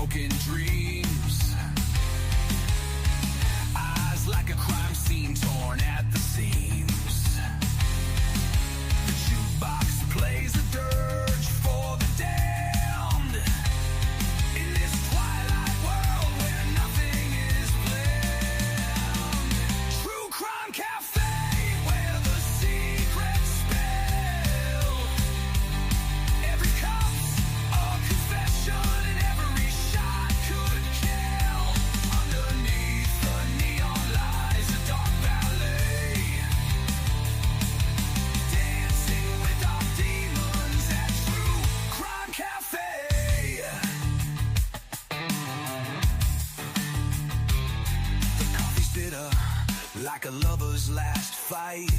broken dreams. Eyes like a crime scene torn at the seams. The jukebox plays a dirge for the damned. In this twilight world where nothing is planned. True Crime Cafe, where the secrets spill. Every cup's a confession and every shot could kill. Underneath the neon lies a dark ballet. Dancing with our demons at True Crime Cafe. The coffee's bitter like a lover's last fight.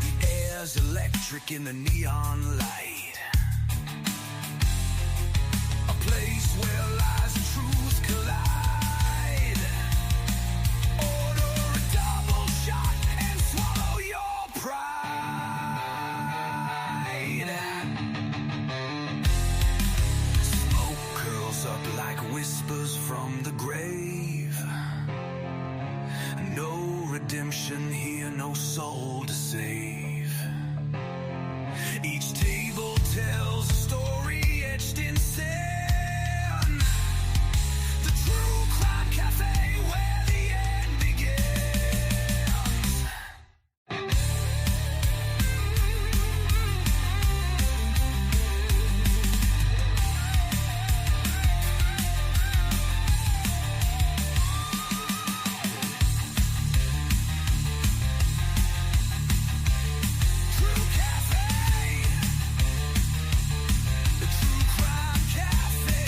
The air's electric in the neon light. A place where lies and truth collide. Order a double shot and swallow your pride. Smoke curls up like whispers from the grave. No redemption here, no soul to save. Each table tells a story etched in sand. The True Crime Cafe, where the end begins. True Cafe. The True Crime Cafe.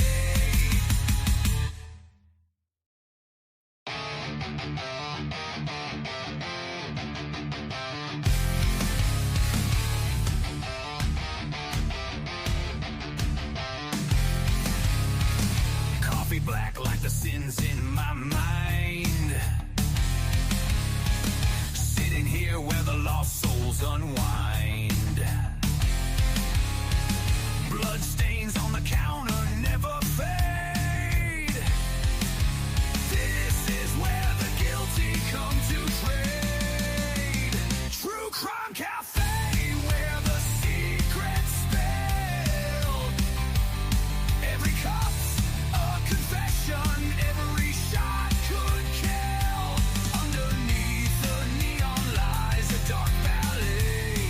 Coffee black like the sins in my mind. Sitting here where the lost souls unwind. Blood stains on the counter never fade. This is where the guilty come to trade. True Crime Cafe, where the secrets spilled. Every cup's a confession, every shot could kill. Underneath the neon lies a dark ballet.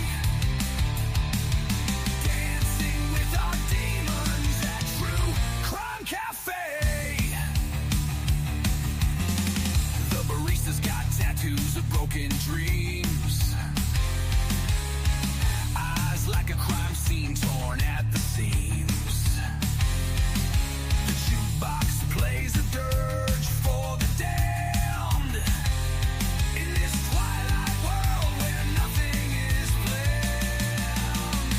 Dancing with our demons at True Crime Cafe. The barista's got tattoos of broken dreams. Eyes like a crime scene torn at the seams. The jukebox plays a dirge for the damned. In this twilight world where nothing is planned.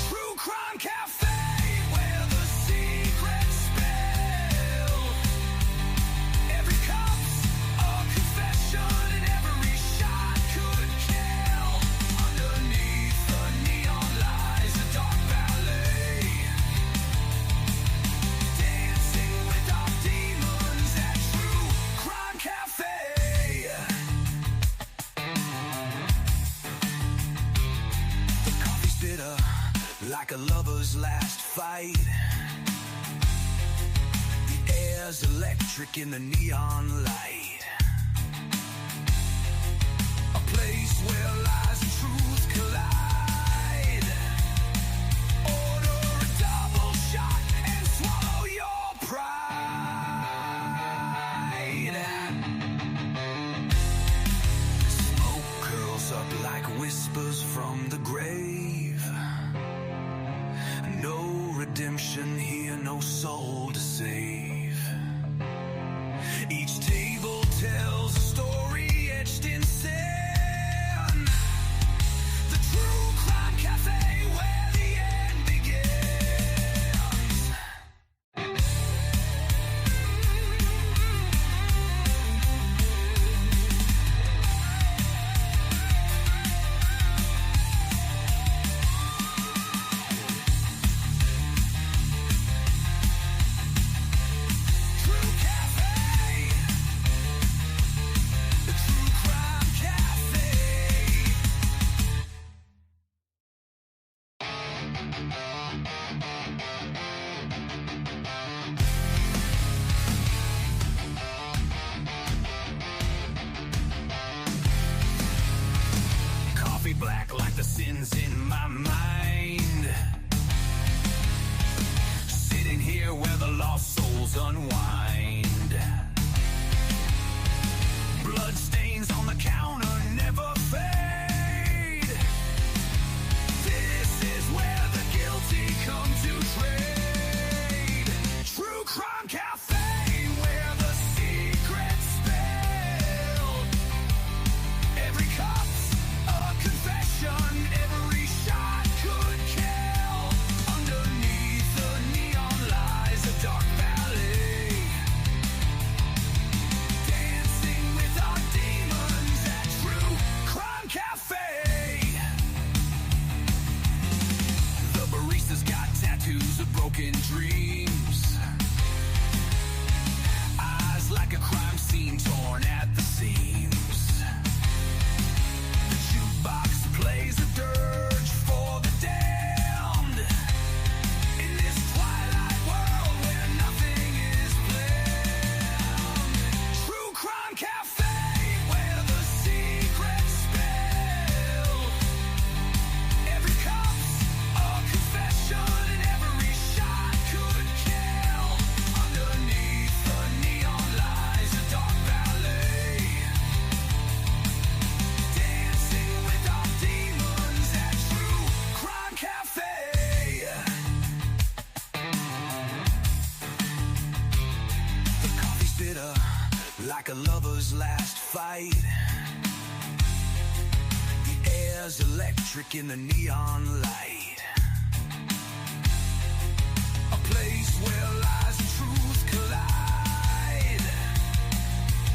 True Crime Cafe, where the secrets spill. Every cup's a confession and every shot could kill. Underneath the neon lies a dark ballet. Dancing with our demons at True Crime Cafe. The coffee's bitter like a lover's last fight. The air's electric in the neon light. A place where lies and truth collide. Order a double shot and swallow your pride. Smoke curls up like whispers from the grave. No redemption here, no soul to save. Each table tells a story etched in sand. The True Crime Cafe, where the end begins. scenes in my mind, sitting here where the lost souls unwind. Blood stains on the counter never fade. This is where the guilty come to trade. True Crime Cafe, where the secrets spilled. Every cup's a confession, every shot could kill. Underneath the neon lies a dark valley, dancing with our demons at True Crime Cafe. The barista's got tattoos of broken dreams, eyes like a crime scene torn at the seams. The jukebox plays a dirge for the damned, in this twilight world where nothing is planned. True Crime Cafe, where the secrets spill. Every cup's a confession and every shot could kill. Underneath the neon lies a dark valley, dancing with our demons at True Crime Cafe. The coffee's bitter like a lover's last fight. The air's electric in the neon light. A place where lies and truth collide.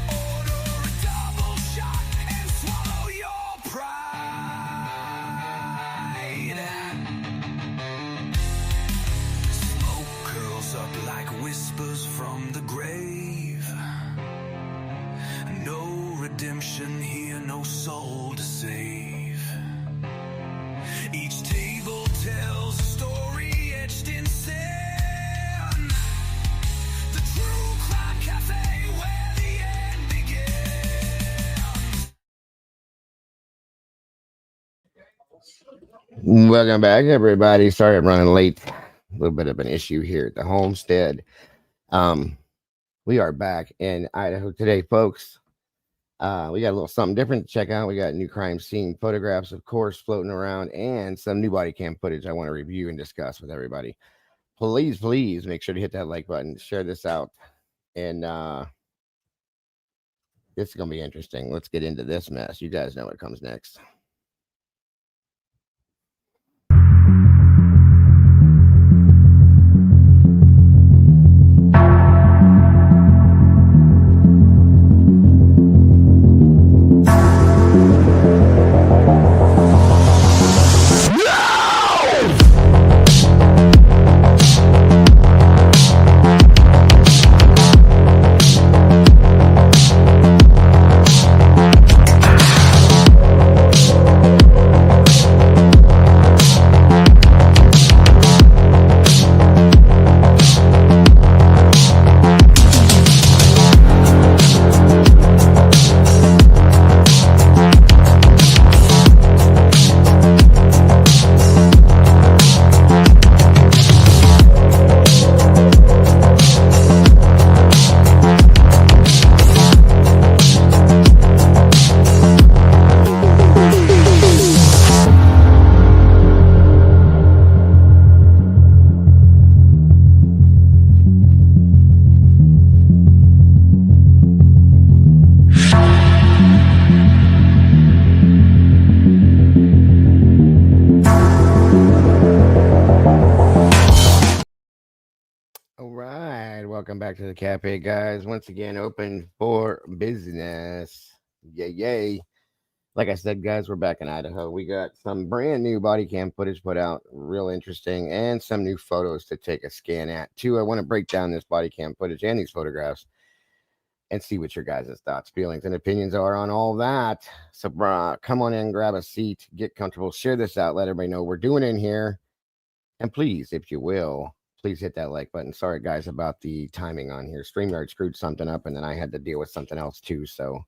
Order a double shot and swallow your pride. Smoke curls up like whispers from the grave. No redemption here, no soul to save. Each table tells a story etched in sand. The True Crime Cafe, where the end begins. Welcome back, everybody. Sorry I'm running late. A little bit of an issue here at the homestead. We are back in Idaho today, folks. We got a little something different to check out. We got new crime scene photographs, of course, floating around, and some new body cam footage I want to review and discuss with everybody. Please make sure to hit that like button, share this out, and this is gonna be interesting. Let's get into this mess. You guys know what comes next. Welcome back to the cafe, guys. Once again, open for business. Yay. Like I said, guys, we're back in Idaho. We got some brand new body cam footage put out, real interesting, and some new photos to take a scan at, too. I want to break down this body cam footage and these photographs and see what your guys' thoughts, feelings, and opinions are on all that. So come on in, grab a seat, get comfortable, share this out, let everybody know we're doing in here. And please, if you will, please hit that like button. Sorry, guys, about the timing on here. StreamYard screwed something up, and then I had to deal with something else, too. So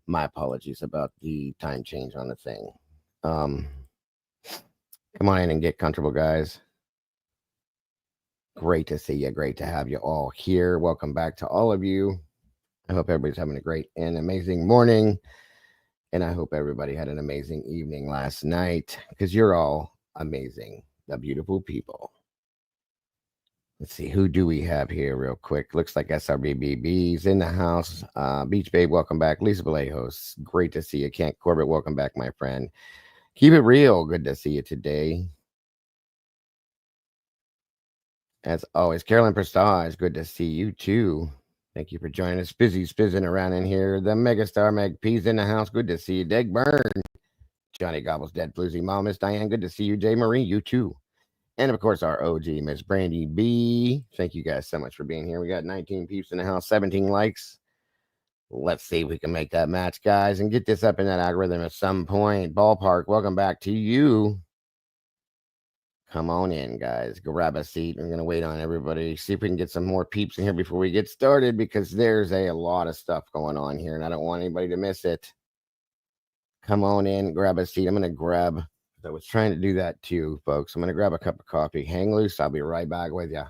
my apologies about the time change on the thing. Come on in and get comfortable, guys. Great to see you. Great to have you all here. Welcome back to all of you. I hope everybody's having a great and amazing morning. And I hope everybody had an amazing evening last night because you're all amazing, the beautiful people. Let's see, who do we have here real quick? Looks like SRBBB's in the house. Beach Babe, welcome back. Lisa Vallejos, great to see you. Kent Corbett, welcome back, my friend. Keep it real. Good to see you today. As always, Carolyn Prestage, good to see you too. Thank you for joining us. Busy spizzing around in here. The Megastar Meg P's in the house. Good to see you. Deg Burn. Johnny Gobbles Dead Floozy Mom, Miss Diane. Good to see you. Jay Marie, you too. And of course, our OG, Miss Brandy B. Thank you guys so much for being here. We got 19 peeps in the house, 17 likes. Let's see if we can make that match, guys, and get this up in that algorithm at some point. Ballpark, welcome back to you. Come on in, guys. Grab a seat. We're going to wait on everybody. See if we can get some more peeps in here before we get started because there's a lot of stuff going on here and I don't want anybody to miss it. Come on in, grab a seat. I'm going to grab, I was trying to do that too, folks. I'm going to grab a cup of coffee. Hang loose. I'll be right back with you.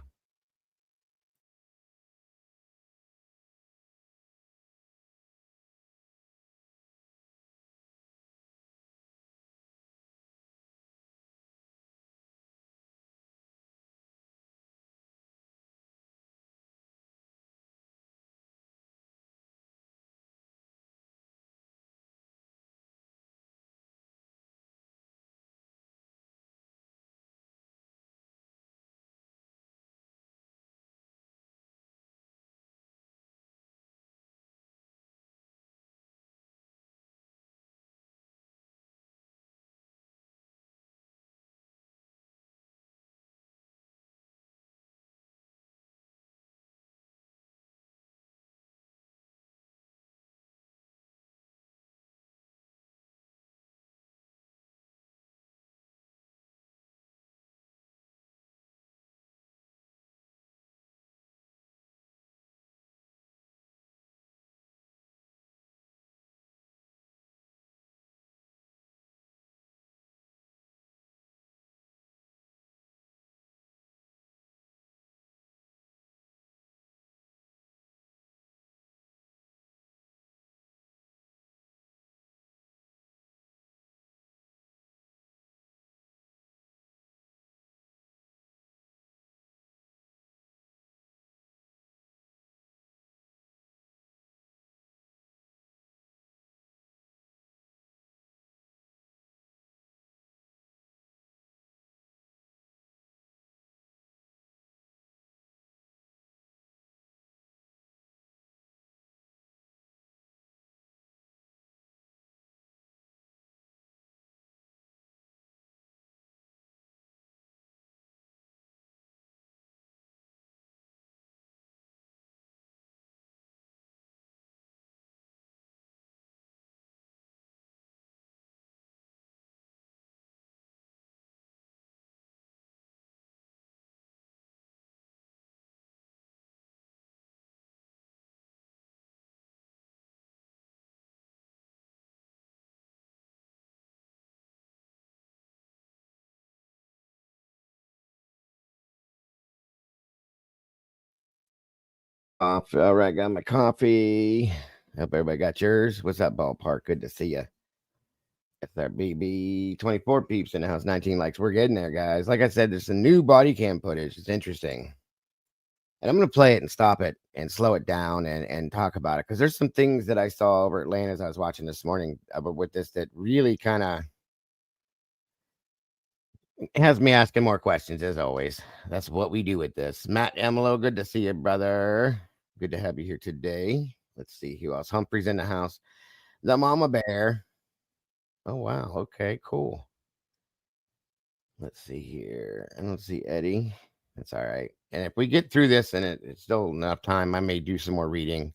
Off. All right, got my coffee. Hope everybody got yours. What's up, Ballpark? Good to see you. SRBB 24 peeps in the house, 19 likes. We're getting there, guys. Like I said, there's some new body cam footage. It's interesting. And I'm going to play it and stop it and slow it down and talk about it because there's some things that I saw over Atlanta as I was watching this morning with this that really kind of has me asking more questions as always. That's what we do with this. Matt Emelo, good to see you, brother. Good to have you here today. Let's see who else. Humphrey's in the house. The Mama Bear. Oh wow. Okay, cool. Let's see here. I don't see Eddie. That's all right. And if we get through this and it's still enough time, I may do some more reading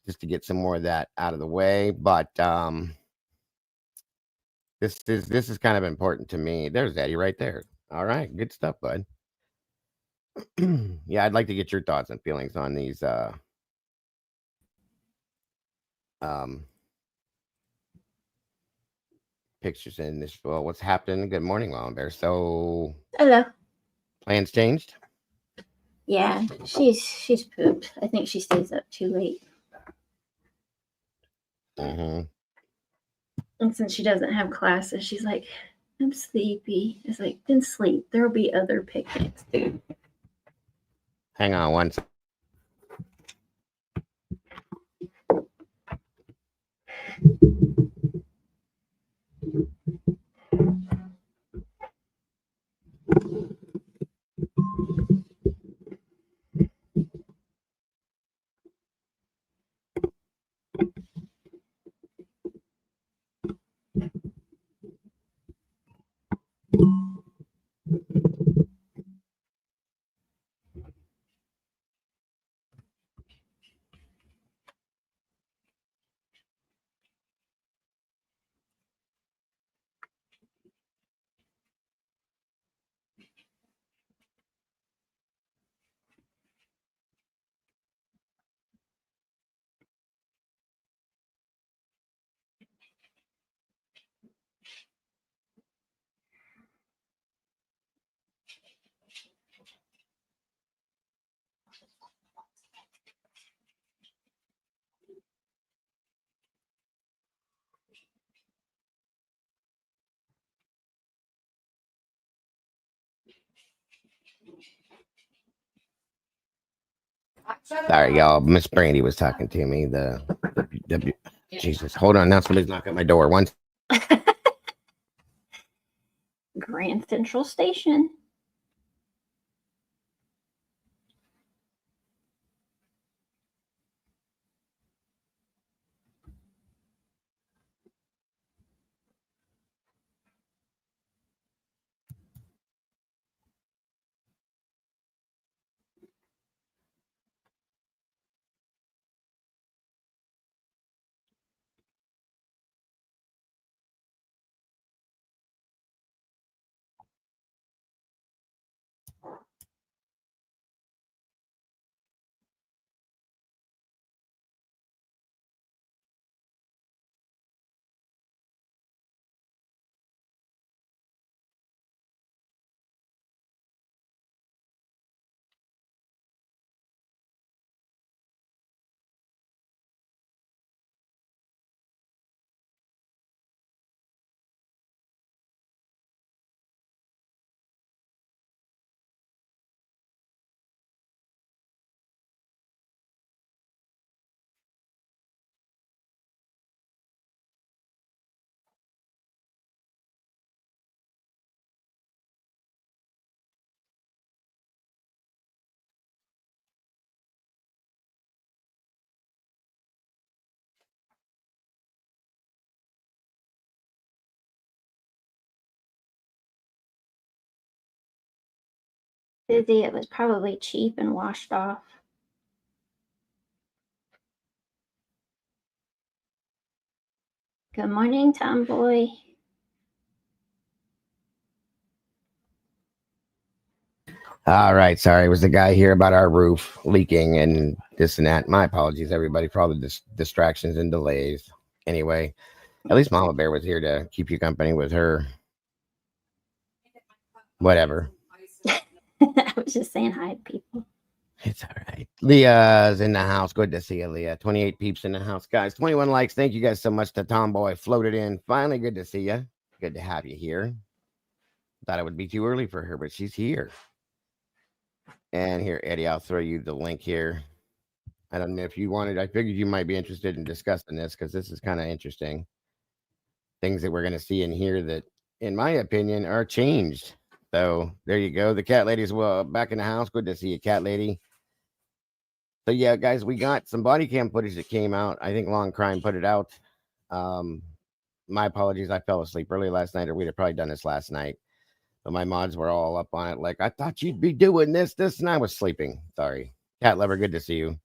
just to get some more of that out of the way. But this is kind of important to me. There's Eddie right there. All right, good stuff, bud. Yeah, I'd like to get your thoughts and feelings on these um pictures in this. Well, what's happening? Good morning, Mama Bear. So Hello. plans changed? Yeah, she's pooped. I think she stays up too late. Mm-hmm. And since she doesn't have classes, she's like, I'm sleepy. It's like, then sleep. There'll be other picnics, dude. Hang on one. Sorry, y'all. Miss Brandy was talking to me. The Jesus, hold on. Now somebody's knocking at my door. Once. Grand Central Station. Busy. It was probably cheap and washed off. Good morning, Tomboy. All right, sorry. It was the guy here about our roof leaking and this and that. My apologies, everybody, for all the distractions and delays. Anyway, at least Mama Bear was here to keep you company with her. Whatever. I was just saying hi to people. It's all right. Leah's in the house. Good to see you, Leah. 28 peeps in the house, guys. 21 likes. Thank you guys so much to Tomboy. Floated in. Finally, good to see you. Good to have you here. Thought it would be too early for her, but she's here. And here, Eddie, I'll throw you the link here. I don't know if you wanted, I figured you might be interested in discussing this because this is kind of interesting. Things that we're going to see in here that, in my opinion, are changed. So there you go. The cat lady's well back in the house. Good to see you, cat lady. So yeah, guys, we got some body cam footage that came out. I think Long Crime put it out. My apologies. I fell asleep early last night, or we'd have probably done this last night. But my mods were all up on it. Like, I thought you'd be doing this, and I was sleeping. Sorry. Cat lover, good to see you.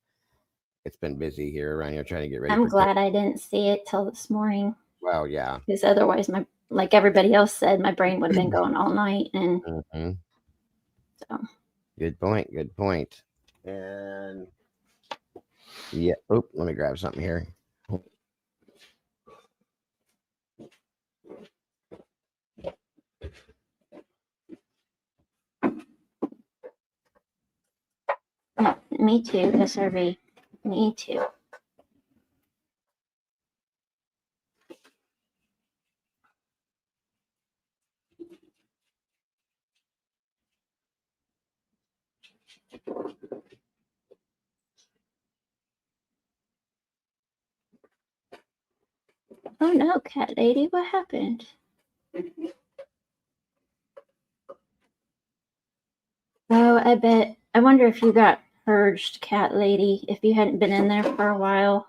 It's been busy here around here trying to get ready. I'm glad I didn't see it till this morning. Well, yeah. Because otherwise, like everybody else said, my brain would have been going all night. And so. Good point. Good point. And yeah. Oh, let me grab something here. Me too, SRV. Me too. Oh no, cat lady, what happened? Oh, I wonder if you got purged, cat lady. If you hadn't been in there for a while,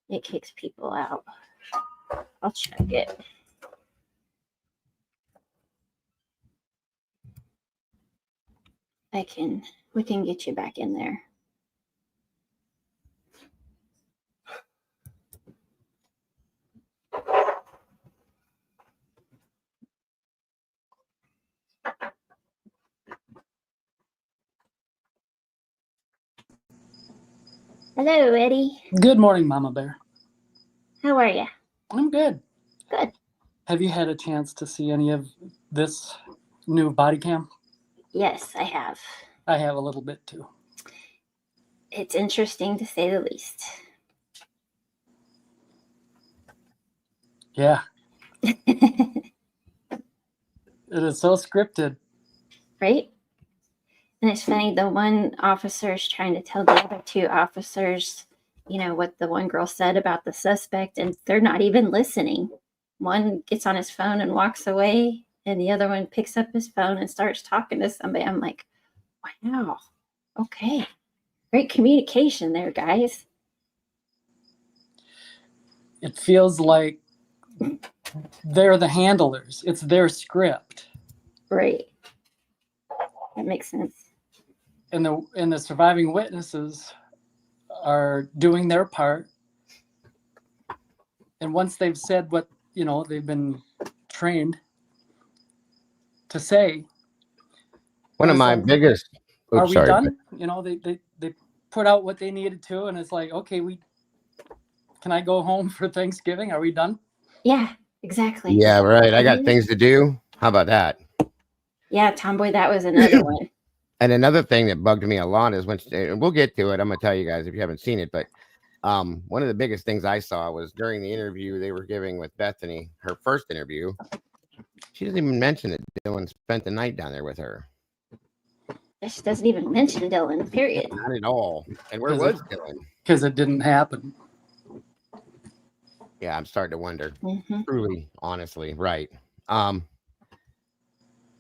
it kicks people out. I'll check it. We can get you back in there. Hello, Eddie. Good morning, Mama Bear. How are you? I'm good. Good. Have you had a chance to see any of this new body cam? Yes, I have. I have a little bit too. It's interesting to say the least. Yeah. It is so scripted. Right? And it's funny, the one officer is trying to tell the other two officers, what the one girl said about the suspect, and they're not even listening. One gets on his phone and walks away, and the other one picks up his phone and starts talking to somebody. I'm like, wow, okay. Great communication there, guys. It feels like they're the handlers. It's their script. Right. That makes sense. And the surviving witnesses are doing their part. And once they've said what, they've been trained to say. One of my biggest. Are we done? They put out what they needed to, and it's like, okay, can I go home for Thanksgiving? Are we done? Yeah, exactly. Yeah, right. I got things to do. How about that? Yeah, Tomboy, that was another one. And another thing that bugged me a lot is and we'll get to it. I'm gonna tell you guys if you haven't seen it, but one of the biggest things I saw was during the interview they were giving with Bethany, her first interview. She doesn't even mention that Dylan spent the night down there with her. She doesn't even mention Dylan, period. Not at all. And where was Dylan? Because it didn't happen. Yeah, I'm starting to wonder. Mm-hmm. Truly, honestly, right.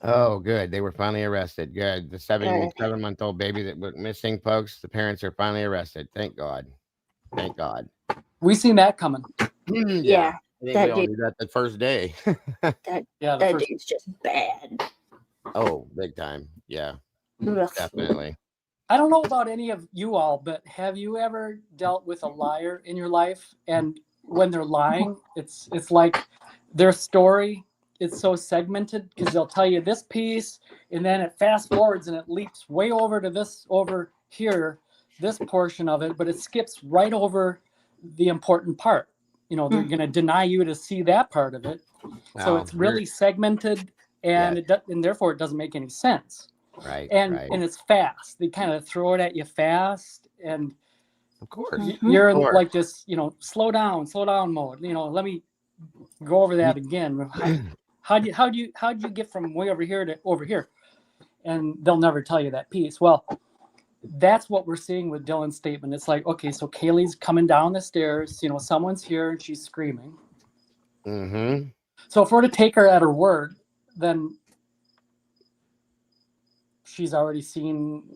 Oh, good. They were finally arrested. Good. The 7-month-old baby that went missing, folks. The parents are finally arrested. Thank God. Thank God. We seen that coming. Yeah. I think we all knew that the first day. That dude's just bad. Oh, big time. Yeah. Ugh. Definitely. I don't know about any of you all, but have you ever dealt with a liar in your life? And when they're lying, it's like their story is so segmented because they'll tell you this piece and then it fast forwards and it leaps way over to this over here, this portion of it, but it skips right over the important part. They're going to deny you to see that part of it. So it's really segmented and and therefore it doesn't make any sense. Right. And it's fast. They kind of throw it at you fast, and of course you're in like this, slow down mode. Let me go over that again. How'd you get from way over here to over here? And they'll never tell you that piece. Well, that's what we're seeing with Dylan's statement. It's like, okay, so Kaylee's coming down the stairs. Someone's here and she's screaming. Mm-hmm. So if we're to take her at her word, then she's already seen.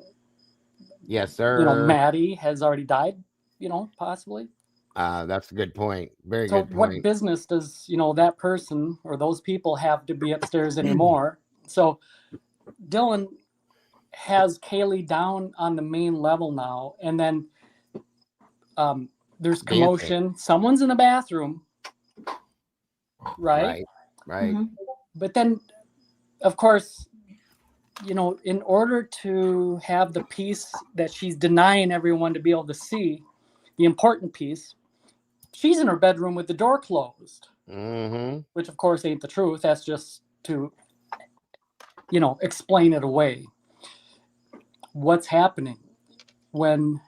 Yes, sir. Maddie has already died. Possibly. That's a good point. Very good point. What business does that person or those people have to be upstairs anymore? So Dylan has Kaylee down on the main level now, and then there's commotion. Dancing. Someone's in the bathroom, right? Mm-hmm. But then, of course, in order to have the piece that she's denying everyone to be able to see, the important piece, she's in her bedroom with the door closed, which of course ain't the truth. That's just to, explain it away. What's happening? when,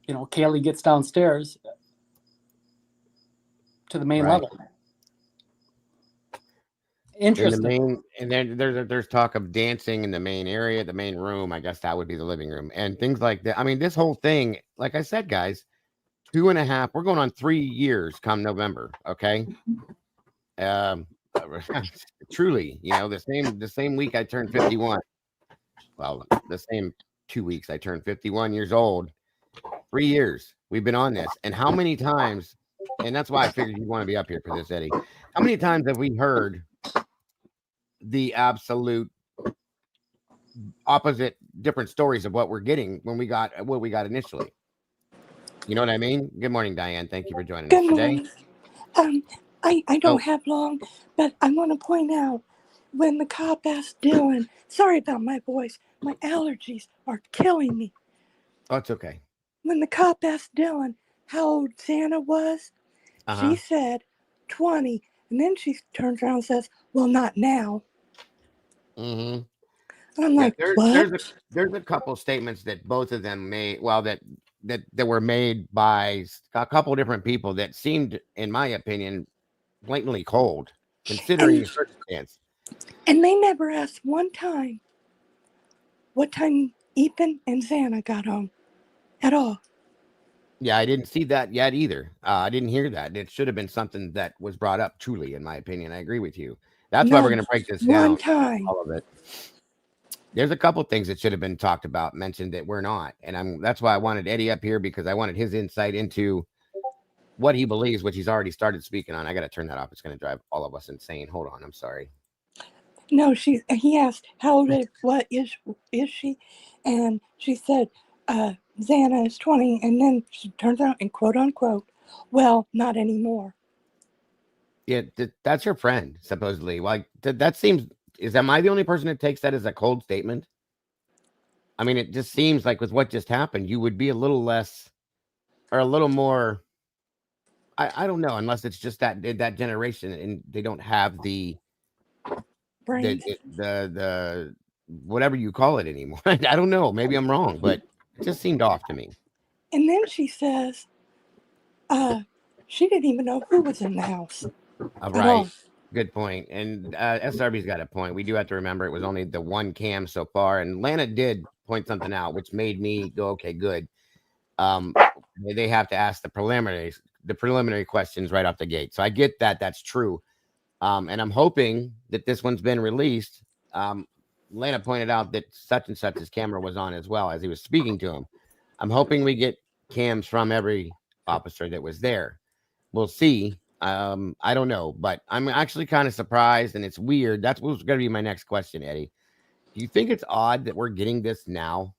Kaylee gets downstairs to the main Right. level. Interesting. And then there's talk of dancing in the main area, the main room. I guess that would be the living room and things like that. I mean, this whole thing, like I said, guys, 2.5, we're going on 3 years come November. Okay. Truly, the same week I turned 51. Well, the same 2 weeks I turned 51 years old. 3 years we've been on this. And how many times, and that's why I figured you want to be up here for this, Eddie. How many times have we heard the absolute opposite, different stories of what we're getting when we got what we got initially? You know what I mean? Good morning, Diane. Thank you for joining us Good today. morning. I Oh. don't have long, but I want to point out when the cop asked Dylan, sorry about my voice, my allergies are killing me. Oh, it's okay. When the cop asked Dylan how old Santa was, she said 20. And then she turns around and says, well, not now. Mm-hmm. And I'm like, what? There's a couple statements that both of them made. Well, that were made by a couple different people that seemed, in my opinion, blatantly cold, considering the circumstance. And they never asked one time what time Ethan and Santa got home at all. Yeah, I didn't see that yet either. I didn't hear that. It should have been something that was brought up. Truly, in my opinion, I agree with you. That's why we're going to break this down. One time. All of it. There's a couple things that should have been talked about, mentioned that we're not, and that's why I wanted Eddie up here, because I wanted his insight into what he believes, which he's already started speaking on. I got to turn that off. It's going to drive all of us insane. Hold on, I'm sorry. No, he asked how old what is she, and she said Xana is 20, and then she turns out and quote unquote, well, not anymore. Yeah, that's your friend, supposedly. Like that seems. Am I the only person that takes that as a cold statement? I mean, it just seems like with what just happened, you would be a little less or a little more. I don't know, unless it's just that generation and they don't have the brains, the whatever you call it anymore. I don't know. Maybe I'm wrong, but it just seemed off to me. And then she says, she didn't even know who was in the house. Right. Good point. And SRB's got a point. We do have to remember it was only the one cam so far. And Lana did point something out, which made me go, okay, good. They have to ask the preliminary questions right off the gate. So I get that. That's true. And I'm hoping that this one's been released. Lana pointed out that such and such's camera was on as well as he was speaking to him. I'm hoping we get cams from every officer that was there. We'll see. I don't know, but I'm actually kind of surprised, and it's weird. That's what's going to be my next question, Eddie. Do you think it's odd that we're getting this now?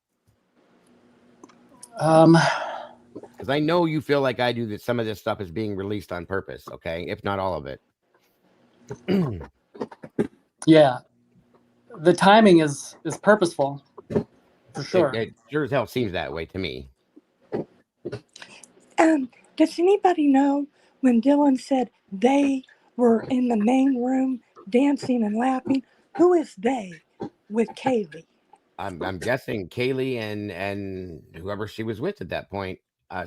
Because I know you feel like I do that some of this stuff is being released on purpose, okay? If not all of it. Yeah. The timing is purposeful, for sure. It sure as hell seems that way to me. Does anybody know when Dylan said they were in the main room dancing and laughing? Who is they with Kaylee? I'm guessing Kaylee and whoever she was with at that point.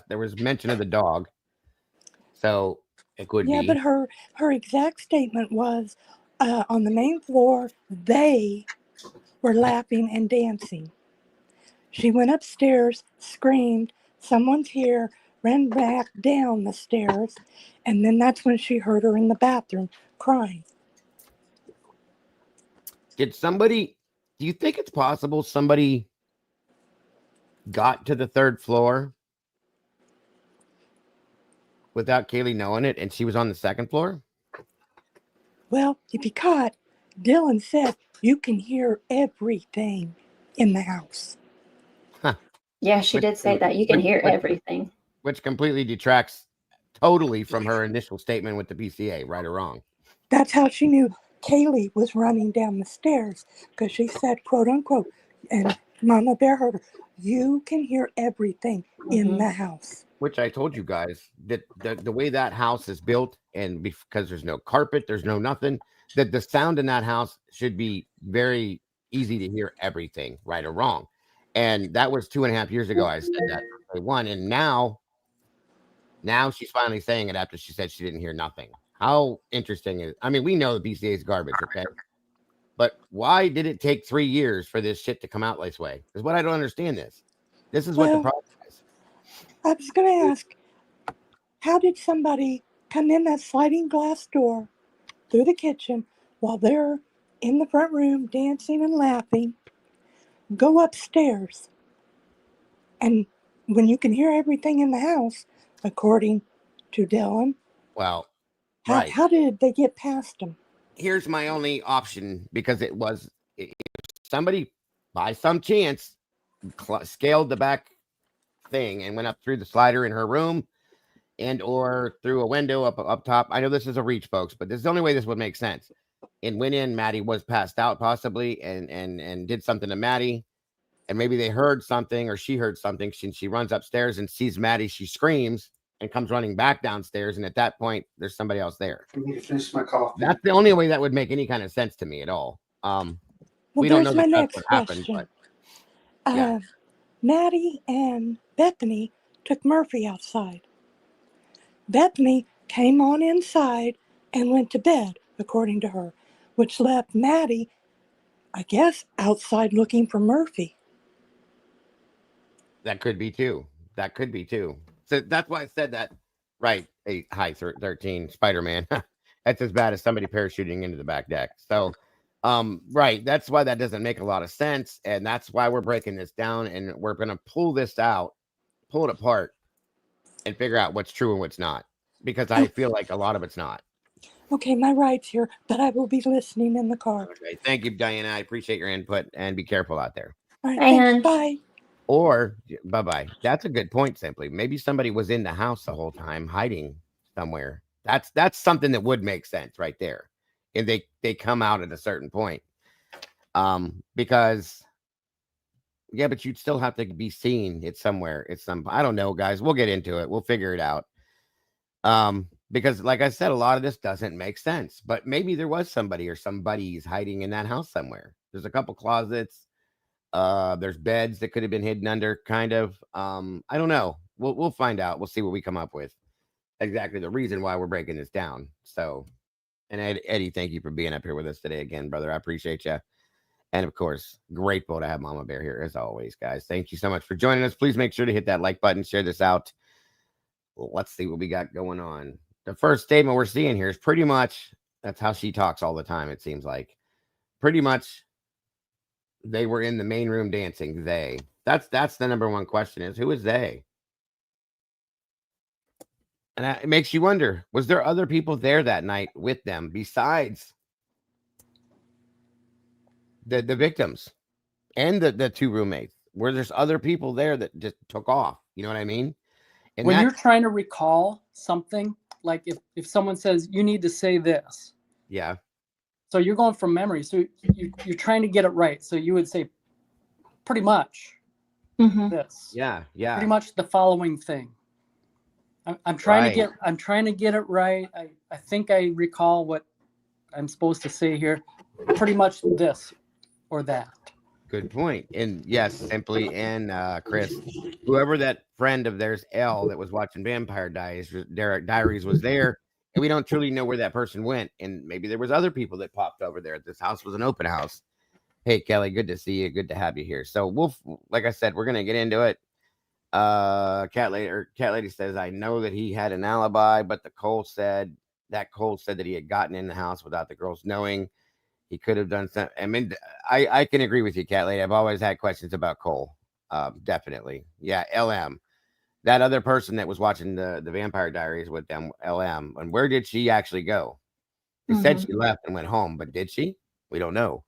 There was mention of the dog, so it could be. Yeah, but her exact statement was on the main floor they were laughing and dancing. She went upstairs, screamed, "Someone's here!" ran back down the stairs, and then that's when she heard her in the bathroom crying. Do you think it's possible somebody got to the third floor without Kaylee knowing it and she was on the second floor? Well, if you caught, Dylan said you can hear everything in the house. Huh. Yeah, she did say that. You can hear everything. Which completely detracts totally from her initial statement with the PCA, right or wrong. That's how she knew Kaylee was running down the stairs, because she said, quote unquote, and Mama Bear heard her, you can hear everything in the house. Which I told you guys that the way that house is built, and because there's no carpet, there's no nothing, that the sound in that house should be very easy to hear everything, right or wrong. And that was 2.5 years ago. I said that from day one, and now she's finally saying it after she said she didn't hear nothing. How interesting is? I mean, we know the BCA is garbage, okay? But why did it take 3 years for this shit to come out this way? Is what I don't understand. This is what the Well, problem is. I was going to ask, how did somebody come in that sliding glass door through the kitchen while they're in the front room dancing and laughing, go upstairs, and when you can hear everything in the house, according to Dylan, Well, right. how did they get past them? Here's my only option, because it was if somebody by some chance scaled the back thing and went up through the slider in her room and or through a window up top. I know this is a reach, folks, but this is the only way this would make sense. And went in, Maddie was passed out possibly and did something to Maddie, and maybe they heard something or she heard something. She runs upstairs and sees Maddie. She screams and comes running back downstairs, and at that point there's somebody else there. I need to finish my coffee. That's the only way that would make any kind of sense to me at all. Well, we don't know there's my that's next what happened, question. but yeah. Maddie and Bethany took Murphy outside. Bethany came on inside and went to bed, according to her, which left Maddie, I guess, outside looking for Murphy. That could be too. So that's why I said that. Right. Hey, hi, 13, Spider-Man. That's as bad as somebody parachuting into the back deck. So, right. That's why that doesn't make a lot of sense. And that's why we're breaking this down, and we're going to pull it apart and figure out what's true and what's not, because I feel like a lot of it's not. Okay, my ride's here, but I will be listening in the car. Okay. Thank you, Diana. I appreciate your input, and be careful out there. All right, Bye, thanks. hon. Bye. Or bye-bye. That's a good point. Simply, maybe somebody was in the house the whole time, hiding somewhere. That's something that would make sense right there. And they come out at a certain point. Because yeah, but you'd still have to be seen. It's somewhere. I don't know, guys. We'll get into it. We'll figure it out. Because like I said, a lot of this doesn't make sense. But maybe there was somebody or somebody's hiding in that house somewhere. There's a couple closets. There's beds that could have been hidden under, kind of. I don't know. We'll find out. We'll see what we come up with. Exactly the reason why we're breaking this down. So, and Eddie, thank you for being up here with us today again, brother. I appreciate you. And of course, grateful to have Mama Bear here as always, guys. Thank you so much for joining us. Please make sure to hit that like button, share this out. Let's see what we got going on. The first statement we're seeing here is pretty much, that's how she talks all the time, it seems like. Pretty much, they were in the main room dancing. That's the number one question, is who is they? And it makes you wonder, was there other people there that night with them besides the victims and the two roommates? Were there other people there that just took off? You know what I mean? And when you're trying to recall something, like if someone says you need to say this, yeah. So you're going from memory. So you're trying to get it right. So you would say pretty much this. Yeah. Pretty much the following thing. I'm trying to get it right. I think I recall what I'm supposed to say here. Pretty much this or that. Good point. And yes, Simply and Chris, whoever that friend of theirs, L, that was watching Vampire Diaries was there. And we don't truly know where that person went. And maybe there was other people that popped over there. This house was an open house. Hey, Kelly, good to see you. Good to have you here. So like I said, we're going to get into it. Cat lady says, I know that he had an alibi, but Cole said that he had gotten in the house without the girls knowing. He could have done something. I mean, I can agree with you, Cat lady. I've always had questions about Cole. Definitely. Yeah. LM. That other person that was watching the Vampire Diaries with them, LM, and where did she actually go? They said she left and went home, but did she? We don't know.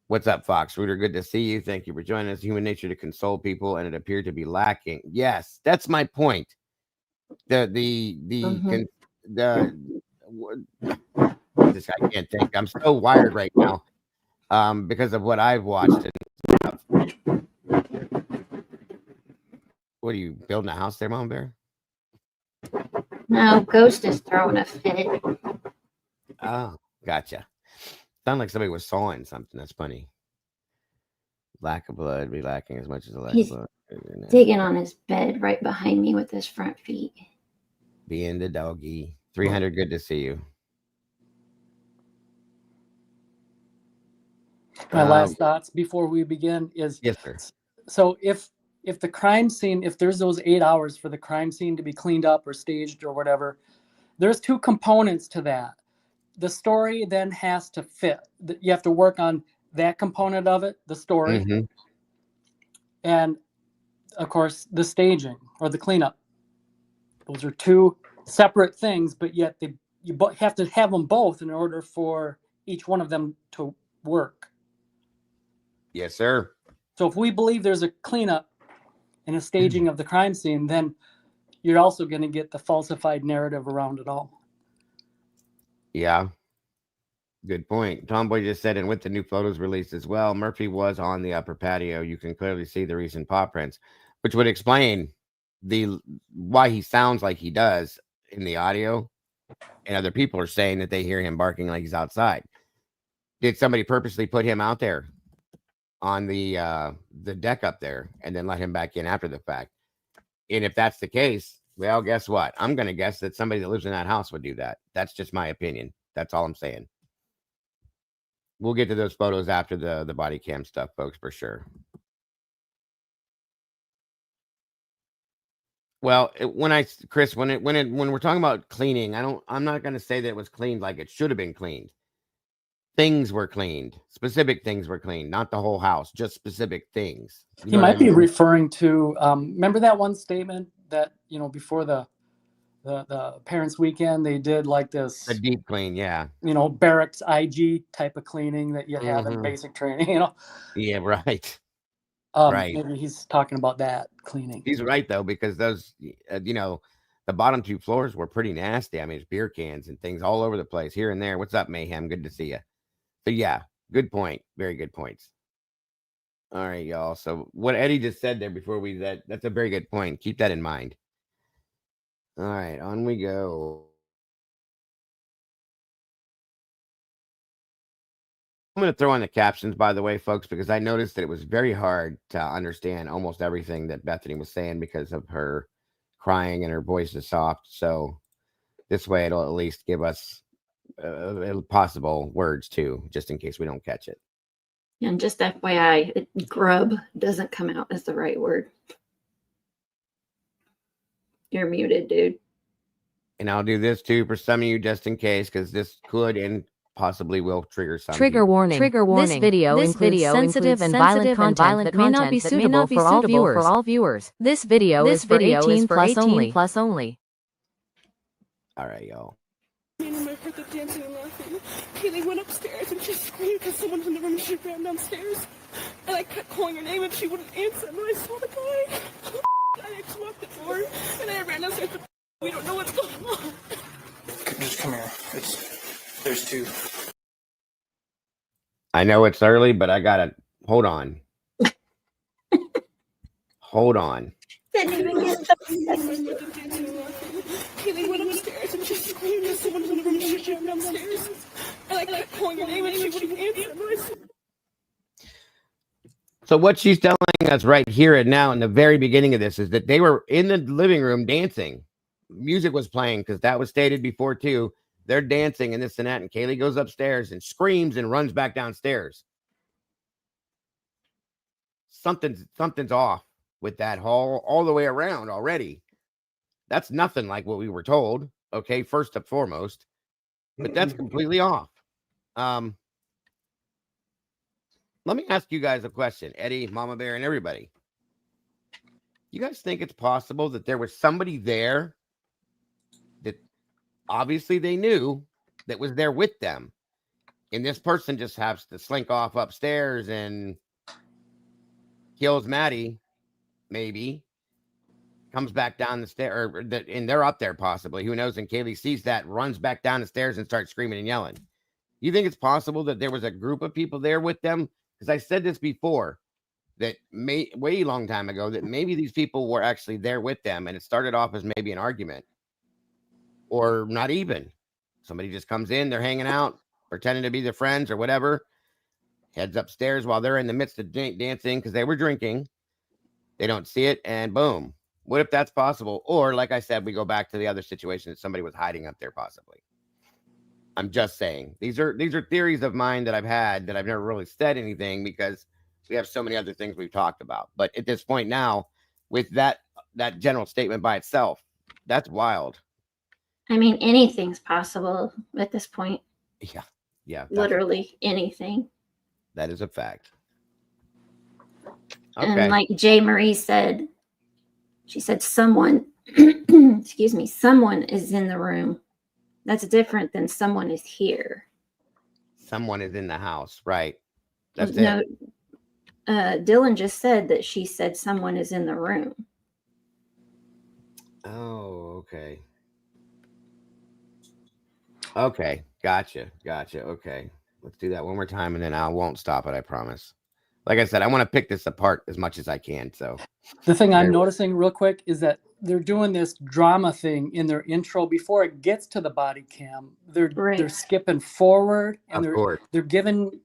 What's up, Fox Rooter? Good to see you. Thank you for joining us. Human nature to console people, and it appeared to be lacking. Yes, that's my point. I can't think. I'm so wired right now, because of what I've watched. What are you building a house there, Mom Bear? No, Ghost is throwing a fit. Oh, gotcha. Sound like somebody was sawing something. That's funny. Lack of blood be lacking as much as the lack He's of blood. digging on his bed right behind me with his front feet. Being the doggy. 300, good to see you. My last thoughts before we begin is, yes, sir. So if the crime scene, if there's those 8 hours for the crime scene to be cleaned up or staged or whatever, there's two components to that. The story then has to fit. You have to work on that component of it, the story, and of course the staging or the cleanup. Those are two separate things, but yet you have to have them both in order for each one of them to work. Yes, sir. So if we believe there's a cleanup and a staging of the crime scene, then you're also going to get the falsified narrative around it all. Yeah. Good point. Tomboy just said, and with the new photos released as well, Murphy was on the upper patio. You can clearly see the recent paw prints, which would explain why he sounds like he does in the audio. And other people are saying that they hear him barking like he's outside. Did somebody purposely put him out there on the deck up there and then let him back in after the fact? And if that's the case, well, guess what? I'm going to guess that somebody that lives in that house would do that. That's just my opinion. That's all I'm saying. We'll get to those photos after the body cam stuff, folks, for sure. Well, Chris, when we're talking about cleaning, I'm not going to say that it was cleaned like it should have been cleaned. Things were cleaned. Specific things were cleaned, not the whole house, just specific things. He might be referring to, remember that one statement that, before the parents' weekend, they did like this, a deep clean, yeah. Barracks IG type of cleaning that you have in basic training, Yeah, right. Right. Maybe he's talking about that cleaning. He's right, though, because those, the bottom two floors were pretty nasty. I mean, it's beer cans and things all over the place here and there. What's up, Mayhem? Good to see you. So, yeah, good point. Very good points. All right, y'all. So what Eddie just said there before that's a very good point. Keep that in mind. All right, on we go. I'm going to throw on the captions, by the way, folks, because I noticed that it was very hard to understand almost everything that Bethany was saying because of her crying and her voice is soft. So this way it'll at least give us possible words too, just in case we don't catch it. And just FYI, grub doesn't come out as the right word. You're muted, dude. And I'll do this too for some of you just in case, because this could and possibly will trigger some Trigger people. warning. Trigger warning. This video includes sensitive and violent content that may not be suitable for all viewers. This video is for 18 plus only. All right, y'all. Me and I heard the dancing and laughing. Kaylee went upstairs and she screamed because someone was in the room and she ran downstairs. And I kept calling her name and she wouldn't answer. And then I saw the guy. I just walked the door and I ran downstairs. We don't know what's going on. Just come here. There's two. I know it's early, but I gotta hold on. Hold on. Didn't even get Kaylee went upstairs and she screamed because someone was in the room and she ran downstairs. And I kept calling her name and she wouldn't answer. So what she's telling us right here and now in the very beginning of this is that they were in the living room dancing. Music was playing because that was stated before too. They're dancing and this and that, and Kaylee goes upstairs and screams and runs back downstairs. Something's off with that hall all the way around already. That's nothing like what we were told. Okay, first and foremost, but that's completely off. Let me ask you guys a question, Eddie, Mama Bear, and everybody. You guys think it's possible that there was somebody there that obviously they knew that was there with them, and this person just has to slink off upstairs and kills Maddie, maybe comes back down the stairs, and they're up there possibly, who knows? And Kaylee sees that, runs back down the stairs and starts screaming and yelling. You think it's possible that there was a group of people there with them? Because I said this before, that way long time ago, that maybe these people were actually there with them, and it started off as maybe an argument. Or not even. Somebody just comes in, they're hanging out, pretending to be their friends or whatever. heads upstairs while they're in the midst of dancing because they were drinking. They don't see it, and boom. What if that's possible? Or, like I said, we go back to the other situation that somebody was hiding up there, possibly. I'm just saying. These are theories of mine that I've had that I've never really said anything because we have so many other things we've talked about. But at this point now, with that general statement by itself, that's wild. I mean, anything's possible at this point. Yeah. Literally anything. That is a fact. Okay. Okay. And like J. Marie said, she said someone, excuse me, someone is in the room. That's different than someone is here. Someone is in the house, right? That's no, it. Dylan just said that she said someone is in the room. Oh, okay. Okay, gotcha. Okay, let's do that one more time, and then I won't stop it. I promise. Like I said, I want to pick this apart as much as I can. So the thing I'm noticing real quick is that they're doing this drama thing in their intro before it gets to the body cam. They're skipping forward, and they're giving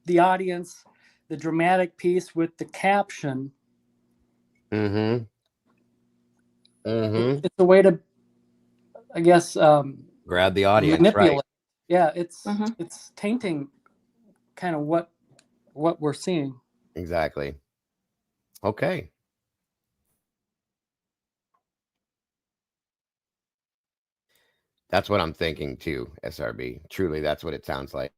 the audience the dramatic piece with the caption. Mm-hmm. It's a way to, I guess, grab the audience, manipulate. right? Yeah, it's tainting kind of what we're seeing. Exactly. Okay. That's what I'm thinking too, SRB. Truly, that's what it sounds like.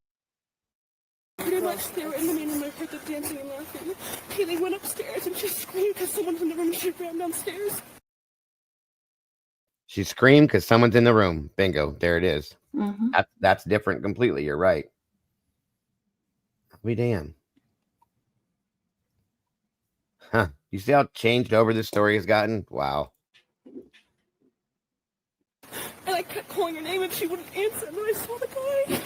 Pretty much, they were in the main room. I heard them dancing and laughing. Kaylee went upstairs and she screamed because someone's in the room and she ran downstairs. She screamed because someone's in the room. Bingo. There it is. Mm-hmm. That's different completely. You're right. We damn. Huh. You see how changed over this story has gotten? Wow. And I kept calling her name and she wouldn't answer. And then I saw the guy.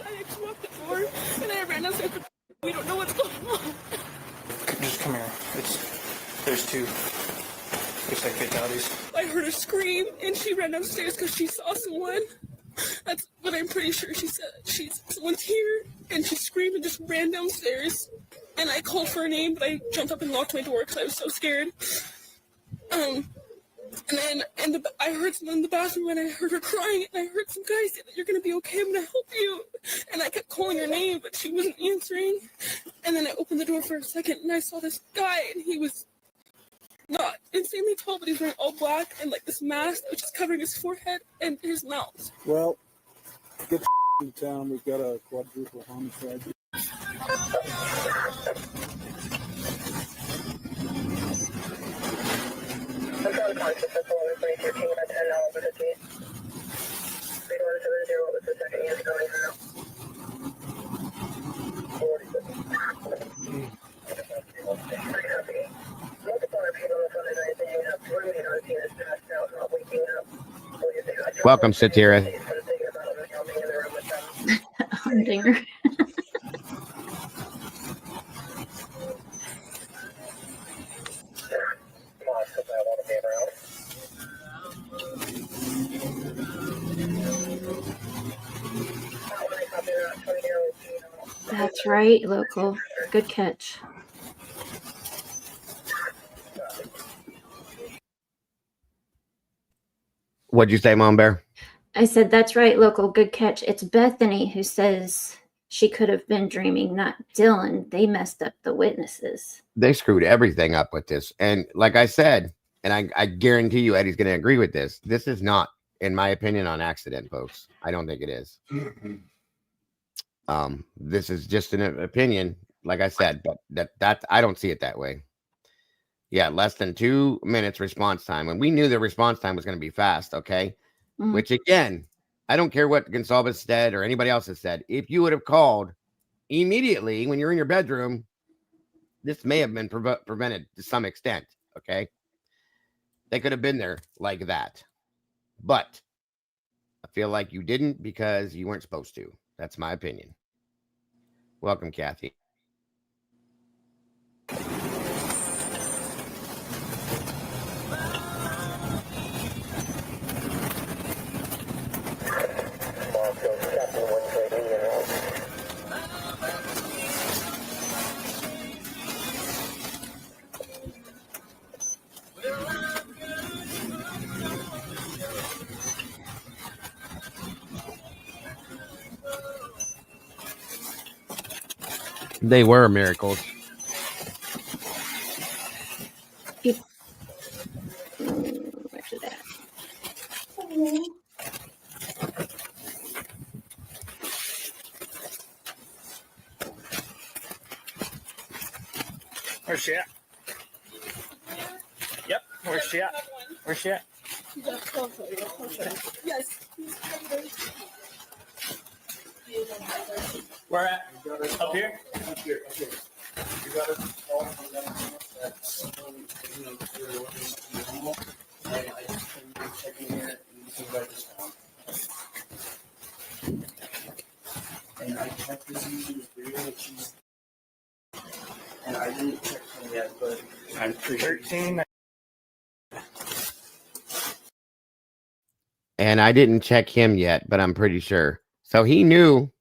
I actually walked the door and I ran downstairs, but we don't know what's going on. Just come here. There's two. Looks like fatalities. I heard her scream and she ran downstairs because she saw someone. That's what I'm pretty sure she said. Someone's here, and she screamed and just ran downstairs. And I called for her name, but I jumped up and locked my door because I was so scared. And then I heard someone in the bathroom, and I heard her crying, and I heard some guy say that you're going to be okay, I'm going to help you. And I kept calling her name, but she wasn't answering. And then I opened the door for a second, and I saw this guy, and he was not insanely tall, but he's wearing all black and like this mask that was just covering his forehead and his mouth. Well, get into town. We've got a quadruple homicide. Welcome, Satira. Humdinger. That's right, local. Good catch. What'd you say, Mom Bear? I said, that's right, local. Good catch. It's Bethany who says she could have been dreaming, not Dylan. They messed up the witnesses. They screwed everything up with this. And like I said, and I guarantee you Eddie's going to agree with this, this is not, in my opinion, on accident, folks. I don't think it is. This is just an opinion, like I said, but that I don't see it that way. Yeah, less than 2 minutes response time. And we knew the response time was going to be fast, okay? Mm-hmm. Which, again, I don't care what Gonsalves said or anybody else has said. If you would have called immediately when you're in your bedroom, this may have been prevented to some extent, okay? They could have been there like that. But I feel like you didn't because you weren't supposed to. That's my opinion. Welcome, Kathy. They were miracles. Where's it at? Where's she at? Yep. Where's she at? Where's she at? Yes. Where at? Up here? Up here. Okay. You got it all down. I just checking here and you can write this down. And I checked this using the she's and I didn't check them yet, but I'm 13. And I didn't check him yet, but I'm pretty sure. So he knew,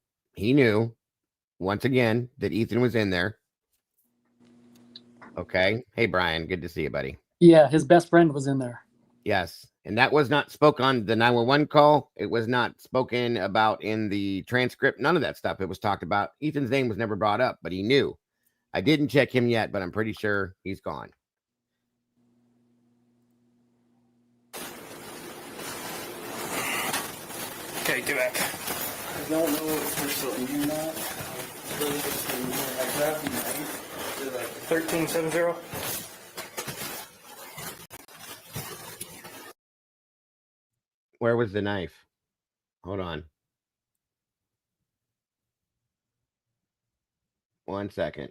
once again, that Ethan was in there. Okay. Hey, Brian, good to see you, buddy. Yeah, his best friend was in there. Yes. And that was not spoke on the 911 call. It was not spoken about in the transcript. None of that stuff. It was talked about. Ethan's name was never brought up, but he knew. I didn't check him yet, but I'm pretty sure he's gone. Okay, get back. I don't know if we're still in here or not. I grabbed the knife. They're like 1370. Where was the knife? Hold on. 1 second.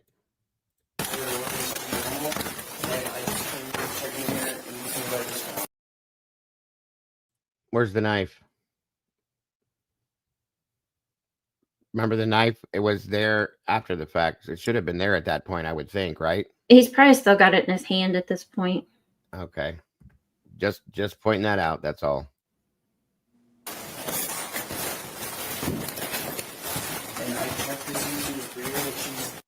Where's the knife? Remember the knife? It was there after the fact. It should have been there at that point, I would think, right? He's probably still got it in his hand at this point. Okay. Just pointing that out, that's all. and I checked this using the she's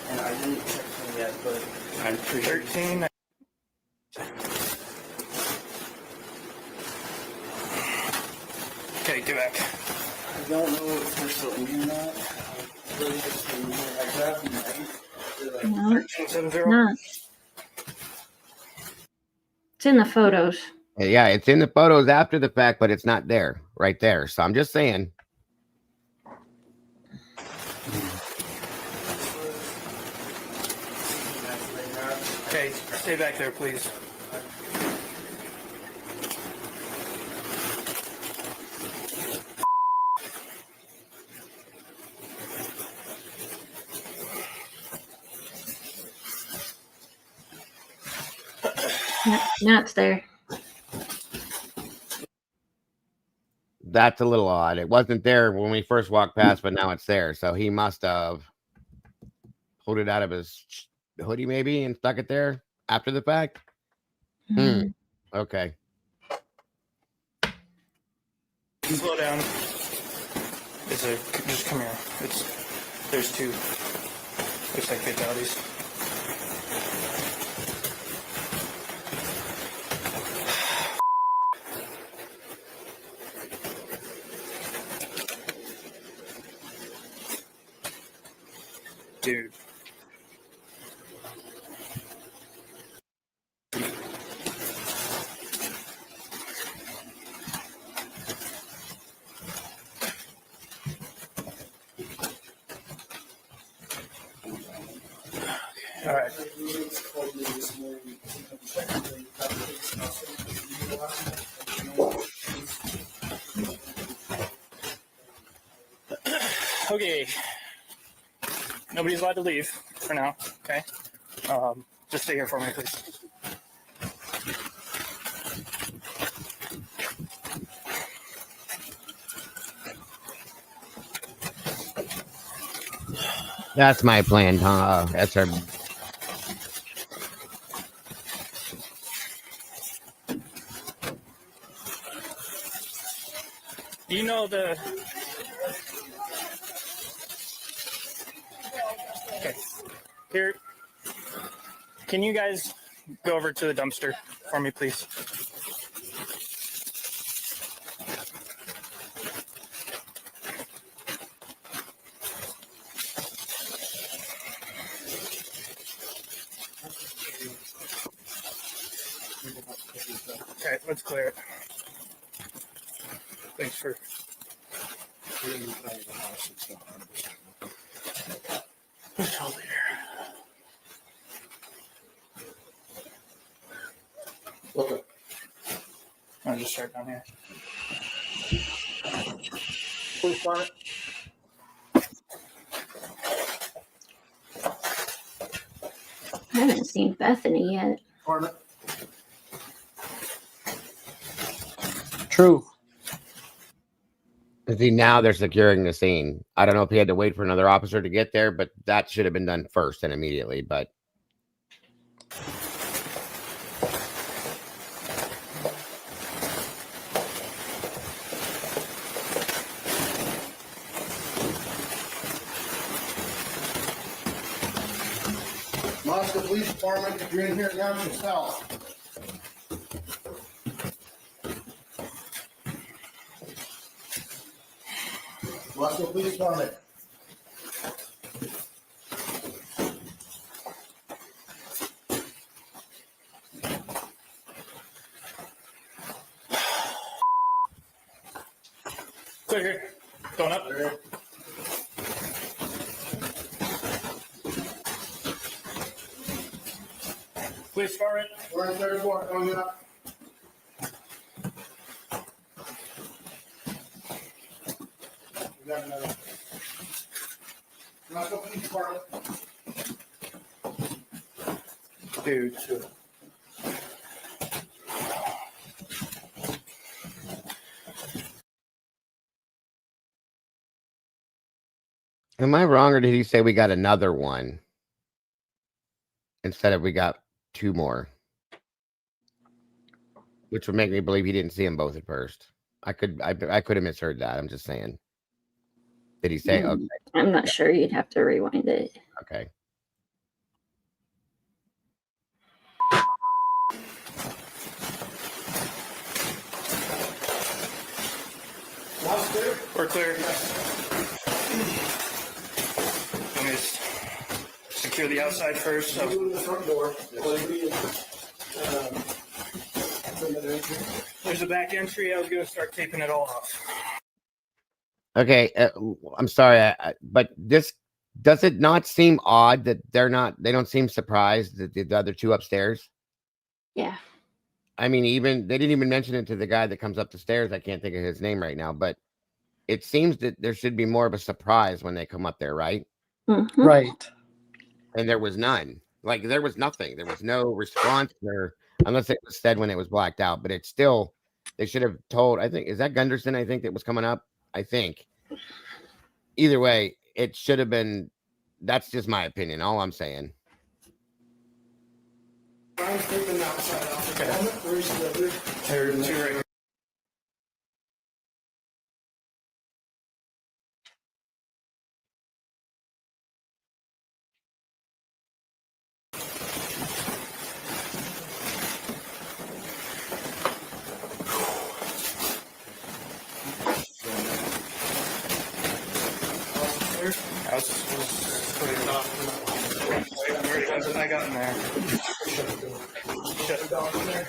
and I didn't check them yet, but I'm 13. Okay, get back. I don't know if we're still in here or not. I grabbed the knife. They're like No, 1370. not. It's in the photos. Yeah, it's in the photos after the fact, but it's not there, right there. So I'm just saying. Okay, stay back there, please. Now it's there. That's a little odd. It wasn't there when we first walked past, but now it's there. So he must have pulled it out of his hoodie maybe and stuck it there after the fact. Okay. Slow down. Just come here. There's two. Looks like fatalities. Dude. All right. Okay. Nobody's allowed to leave for now. Okay. Just stay here for me, please. That's my plan, huh? That's our. Do you know the... Okay. Here. Can you guys go over to the dumpster for me, please? right, let's clear it. Thanks for. Let's hold it here. Okay. I'll just start down here. Please start it. I haven't seen Bethany yet. Pardon it. True. See, now they're securing the scene. I don't know if he had to wait for another officer to get there, but that should have been done first and immediately. But Moscow Police Department, if you're in here, announce yourself. Moscow Police Department. Clear here. Going up. There. Please start it. We're in 34, going up. We got another. Moscow Police Department. Dude. am I wrong, or did he say we got another one instead of we got two more? Which would make me believe he didn't see them both at first. I could have misheard that. I'm just saying. Did he say? Okay. I'm not sure. You'd have to rewind it. Okay. House clear? We're clear. Let me just secure the outside first. So. Move the front door. There's a back entry. I was going to start taping it all off. Okay. I'm sorry, but this does it not seem odd that they don't seem surprised that the other two upstairs? Yeah. I mean, they didn't even mention it to the guy that comes up the stairs. I can't think of his name right now, but it seems that there should be more of a surprise when they come up there, right? Mm-hmm. Right. And there was none. Like, there was nothing. There was no response there, unless it was said when it was blacked out. But it's still, they should have told. I think, is that Gunderson? I think that was coming up. I think. Either way, it should have been. That's just my opinion. All I'm saying. I'm taking the outside off. Okay. Where's the There's two right here. I was putting it off. Where did I got in there? Shut it down in there.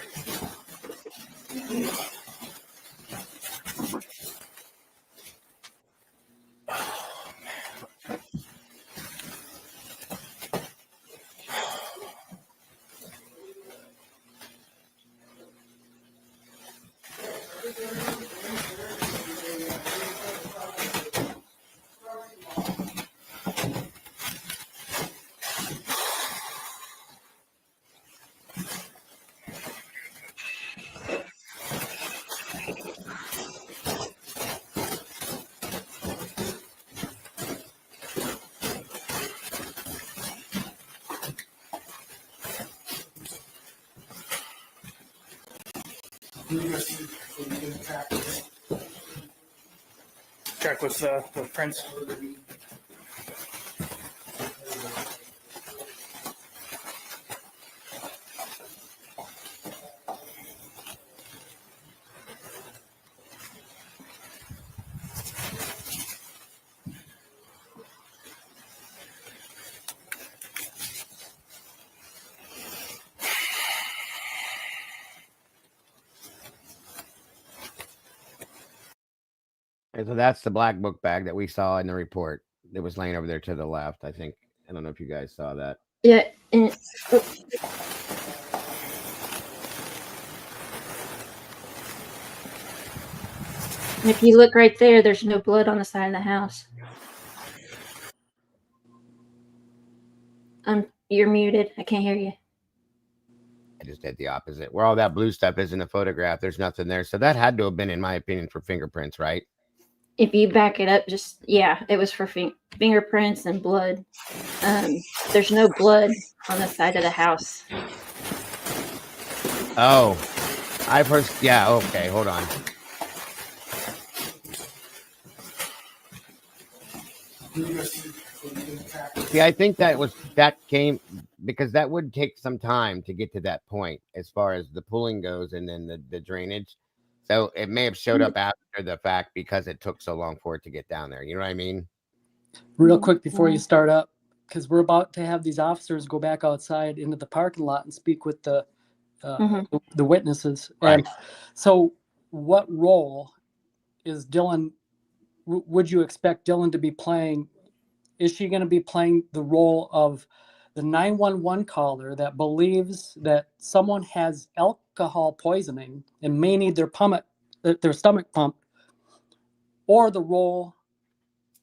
Check with the prints. And so that's the black book bag that we saw in the report. It was laying over there to the left. I think. I don't know if you guys saw that. Yeah, and if you look right there, there's no blood on the side of the house. You're muted. I can't hear you. I just did the opposite. Where all that blue stuff is in the photograph, there's nothing there. So that had to have been, in my opinion, for fingerprints, right? If you back it up, it was for fingerprints and blood. There's no blood on the side of the house. Oh, yeah, okay, hold on. See, I think that came because that would take some time to get to that point as far as the pooling goes and then the drainage. So it may have showed up after the fact because it took so long for it to get down there. You know what I mean? Real quick before you start up, because we're about to have these officers go back outside into the parking lot and speak with the witnesses. Right. And so what role is Dylan, would you expect Dylan to be playing? Is she going to be playing the role of the 911 caller that believes that someone has alcohol poisoning and may need their stomach pumped, or the role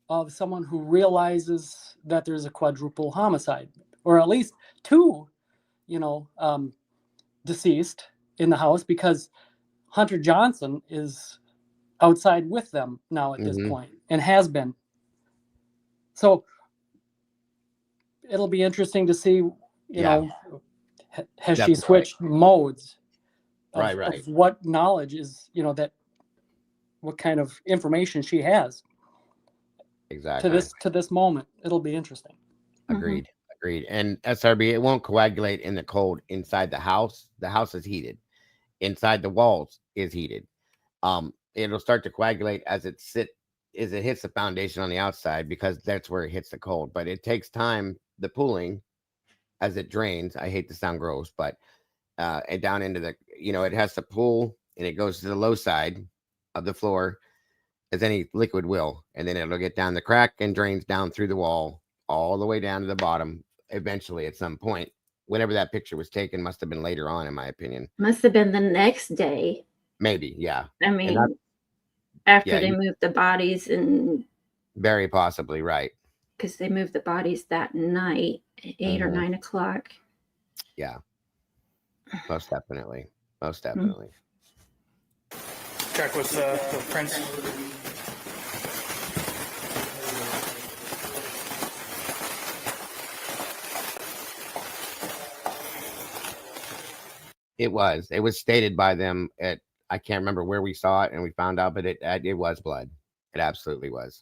of someone who realizes that there's a quadruple homicide, or at least two, deceased in the house, because Hunter Johnson is outside with them now at this point and has been. So it'll be interesting to see, has she switched modes of what knowledge is, what kind of information she has. Exactly. To this moment. It'll be interesting. Agreed. And SRB, it won't coagulate in the cold inside the house. The house is heated. Inside the walls is heated. It'll start to coagulate as it hits the foundation on the outside, because that's where it hits the cold. But it takes time, the pooling, as it drains. I hate to sound gross, but and down into the, it has to pool, and it goes to the low side of the floor, as any liquid will, and then it'll get down the crack and drains down through the wall all the way down to the bottom. Eventually, at some point, whenever that picture was taken, must have been later on, in my opinion. Must have been the next day. Maybe, yeah. I mean, after they moved the bodies, and very possibly, right? Because they moved the bodies that night at 8 or 9 o'clock. Yeah, most definitely. Check with the prints. It was stated by them at, I can't remember where we saw it, and we found out, but it was blood. It absolutely was.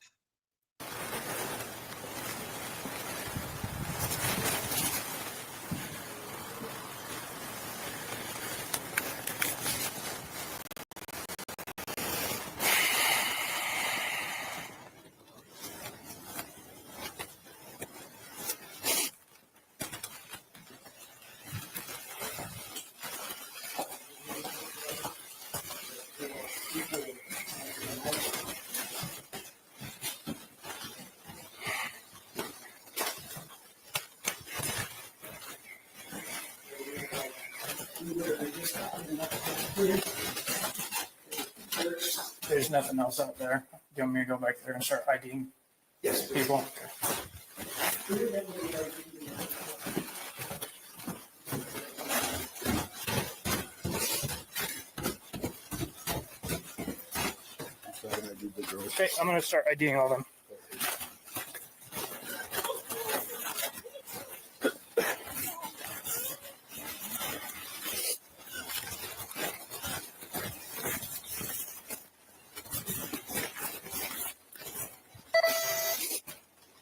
There's nothing else out there. Do you want me to go back there and start IDing people? Okay, I'm going to start IDing all of them.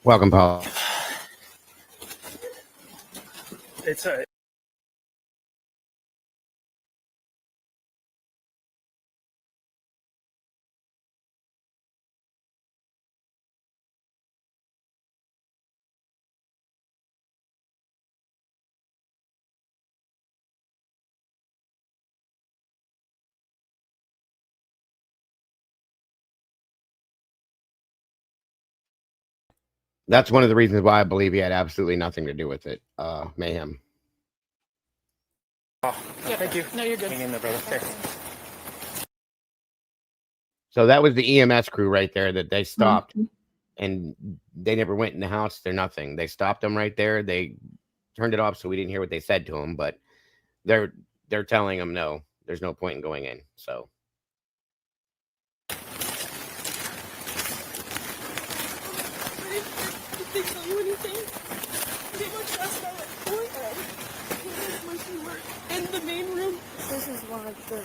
Welcome, Paul. It's a That's one of the reasons why I believe he had absolutely nothing to do with it. Mayhem. Oh, yeah. Thank you. No, you're good. Hang in there, brother. Okay. So that was the EMS crew right there that they stopped, Mhm. and they never went in the house. They're nothing. They stopped them right there. They turned it off, so we didn't hear what they said to him. But they're telling him no, there's no point in going in. So Did they tell you anything? They must ask about like boyfriend. Where she worked in the main room. This is one of the.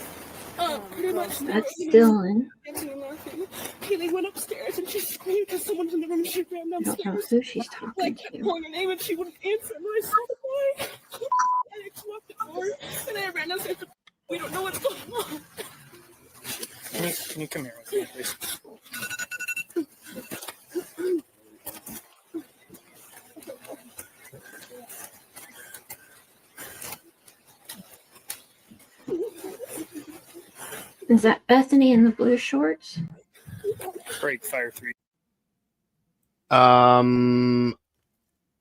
Pretty much. That's Dylan. Dancing and laughing. Kaylee went upstairs and she screamed because someone's in the room and she ran I don't know downstairs. who she's talking Like kept to. calling her name and she wouldn't answer. And I saw the boy. I just locked the door and I ran downstairs. We don't know what's going on. Can you come here with me, please? Is that Bethany in the blue shorts? Break fire 3.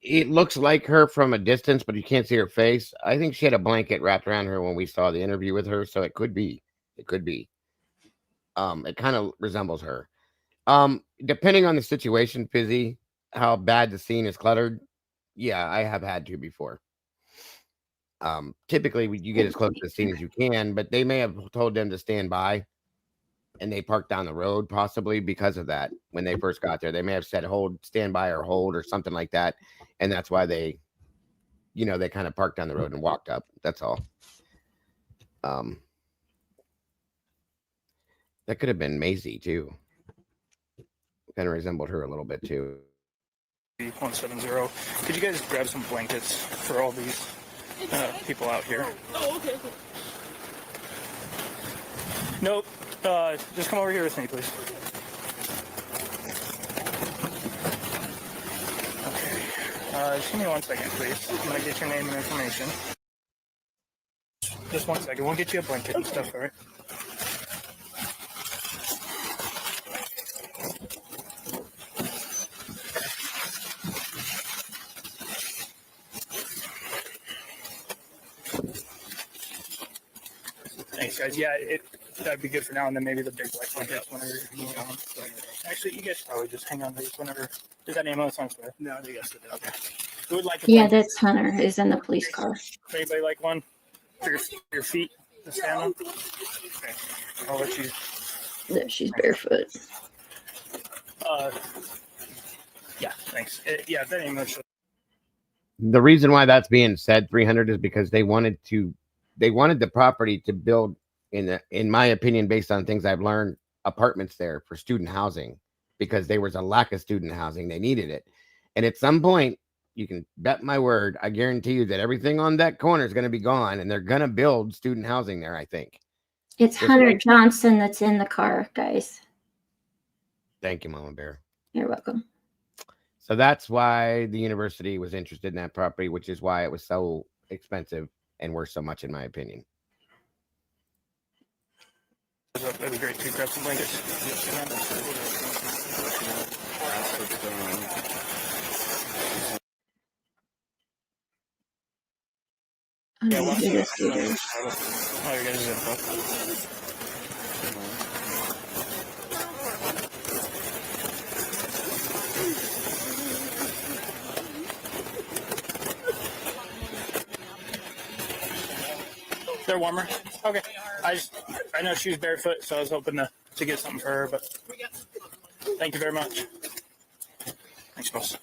it looks like her from a distance, but you can't see her face. I think she had a blanket wrapped around her when we saw the interview with her, so it could be. It could be. It kind of resembles her. Depending on the situation, Fizzy, how bad the scene is cluttered. Yeah, I have had to before. Typically you get as close to the scene as you can, but they may have told them to stand by and they parked down the road, possibly because of that. When they first got there, they may have said stand by or hold or something like that. And that's why they kind of parked down the road and walked up. That's all. That could have been Maisie too. Kind of resembled her a little bit too. 170. Could you guys grab some blankets for all these people out here? Oh, okay. Nope. Just come over here with me, please. Okay. Just give me 1 second, please. I'm gonna get your name and information. Just 1 second. We'll get you a blanket and stuff, all right? Thanks, guys. Yeah, that'd be good for now, and then maybe the big black blankets whenever you move on. Actually, you guys should probably just hang on to these whenever. Is that ambulance on its way? No, they got it. Okay. Who would like a Yeah, blanket? that's Hunter. Is in the police car. Anybody like one for your feet to stand on? Okay. I'll let you. No, she's barefoot. Yeah, thanks. Yeah, that ain't much. The reason why that's being said 300 is because they wanted the property to build, in my opinion, based on things I've learned, apartments there for student housing, because there was a lack of student housing. They needed it. And at some point, you can bet my word, I guarantee you that everything on that corner is going to be gone and they're going to build student housing there, I think. It's Hunter Johnson that's in the car, guys. Thank you, Mama Bear. You're welcome. So that's why the university was interested in that property, which is why it was so expensive and worth so much, in my opinion. That'd be great to grab some blankets. I don't know who this dude is. Oh, you guys info. They're warmer. Okay. I know she was barefoot, so I was hoping to get something for her, but thank you very much. Thanks, boss.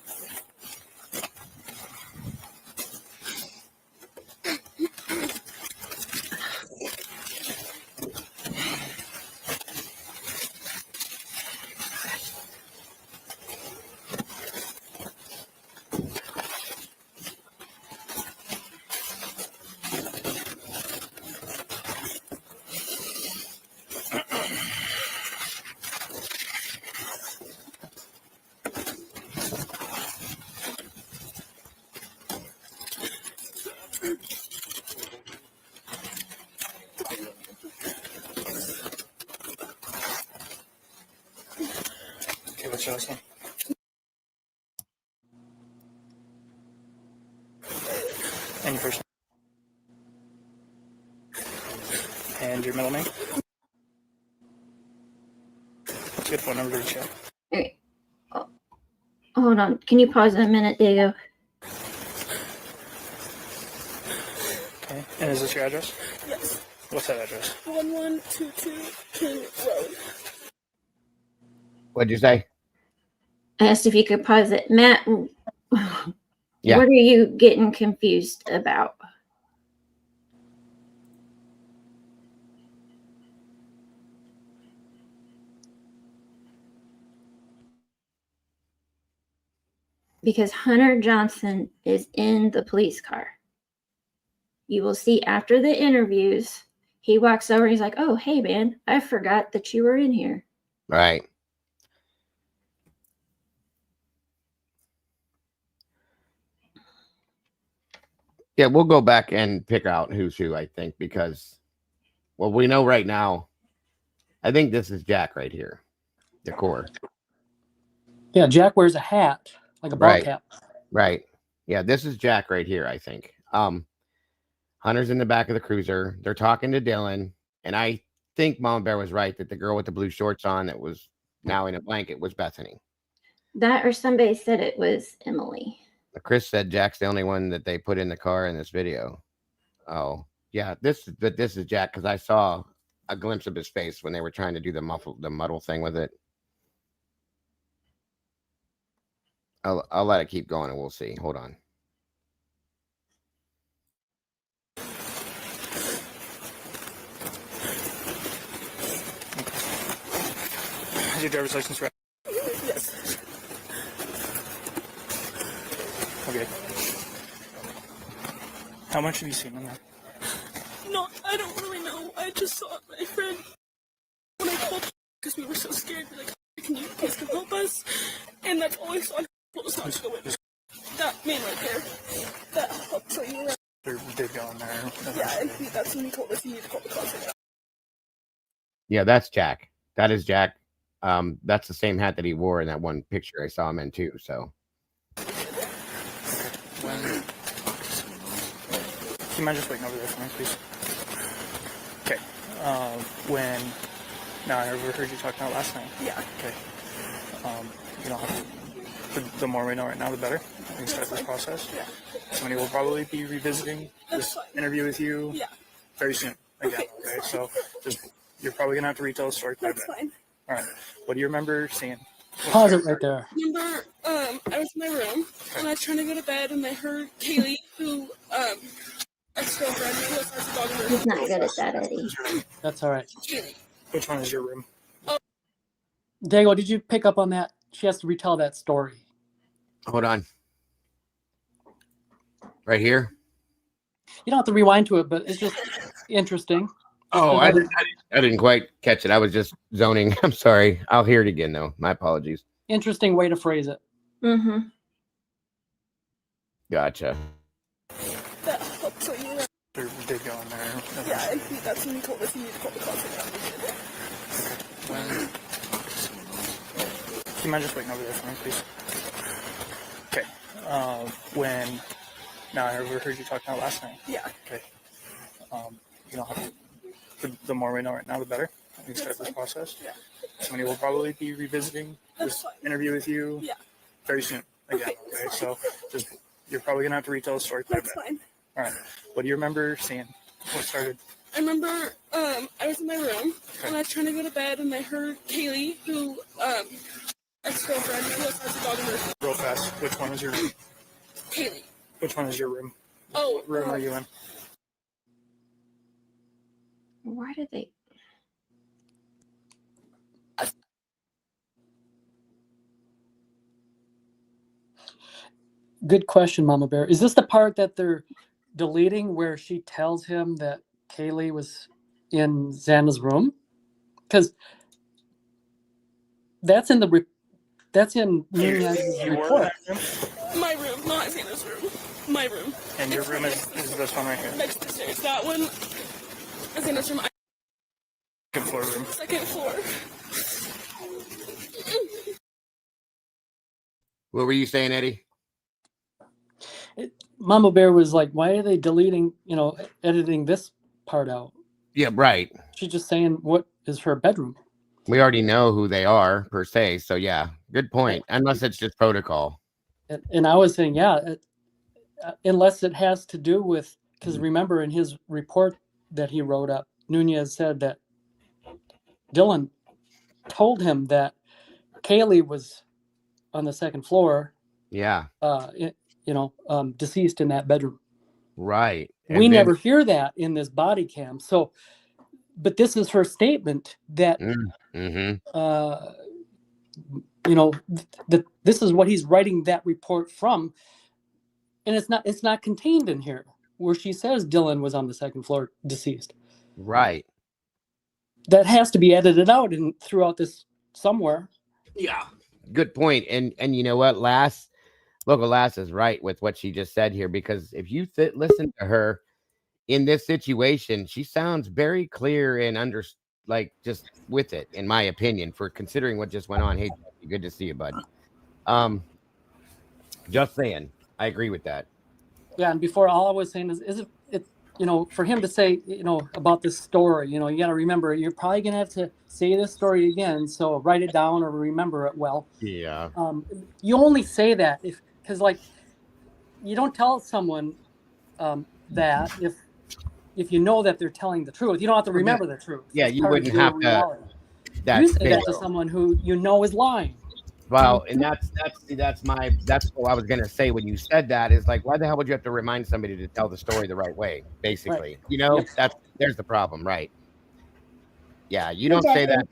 Okay, what's your last name? And your first name? And your middle name? What's a good phone number to reach you? Okay. Oh, hold on. Can you pause a minute, Diego? Okay. And is this your address? Yes. What's that address? 1122 King Road. What'd you say? I asked if you could pause it. Matt, Yeah. what are you getting confused about? Because Hunter Johnson is in the police car. You will see after the interviews, he walks over, he's like, oh, hey, man, I forgot that you were in here. Right. Yeah, we'll go back and pick out who's who, I think, because, well, we know right now, I think this is Jack right here, the core. Yeah, Jack wears a hat, like a ball Right. cap. Right. Yeah, this is Jack right here, I think. Hunter's in the back of the cruiser. They're talking to Dylan, and I think Mama Bear was right that the girl with the blue shorts on that was now in a blanket was Bethany. That or somebody said it was Emily. Chris said Jack's the only one that they put in the car in this video. Oh, yeah, this is Jack, because I saw a glimpse of his face when they were trying to do the muddle thing with it. I'll let it keep going and we'll see. Hold on. Has your driver's license ready? Yes. Okay. How much have you seen in there? No, I don't really know. I just saw my friend when I called because we were so scared. We're like, can you guys come help us? And that's all I saw. Told us not to go in. That man right there. That helped show you around. They did go in there. Yeah, and that's when he told us you need to call the cops. Yeah, that's Jack. That is Jack. That's the same hat that he wore in that one picture I saw him in too. So. When... Do you mind just waiting over there for me, please? Okay. When... Now, I overheard you talking about last night. Yeah. Okay. You know, the more we know right now, the better. We can start this process. Yeah. Somebody will probably be revisiting this interview with you very soon. Again, okay? So, you're probably going to have to retell the story quite a bit. That's fine. All right. What do you remember seeing? Pause it right there. Remember, I was in my room and I was trying to go to bed and I heard Kaylee, who, ex-girlfriend, who has a dog in her He's not good at that, Eddie. That's all right. Kaylee. Which one is your room? Dago, did you pick up on that? She has to retell that story. Hold on. Right here. You don't have to rewind to it, but it's just interesting. Oh, I didn't quite catch it. I was just zoning. I'm sorry. I'll hear it again, though. My apologies. Interesting way to phrase it. Mm-hmm. Gotcha. That helped show you around. They did go in there. Yeah, and that's when he told us you need to call the cops. When... Do you mind just waiting over there for me, please? Okay. When... Now, I overheard you talking about last night. Yeah. Okay. You know, the more we know right now, the better. We can start this process. Yeah. Somebody will probably be revisiting this interview with you very soon. Again, okay? So, you're probably going to have to retell the story quite a bit. That's fine. All right. What do you remember seeing? What started? I remember, I was in my room and I was trying to go to bed and I heard Kaylee, who, ex-girlfriend, who has a dog in her. Real fast. Which one was your room? Kaylee. Which one is your room? Oh. What room are you in? Why did they? Good question, Mama Bear. Is this the part that they're deleting where she tells him that Kaylee was in Xana's room? Because that's in the that's in Nunez's report. My room, not Xana's room. My room. And your room is this one right here. Next to the stairs. That one is Xana's room. Second floor room. Second floor. What were you saying, Eddie? Mama Bear was like, why are they deleting, editing this part out? Yeah, right. She's just saying what is her bedroom. We already know who they are per se. So yeah, good point. Unless it's just protocol. And I was saying, unless it has to do with, because remember in his report that he wrote up, Nunez said that Dylan told him that Kaylee was on the second floor. Yeah. Deceased in that bedroom. Right. We never hear that in this body cam. So, but this is her statement that, that this is what he's writing that report from. And it's not contained in here where she says Dylan was on the second floor deceased. Right. That has to be edited out and throughout this somewhere. Yeah. Good point. And you know what? Local Lass is right with what she just said here, because if you listen to her in this situation, she sounds very clear and just with it, in my opinion, for considering what just went on. Hey, good to see you, bud. Just saying, I agree with that. Yeah, and before, all I was saying is it for him to say, about this story, you got to remember, you're probably going to have to say this story again. So write it down or remember it well. Yeah. You only say that because you don't tell someone that if you know that they're telling the truth. You don't have to remember the truth. Yeah, you wouldn't have to. You say that to someone who is lying. Well, and that's what I was gonna say when you said that, is like, why the hell would you have to remind somebody to tell the story the right way? Basically, right. There's the problem, right? Yeah, you don't say that.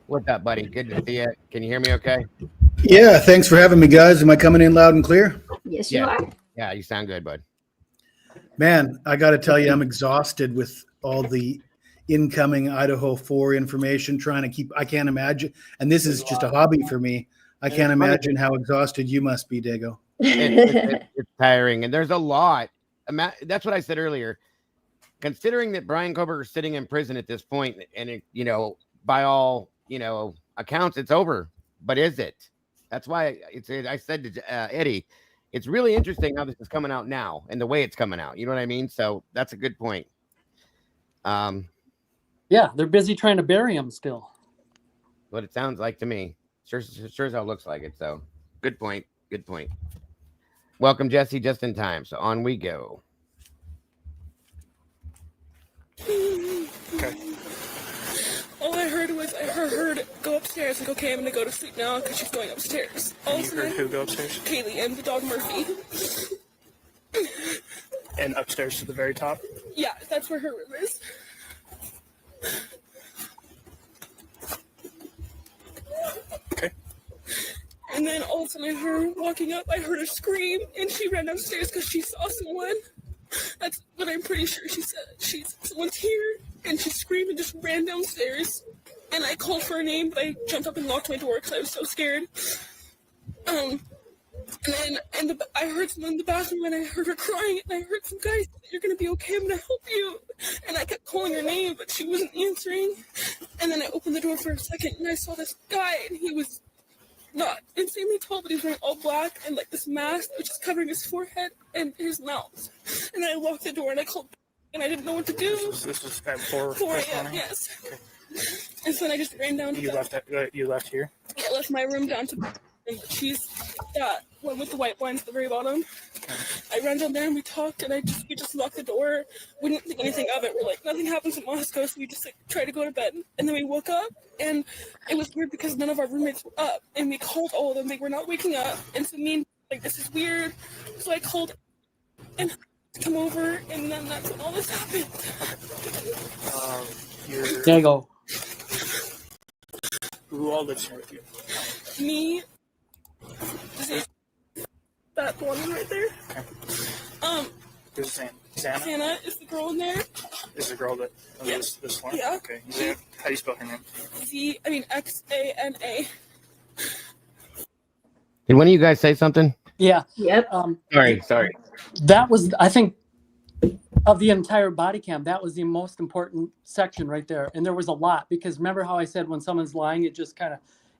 What's up, buddy? Good to see you. Can you hear me? Okay. Yeah, thanks for having me, guys. Am I coming in loud and clear? Yes, you are. Yeah, you sound good, bud. Man, I got to tell you, I'm exhausted with all the incoming Idaho 4 information, trying to keep. I can't imagine, and this is just a hobby for me. I can't imagine how exhausted you must be, Dago. It's tiring, and there's a lot. That's what I said earlier. Considering that Brian Koberger is sitting in prison at this point, and by all accounts, it's over. But is it? That's why I said to Eddie, it's really interesting how this is coming out now and the way it's coming out. You know what I mean? So that's a good point. Yeah, they're busy trying to bury him still. What it sounds like to me. Sure as hell looks like it. So good point. Good point. Welcome, Jesse, just in time. So on we go. Okay. All I heard was I heard her go upstairs. Like, okay, I'm gonna go to sleep now because she's going upstairs. All you heard who go upstairs? Kaylee and the dog Murphy. And upstairs to the very top? Yeah, that's where her room is. Okay. And then all of a sudden I heard her walking up. I heard her scream, and she ran downstairs because she saw someone. That's what I'm pretty sure she said. Someone's here, and she screamed and just ran downstairs. And I called for her name, but I jumped up and locked my door because I was so scared. And then I heard someone in the bathroom, and I heard her crying, and I heard some guy say, "You're gonna be okay, I'm gonna help you." And I kept calling her name, but she wasn't answering. And then I opened the door for a second, and I saw this guy, and he was not insanely tall, but he was wearing all black and like this mask, which is covering his forehead and his mouth. And then I locked the door, and I called, and I didn't know what to do. This was at 4 a.m. Yes. Okay. And so then I just ran down. You left here? I left my room down to. She's that one with the white blinds at the very bottom. I ran down there and we talked, and we just locked the door. We didn't think anything of it. We're like, nothing happens in Moscow, so we just tried to go to bed. And then we woke up, and it was weird because none of our roommates were up, and we called all of them. They were not waking up, and so this is weird. So I called and come over, and then that's when all this happened. There you go. Who all lives here with you? Me. That one right there. Okay. Who's Santa? Santa is the girl in there. Is the girl that this one? Yeah. Okay. How do you spell her name? Xana. Did one of you guys say something? Yeah. Yep. Sorry. That was, I think, of the entire body cam, that was the most important section right there. And there was a lot, because remember how I said when someone's lying, it just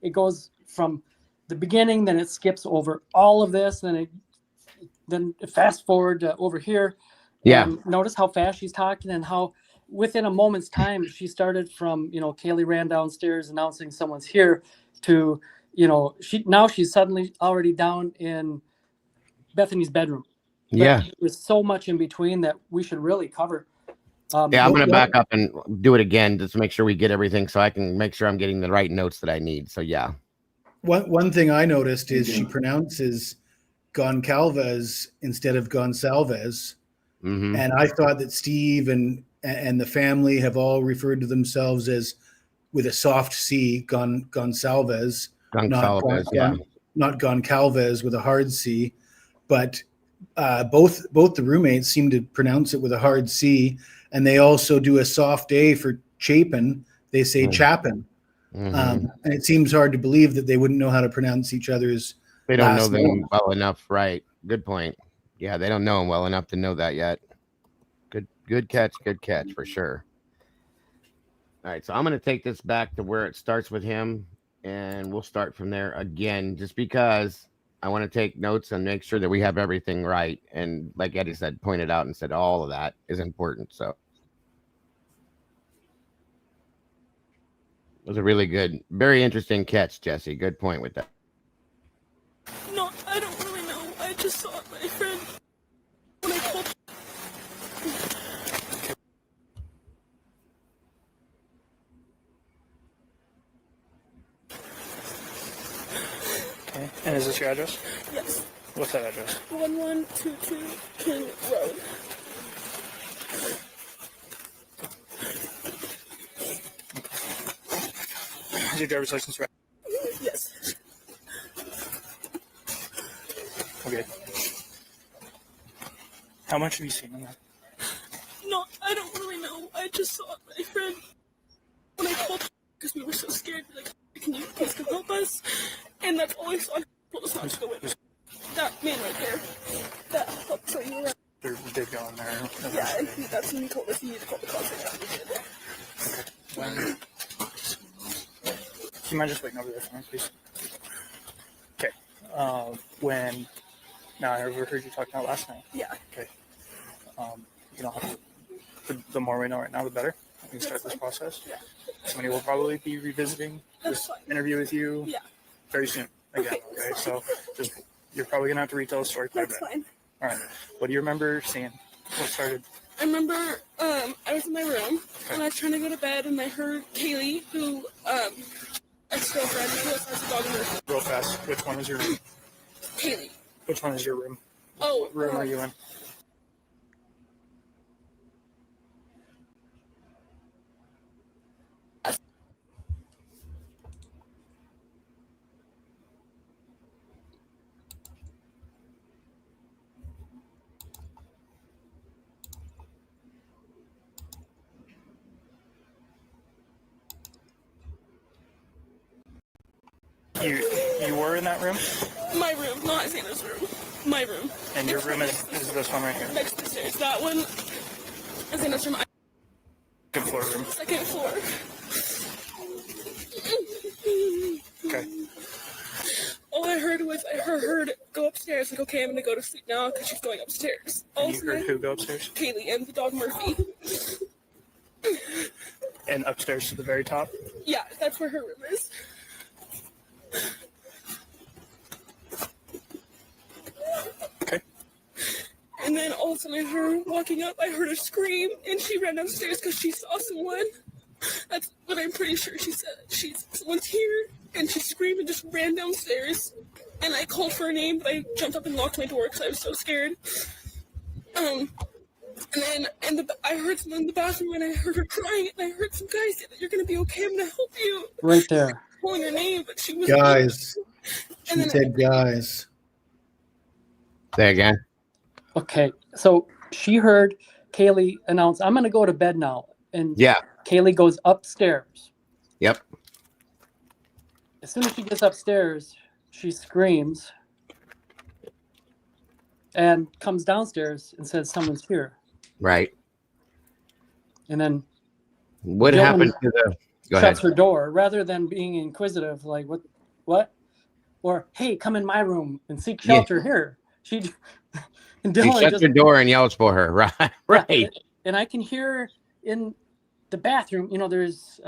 it goes from the beginning, then it skips over all of this, then it then fast forward over here. Yeah. And notice how fast she's talking and how within a moment's time she started from, Kaylee ran downstairs announcing someone's here to, she's suddenly already down in Bethany's bedroom. But Yeah. there's so much in between that we should really cover. Yeah, I'm going to back up and do it again just to make sure we get everything so I can make sure I'm getting the right notes that I need. So, yeah. One thing I noticed is she pronounces Goncalves instead of Gonsalves. Mm-hmm. And I thought that Steve and the family have all referred to themselves as with a soft C, Gonsalves, not Goncalves with a hard C. But both the roommates seem to pronounce it with a hard C, and they also do a soft A for Chapin. They say Chapin. And it seems hard to believe that they wouldn't know how to pronounce each other's. They don't know them well enough, right? Good point. Yeah, they don't know him well enough to know that yet. Good catch for sure. All right, so I'm going to take this back to where it starts with him, and we'll start from there again, just because I want to take notes and make sure that we have everything right. And like Eddie said, pointed out and said all of that is important. So it was a really good, very interesting catch, Jesse. Good point with that. No, I don't really know. I just saw my friend when I called. Okay. And is this your address? Yes. What's that address? 1122 King Road. Is your driver's license right? Yes. Okay. How much have you seen in that? No, I don't really know. I just saw my friend when I called because we were so scared. Like, can you please come help us? And that's all I saw. Told us not to go in. That man right there. That helped show you around. They did go in there. Yeah, and that's when he told us he needed to call the cops. Okay. Do you mind just waiting over there for me, please? Okay. Now I overheard you talking about last night. Yeah. Okay. You don't have to, the more we know right now, the better. We can start this process. Yeah. Somebody will probably be revisiting this interview with you very soon. Again, okay? So you're probably going to have to retell the story quite a bit. That's fine. All right. What do you remember seeing? What started? I remember I was in my room and I was trying to go to bed and I heard Kaylee, who ex-girlfriend, who else has a dog in her. Real fast. Which one is your room? Kaylee. Which one is your room? Oh. What room are you in? You were in that room? My room, not Xander's room. My room. And your room is this one right here? Next to the stairs. That one is Xander's room. Second floor room. Second floor. Okay. All I heard was I heard her go upstairs. Like, okay, I'm gonna go to sleep now because she's going upstairs. And you heard who go upstairs? Kaylee and the dog Murphy. And upstairs to the very top? Yeah, that's where her room is. Okay. And then all of a sudden I heard her walking up. I heard her scream, and she ran downstairs because she saw someone. That's what I'm pretty sure she said. Someone's here, and she screamed and just ran downstairs. And I called for her name, but I jumped up and locked my door because I was so scared. And then I heard someone in the bathroom, and I heard her crying, and I heard some guy say that you're gonna be okay. I'm gonna help you. Right there. Calling her name, but she was guys. She said guys. Say again. Okay, so she heard Kaylee announce, "I'm gonna go to bed now," and Kaylee goes upstairs. Yep. As soon as she gets upstairs, she screams and comes downstairs and says, "Someone's here." Right. And then what happened to the? Go shuts ahead. her door rather than being inquisitive, like what, or hey, come in my room and seek shelter here. and She Dylan shuts just the door and yells for her. Right. yeah, Right. and I can hear in the bathroom. There's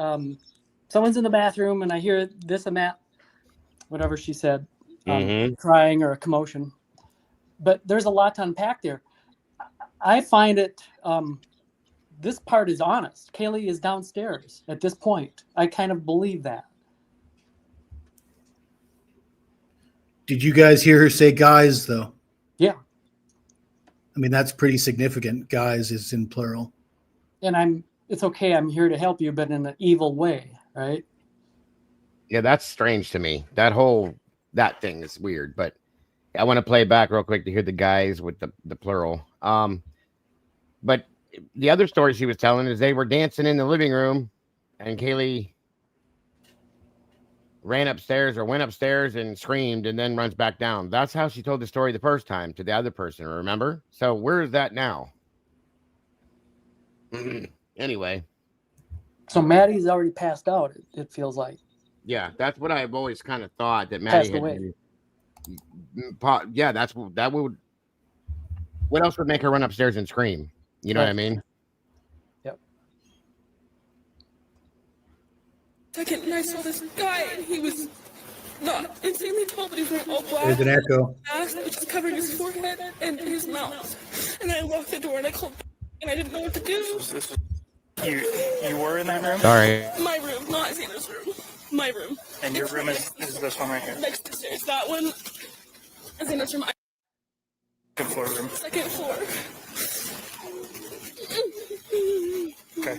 someone's in the bathroom, and I hear this and that, whatever she said, crying or a commotion. But there's a lot to unpack there. I find it. This part is honest. Kaylee is downstairs at this point. I kind of believe that. Did you guys hear her say guys, though? Yeah. I mean, that's pretty significant. Guys is in plural. And it's okay. I'm here to help you, but in an evil way, right? Yeah, that's strange to me. That thing is weird, but I want to play it back real quick to hear the guys with the plural. But the other story she was telling is they were dancing in the living room and Kaylee went upstairs and screamed and then runs back down. That's how she told the story the first time to the other person, remember? So where is that now? Anyway. So Maddie's already passed out, it feels like. Yeah, that's what I've always kind of thought, that Maddie had away. Yeah, that would. What else would make her run upstairs and scream? You know what I mean? Yep. Second, and I saw this guy, and he was not insanely tall, but he was wearing all black. There's an echo. Mask, which is covering his forehead and his mouth. And I locked the door, and I called, and I didn't know what to do. You were in that room? Sorry. My room, not Xander's room. My room. And your room is this one right here? Next to the stairs. That one. Xander's room. Second floor room. Second floor. Okay.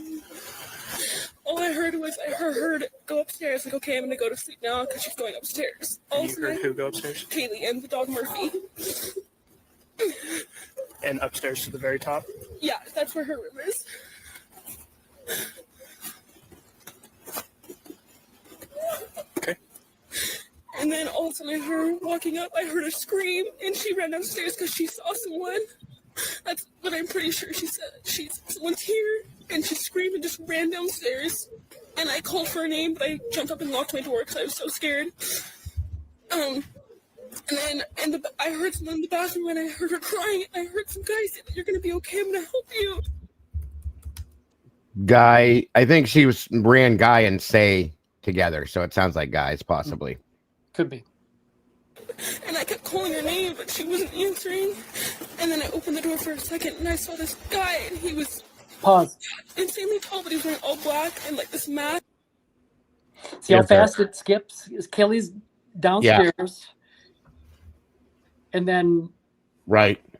All I heard was I heard go upstairs. Like, okay, I'm gonna go to sleep now because she's going upstairs. And you heard who go upstairs? Kaylee and the dog Murphy. And upstairs to the very top? Yeah, that's where her room is. Okay. And then all of a sudden I heard her walking up. I heard her scream, and she ran downstairs because she saw someone. That's what I'm pretty sure she said. Someone's here, and she screamed and just ran downstairs. And I called for her name, but I jumped up and locked my door because I was so scared. And then I heard someone in the bathroom, and I heard her crying. I heard some guy say, "You're gonna be okay. I'm gonna help you." Guy, I think she ran Guy and Say together, so it sounds like guys, possibly. Could be. And I kept calling her name, but she wasn't answering. And then I opened the door for a second, and I saw this guy, and he was insanely tall, but he was wearing all black and like this mask. See how fast it skips? Kelly's downstairs, and then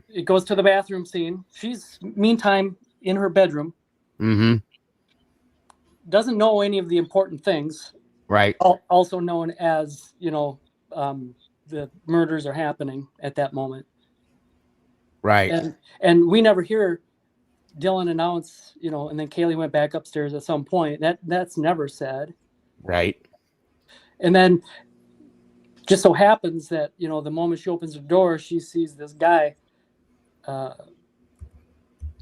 it goes to the bathroom scene. She's meantime in her bedroom. Doesn't know any of the important things. Right. Also known as, the murders are happening at that moment. Right. And we never hear Dylan announce, and then Kaylee went back upstairs at some point. That's never said. Right. And then just so happens that, the moment she opens the door, she sees this guy,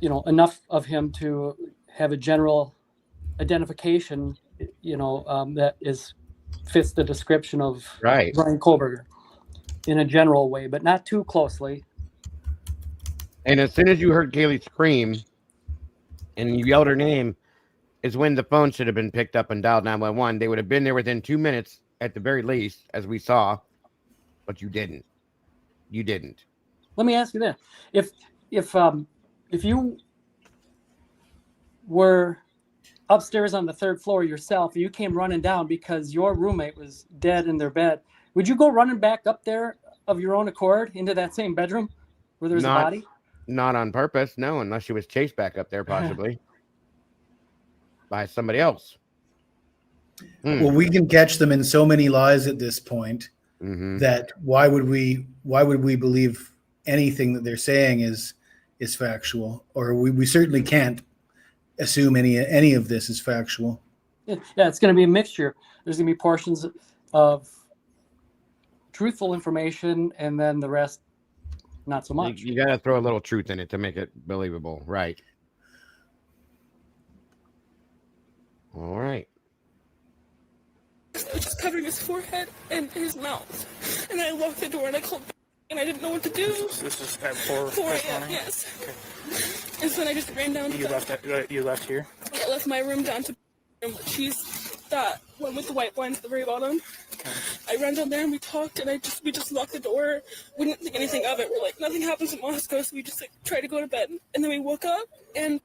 enough of him to have a general identification, that fits the description of Brian Kohlberger in a general way, but not too closely. And as soon as you heard Kaylee scream and you yelled her name is when the phone should have been picked up and dialed 911. They would have been there within 2 minutes at the very least, as we saw, but you didn't. You didn't. Let me ask you this. If you were upstairs on the third floor yourself, you came running down because your roommate was dead in their bed, would you go running back up there of your own accord into that same bedroom where there's a body? Not on purpose, no, unless she was chased back up there possibly by somebody else. Well, we can catch them in so many lies at this point that why would we believe anything that they're saying is factual, or we certainly can't assume any of this is factual. Yeah, it's going to be a mixture. There's going to be portions of truthful information, and then the rest, not so much. You got to throw a little truth in it to make it believable, right? All right. It was just covering his forehead and his mouth. And I locked the door and I called. and I didn't know what to do. This is at 4 a.m. morning? Yes. Okay. And so then I just ran down to You left here? I left my room down to she's that one with the white blinds at the very bottom. Okay. I ran down there and we talked, and we just locked the door. We didn't think anything of it. We're like, nothing happens in Moscow, so we just like tried to go to bed. And then we woke up, and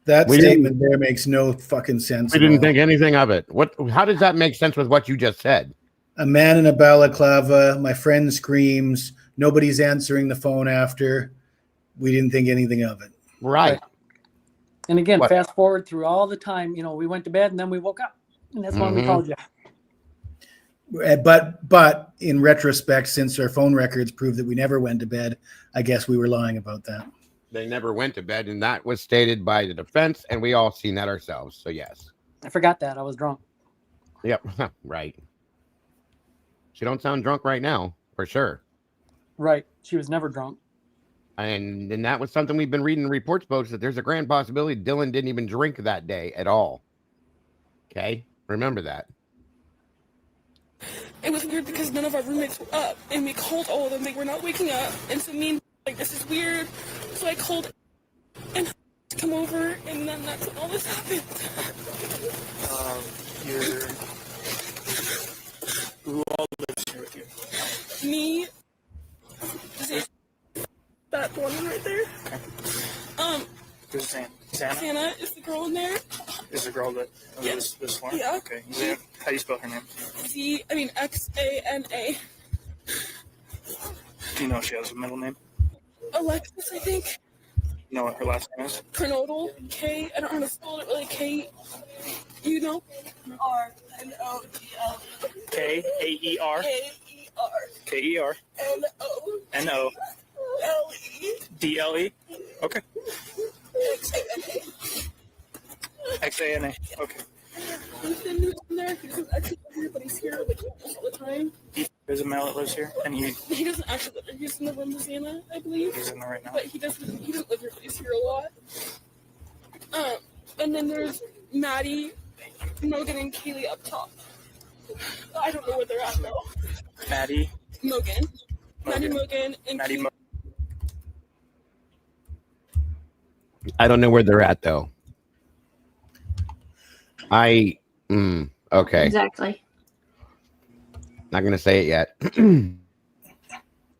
That statement there makes no fucking sense. We didn't think anything of it. How does that make sense with what you just said? A man in a balaclava, my friend screams, nobody's answering the phone after. We didn't think anything of it. Right. And again, fast forward through all the time, we went to bed and then we woke up. And that's when we called you. But in retrospect, since our phone records prove that we never went to bed, I guess we were lying about that. They never went to bed, and that was stated by the defense, and we all seen that ourselves. So yes. I forgot that. I was drunk. Yep. Right. She don't sound drunk right now, for sure. Right. She was never drunk. And that was something we've been reading in reports posts, that there's a grand possibility Dylan didn't even drink that day at all. Okay? Remember that. it was weird because none of our roommates were up, and we called all of them. They were not waking up, and so me and like, this is weird. So I called and come over, and then that's when all this happened. Who all lives here with you? Me, that one right there. Okay. Who's Santa? Santa is the girl in there. Is the girl that lives this far? Yeah. Okay. How do you spell her name? Xana. Do you know if she has a middle name? Alexis, I think. You know what her last name is? Kernodal. K. I don't know how to spell it really. K. You know? R-N-O-D-L. K-A-E-R. K-E-R. K-E-R. N-O. N-O. L-E. D-L-E. Okay. X-A-N-A. X-A-N-A. Okay. Ethan who's in there, because actually everybody's here like all the time. There's a male that lives here, and he doesn't actually live there. He's in the room with Xana, I believe. He's in there right now. But he doesn't live here, but he's here a lot. And then there's Maddie, Mogan, and Kaylee up top. I don't know where they're at though. Maddie. Mogan, and Maddie Kaylee. I don't know where they're at, though. Okay. Exactly. Not going to say it yet.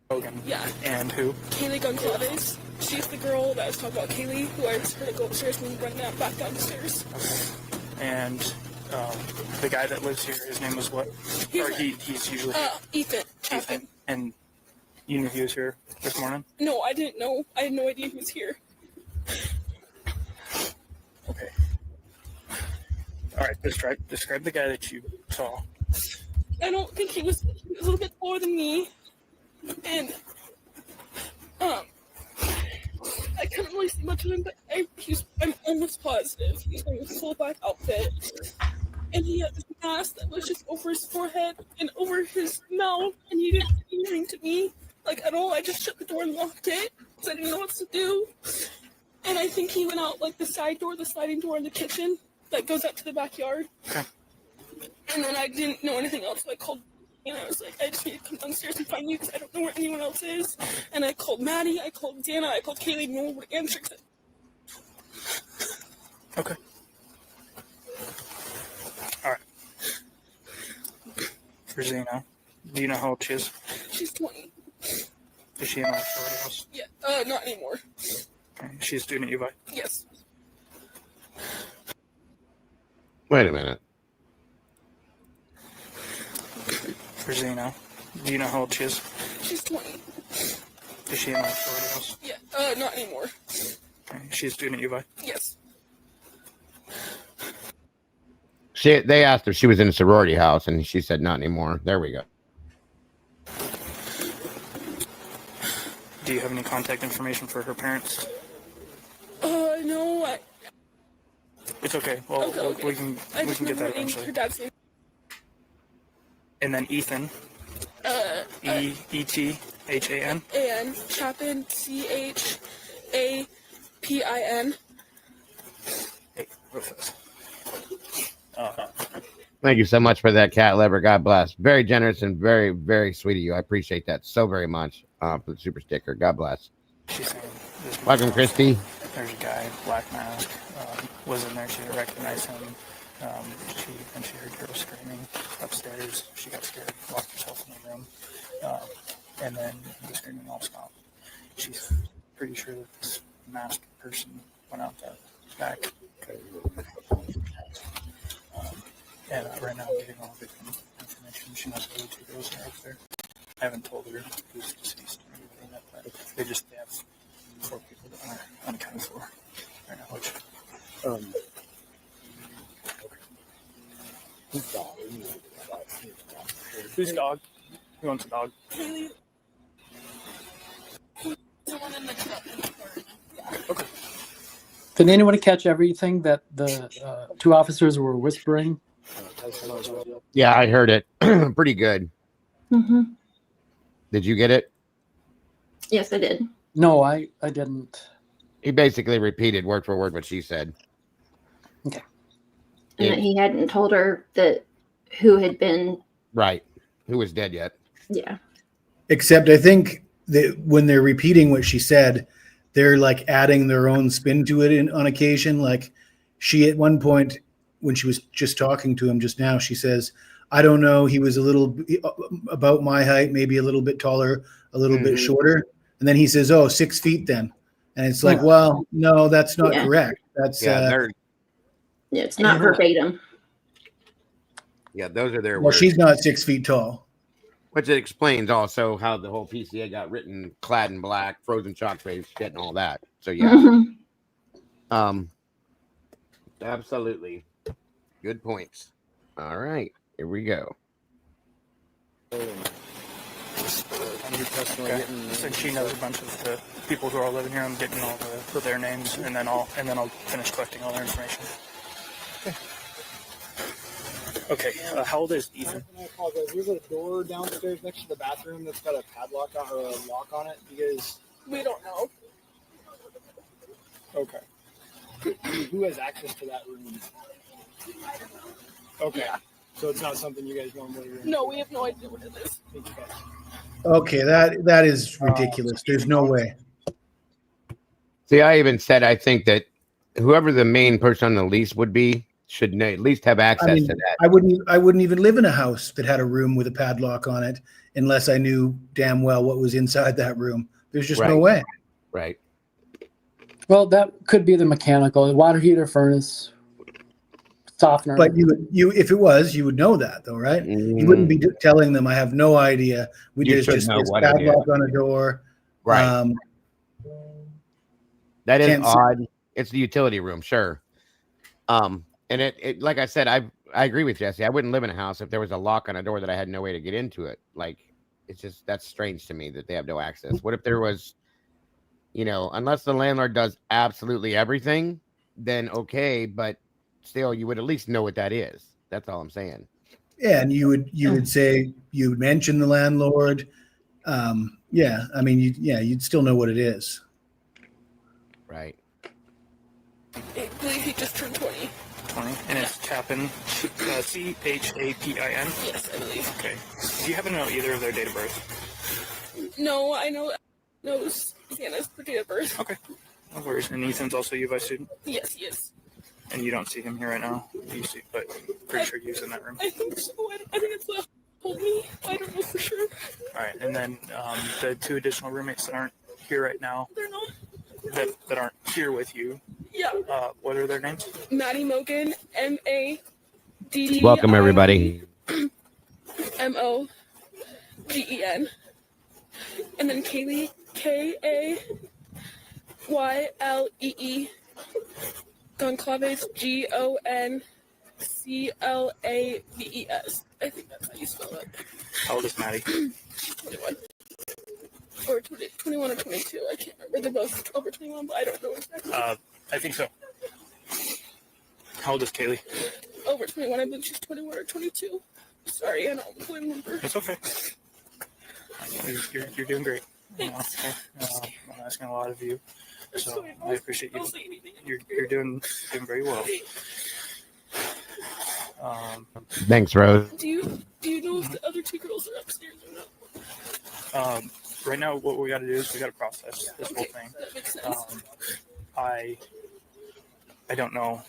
Mogan. Yeah. And who? Kaylee Gonzalez. She's the girl that I was talking about, Kaylee, who I just heard her go upstairs and run back down the stairs. Okay. And the guy that lives here, his name was what? He's usually Ethan. Ethan. And you knew he was here this morning? No, I didn't know. I had no idea he was here. Okay. All right. Describe the guy that you saw. I don't think he was a little bit taller than me, and I couldn't really see much of him, but I'm almost positive he's wearing a full black outfit, and he had this mask that was just over his forehead and over his mouth, and he didn't say anything to me like at all. I just shut the door and locked it because I didn't know what to do, and I think he went out like the side door, the sliding door in the kitchen that goes out to the backyard. Okay. And then I didn't know anything else, so I called, and I was like, I just need to come downstairs and find you because I don't know where anyone else is. And I called Maddie, I called Dana, I called Kaylee, no one would answer. Okay. All right. For Xana, do you know how old she is? She's 20. Is she in a sorority house? Yeah, not anymore. Okay. Is she a student at UVI? Yes. Wait a minute. For Xana, do you know how old she is? She's 20. Is she in a sorority house? Yeah, not anymore. Okay. Is she a student at UVI? Yes. They asked her if she was in a sorority house, and she said not anymore. There we go. Do you have any contact information for her parents? No, It's okay. Well, okay. we can get that eventually. Her dad's name. And then Ethan. E-T-H-A-N. And Chapin, C-H-A-P-I-N. Hey, real fast. Thank you so much for that, Cat Lever. God bless. Very generous and very, very sweet of you. I appreciate that so very much for the super sticker. God bless. She's saying this Welcome, Christy. There's a guy, black mask, was in there. She didn't recognize him. She heard girls screaming upstairs. She got scared, locked herself in the room, and then the screaming all stopped. She's pretty sure that this masked person went out that back. And right now I'm getting all victim information. She knows the other two girls are up there. I haven't told her who's deceased or anything like that. They have 4 people that are unaccounted for right now. Which, whose dog? Who wants a dog? Haley. The one in the truck. Okay. Did anyone catch everything that the 2 officers were whispering? Yeah, I heard it. Pretty good. Mm-hmm. Did you get it? Yes, I did. No, I didn't. He basically repeated word for word what she said. Okay. And that he hadn't told her that who had been. Right. Who was dead yet. Yeah. Except I think that when they're repeating what she said, they're like adding their own spin to it on occasion. Like she at one point, when she was just talking to him just now, she says, I don't know, he was a little about my height, maybe a little bit taller, a little bit shorter. And then he says, 6 feet then. And it's like, well, no, that's not correct. That's it's not verbatim. Yeah, those are their well, words. she's not 6 feet tall. Which it explains also how the whole PCA got written clad in black, frozen chalk face, shit, and all that. So yeah. Absolutely. Good points. All right, here we go. Okay. Since she knows a bunch of the people who are living here, I'm getting all their names, and then I'll finish collecting all their information. Okay. How old is Ethan? I apologize. There's a door downstairs next to the bathroom that's got a padlock on, or a lock on it. Because We don't know. okay. Who has access to that room? Okay. Yeah. So it's not something you guys normally. No, we have no idea what it is. Okay, that is ridiculous. There's no way. See, I even said I think that whoever the main person on the lease would be should at least have access to that. I wouldn't even live in a house that had a room with a padlock on it unless I knew damn well what was inside that room. There's just no way. Right. Well, that could be the mechanical, the water heater, furnace, softener. But you if it was, you would know that though, right? You wouldn't be telling them, I have no idea. There's just this padlock on a door. Right. That is odd. It's the utility room, sure. And it like I said, I agree with Jesse. I wouldn't live in a house if there was a lock on a door that I had no way to get into it. Like, it's just, that's strange to me that they have no access. What if there was, unless the landlord does absolutely everything, then okay, but still you would at least know what that is. That's all I'm saying. Yeah, and you would say, you would mention the landlord. You'd still know what it is. Right. I believe he just turned 20. 20, and it's Chapin, Chapin. Yes, I believe. Okay. Do you happen to know either of their date of birth? No, I know Sienna's date of birth. Okay. No worries. And Ethan's also a U of I student? Yes, he is. And you don't see him here right now? You see, but pretty sure he's in that room. I think so. I think it's what told me. I don't know for sure. All right. And then the 2 additional roommates that aren't here right now, They're not. that aren't here with you. Yeah. What are their names? Maddie Mogan, M-A-D-D. Welcome, everybody. M-O-G-E-N. And then Kaylee, K-A-Y-L-E-E. Goncalves, G-O-N-C-L-A-V-E-S. I think that's how you spell it. How old is Maddie? 21. Or 21 or 22. I can't remember. They're both 12 or 21, but I don't know exactly. I think so. How old is Kaylee? Over 21. I believe she's 21 or 22. Sorry, I don't really remember. It's okay. You're doing great. Thanks. I'm asking a lot of you, so I appreciate you. You're doing very well. Thanks, Rose. Do you know if the other two girls are upstairs or not? Right now, what we got to do is we got to process this whole thing. That makes sense. I don't know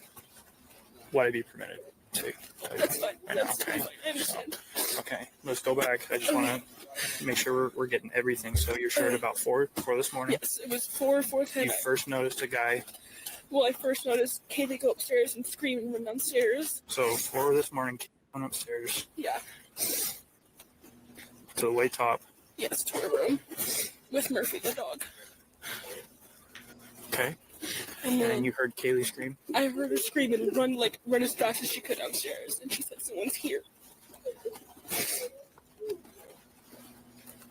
what I'd be permitted to. That's fine. Right That's now, totally fine. I understand. Okay, let's go back. I just want to make sure we're getting everything. So you're sure at about 4 this morning? Yes, it was 4:10. You first noticed a guy. Well, I first noticed Kaylee go upstairs and scream and run downstairs. So 4 this morning, went upstairs Yeah. to the way top. Yes, to her room with Murphy the dog. Okay. And then you heard Kaylee scream? I heard her scream and run as fast as she could downstairs, and she said someone's here.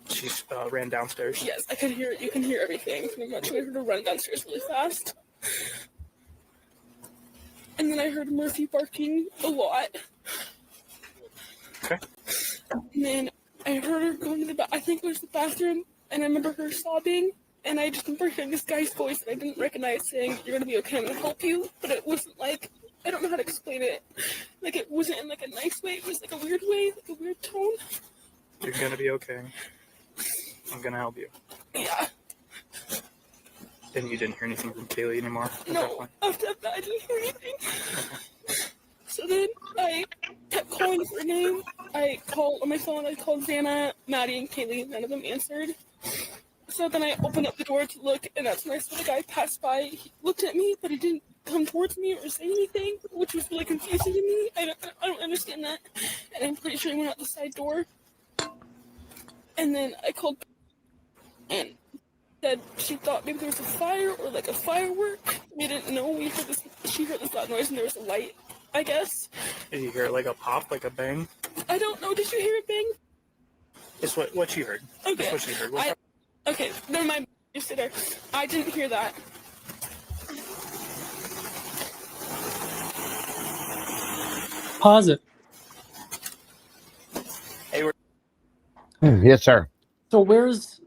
She ran downstairs? Yes, I could hear. You can hear everything. Pretty much, I heard her run downstairs really fast. And then I heard Murphy barking a lot. Okay. And then I heard her going to I think it was the bathroom, and I remember her sobbing, and I just remember hearing this guy's voice that I didn't recognize saying, "You're gonna be okay, I'm gonna help you," but it wasn't like, I don't know how to explain it. Like, it wasn't in like a nice way, it was like a weird way, like a weird tone. You're gonna be okay. I'm gonna help you. Yeah. And you didn't hear anything from Kaylee anymore? At that No, point? after that I didn't hear anything. So then I kept calling her name. I called on my phone, I called Vanna, Maddie, and Kaylee, none of them answered. So then I opened up the door to look, and that's when I saw the guy pass by. He looked at me, but he didn't come towards me or say anything, which was really confusing to me. I don't understand that. And I'm pretty sure he went out the side door. And then I called and said she thought maybe there was a fire or like a firework. We didn't know. She heard this loud noise and there was a light, I guess. Did you hear like a pop, like a bang? I don't know. Did you hear it bang? It's what she heard. Okay. That's what she heard. Okay, never mind. You sit there. I didn't hear that. Pause it. Hey, Yes, sir. So where's,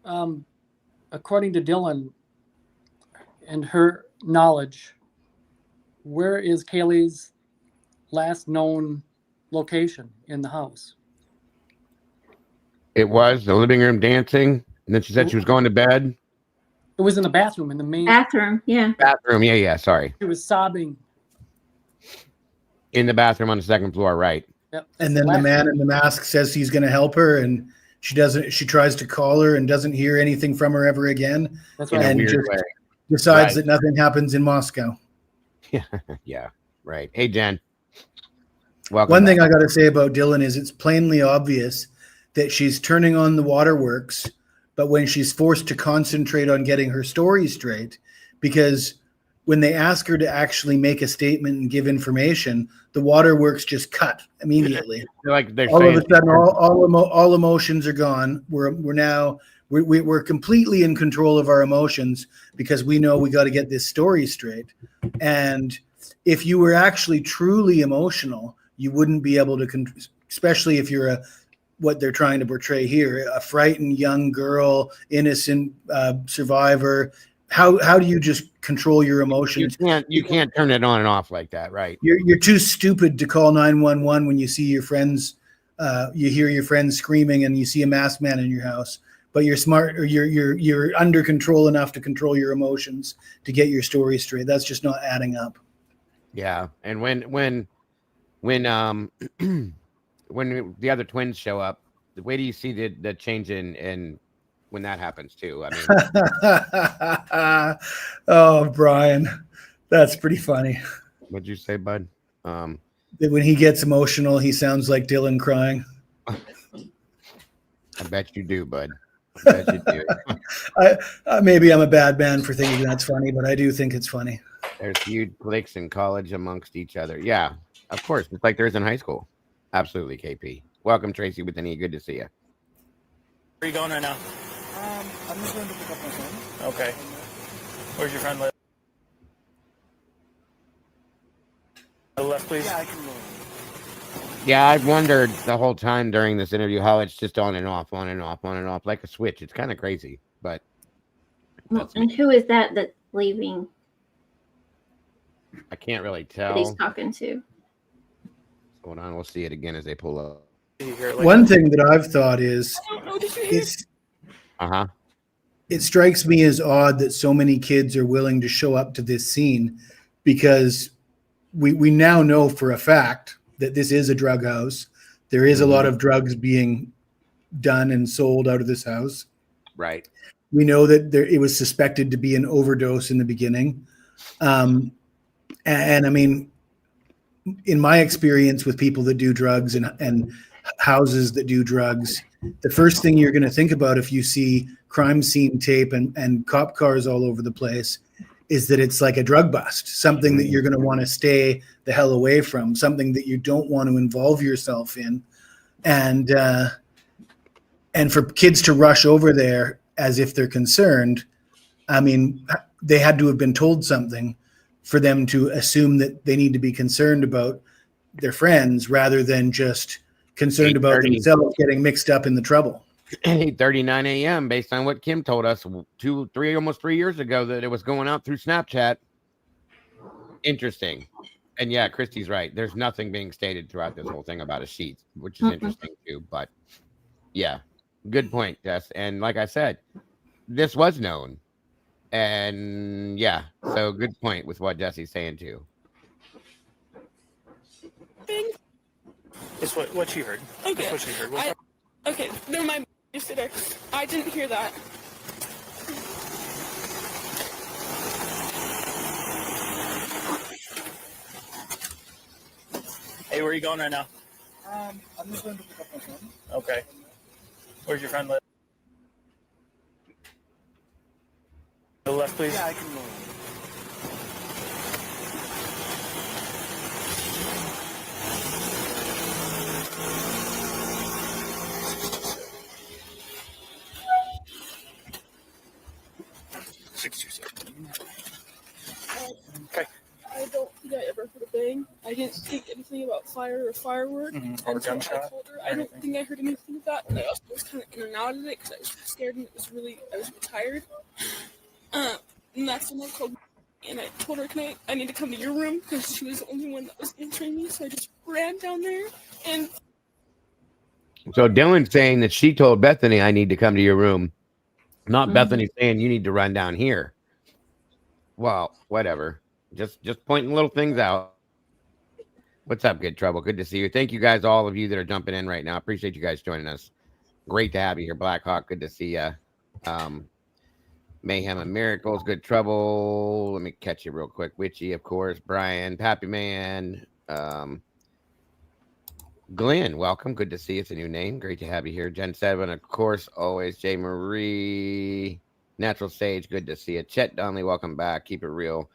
according to Dylan and her knowledge, where is Kaylee's last known location in the house? It was the living room dancing, and then she said she was going to bed. It was in the bathroom, in the main Bathroom, yeah. Bathroom, yeah, sorry. She was sobbing. In the bathroom on the second floor, right. Yep. And then the man in the mask says he's going to help her, and she doesn't. She tries to call her and doesn't hear anything from her ever again. That's In right. a And weird just way. decides Right. that nothing happens in Moscow. Yeah, right. Hey, Jen. Welcome. One thing back. I got to say about Dylan is it's plainly obvious that she's turning on the waterworks, but when she's forced to concentrate on getting her story straight, because when they ask her to actually make a statement and give information, the waterworks just cut immediately. They're All of saying, a sudden, all emotions are gone. We're completely in control of our emotions because we know we got to get this story straight. And if you were actually truly emotional, you wouldn't be able to, especially if you're what they're trying to portray here, a frightened young girl, innocent survivor. How do you just control your emotions? you can't turn it on and off like that, right? You're too stupid to call 911 when you see your friends, you hear your friends screaming and you see a masked man in your house. But you're smart, or you're under control enough to control your emotions to get your story straight. That's just not adding up. Yeah, and when when the other twins show up, the way do you see the change in when that happens too? I mean, Oh, Brian, that's pretty funny. what'd you say, bud? That when he gets emotional, he sounds like Dylan crying. I bet you do, bud. I bet you do. Maybe I'm a bad man for thinking that's funny, but I do think it's funny. There's huge cliques in college amongst each other. Yeah, of course. It's like there is in high school. Absolutely, KP. Welcome, Tracy, with any. Good to see you. Where are you going right now? I'm just going to pick up my phone. Okay. Where's your friend live? To the left, please. Yeah, I can roll. Yeah, I've wondered the whole time during this interview how it's just on and off, on and off, on and off, like a switch. It's kind of crazy, but. Well, and who is that that's leaving I can't really that he's tell. talking to? Hold on, we'll see it again as they pull up. One thing that I've thought is, it strikes me as odd that so many kids are willing to show up to this scene, because we now know for a fact that this is a drug house. There is a lot of drugs being done and sold out of this house. Right. We know that it was suspected to be an overdose in the beginning. And I mean, in my experience with people that do drugs and houses that do drugs, the first thing you're going to think about if you see crime scene tape and cop cars all over the place is that it's like a drug bust, something that you're going to want to stay the hell away from, something that you don't want to involve yourself in. And for kids to rush over there as if they're concerned, I mean, they had to have been told something for them to assume that they need to be concerned about their friends rather than just concerned about themselves getting mixed up in the trouble. 8:39 a.m. based on what Kim told us almost 3 years ago, that it was going out through Snapchat. Interesting. And yeah, Christy's right. There's nothing being stated throughout this whole thing about a sheet, which is interesting too. But yeah, good point, Jess. And like I said, this was known. And yeah, so good point with what Jesse's saying too. It's what she heard. Okay. That's what she heard. Okay, never mind. I didn't hear that. Hey, where are you going right now? I'm just going to pick up my phone. Okay. Where's your friend live? To the left, please. Yeah, I can move. Okay. I don't think I ever heard a bang. I didn't think anything about fire or firework. Or gunshot. I don't think I heard anything of that. And I also was kind of in and out of it because I was scared and I was really tired. And that's when I called and I told her, I need to come to your room, because she was the only one that was answering me. So I just ran down there and. So Dylan's saying that she told Bethany, I need to come to your room. Not Bethany saying you need to run down here. Well, whatever. Just pointing little things out. What's up, Good Trouble? Good to see you. Thank you guys, all of you that are jumping in right now. Appreciate you guys joining us. Great to have you here, Blackhawk. Good to see you. Mayhem and Miracles, Good Trouble. Let me catch you real quick. Witchy, of course. Brian, Pappy Man. Glenn, welcome. Good to see you. It's a new name. Great to have you here. Gen 7, of course, always. J. Marie. Natural Sage, good to see you. Chet Donnelly, welcome back. Keep it real.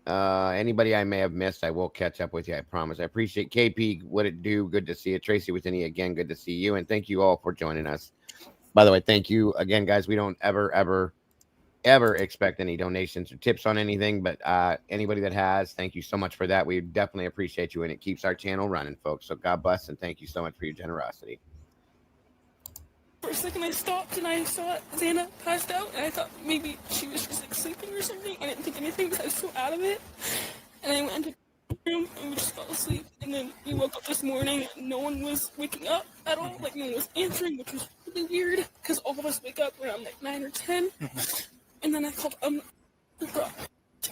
Anybody I may have missed, I will catch up with you, I promise. I appreciate KP. What it do? Good to see you. Tracy with any again, good to see you. And thank you all for joining us. By the way, thank you again, guys. We don't ever expect any donations or tips on anything, but anybody that has, thank you so much for that. We definitely appreciate you, and it keeps our channel running, folks. So God bless, and thank you so much for your generosity. For a second I stopped and I saw Xana passed out, and I thought maybe she was just like sleeping or something. I didn't think anything because I was so out of it. And I went into the room and we just fell asleep. And then we woke up this morning and no one was waking up at all. Like no one was answering, which was really weird because all of us wake up around like 9 or 10. And then I called to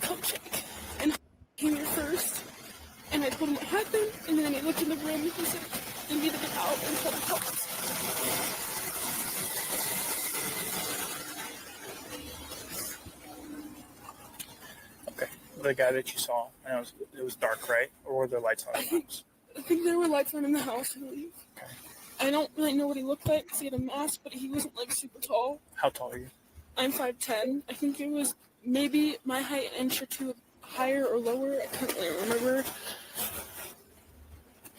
come check. And he came here first. And I told him what happened. And then he looked in the room and he said they needed to get out and call the cops. The guy that you saw, and it was dark, right? Or were there lights on in the house? I think there were lights on in the house, I believe. Okay. I don't really know what he looked like because he had a mask, but he wasn't like super tall. How tall are you? I'm 5'10". I think it was maybe my height an inch or two higher or lower. I can't really remember.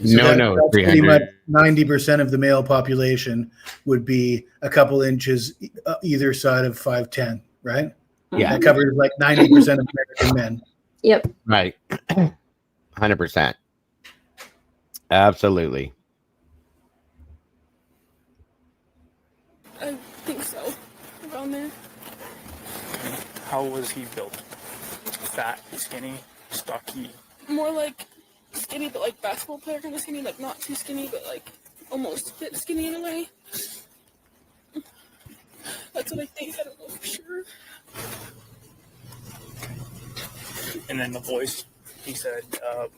So that's pretty much 90% of the male population would be a couple inches either side of 5'10", right? Yeah. That covers like 90% of American men. Yep. Right. 100%. Absolutely. I think so. Around there. How was he built? Fat, skinny, stocky? More like skinny, but like basketball player kind of skinny, like not too skinny, but like almost fit skinny in a way. That's what I think. I don't know for sure. And then the voice, he said,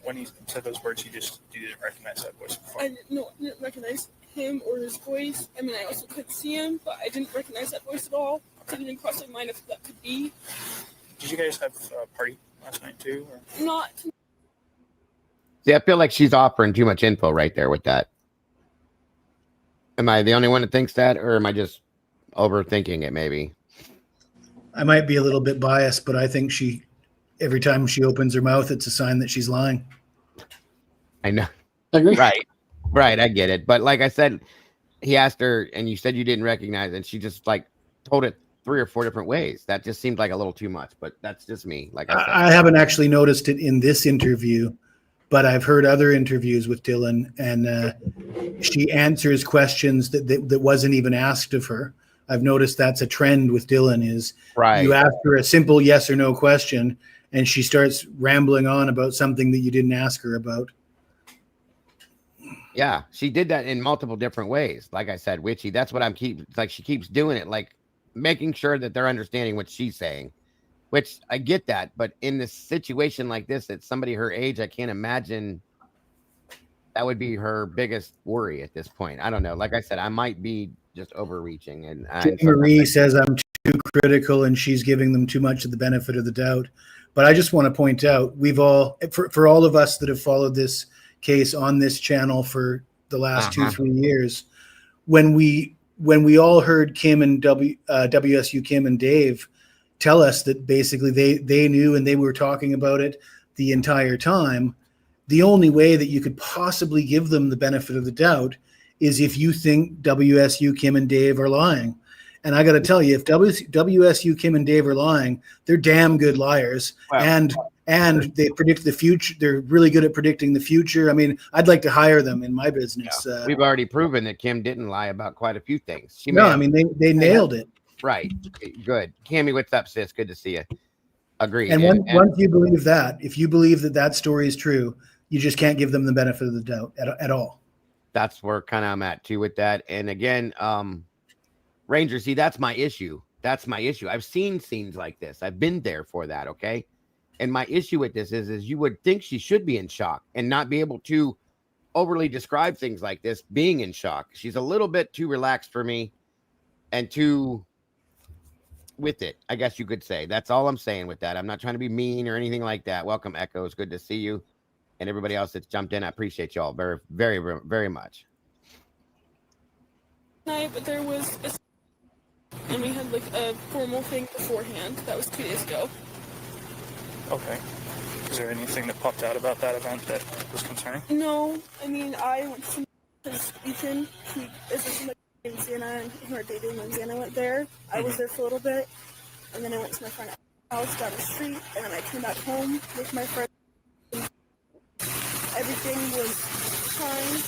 when he said those words, you didn't recognize that voice before. I didn't recognize him or his voice. I mean, I also couldn't see him, but I didn't recognize that voice at all. It didn't even cross my mind if that could be. Did you guys have a party last night too? Or? Not. See, I feel like she's offering too much info right there with that. Am I the only one that thinks that, or am I just overthinking it maybe? I might be a little bit biased, but I think every time she opens her mouth, it's a sign that she's lying. I know. Agree. Right. I get it. But like I said, he asked her, and you said you didn't recognize it, and she just like told it 3 or 4 different ways. That just seemed like a little too much, but that's just me. Like I said. I haven't actually noticed it in this interview, but I've heard other interviews with Dylan, and she answers questions that wasn't even asked of her. I've noticed that's a trend with Dylan is you ask her a simple yes or no question, and she starts rambling on about something that you didn't ask her about. Yeah, she did that in multiple different ways. Like I said, witchy. That's what she keeps doing it, like making sure that they're understanding what she's saying, which I get that. But in this situation like this, at somebody her age, I can't imagine that would be her biggest worry at this point. I don't know. Like I said, I might be just overreaching. And Marie says I'm too critical and she's giving them too much of the benefit of the doubt. But I just want to point out, we've all, for all of us that have followed this case on this channel for the last 2-3 years, when we all heard Kim and WSU Kim and Dave tell us that basically they knew and they were talking about it the entire time, the only way that you could possibly give them the benefit of the doubt is if you think WSU Kim and Dave are lying. And I got to tell you, if WSU Kim and Dave are lying, they're damn good liars. Wow. And they predict the future. They're really good at predicting the future. I mean, I'd like to hire them in my business. Yeah. We've already proven that Kim didn't lie about quite a few things. They nailed it. Right. Good. Cammy, what's up, sis? Good to see you. Agreed. And once you believe that, if you believe that story is true, you just can't give them the benefit of the doubt at all. That's where kind of I'm at too with that. And again, Ranger, see, that's my issue. I've seen scenes like this. I've been there for that. Okay. And my issue with this is you would think she should be in shock and not be able to overly describe things like this being in shock. She's a little bit too relaxed for me and too with it, I guess you could say. That's all I'm saying with that. I'm not trying to be mean or anything like that. Welcome, Echo. It's good to see you. And everybody else that's jumped in, I appreciate y'all very, very, very much. But there was and we had like a formal thing beforehand. That was 2 days ago. Okay. Is there anything that popped out about that event that was concerning? No. I mean, I went to Ethan. He is with in Sienna, and who are dating, and Sienna went there. I was there for a little bit, and then I went to my friend's house down the street, and then I came back home with my friend. Everything was fine.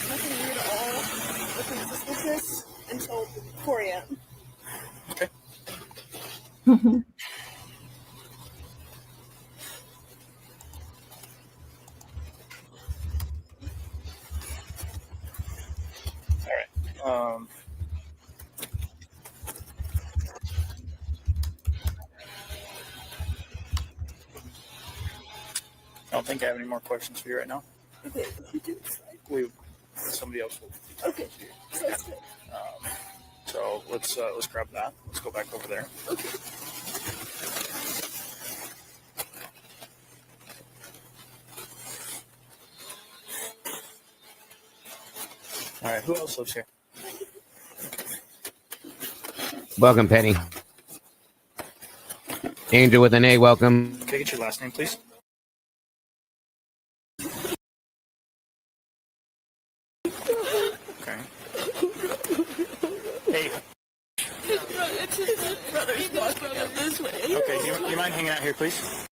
Nothing weird at all. Nothing suspicious until 4 a.m. Okay. All right. I don't think I have any more questions for you right now. Okay. Somebody else will. Okay. So let's grab that. Let's go back over there. Okay. All right. Who else lives here? Welcome, Penny. Angel with an A, welcome. Can I get your last name, please? Okay. Hey. It's his brother's walking up this way. Okay, do you mind hanging out here, please?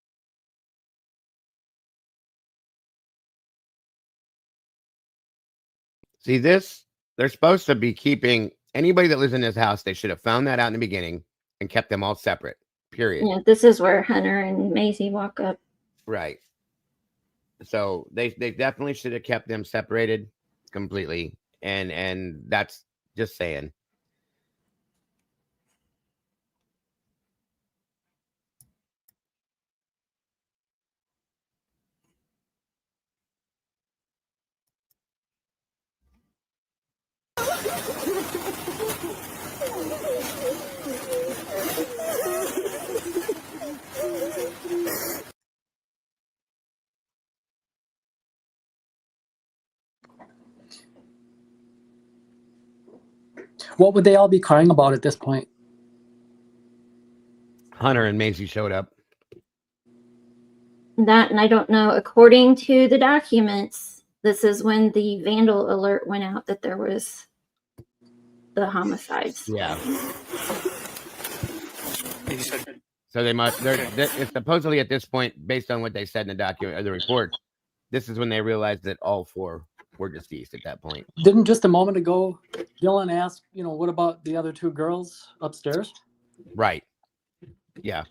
See this? They're supposed to be keeping anybody that lives in this house. They should have found that out in the beginning and kept them all separate. Period. Yeah, this is where Hunter and Maisie walk up. Right. So they definitely should have kept them separated completely. And that's just saying. What would they all be crying about at this point? Hunter and Maisie showed up. That, and I don't know, according to the documents, this is when the vandal alert went out that there was the homicides. Yeah. You said, So they must. It's supposedly at this point, based on what they said in the document or the report, this is when they realized that all 4 were deceased at that point. Didn't just a moment ago Dylan ask, what about the other 2 girls upstairs? Right. Yeah.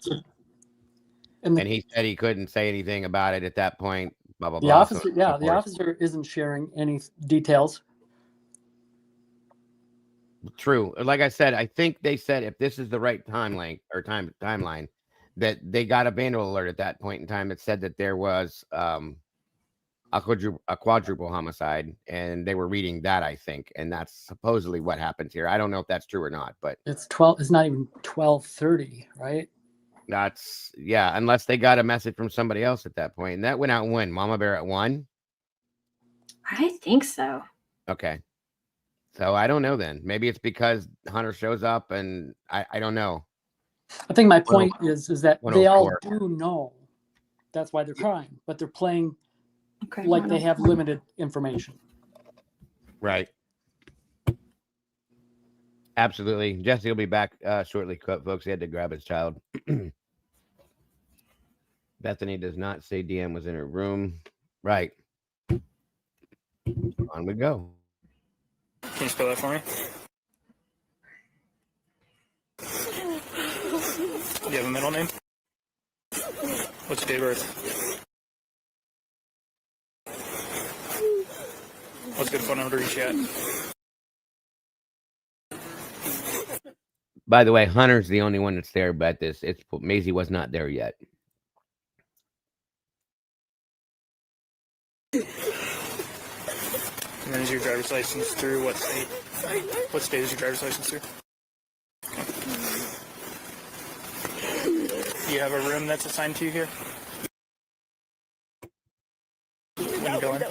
And he said he couldn't say anything about it at that point. Blah blah blah. The officer isn't sharing any details. True. Like I said, I think they said if this is the right timeline that they got a vandal alert at that point in time. It said that there was a quadruple homicide, and they were reading that, I think, and that's supposedly what happens here. I don't know if that's true or not, but it's not even 12:30, right? That's unless they got a message from somebody else at that point, and that went out when Mama Bear at 1. I think so. Okay. So I don't know then. Maybe it's because Hunter shows up and I don't know. I think my point is that they all 104. do know. That's why they're crying, but they're playing Okay, like they have limited information. Right. Absolutely. Jesse will be back shortly, folks. He had to grab his child. Bethany does not say DM was in her room. Right. On we go. can you spell that for me? Do you have a middle name? What's your date of birth? What's a good phone number to reach you at? By the way, Hunter's the only one that's there, but Maisie was not there yet. And then is your driver's license through what state? What state is your driver's license through? Do you have a room that's assigned to you here? When you go in?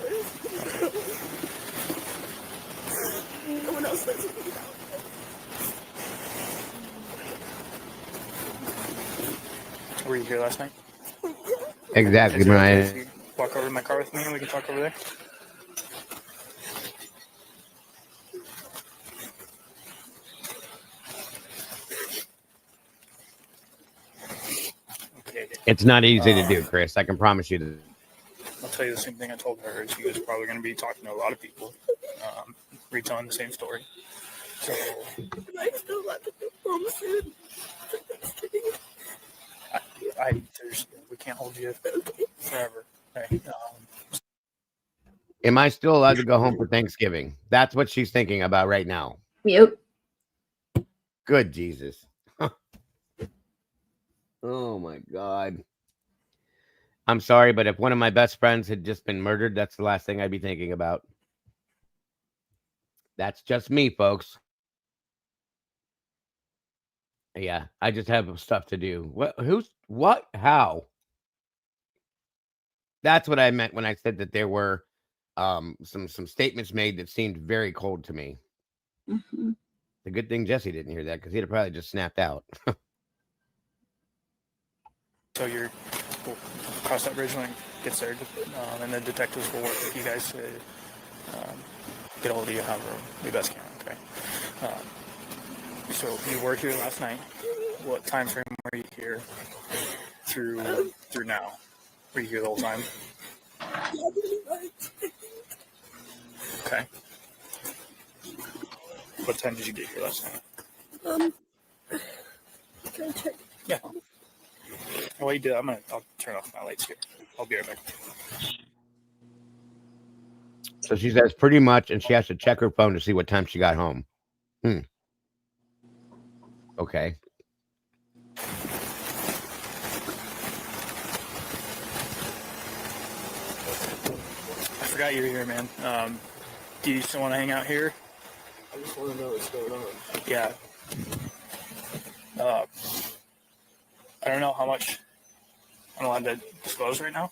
No one else lives with me. Were you here last night? Exactly, Brian. Walk over to my car with me and we can talk over there. Okay. It's not easy to do, Chris. I can promise you that. I'll tell you the same thing I told her. She was probably going to be talking to a lot of people, retelling the same story. So I still let the mom sit. we can't hold you forever. Okay. Am I still allowed to go home for Thanksgiving? That's what she's thinking about right now. Yep. Good Jesus. Oh my God. I'm sorry, but if one of my best friends had just been murdered, that's the last thing I'd be thinking about. That's just me, folks. Yeah, I just have stuff to do. What? How? That's what I meant when I said that there were some statements made that seemed very cold to me. Mm-hmm. The good thing Jesse didn't hear that because he'd have probably just snapped out. So we'll cross that bridge when it gets there, and the detectives will work with you guys to get a hold of you however we best can. Okay. So you were here last night. What time frame were you here through now? Were you here the whole time? Okay. What time did you get here last night? Can I check? Yeah. While you do that, I'll turn off my lights here. I'll be right back. So she says pretty much, and she has to check her phone to see what time she got home. Okay. I forgot you were here, man. Do you still want to hang out here? I just want to know what's going on. Yeah. I don't know how much I'm allowed to disclose right now.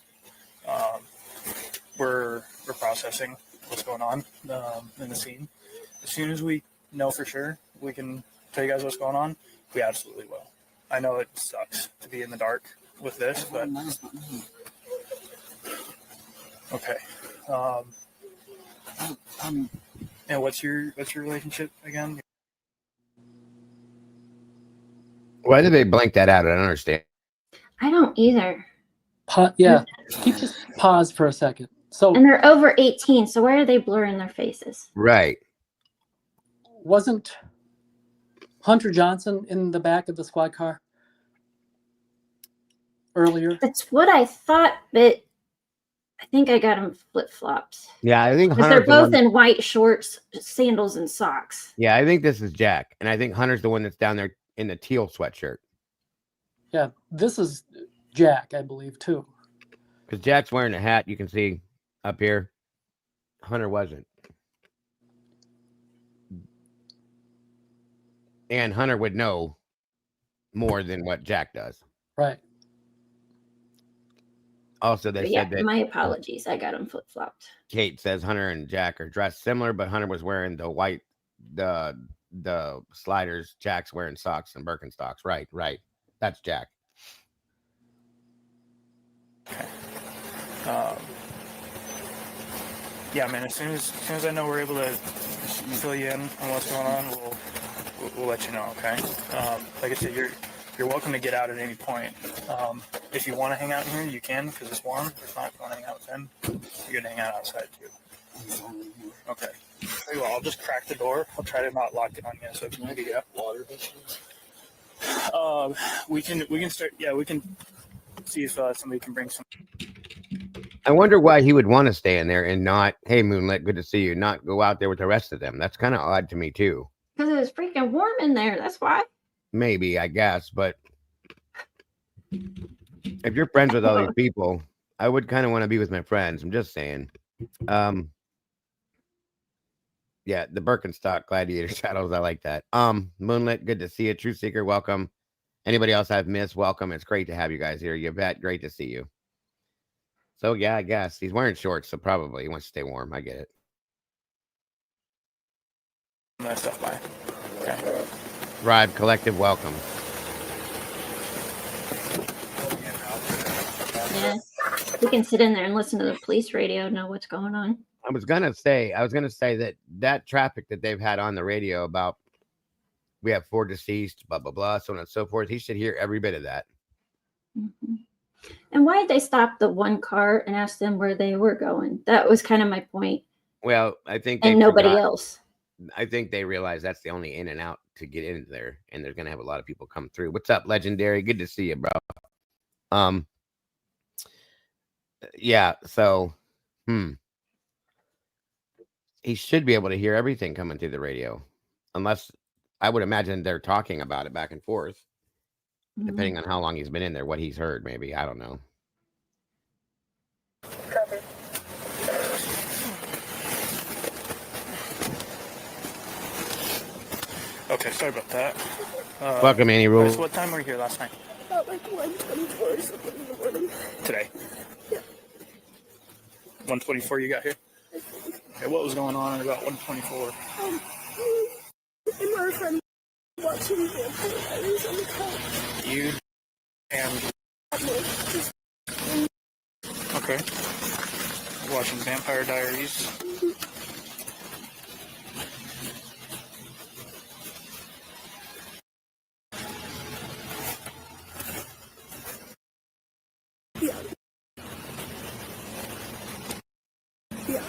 We're processing what's going on in the scene. As soon as we know for sure, we can tell you guys what's going on. We absolutely will. I know it sucks to be in the dark with this, but okay. And what's your relationship again? Why did they blank that out? I don't understand. I don't either. Yeah, just pause for a second. So, and they're over 18, so why are they blurring their faces? Right. Wasn't Hunter Johnson in the back of the squad car earlier? That's what I thought, but I think I got them flip-flops. Yeah, I think they're both in white shorts, sandals, and socks. Yeah, I think this is Jack, and I think Hunter's the one that's down there in the teal sweatshirt. Yeah, this is Jack, I believe, too. Because Jack's wearing a hat, you can see up here. Hunter wasn't. And Hunter would know more than what Jack does. Right. Also, they said that... My apologies. I got them flip-flopped. Kate says Hunter and Jack are dressed similar, but Hunter was wearing the white, the sliders. Jack's wearing socks and Birkenstocks. Right. That's Jack. Okay. Yeah, man. As soon as I know we're able to fill you in on what's going on, we'll let you know. Okay. Like I said, you're welcome to get out at any point. If you want to hang out in here, you can because it's warm. If not, if you want to hang out with them, you're gonna hang out outside too. Okay. Tell you what, I'll just crack the door. I'll try to not lock it on you. So maybe water. We can start. Yeah, we can see if somebody can bring some. I wonder why he would want to stay in there and not, hey, Moonlit, good to see you, not go out there with the rest of them. That's kind of odd to me, too. Because it was freaking warm in there. That's why. Maybe, I guess. But if you're friends with all these people, I would kind of want to be with my friends. I'm just saying. Yeah, the Birkenstock Gladiator Shadows. I like that. Moonlit, good to see you. True Seeker, welcome. Anybody else I've missed, welcome. It's great to have you guys here. Yvette, great to see you. So, yeah, I guess. He's wearing shorts, so probably he wants to stay warm. I get it. That stuff by. Okay. Ribe Collective, welcome. Yeah. We can sit in there and listen to the police radio, know what's going on. I was gonna say that traffic that they've had on the radio about we have 4 deceased, blah blah blah, so on and so forth. He should hear every bit of that. Mm-hmm. And why did they stop the one car and ask them where they were going? That was kind of my point. Well, I think and nobody else. I think they realize that's the only in and out to get in there, and they're gonna have a lot of people come through. What's up, Legendary? Good to see you, bro. Yeah. So, he should be able to hear everything coming through the radio, unless I would imagine they're talking about it back and forth. Depending on how long he's been in there, what he's heard, maybe. I don't know. Copy. Okay, sorry about that. Welcome, Annie Rule. So what time were you here last night? About like 1:24 or something in the morning. Today? Yeah. 1:24 you got here? Okay, what was going on at about 1:24? And my friend watching Vampire Diaries on the couch. You and... Okay. Watching Vampire Diaries. Yeah. Yeah.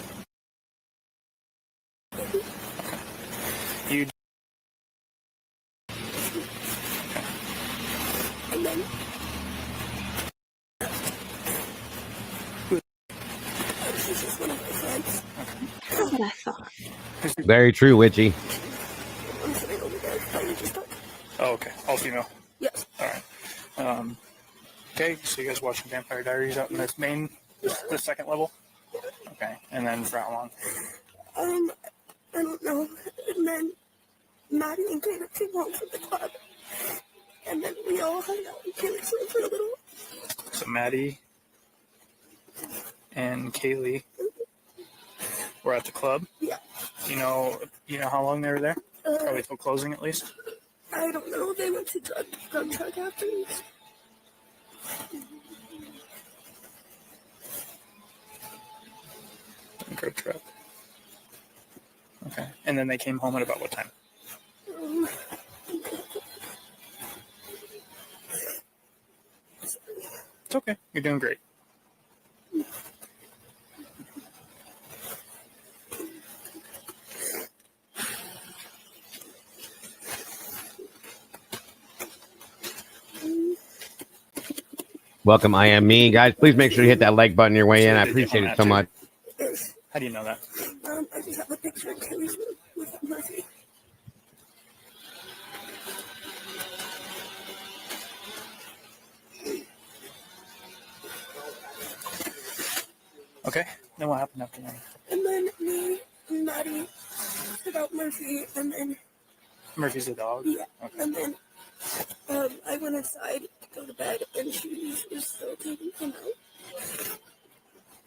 You... And then... She's just one of my friends. Okay. what I thought. Very true, Witchy. I'm sitting over there. How you just talk? Oh, okay. All female. Yes. All right. Okay, so you guys watching Vampire Diaries out in this the second level? Okay, and then for how long? I don't know. And then Maddie and Kayla came home from the club. And then we all hung out in Kayla's room for a little. So Maddie and Kaylee were at the club? Yeah. You know how long they were there? Probably till closing at least? I don't know. They went to drug truck afterwards. Drug truck. Okay. And then they came home at about what time? It's okay. You're doing great. Welcome, I am me. Guys, please make sure you hit that like button your way in. I appreciate it so much. How do you know that? I just have a picture of Kaylee's room with Murphy. Okay. Then what happened after that? And then me and Maddie about Murphy, and then Murphy's a dog? yeah, Okay. and then I went inside to go to bed, and she was still taking him out.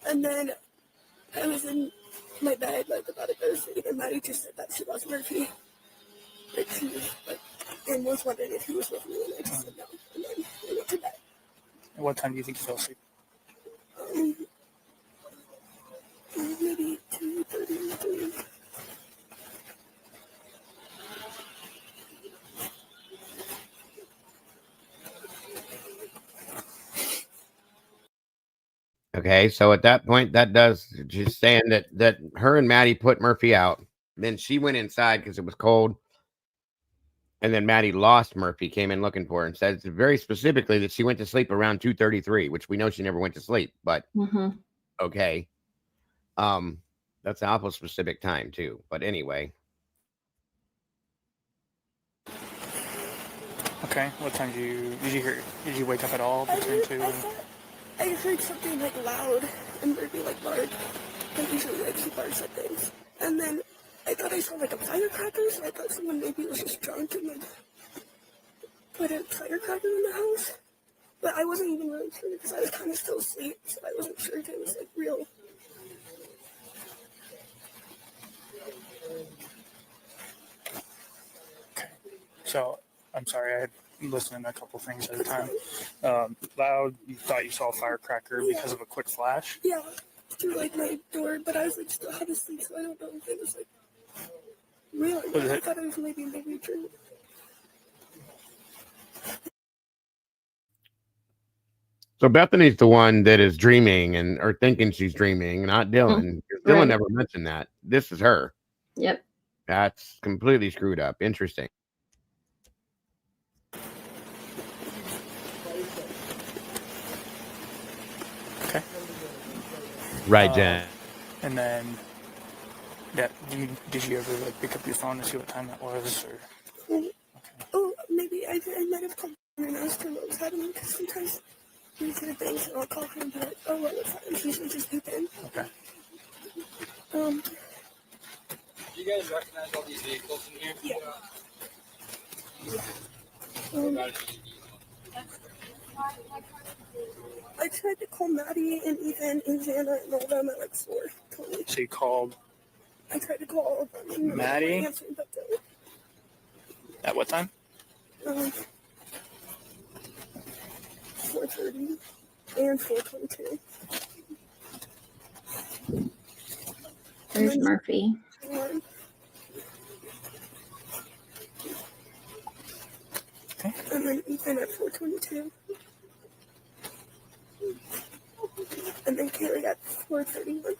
And then I was in my bed, like about to go to sleep, and Maddie just said that she lost Murphy. Like she was like, and was wondering if he was with me, and I just said no. And then we went to bed. And what time do you think you fell asleep? Maybe 2:30, 3. Okay, so at that point, that does just saying that her and Maddie put Murphy out. Then she went inside because it was cold. And then Maddie lost Murphy, came in looking for her, and said very specifically that she went to sleep around 2:33, which we know she never went to sleep, but okay. That's an awful specific time too. But anyway. Okay. What time did you wake up at all between 2 and... I heard something like loud and Murphy like bark. Like usually like he barks at things. And then I thought I saw like a firecracker, so I thought someone maybe was just drunk and like put a firecracker in the house. But I wasn't even really sure because I was kind of still asleep, so I wasn't sure if it was like real. Okay. So, I'm sorry, I had listening to a couple things at a time. Loud, you thought you saw a firecracker because of a quick flash? Yeah, through like my door, but I was like still half asleep, so I don't know if it was like real. I thought it was maybe a dream. So Bethany's the one that is dreaming or thinking she's dreaming, not Dylan. Dylan never mentioned that. This is her. Yep. That's completely screwed up. Interesting. Okay. Right, Jen. And then, yeah, did you ever like pick up your phone to see what time that was? Or? Okay. Oh, maybe I might have called and asked her what was happening because sometimes we do things and I'll call her and be like, oh, what was happening? She's usually just open. Okay. Do you guys recognize all these vehicles in here? Yeah. I tried to call Maddie and Ethan and Xana and all them at like 4:20. So you called? I tried to call all of them. And Maddie? Answered, but at what time? 4:30 and 4:22. There's Murphy. Okay. And then Ethan at 4:22. And then Kaylee at 4:31.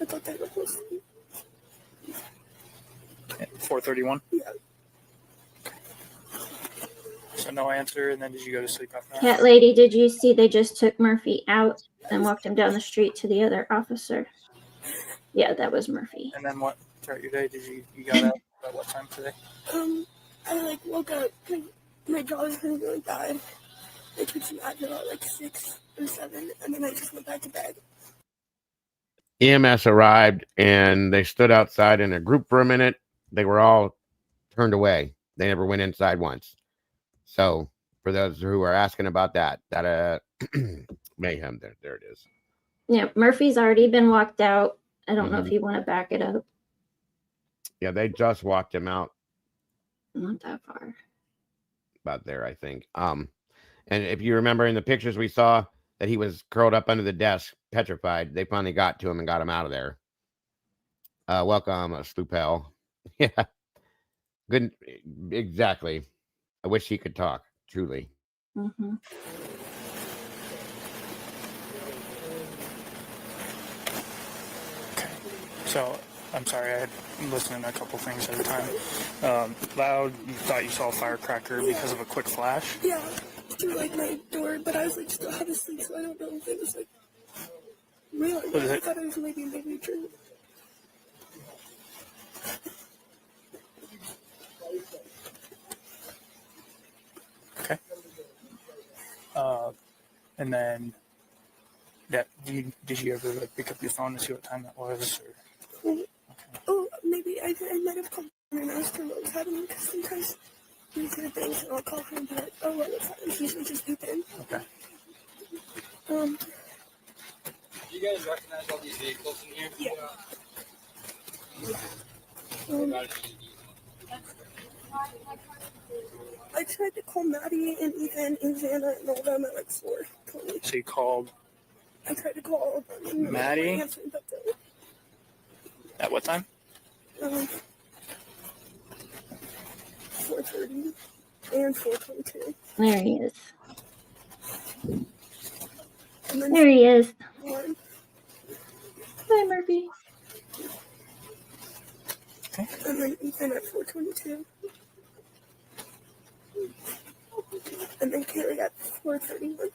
I thought they were close. At 4:31? Yeah. So no answer, and then did you go to sleep after that? Cat lady, did you see they just took Murphy out and walked him down the street to the other officer? Yeah, that was Murphy. And then what throughout your day did you got up at what time today? I like woke up, my jaw was really, really bad. I took some Advil at like 6 or 7, and then I just went back to bed. EMS arrived and they stood outside in a group for a minute. They were all turned away. They never went inside once. So for those who are asking about that mayhem, there it is. Yeah, Murphy's already been walked out. I don't know if you want to back it up. Yeah, they just walked him out. Not that far. About there, I think. And if you remember in the pictures we saw that he was curled up under the desk, petrified. They finally got to him and got him out of there. Welcome, Slupel. Yeah. Good. Exactly. I wish he could talk, truly. Mm-hmm. Okay. So, I'm sorry, I had listening to a couple things at a time. Loud, you thought you saw a firecracker because of a quick flash? Yeah, through like my door, but I was like still half asleep, so I don't know if it was like real. I thought it was maybe a maybe true. Okay. And then, did you ever like, pick up your phone to see what time that was? Or? Okay. Oh, maybe I might have called her and asked her what was happening, because sometimes we do things and I'll call her and be like, oh, what was happening? She usually just loop in. Okay. Do you guys recognize all these vehicles in here? Yeah. I tried to call Maddie and Ethan and Vanna and all them at like 4:20. So you called? I tried to call all of them. Maddie? At what time? 4:30 and 4:22. There he is. And then There he is. one. Hi, Murphy. Okay. And then Ethan at 4:22. And then Kaylee at 4:31.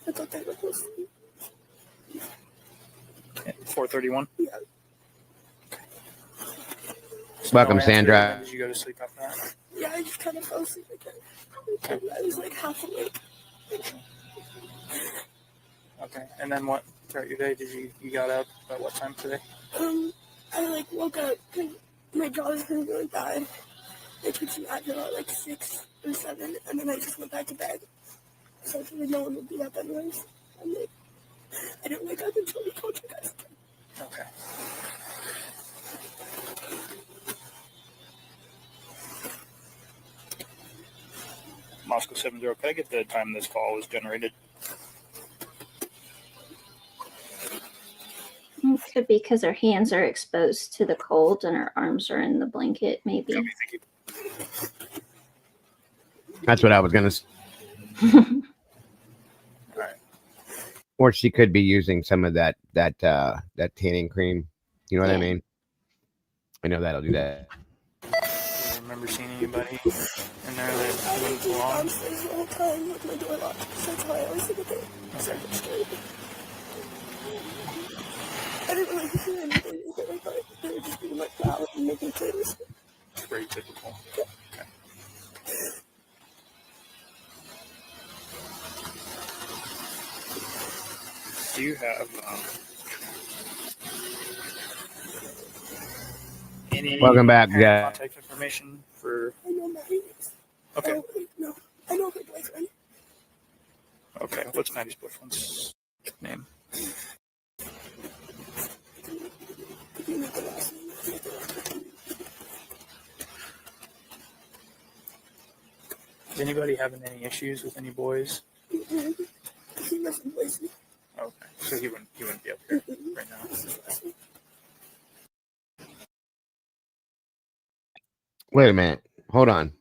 I thought they were close to me. 4:31? Yeah. So Welcome, no answer. Sandra. Did you go to sleep after that? Yeah, I just kind of fell asleep again. I was like half awake. Okay. And then what throughout your day did you got up at what time today? I like woke up, my jaw was really, really bad. I took some Advil at like 6 or 7, and then I just went back to bed. So I figured no one would be up anyways. And then I didn't wake up until we called you guys. Okay. Moscow 70, could I get the time this call was generated? It could be because her hands are exposed to the cold and her arms are in the blanket, maybe. Okay, thank you. That's what I was going to say. All right. Or she could be using some of that tanning cream. You know what I mean? I know that'll do that. Do you remember seeing anybody in there that wouldn't belong? Downstairs the whole time with my door locked. So that's why I always think of it. I'm scared. I didn't really hear anything either. I thought they were just being like loud and making things. It's very typical. Yeah. Okay. Do you have any Welcome back, yeah. contact information for? I know Maddie. Okay. Oh, wait, no, I know her boyfriend. Okay. What's Maddie's boyfriend's name? You know the last name. Is anybody having any issues with any boys? Mm-hmm. He lives in Boise. Okay. So he wouldn't be up here right now. Wait a minute. Hold on.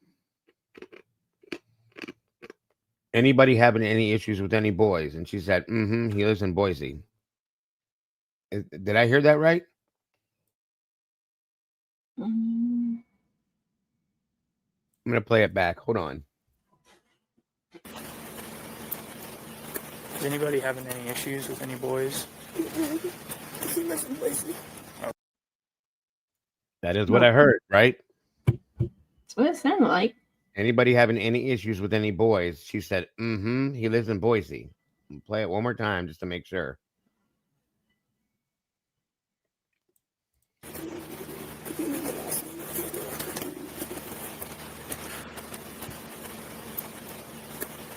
Anybody having any issues with any boys? And she said, he lives in Boise. Did I hear that right? I'm going to play it back. Hold on. Is anybody having any issues with any boys? He lives in Boise. That is what I heard, right? That's what it sounded like. Anybody having any issues with any boys? She said, he lives in Boise. Play it one more time just to make sure.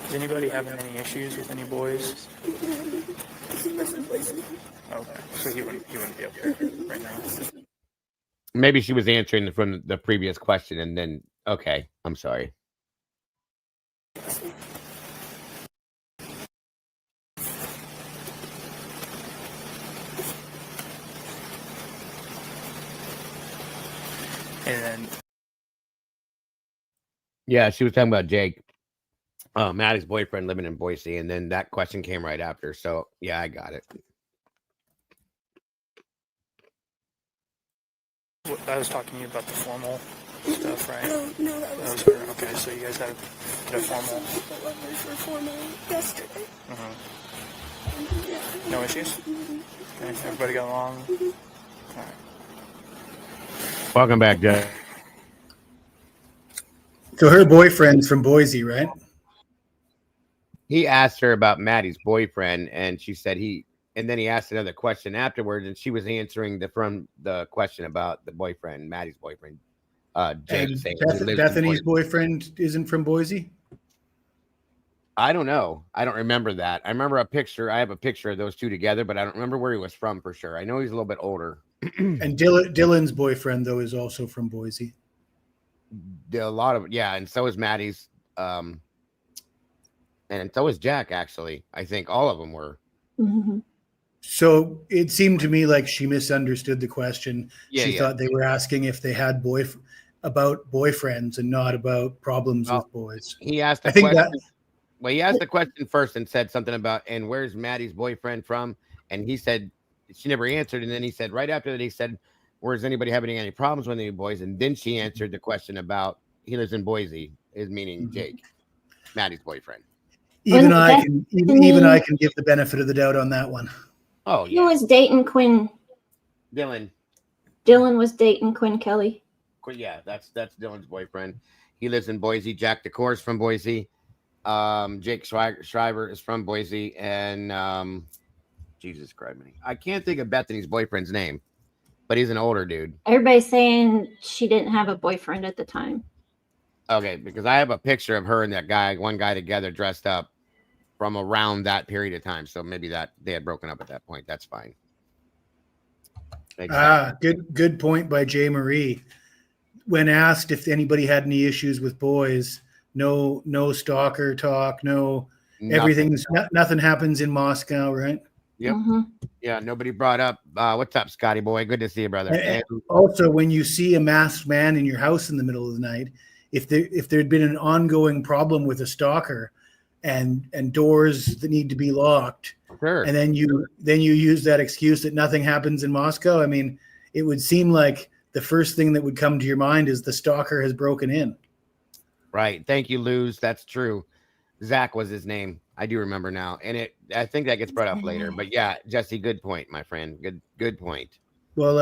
Is anybody having any issues with any boys? He lives in Boise. Okay, so he wouldn't be up there right now. Maybe she was answering from the previous question and then, okay, I'm sorry. And then, Yeah, she was talking about Jake, Maddie's boyfriend living in Boise, and then that question came right after. So, yeah, I got it. I was talking to you about the formal stuff, right? No, that was her. Okay, so you guys had a formal. The lovers were formal yesterday. Mm-hmm. No issues? Okay, everybody got along? All right. Welcome back, Jay. So her boyfriend's from Boise, right? He asked her about Maddie's boyfriend, and she said and then he asked another question afterwards, and she was answering from the question about the boyfriend, Maddie's boyfriend, Jake. And saying he lives in Bethany's Boise. boyfriend isn't from Boise? I don't know. I don't remember that. I remember a picture. I have a picture of those two together, but I don't remember where he was from for sure. I know he's a little bit older. And Dylan's boyfriend, though, is also from Boise. And so is Maddie's. And so is Jack, actually. I think all of them were. Mm-hmm. So it seemed to me like she misunderstood the question. Yeah, She thought they were asking if they had about boyfriends and not about problems with boys. He asked the question. Well, he asked the question first and said something about, and where's Maddie's boyfriend from? And he said, she never answered. And then he said, right after that, he said, where's anybody having any problems with any boys? And then she answered the question about he lives in Boise, is meaning Jake, Maddie's boyfriend. Even I can give the benefit of the doubt on that one. Oh, yeah. Who was dating Quinn? Dylan. Dylan was dating Quinn Kelly. Yeah, that's Dylan's boyfriend. He lives in Boise. Jack DeCore's from Boise. Jake Shriver is from Boise. And Jesus Christ, I can't think of Bethany's boyfriend's name, but he's an older dude. Everybody's saying she didn't have a boyfriend at the time. Okay, because I have a picture of her and that one guy together dressed up from around that period of time. So maybe that they had broken up at that point. That's fine. Good point by Jay Marie. When asked if anybody had any issues with boys, no stalker talk, nothing happens in Moscow, right? Yep. Mm-hmm. Yeah, nobody brought up what's up, Scotty boy? Good to see you, brother. And also, when you see a masked man in your house in the middle of the night, if there'd been an ongoing problem with a stalker and doors that need to be locked, sure, and then you use that excuse that nothing happens in Moscow, I mean, it would seem like the first thing that would come to your mind is the stalker has broken in. Right. Thank you, Luz. That's true. Zach was his name. I do remember now. And I think that gets brought up later. But yeah, Jesse, good point, my friend. Good point. Well,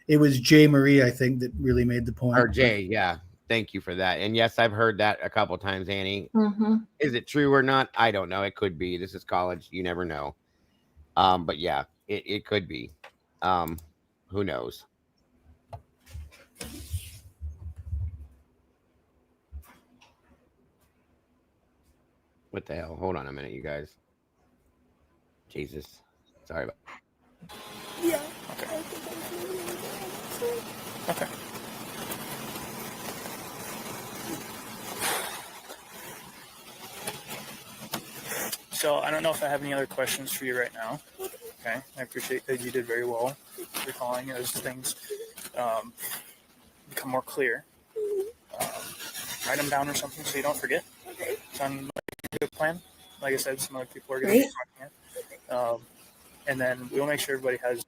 it was Jay Marie, I think, that really made the point. Or Jay, yeah. Thank you for that. And yes, I've heard that a couple times, Annie. Mm-hmm. Is it true or not? I don't know. It could be. This is college. You never know. But yeah, it could be. Who knows? What the hell? Hold on a minute, you guys. Jesus. Sorry about that. Yeah. Okay. So I don't know if I have any other questions for you right now. Okay. I appreciate that you did very well recalling as things become more clear. Write them down or something so you don't forget. Okay. Sound like a good plan? Like I said, some other people are going to be talking here. And then we'll make sure everybody has.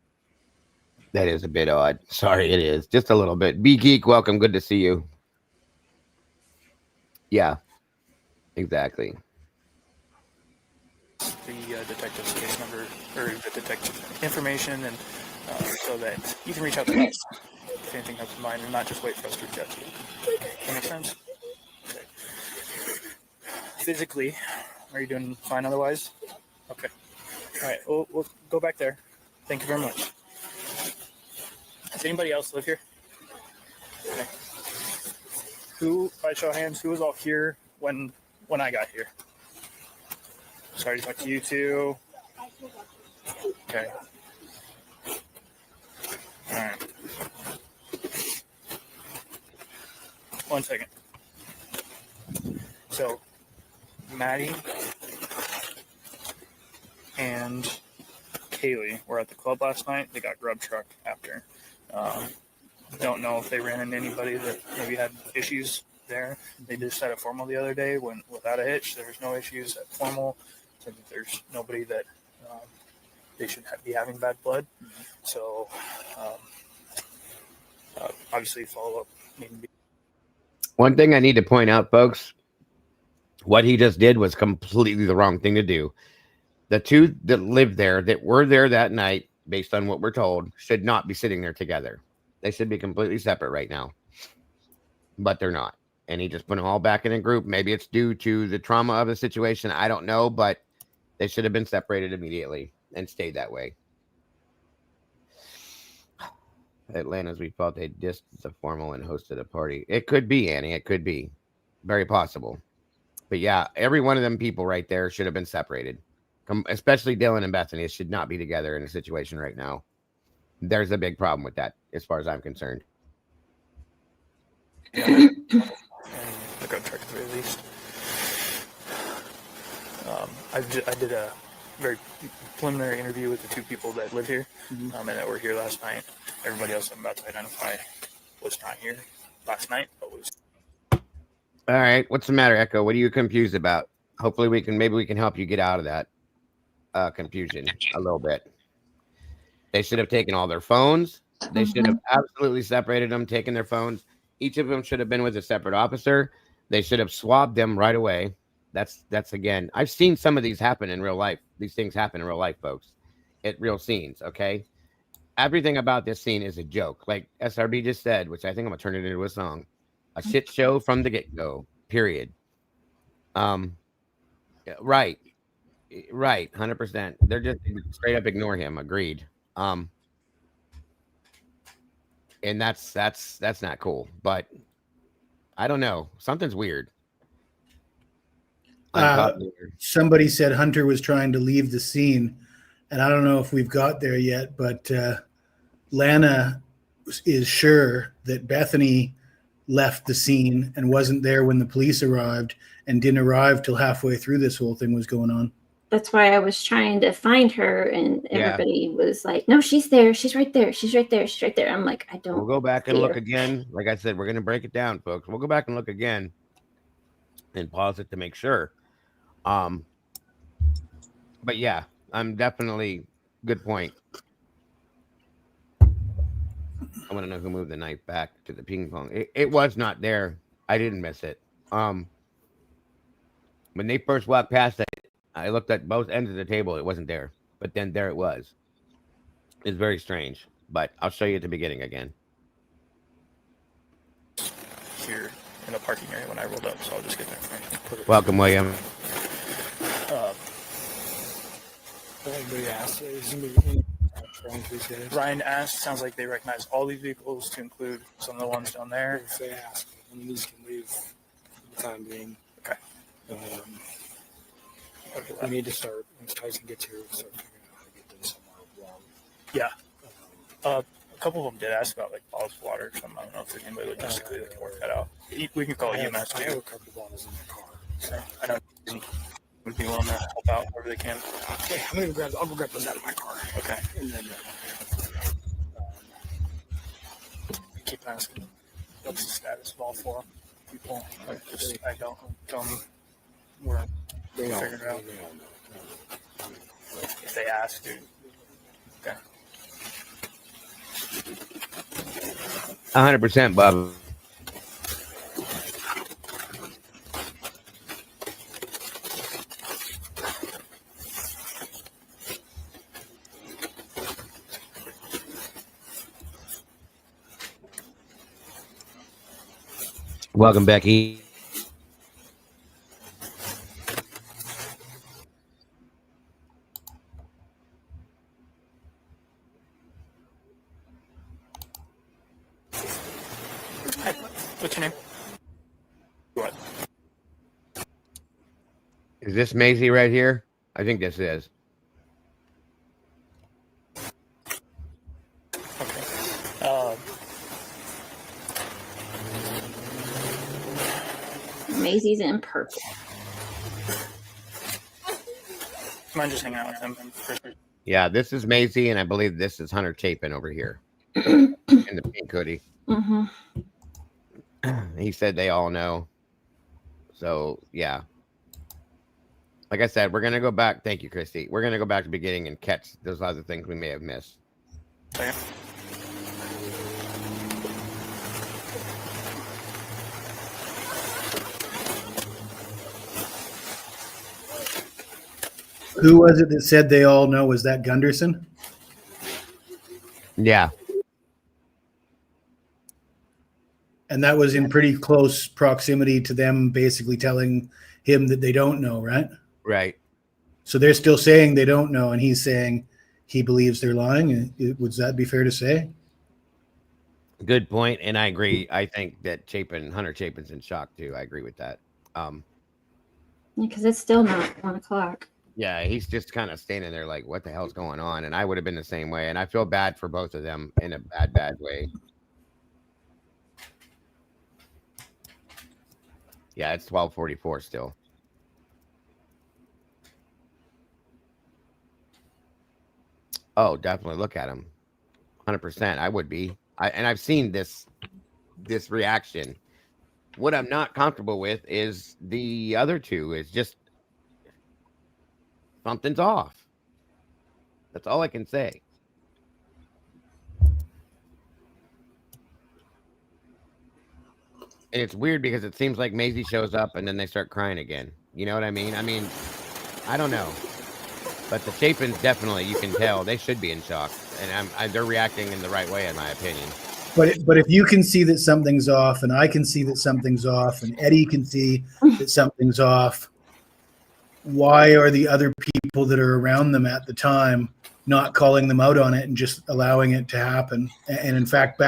That is a bit odd. Sorry, it is. Just a little bit. Be Geek, welcome. Good to see you. Yeah, exactly. the detective's case number or the detective information, and so that you can reach out to us if anything comes to mind, and not just wait for us to reach out to you. That makes sense? Okay. Physically, are you doing fine otherwise? Okay. All right, we'll go back there. Thank you very much. Does anybody else live here? Okay. Who, by show of hands, who was all here when I got here? Sorry to talk to you too. Okay. All right. One second. So, Maddie and Kaylee were at the club last night. They got grub truck after. Don't know if they ran into anybody that maybe had issues there. They just had a formal the other day when without a hitch. There's no issues at formal. So there's nobody that they should be having bad blood. So obviously follow up. One thing I need to point out, folks, what he just did was completely the wrong thing to do. The two that lived there, that were there that night, based on what we're told, should not be sitting there together. They should be completely separate right now. But they're not. And he just put them all back in a group. Maybe it's due to the trauma of the situation. I don't know, but they should have been separated immediately and stayed that way. Atlanta's, we felt they dissed the formal and hosted a party. It could be, Annie. It could be. Very possible. But yeah, every one of them people right there should have been separated. Especially Dylan and Bethany. It should not be together in a situation right now. There's a big problem with that, as far as I'm concerned. Yeah, the grub truck at the very least. I did a very preliminary interview with the two people that live here and that were here last night. Everybody else I'm about to identify was not here last night, but was. All right, what's the matter, Echo? What are you confused about? Hopefully we can help you get out of that confusion a little bit. They should have taken all their phones. They should have absolutely separated them, taken their phones. Each of them should have been with a separate officer. They should have swabbed them right away. That's again, I've seen some of these happen in real life. These things happen in real life, folks. At real scenes, okay? Everything about this scene is a joke. Like SRB just said, which I think I'm going to turn it into a song. A shit show from the get-go, period. Right, 100%. They're just straight up ignore him. Agreed. And that's not cool. But I don't know. Something's weird. Somebody said Hunter was trying to leave the scene, and I don't know if we've got there yet, but Lana is sure that Bethany left the scene and wasn't there when the police arrived and didn't arrive till halfway through this whole thing was going on. That's why I was trying to find her, and everybody was like, no, she's there. She's right there. She's right there. She's right there. I'm like, I don't. We'll go back and look again. Like I said, we're going to break it down, folks. We'll go back and look again and pause it to make sure. But yeah, I'm definitely good point. I want to know who moved the knife back to the ping pong. It was not there. I didn't miss it. When they first walked past it, I looked at both ends of the table. It wasn't there, but then there it was. It's very strange, but I'll show you at the beginning again. Here in the parking area when I rolled up, so I'll just get there. Welcome, William. Anybody asked? Ryan asked. Sounds like they recognize all these vehicles, to include some of the ones down there. If they ask, and these can leave for the time being. Okay. We need to start, once Tyson gets here, start figuring out how to get this somewhere along. Yeah. A couple of them did ask about like bottles of water or something. I don't know if there's anybody logistically that can work that out. We can call EMS. I have a couple bottles in my car. So I know would be willing to help out wherever they can. Okay, I'll go grab those out of my car. Okay. And then keep asking what's the status of all four people. Just I don't tell them we're figuring it out. If they ask, dude. Okay. 100%, Bob. Welcome, Becky. Hi. What's your name? What? Is this Maisie right here? I think this is. Okay. Maisie's in purple. Mind just hanging out with him? Yeah, this is Maisie, and I believe this is Hunter Chapin over here in the pink hoodie. Mm-hmm. He said they all know. So, yeah. Like I said, we're going to go back. Thank you, Christy. We're going to go back to the beginning and catch those other things we may have missed. Okay. Who was it that said they all know? Was that Gunderson? Yeah. And that was in pretty close proximity to them basically telling him that they don't know, right? Right. So they're still saying they don't know, and he's saying he believes they're lying. Would that be fair to say? Good point, and I agree. I think that Hunter Chapin's in shock too. I agree with that. Because it's still not 1 o'clock. Yeah, he's just kind of standing there like, what the hell's going on? And I would have been the same way. And I feel bad for both of them in a bad way. Yeah, it's 12:44 still. Oh, definitely look at him. 100%. I would be. And I've seen this reaction. What I'm not comfortable with is the other two. Is just something's off. That's all I can say. And it's weird because it seems like Maisie shows up and then they start crying again. You know what I mean? I don't know. But the Chapins definitely, you can tell, they should be in shock. And they're reacting in the right way, in my opinion. But if you can see that something's off, and I can see that something's off, and Eddie can see that something's off, why are the other people that are around them at the time not calling them out on it and just allowing it to happen? And in fact,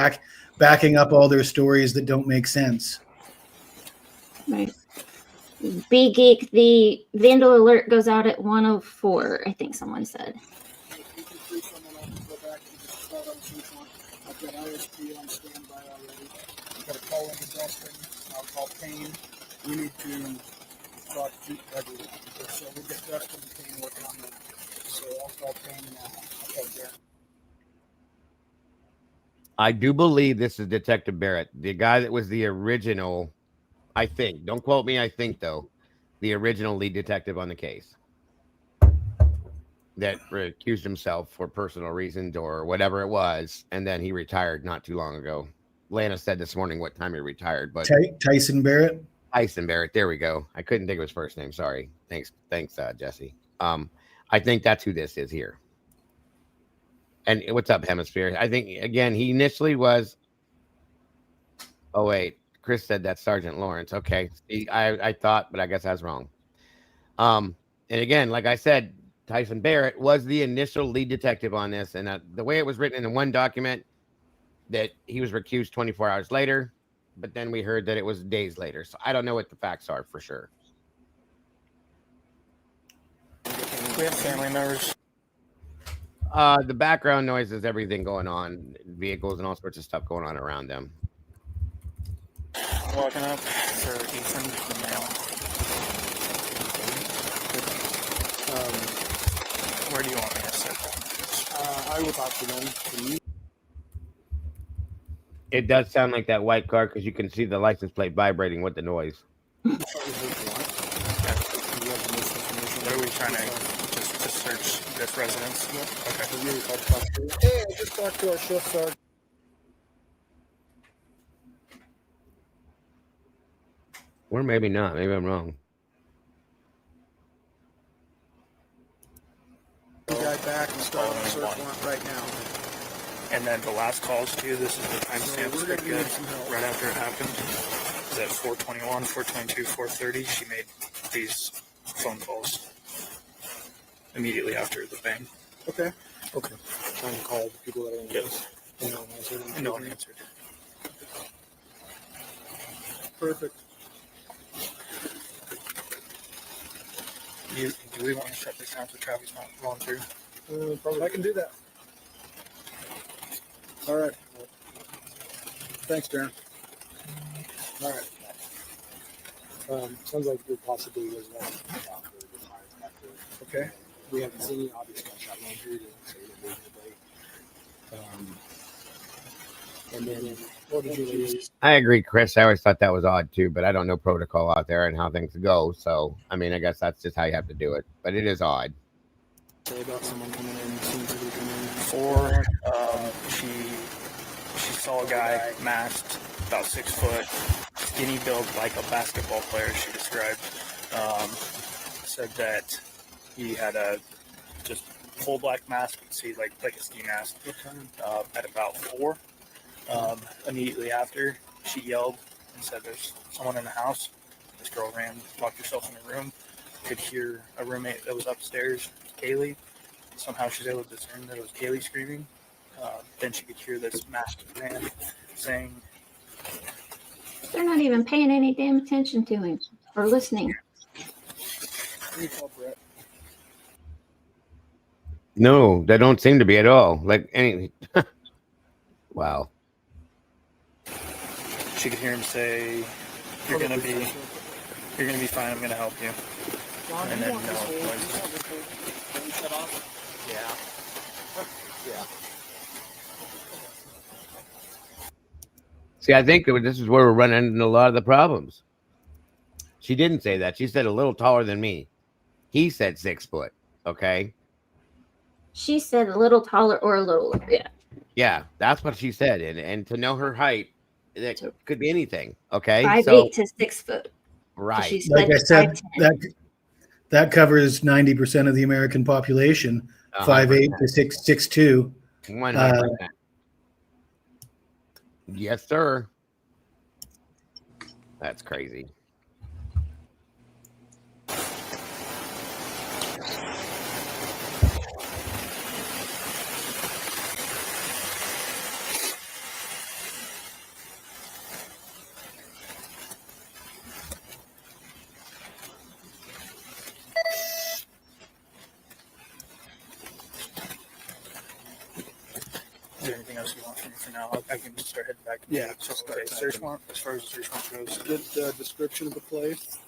backing up all their stories that don't make sense. Right. Big Geek, the Vandal alert goes out at 1:04, I think someone said. I've got ISP on standby already. I've got a call into Dustin. I'll call Payne. We need to talk to everyone. So we'll get Dustin and Payne working on that. So I'll call Payne now. I'll call Darren. I do believe this is Detective Barrett, the guy that was the original, I think. Don't quote me, I think, though. The original lead detective on the case. That recused himself for personal reasons or whatever it was, and then he retired not too long ago. Lana said this morning what time he retired, but Tyson Barrett. Tyson Barrett. There we go. I couldn't think of his first name. Sorry. Thanks, Jesse. I think that's who this is here. And what's up, Hemisphere? I think again he initially was. Oh wait, Chris said that's Sergeant Lawrence. Okay, I thought, but I guess I was wrong. And again, like I said, Tyson Barrett was the initial lead detective on this, and the way it was written in one document, that he was recused 24 hours later, but then we heard that it was days later. So I don't know what the facts are for sure. We have family members. The background noise is everything going on, vehicles and all sorts of stuff going on around them. Walking up for Ethan, the male. Where do you want me to sit? I will talk to them. Can you? It does sound like that white car because you can see the license plate vibrating with the noise. What are we trying to just search this residence? Okay. Hey, I just talked to our shift sergeant. Or maybe not. Maybe I'm wrong. Guy back and start the search warrant right now. And then the last calls to you, this is the timestamps that get right after it happened. was at 4:21, 4:22, 4:30. She made these phone calls immediately after the bang. Okay. Trying to call the people that are in Yes. and no one answered. And no one answered. Perfect. Do we want to shut this down so traffic's not going through? Probably. I can do that. All right. Thanks, Darren. All right. Sounds like there possibly was one after. Okay. We haven't seen any obvious gunshot wounds either, so we didn't lose anybody. And then, what did you lose? I agree, Chris. I always thought that was odd too, but I don't know protocol out there and how things go. So, I mean, I guess that's just how you have to do it. But it is odd. Say about someone coming in, seeing somebody come in. Or she saw a guy masked, about 6 foot, skinny build like a basketball player. She described. Said that he had a just full black mask. You see, like a ski mask. At about 4. Immediately after, she yelled and said, "There's someone in the house." This girl ran, locked herself in a room. Could hear a roommate that was upstairs, Kaylee. Somehow she was able to discern that it was Kaylee screaming. Then she could hear this masked man saying, They're not even paying any damn attention to him or listening. No, they don't seem to be at all. Like any. Wow. she could hear him say, "You're gonna be fine. I'm gonna help you." And then Yeah. See, I think this is where we're running into a lot of the problems. She didn't say that. She said a little taller than me. He said 6 foot. Okay. She said a little taller or a little, yeah. Yeah, that's what she said. And to know her height, that could be anything. Okay. 5'8" to 6 foot. Right. Like I said, that covers 90% of the American population. 5'8" to 6'2". 100%. Yes, sir. That's crazy. Is there anything else you want from me for now? I can start heading back. Yeah. So, okay. Search warrant. As far as the search warrant goes. Get the description of the place.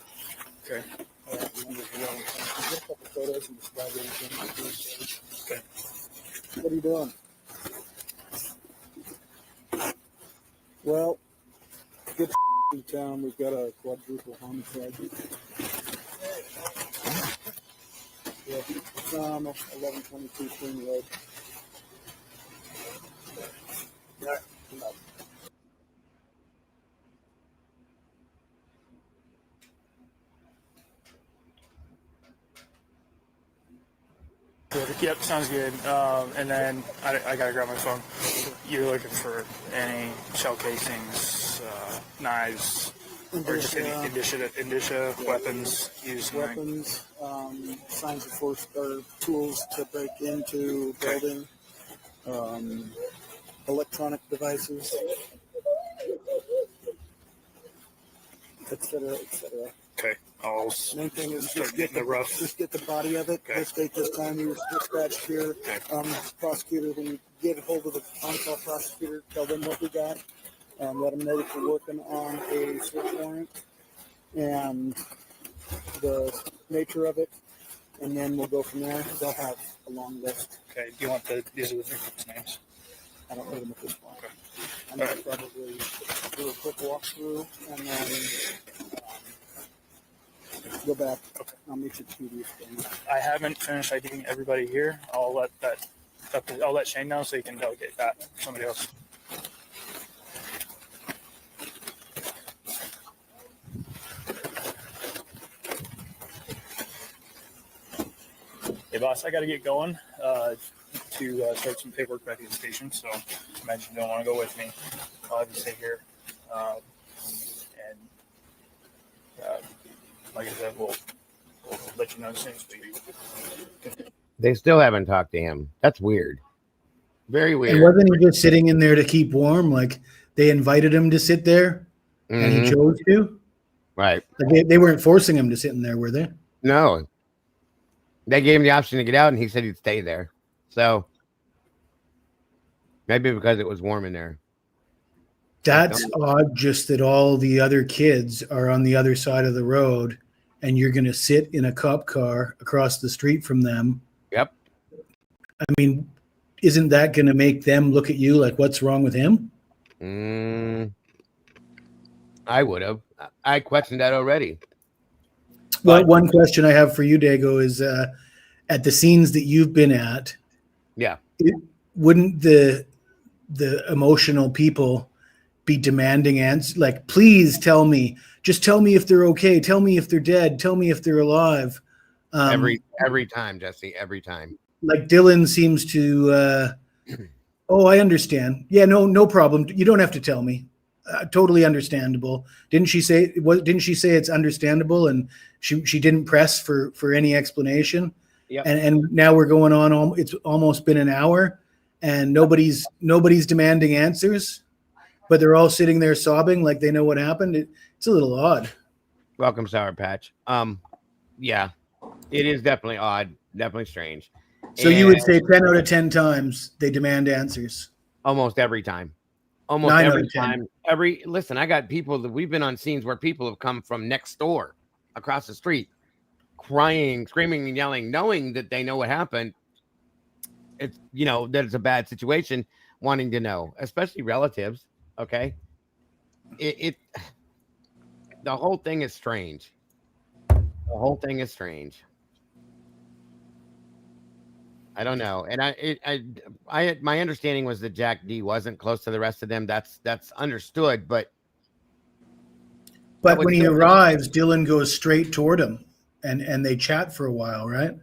Okay. Get a couple photos and describe everything. Okay. What are you doing? Well, get in town. We've got a quadruple homicide. Yeah, it's 1122 Spring Road. Yeah. Yep, sounds good. And then I gotta grab my phone. You're looking for any shell casings, knives, or just any indicia weapons used? Weapons, signs of force, or tools to break into building, electronic devices, etc., etc. Okay. Main thing is just get the rough. Just get the body of it. Okay. This date, this time, you were dispatched here. Okay. Prosecutor, when you get a hold of the on-call prosecutor, tell them what we got. Let them know that you're working on a search warrant and the nature of it, and then we'll go from there. They'll have a long list. Okay. Do you want these are the victims' names? I don't know them at this point. Okay. I'm going to probably do a quick walkthrough and then go back. Okay. I'll meet you at the TV screen. I haven't finished IDing everybody here. I'll let Shane know so he can delegate that to somebody else. Hey, boss, I got to get going to start some paperwork back at the station. So I imagine you don't want to go with me. I'll have you stay here. And like I said, we'll let you know as soon as we. They still haven't talked to him. That's weird. Very weird. And wasn't he just sitting in there to keep warm? Like they invited him to sit there, and he chose to. Right. Like they weren't forcing him to sit in there, were they? No. They gave him the option to get out, and he said he'd stay there. So maybe because it was warm in there. That's odd. Just that all the other kids are on the other side of the road, and you're going to sit in a cop car across the street from them. Yep. I mean, isn't that going to make them look at you like, what's wrong with him? I would have. I questioned that already. Well, one question I have for you, Dago, is at the scenes that you've been at, yeah, wouldn't the emotional people be demanding answers? Like, please tell me. Just tell me if they're okay. Tell me if they're dead. Tell me if they're alive. Every time, Jesse. Every time. Like Dylan seems to. Oh, I understand. Yeah, no problem. You don't have to tell me. Totally understandable. Didn't she say it's understandable, and she didn't press for any explanation? Yep. And now we're going on. It's almost been an hour, and nobody's demanding answers, but they're all sitting there sobbing like they know what happened. It's a little odd. Welcome, Sour Patch. Yeah, it is definitely odd, definitely strange. So you would say 10 out of 10 times they demand answers? Almost every time. Almost every time. Listen, I got people that we've been on scenes where people have come from next door, across the street, crying, screaming, and yelling, knowing that they know what happened. It's, that it's a bad situation, wanting to know, especially relatives. Okay. The whole thing is strange. The whole thing is strange. I don't know. And my understanding was that Jack D wasn't close to the rest of them. That's understood, but when he arrives, Dylan goes straight toward him and they chat for a while, right?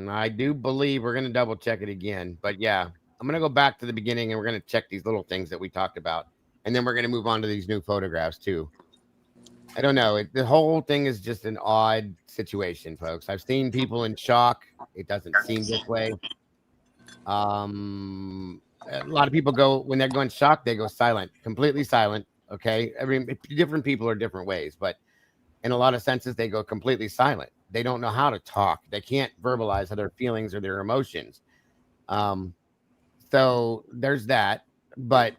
I do believe we're going to double check it again, but yeah, I'm going to go back to the beginning and we're going to check these little things that we talked about. And then we're going to move on to these new photographs too. I don't know. The whole thing is just an odd situation, folks. I've seen people in shock. It doesn't seem this way. A lot of people when they're going shock, they go silent, completely silent. Okay. I mean, different people are different ways, but in a lot of senses, they go completely silent. They don't know how to talk. They can't verbalize their feelings or their emotions. So there's that. But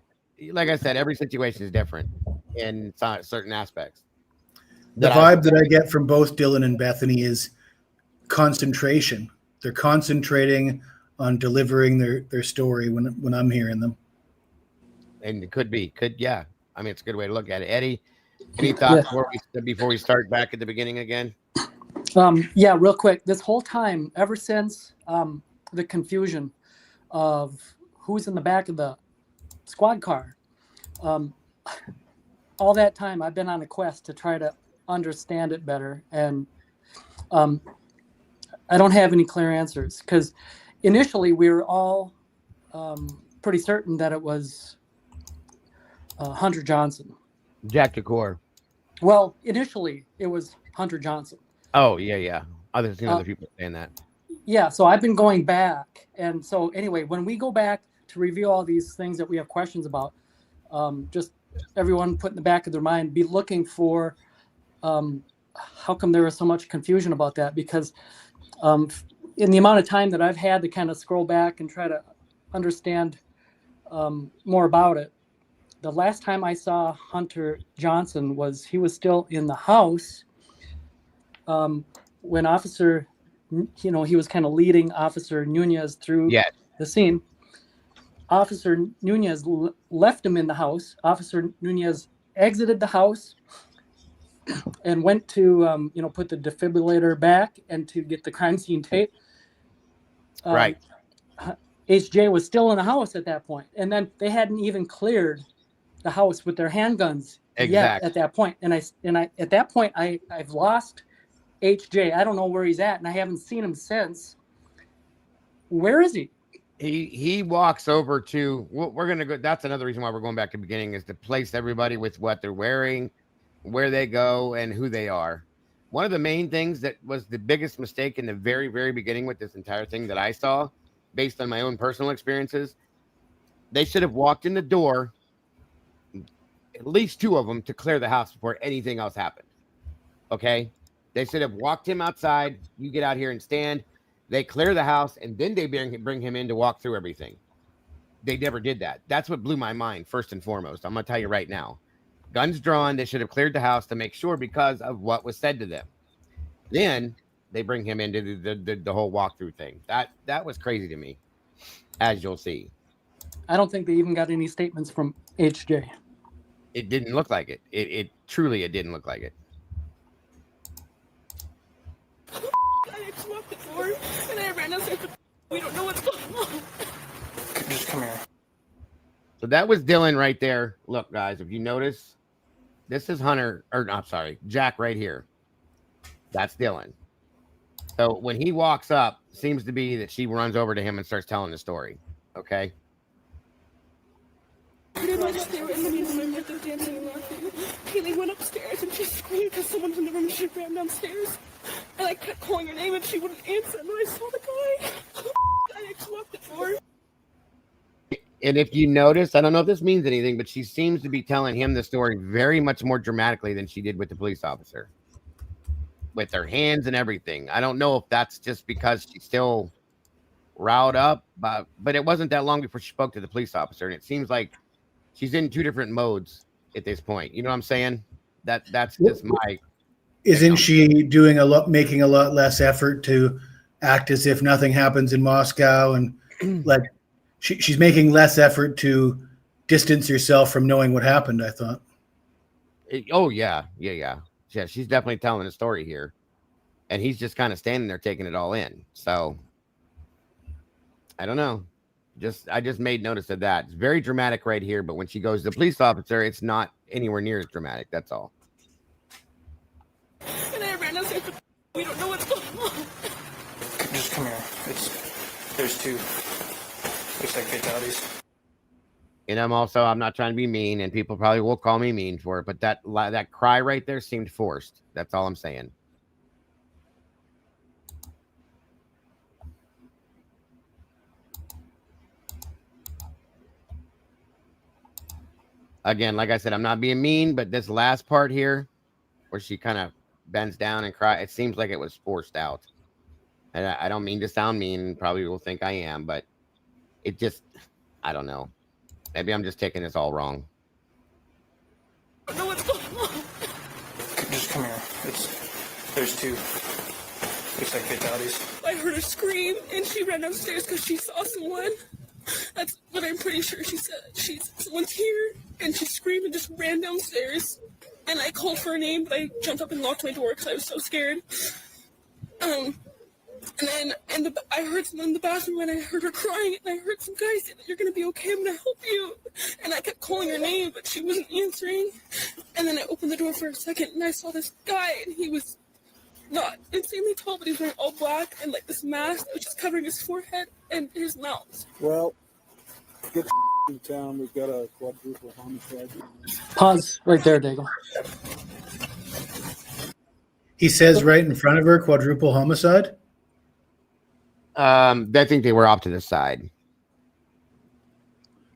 like I said, every situation is different in certain aspects. The vibe that I get from both Dylan and Bethany is concentration. They're concentrating on delivering their story when I'm hearing them. And it could be. Yeah. I mean, it's a good way to look at it. Eddie, any thoughts before we start back at the beginning again? Yeah, real quick. This whole time, ever since the confusion of who's in the back of the squad car, all that time I've been on a quest to try to understand it better, and I don't have any clear answers, because initially we were all pretty certain that it was Hunter Johnson. Jack DeCore. Well, initially it was Hunter Johnson. Oh, yeah. Other people saying that. Yeah, so I've been going back. And so anyway, when we go back to review all these things that we have questions about, just everyone put in the back of their mind, be looking for how come there was so much confusion about that? Because in the amount of time that I've had to kind of scroll back and try to understand more about it, the last time I saw Hunter Johnson he was still in the house when Officer, he was kind of leading Officer Nunez through the scene. Officer Nunez left him in the house. Officer Nunez exited the house and went to, put the defibrillator back and to get the crime scene tape. Right. HJ was still in the house at that point. And then they hadn't even cleared the house with their handguns yet at that point. And I at that point, I've lost HJ. I don't know where he's at, and I haven't seen him since. Where is he? He walks over to, we're going to go. That's another reason why we're going back to the beginning, is to place everybody with what they're wearing, where they go, and who they are. one of the main things that was the biggest mistake in the very, very beginning with this entire thing that I saw, based on my own personal experiences, they should have walked in the door, at least 2 of them, to clear the house before anything else happened. Okay? They should have walked him outside. You get out here and stand. They clear the house, and then they bring him in to walk through everything. They never did that. That's what blew my mind, first and foremost. I'm going to tell you right now. Guns drawn, they should have cleared the house to make sure because of what was said to them. Then they bring him into the whole walkthrough thing. That was crazy to me, as you'll see. I don't think they even got any statements from HJ. It didn't look like it. It truly, it didn't look like it. I just locked the door and I ran outside. We don't know what's going on. Just come here. So that was Dylan right there. Look, guys, if you notice, this is Hunter, or I'm sorry, Jack right here. That's Dylan. So when he walks up, seems to be that she runs over to him and starts telling the story. Okay. Pretty much they were in the meeting room with them dancing and laughing. Kaylee went upstairs and she screamed because someone from the room, and she ran downstairs. And I kept calling her name and she wouldn't answer. And then I saw the guy. I just locked the door. And if you notice, I don't know if this means anything, but she seems to be telling him the story very much more dramatically than she did with the police officer. With her hands and everything. I don't know if that's just because she's still riled up, but it wasn't that long before she spoke to the police officer. And it seems like she's in 2 different modes at this point. You know what I'm saying? That's just my. Isn't she doing making a lot less effort to act as if nothing happens in Moscow, and like she's making less effort to distance herself from knowing what happened, I thought. Yeah. She's definitely telling a story here, and he's just kind of standing there taking it all in. So I don't know. I just made notice of that. It's very dramatic right here, but when she goes to the police officer, it's not anywhere near as dramatic. That's all. And I ran outside. We don't know what's going on. Just come here. There's 2. Looks like fatalities. And I'm not trying to be mean, and people probably will call me mean for it, but that cry right there seemed forced. That's all I'm saying. Again, like I said, I'm not being mean, but this last part here, where she kind of bends down and cries, it seems like it was forced out. And I don't mean to sound mean, probably will think I am, but it just, I don't know. Maybe I'm just taking this all wrong. I don't know what's going on. Just come here. There's 2. Looks like fatalities. I heard her scream and she ran downstairs because she saw someone. That's what I'm pretty sure she said. Someone's here, and she screamed and just ran downstairs. And I called for her name, but I jumped up and locked my door because I was so scared. And then I heard someone in the bathroom, and I heard her crying, and I heard some guy say that you're going to be okay, I'm going to help you. And I kept calling her name, but she wasn't answering. And then I opened the door for a second, and I saw this guy, and he was not insanely tall, but he was wearing all black and like this mask that was just covering his forehead and his mouth. Well, get in town. We've got a quadruple homicide. Pause right there, Daigle. He says right in front of her, quadruple homicide. I think they were off to the side.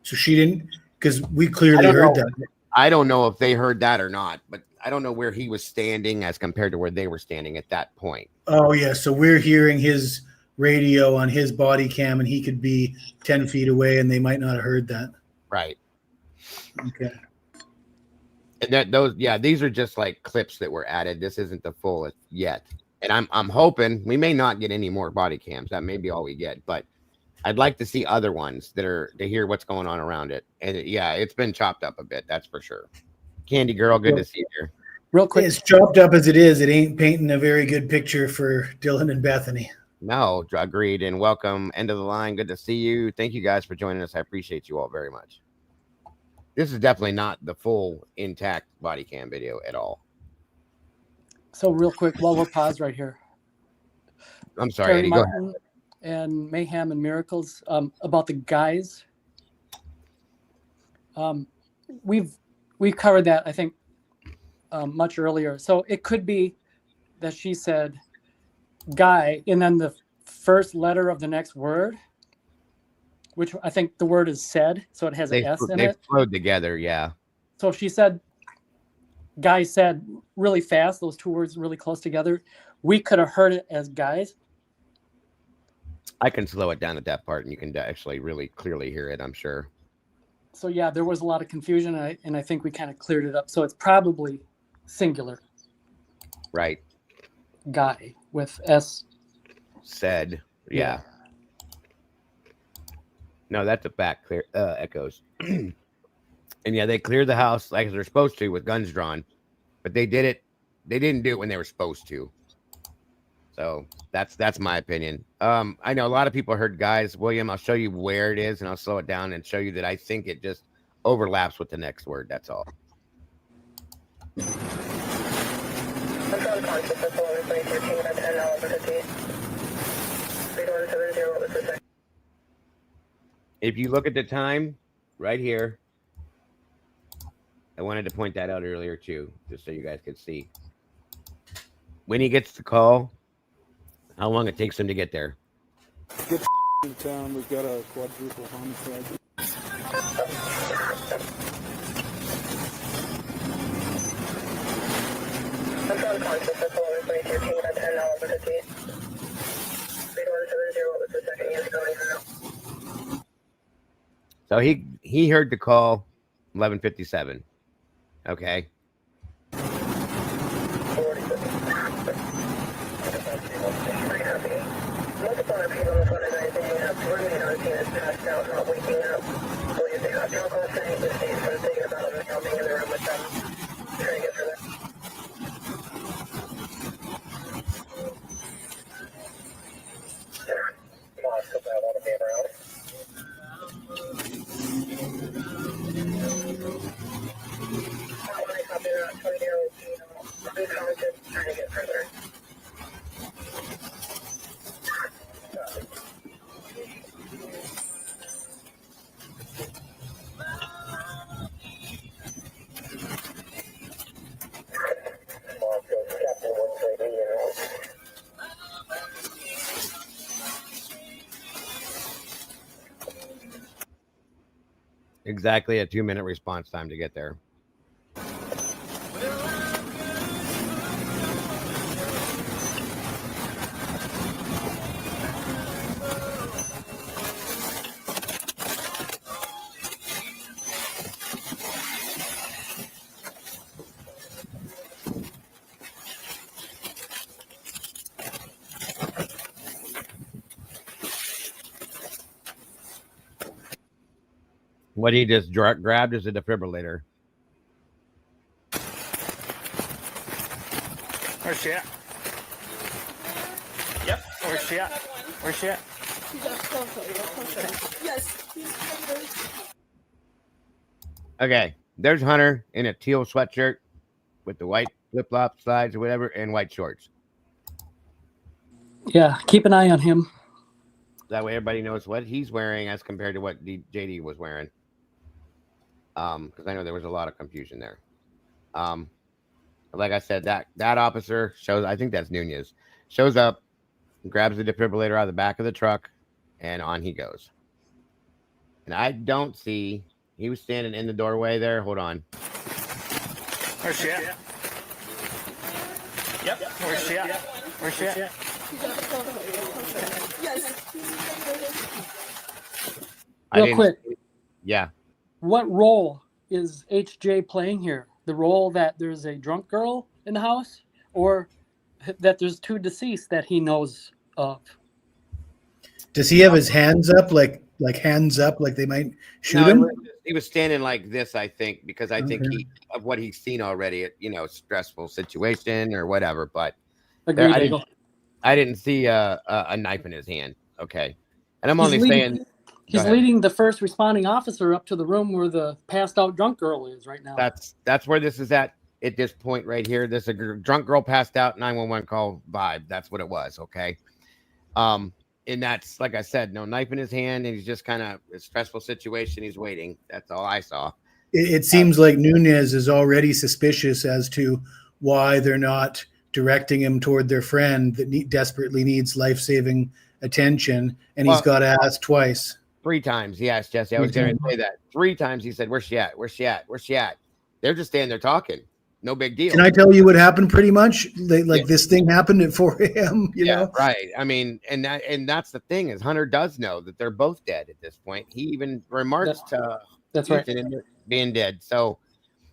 So she didn't, because we clearly heard that. I don't know if they heard that or not, but I don't know where he was standing as compared to where they were standing at that point. Oh, yeah. So we're hearing his radio on his body cam, and he could be 10 feet away, and they might not have heard that. Right. Okay. And these are just like clips that were added. This isn't the full yet. And I'm hoping we may not get any more body cams. That may be all we get, but I'd like to see other ones to hear what's going on around it. And it's been chopped up a bit. That's for sure. Candy girl, good to see you here. Real quick. As chopped up as it is, it ain't painting a very good picture for Dylan and Bethany. No, agreed. And welcome, end of the line. Good to see you. Thank you guys for joining us. I appreciate you all very much. This is definitely not the full intact body cam video at all. So real quick, while we're paused right here. I'm sorry, Eddie, go ahead. And Mayhem and Miracles, about the guys. We've covered that, I think, much earlier. So it could be that she said guy, and then the first letter of the next word, which I think the word is said, so it has an S in they it. flowed together, yeah. So if she said guy said really fast, those two words really close together, we could have heard it as guys. I can slow it down at that part, and you can actually really clearly hear it, I'm sure. So yeah, there was a lot of confusion, and I think we kind of cleared it up. So it's probably singular. Right. Guy with S. Said, yeah. No, that's a fact. Clear echoes. And yeah, they cleared the house like they're supposed to with guns drawn, but they didn't do it when they were supposed to. So that's my opinion. I know a lot of people heard guys. William, I'll show you where it is, and I'll slow it down and show you that I think it just overlaps with the next word. That's all. If you look at the time right here, I wanted to point that out earlier too, just so you guys could see. When he gets the call, how long it takes him to get there. Get into town. We've got a quadruple homicide. So he heard the call 11:57. Okay. Exactly a 2-minute response time to get there. What he just grabbed is a defibrillator. Where's she at? Yep. Where's she at? Where's she at? Yes. Okay, there's Hunter in a teal sweatshirt with the white flip-flop slides or whatever and white shorts. Yeah, keep an eye on him. That way everybody knows what he's wearing as compared to what JD was wearing. Because I know there was a lot of confusion there. Like I said, that officer shows, I think that's Nunez, shows up, grabs the defibrillator out of the back of the truck, and on he goes. And I don't see, he was standing in the doorway there. Hold on. Where's she at? Yep. Where's she at? Where's she at? Yes. Real quick. Yeah. What role is HJ playing here? The role that there's a drunk girl in the house, or that there's two deceased that he knows of? Does he have his hands up, like hands up, like they might shoot him? He was standing like this, I think, because I think of what he's seen already, stressful situation or whatever. But I didn't see a knife in his hand. Okay. And I'm only saying. He's leading the first responding officer up to the room where the passed out drunk girl is right now. That's where this is at this point right here. This is a drunk girl passed out, 911 call vibe. That's what it was. Okay. And that's, like I said, no knife in his hand. And he's just kind of a stressful situation. He's waiting. That's all I saw. It seems like Nunez is already suspicious as to why they're not directing him toward their friend that desperately needs life-saving attention, and he's got asked twice. 3 times. Yes, Jesse. I was going to say that. 3 times he said, "Where's she at? Where's she at? Where's she at?" They're just standing there talking. No big deal. Can I tell you what happened? Pretty much, this thing happened at 4 a.m. You know, right? I mean, and that's the thing is Hunter does know that they're both dead at this point. He even remarks to Ethan being dead. So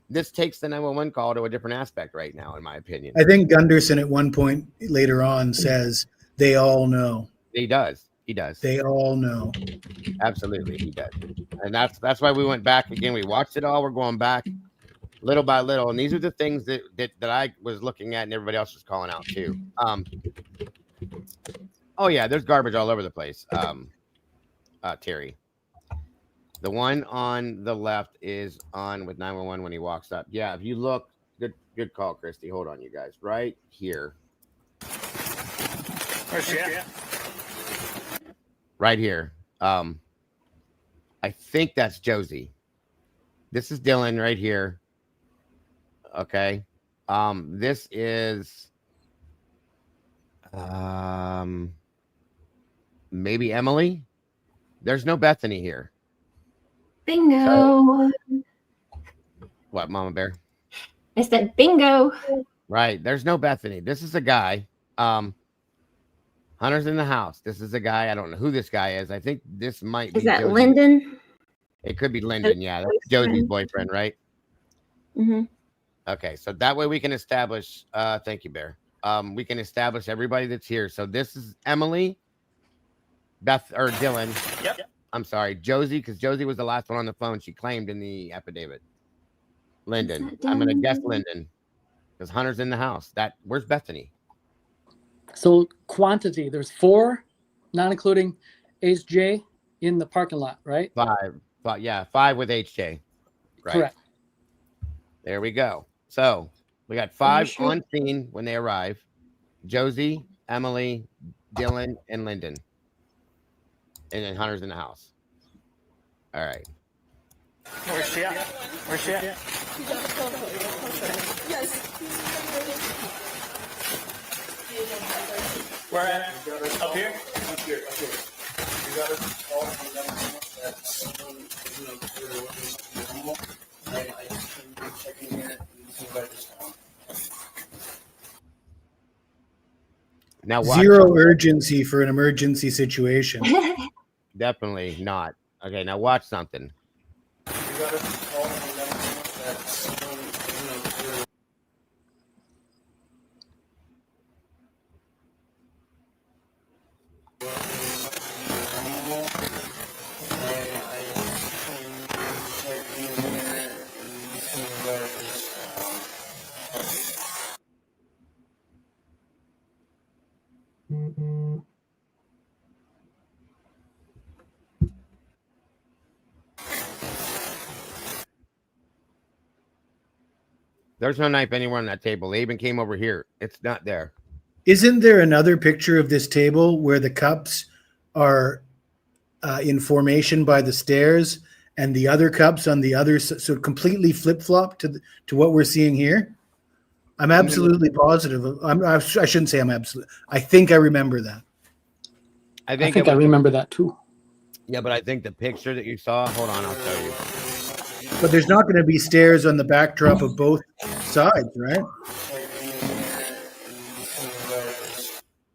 this takes the 911 call to a different aspect right now, in my opinion. I think Gunderson at one point later on says they all know. He does. He does. They all know. Absolutely, he does. And that's why we went back again. We watched it all. We're going back little by little, and these are the things that I was looking at, and everybody else was calling out too. Oh yeah, there's garbage all over the place. Terry, the one on the left is on with 911 when he walks up. Yeah, if you look, good call, Christy. Hold on, you guys, right here. Where's she at? Right here. I think that's Josie. This is Dylan right here. Okay. This is maybe Emily. There's no Bethany here. Bingo. What, Mama Bear? I said bingo. Right. There's no Bethany. This is a guy. Hunter's in the house. This is a guy. I don't know who this guy is. I think this might be. Is that Josie. Lyndon? It could be Lyndon. Yeah, that's Josie's boyfriend, right? Mm-hmm. Okay, so that way we can establish. Thank you, Bear. We can establish everybody that's here. So this is Emily, Beth, or Dylan. Yep. I'm sorry, Josie, because Josie was the last one on the phone. She claimed in the affidavit. Lyndon. I'm gonna guess Lyndon, because Hunter's in the house. Where's Bethany? So quantity, there's 4, not including HJ in the parking lot, right? 5. 5 with HJ. Right. Correct. There we go. So we got 5 on scene when they arrive. Josie, Emily, Dylan, and Lyndon. And then Hunter's in the house. All right. Where's she at? Where's she at? Where at? Up here? Up here. You got us all that someone, normal. I just been checking it and see about this time. Now watch. Zero urgency for an emergency situation. Definitely not. Okay, now watch something. You got us all that someone, There's no knife anywhere on that table. They even came over here. It's not there. Isn't there another picture of this table where the cups are in formation by the stairs and the other cups on the other, so completely flip-flop to what we're seeing here? I'm absolutely positive. I shouldn't say I'm absolute. I think I remember that. I think I remember that too. Yeah, but I think the picture that you saw, hold on, I'll tell you. But there's not going to be stairs on the backdrop of both sides, right?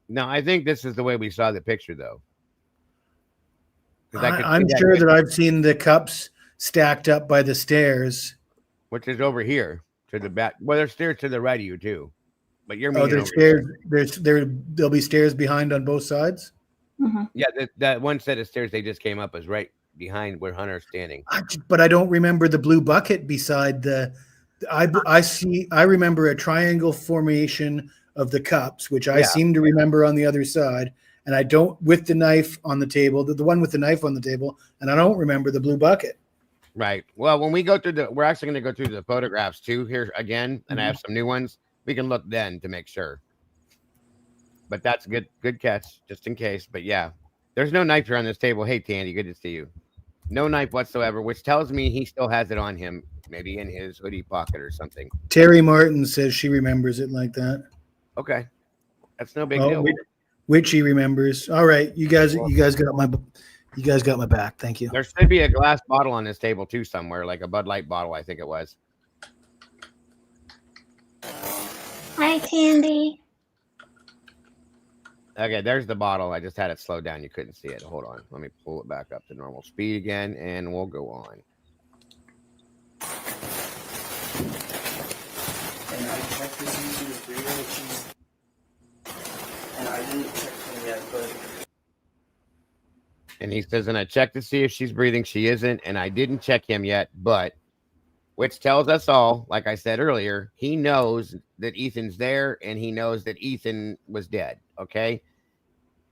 No, I think this is the way we saw the picture, though. I'm sure that I've seen the cups stacked up by the stairs. Which is over here to the back. Well, there's stairs to the right of you, too. But you're there's stairs. There'll be stairs behind on both sides? Mm-hmm. Yeah, that one set of stairs they just came up is right behind where Hunter's standing. But I don't remember the blue bucket beside the. I remember a triangle formation of the cups, which I seem to remember on the other side, and I don't with the knife on the table, the one with the knife on the table, and I don't remember the blue bucket. Right. Well, when we go through we're actually going to go through the photographs too here again, and I have some new ones. We can look then to make sure. But that's a good catch, just in case. But yeah, there's no knife here on this table. Hey, Tandy, good to see you. No knife whatsoever, which tells me he still has it on him, maybe in his hoodie pocket or something. Terry Martin says she remembers it like that. Okay, that's no big deal. Witchy remembers. All right, you guys got my back. Thank you. There should be a glass bottle on this table too somewhere, like a Bud Light bottle. I think it was. Hi, Candy. Okay, there's the bottle. I just had it slowed down. You couldn't see it. Hold on. Let me pull it back up to normal speed again, and we'll go on. And I checked to see if she was breathing, and I didn't check her yet, but. And he says, and I checked to see if she's breathing. She isn't, and I didn't check him yet, but which tells us all, like I said earlier, he knows that Ethan's there, and he knows that Ethan was dead, okay?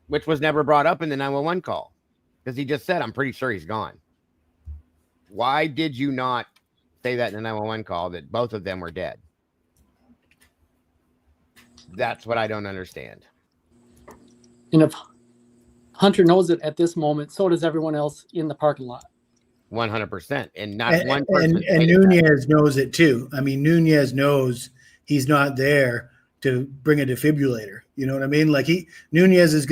Which was never brought up in the 911 call, because he just said, I'm pretty sure he's gone. Why did you not say that in the 911 call, that both of them were dead? That's what I don't understand. And if Hunter knows it at this moment, so does everyone else in the parking lot. 100%. And not one person. And Nunez knows it too. I mean, Nunez knows he's not there to bring a defibrillator. You know what I mean? Like Nunez is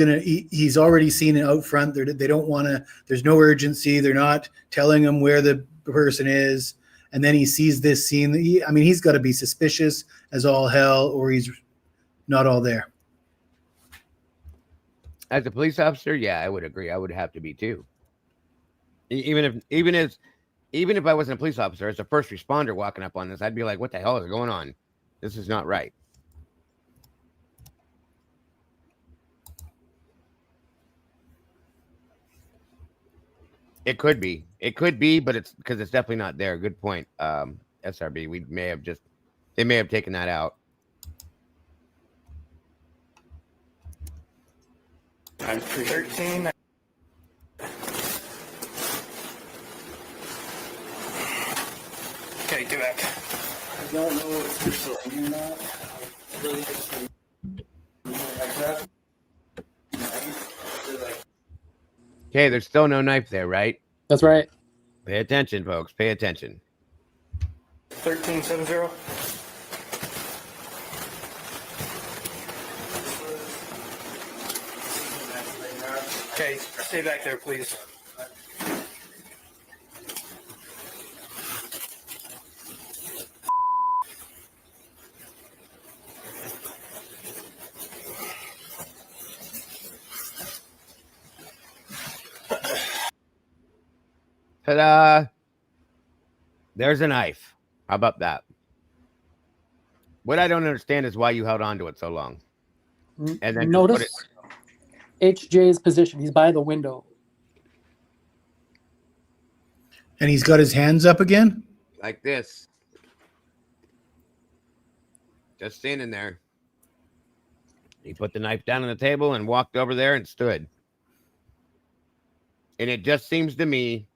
he's already seen it out front. They don't want to, there's no urgency. They're not telling him where the person is. And then he sees this scene. He's got to be suspicious as all hell, or he's not all there. As a police officer, yeah, I would agree. I would have to be too. Even if I wasn't a police officer, as a first responder walking up on this, I'd be like, what the hell is going on? This is not right. It could be, but it's because it's definitely not there. Good point. SRB, they may have taken that out. I'm 13. Okay, get back. I don't know if you're still in here or not. I really just Okay, there's still no knife there, right? That's right. Pay attention, folks. Pay attention. 1370. Okay, stay back there, please. Ta-da! There's a knife. How about that? What I don't understand is why you held on to it so long. And then notice HJ's position. He's by the window. And he's got his hands up again? Like this. Just standing there. He put the knife down on the table and walked over there and stood. And it just seems to me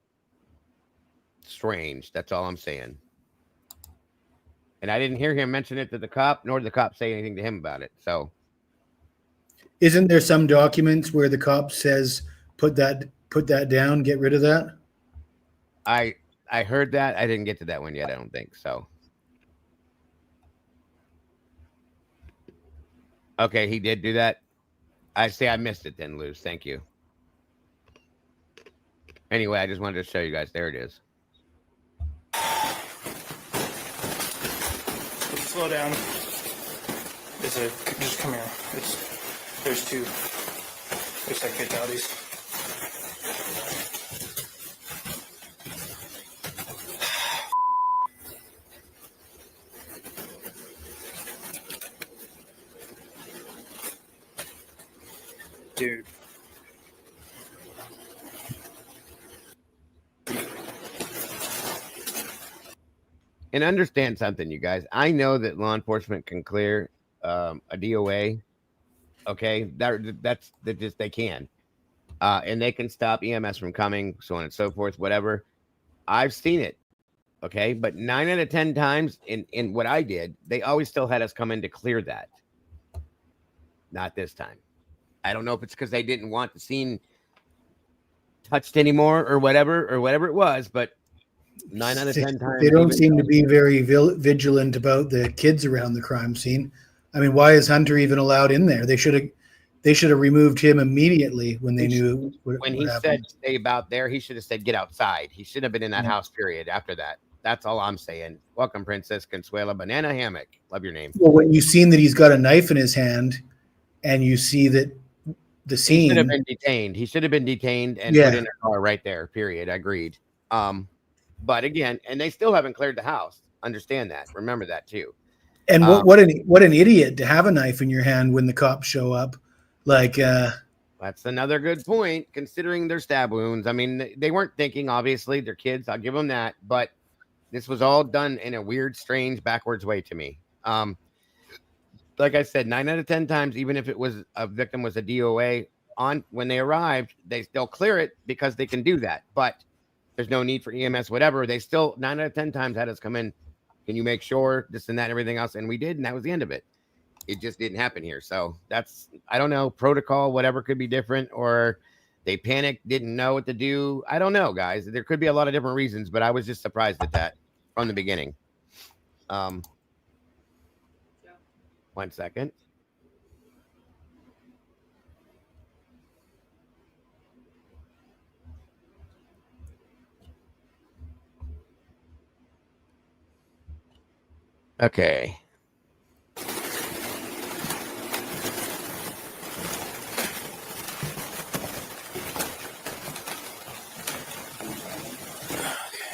strange. That's all I'm saying. And I didn't hear him mention it to the cop, nor did the cop say anything to him about it. So, isn't there some documents where the cop says, put that down, get rid of that? I heard that. I didn't get to that one yet. I don't think so. Okay, he did do that. I say I missed it then, Luz. Thank you. Anyway, I just wanted to show you guys. There it is. Slow down. Just come here. There's two. Looks like fatalities. Dude. And understand something, you guys. I know that law enforcement can clear a DOA. Okay, that's just they can, and they can stop EMS from coming, so on and so forth. Whatever. I've seen it. Okay, but 9 out of 10 times in what I did, they always still had us come in to clear that. Not this time. I don't know if it's because they didn't want the scene touched anymore or whatever it was, but 9 out of 10 times they don't seem to be very vigilant about the kids around the crime scene. I mean, why is Hunter even allowed in there? They should have removed him immediately when they knew when he said stay about there, he should have said get outside. He shouldn't have been in that house, period, after that. That's all I'm saying. Welcome, Princess Consuela Banana Hammock. Love your name. Well, when you've seen that he's got a knife in his hand and you see that the scene. He should have been detained. He should have been detained and put in a car right there, period. Agreed. But again, and they still haven't cleared the house. Understand that. Remember that too. And what an idiot to have a knife in your hand when the cops show up. Like that's another good point, considering their stab wounds. I mean, they weren't thinking, obviously, they're kids. I'll give them that. But this was all done in a weird, strange, backwards way to me. Like I said, 9 out of 10 times, even if it was a victim was a DOA, on when they arrived, they'll clear it because they can do that. But there's no need for EMS, whatever. They still 9 out of 10 times had us come in. Can you make sure this and that and everything else? And we did, and that was the end of it. It just didn't happen here. So that's, I don't know, protocol, whatever could be different, or they panicked, didn't know what to do. I don't know, guys. There could be a lot of different reasons, but I was just surprised at that from the beginning. 1 second. Okay.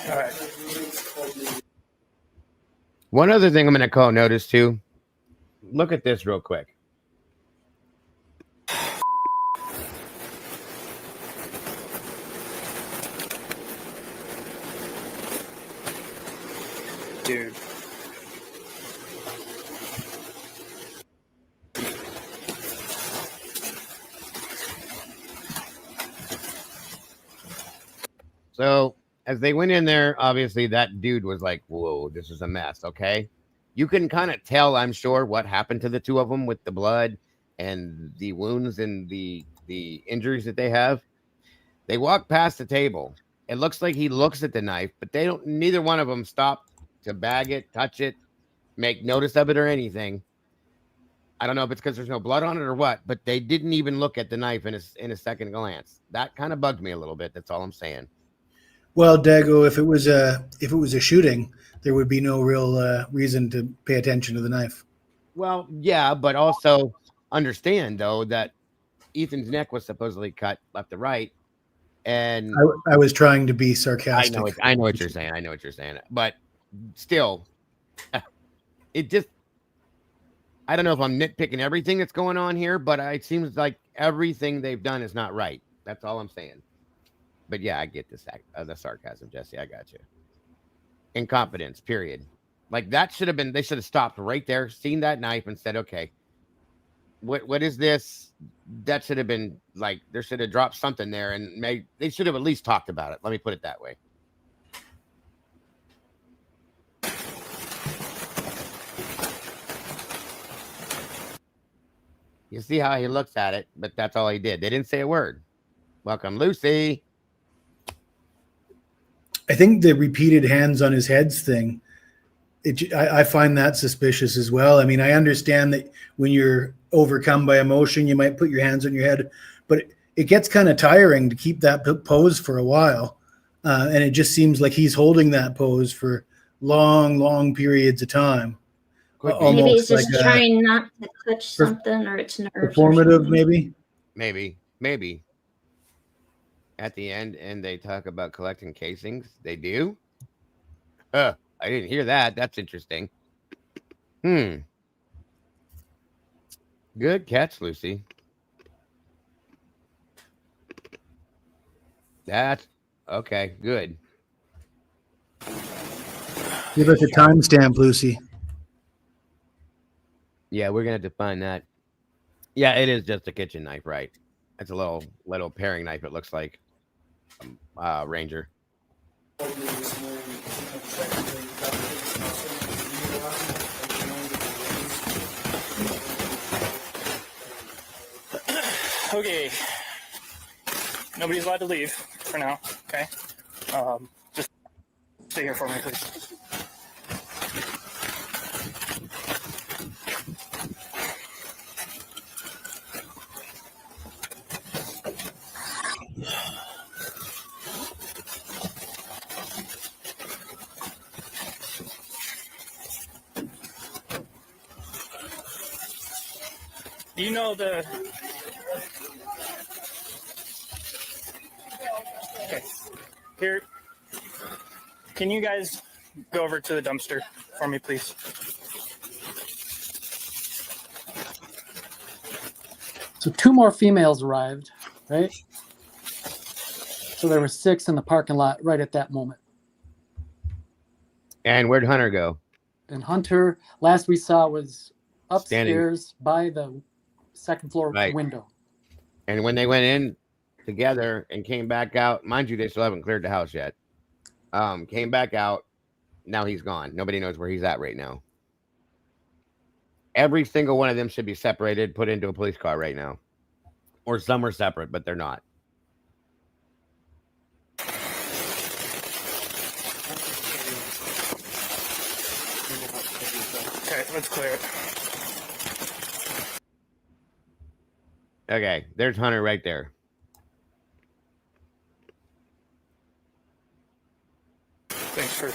All right. One other thing I'm going to call notice to. Look at this real quick. Dude. So as they went in there, obviously that dude was like, whoa, this is a mess. Okay. You can kind of tell, I'm sure, what happened to the two of them with the blood and the wounds and the injuries that they have. They walk past the table. It looks like he looks at the knife, but neither one of them stopped to bag it, touch it, make notice of it or anything. I don't know if it's because there's no blood on it or what, but they didn't even look at the knife in a second glance. That kind of bugged me a little bit. That's all I'm saying. Well, Dago, if it was a shooting, there would be no real reason to pay attention to the knife. Well, yeah, but also understand though that Ethan's neck was supposedly cut left to right, and I was trying to be sarcastic. I know what you're saying. But still, it just, I don't know if I'm nitpicking everything that's going on here, but it seems like everything they've done is not right. That's all I'm saying. But yeah, I get this the sarcasm, Jesse. I got you. Incompetence, period. Like that should have been, they should have stopped right there, seen that knife and said, okay, what is this? That should have been like, there should have dropped something there and they should have at least talked about it. Let me put it that way. You see how he looks at it, but that's all he did. They didn't say a word. Welcome, Lucy. I think the repeated hands on his heads thing, I find that suspicious as well. I mean, I understand that when you're overcome by emotion, you might put your hands on your head, but it gets kind of tiring to keep that pose for a while. And it just seems like he's holding that pose for long, long periods of time. Maybe he's just like trying not to touch something or it's nerves. Performative, maybe? Maybe. At the end, and they talk about collecting casings. They do? I didn't hear that. That's interesting. Good catch, Lucy. That's okay. Good. Give us a timestamp, Lucy. Yeah, we're gonna have to find that. Yeah, it is just a kitchen knife, right? It's a little paring knife. It looks like Ranger. Okay. Nobody's allowed to leave for now. Okay. Just stay here for me, please. you know the... Okay. Here, can you guys go over to the dumpster for me, please? So 2 more females arrived, right? So there were 6 in the parking lot right at that moment. And where'd Hunter go? And Hunter, last we saw, was upstairs by the second floor window. And when they went in together and came back out, mind you, they still haven't cleared the house yet. Came back out. Now he's gone. Nobody knows where he's at right now. Every single one of them should be separated, put into a police car right now. Or some are separate, but they're not. Okay, let's clear it. Okay, there's Hunter right there. Thanks for...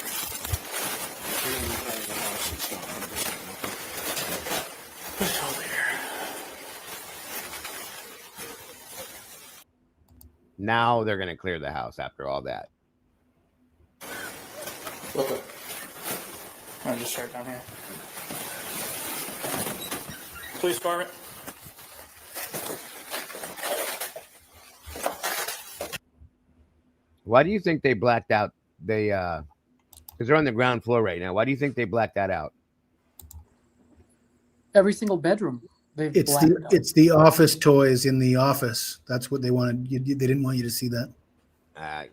Now they're going to clear the house after all that. Okay. I'll just start down here. Police department. Why do you think they blacked out? Because they're on the ground floor right now. Why do you think they blacked that out? Every single bedroom. It's the office toys in the office. That's what they wanted. They didn't want you to see that. I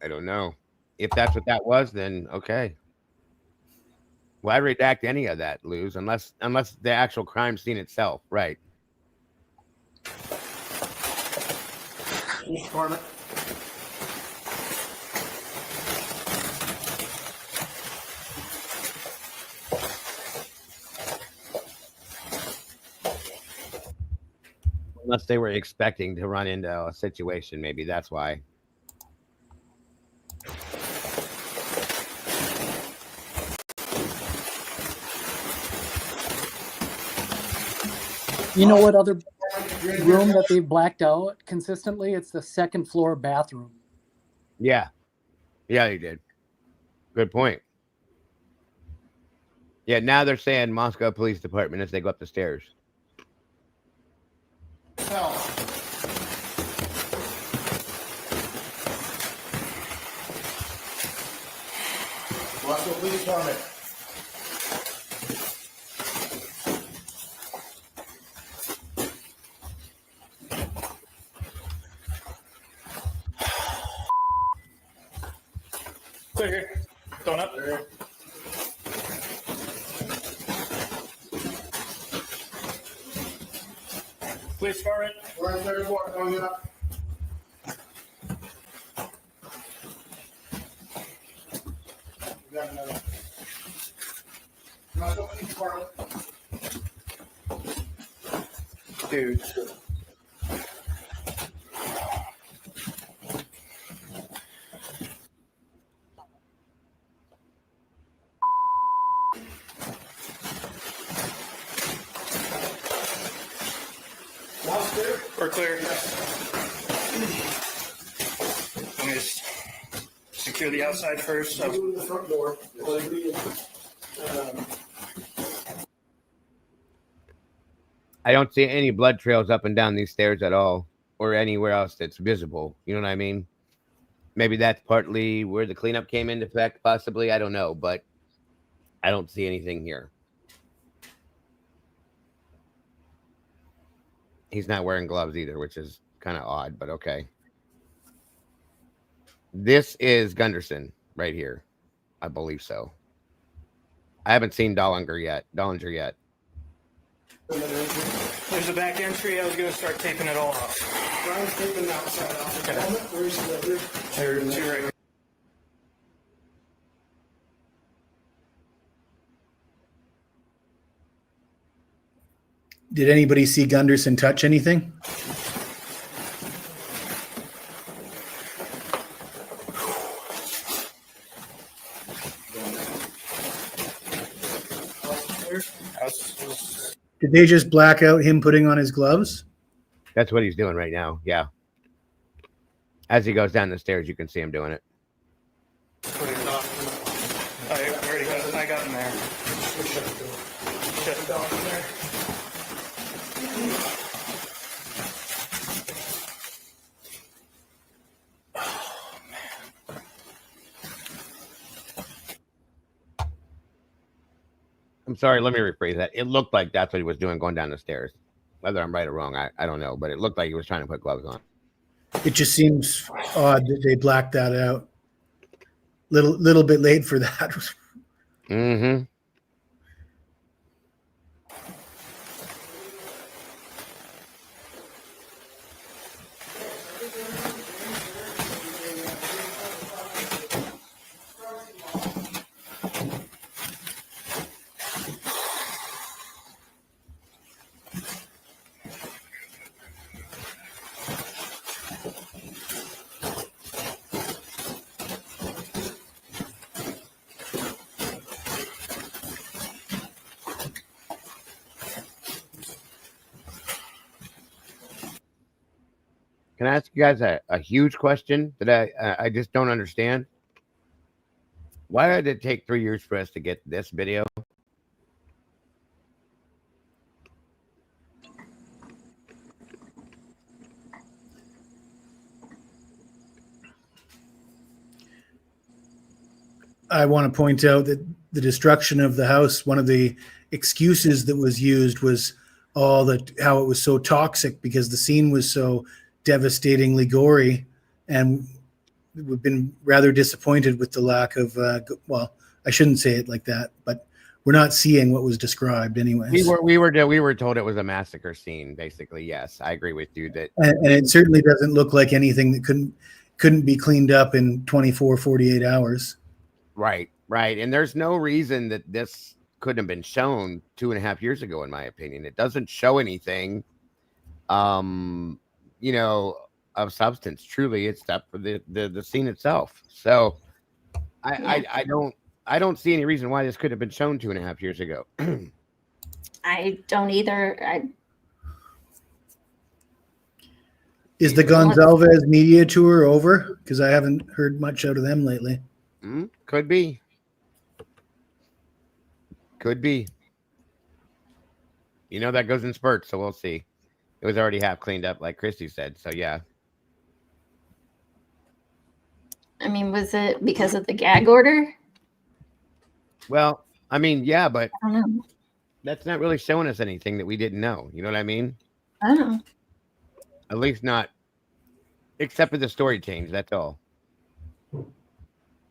don't know. If that's what that was, then okay. Why redact any of that, Luz? Unless the actual crime scene itself, right? Department. Unless they were expecting to run into a situation, maybe that's why. You know what other room that they blacked out consistently? It's the second floor bathroom. Yeah. Yeah, they did. Good point. Yeah, now they're saying Moscow Police Department as they go up the stairs. Moscow Police Department. Clear here. Going up. There. Police department. We're on 3rd floor. Going up. We got another. Moscow Police Department. Dude. We're clear. Let me just secure the outside first. So. Go to the front door. I don't see any blood trails up and down these stairs at all, or anywhere else that's visible. You know what I mean? Maybe that's partly where the cleanup came into effect, possibly. I don't know, but I don't see anything here. He's not wearing gloves either, which is kind of odd, but okay. This is Gunderson right here. I believe so. I haven't seen Dollinger yet. There's a back entry. I was going to start taping it all off. Brian's taping the outside off. Okay. Where's the other? There's 2 right here. Did anybody see Gunderson touch anything? Did they just black out him putting on his gloves? That's what he's doing right now. Yeah. As he goes down the stairs, you can see him doing it. I got in there. Shut it down in there. I'm sorry, let me rephrase that. It looked like that's what he was doing going down the stairs. Whether I'm right or wrong, I don't know, but it looked like he was trying to put gloves on. It just seems odd that they blacked that out. Little bit late for that. Mm-hmm. Can I ask you guys a huge question that I just don't understand? Why did it take 3 years for us to get this video? I want to point out that the destruction of the house, one of the excuses that was used was how it was so toxic because the scene was so devastatingly gory, and we've been rather disappointed with the lack of well, I shouldn't say it like that, but we're not seeing what was described anyways. We were told it was a massacre scene, basically. Yes, I agree with you that, and it certainly doesn't look like anything that couldn't be cleaned up in 48 hours. Right. And there's no reason that this couldn't have been shown 2.5 years ago, in my opinion. It doesn't show anything, of substance, truly, except for the scene itself. So I don't see any reason why this could have been shown 2.5 years ago. I don't either. Is the Gonzalez media tour over? Because I haven't heard much out of them lately. Could be. That goes in spurts, so we'll see. It was already half cleaned up, like Christy said. So yeah. I mean, was it because of the gag order? Well, I mean, yeah, but I don't know. That's not really showing us anything that we didn't know. You know what I mean? I don't know. At least not, except for the story change. That's all.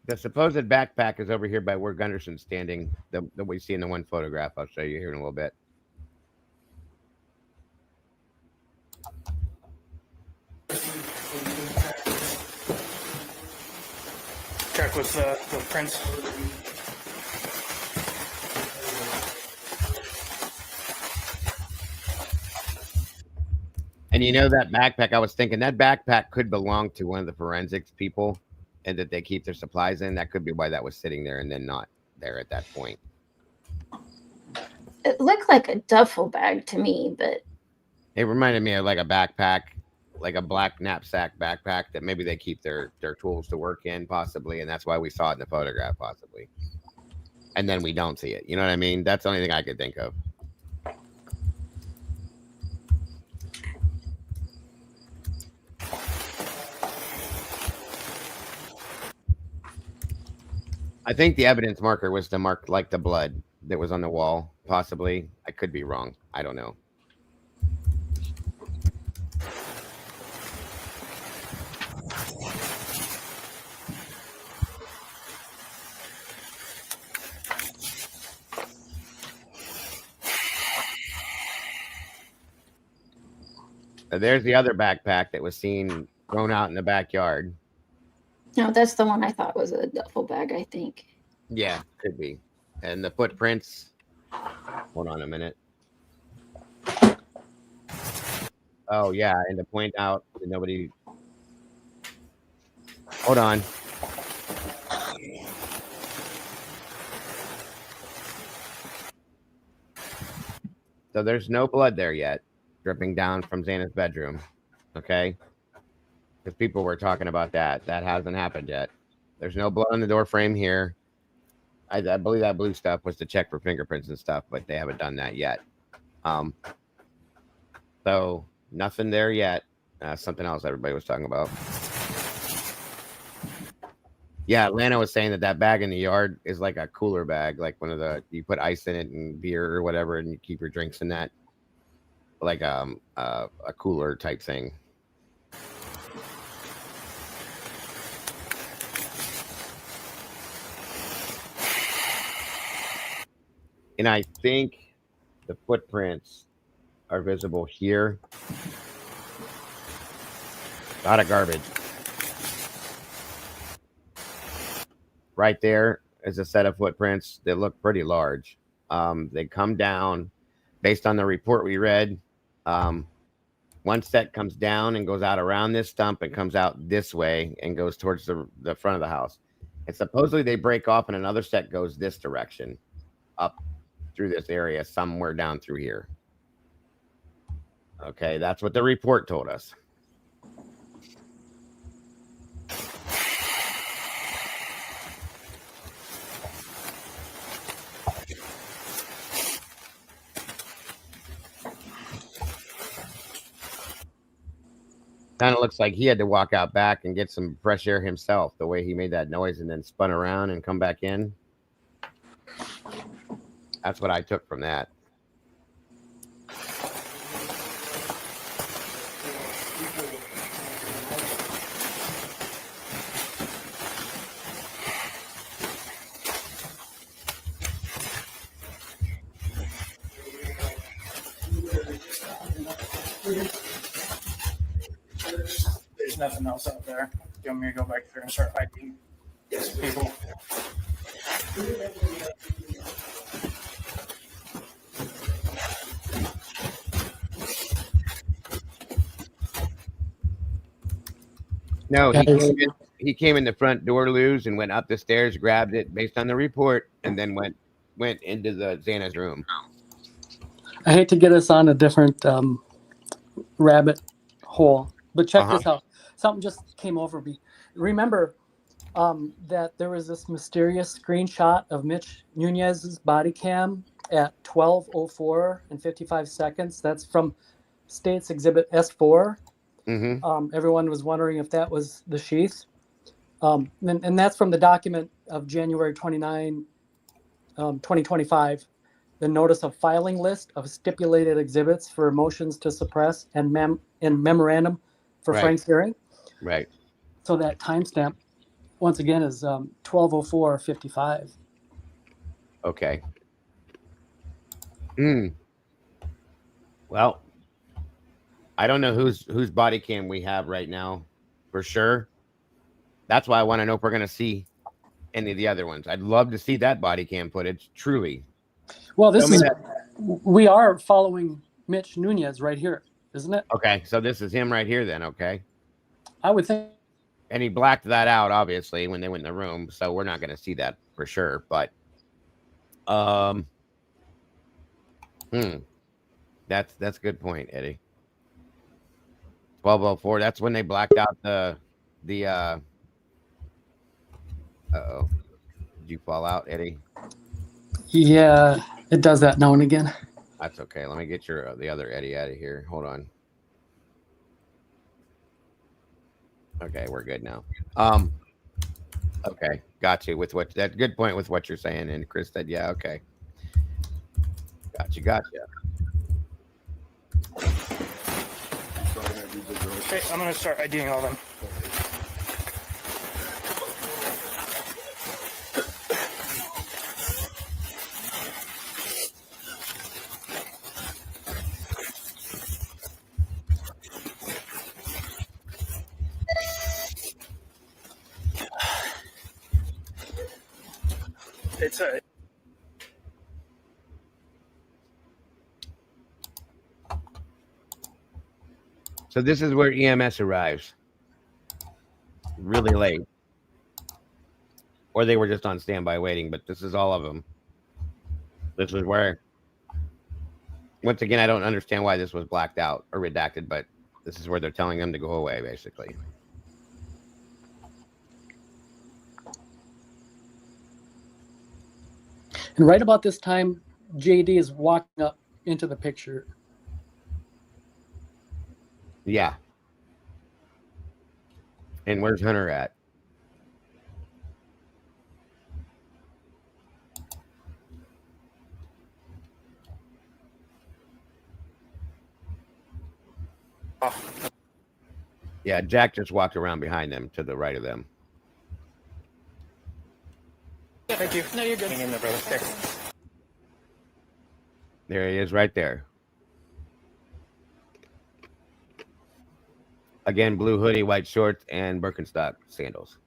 The supposed backpack is over here by where Gunderson's standing, that we see in the one photograph. I'll show you here in a little bit. Check with the prints. And that backpack, I was thinking that backpack could belong to one of the forensics people, and that they keep their supplies in. That could be why that was sitting there and then not there at that point. It looked like a duffel bag to me, but it reminded me of like a backpack, like a black knapsack backpack that maybe they keep their tools to work in, possibly, and that's why we saw it in the photograph, possibly. And then we don't see it. You know what I mean? That's the only thing I could think of. I think the evidence marker was to mark like the blood that was on the wall, possibly. I could be wrong. I don't know. There's the other backpack that was seen thrown out in the backyard. No, that's the one I thought was a duffel bag, I think. Yeah, could be. And the footprints. Hold on a minute. Oh, yeah. And to point out that nobody. Hold on. So there's no blood there yet, dripping down from Xana's bedroom. Okay. Because people were talking about that. That hasn't happened yet. There's no blood on the door frame here. I believe that blue stuff was to check for fingerprints and stuff, but they haven't done that yet. So nothing there yet. Something else everybody was talking about. Yeah, Lana was saying that bag in the yard is like a cooler bag, like one of the, you put ice in it and beer or whatever, and you keep your drinks in that, like a cooler type thing. And I think the footprints are visible here. A lot of garbage. Right there is a set of footprints that look pretty large. They come down based on the report we read. One set comes down and goes out around this stump and comes out this way and goes towards the front of the house. And supposedly they break off and another set goes this direction up through this area somewhere down through here. Okay, that's what the report told us. Kind of looks like he had to walk out back and get some fresh air himself, the way he made that noise and then spun around and come back in. That's what I took from that. There's nothing else out there. Do you want me to go back there and start IDing people? No, he came in the front door, Luz, and went up the stairs, grabbed it based on the report, and then went into the Xana's room. I hate to get us on a different rabbit hole, but check this out. Something just came over me. Remember that there was this mysterious screenshot of Mitch Nunez's body cam at 12:04 and 55 seconds. That's from State's Exhibit S4. Mm-hmm. Everyone was wondering if that was the sheath. And that's from the document of January 29, 2025, the notice of filing list of stipulated exhibits for motions to suppress and memorandum for Frank's hearing. Right. So that timestamp, once again, is 12:04:55. Okay. Well, I don't know whose body cam we have right now for sure. That's why I want to know if we're going to see any of the other ones. I'd love to see that body cam footage, truly. Well, we are following Mitch Nunez right here, isn't it? Okay, so this is him right here then, okay? I would think. And he blacked that out, obviously, when they went in the room, so we're not going to see that for sure, but that's a good point, Eddie. 12:04, that's when they blacked out the uh-oh. Did you fall out, Eddie? Yeah, it does that now and again. That's okay. Let me get the other Eddie out of here. Hold on. Okay, we're good now. Okay, got you with what that's a good point with what you're saying. And Chris said, yeah, okay. Gotcha. Okay, I'm gonna start IDing all them. It's a So this is where EMS arrives. Really late. Or they were just on standby waiting, but this is all of them. This is where Once again, I don't understand why this was blacked out or redacted, but this is where they're telling them to go away, basically. And right about this time, JD is walking up into the picture. Yeah. And where's Hunter at? Yeah, Jack just walked around behind them to the right of them. Thank you. No, you're good. Hang in there, brother. Okay. There he is right there. Again, blue hoodie, white shorts, and Birkenstock sandals.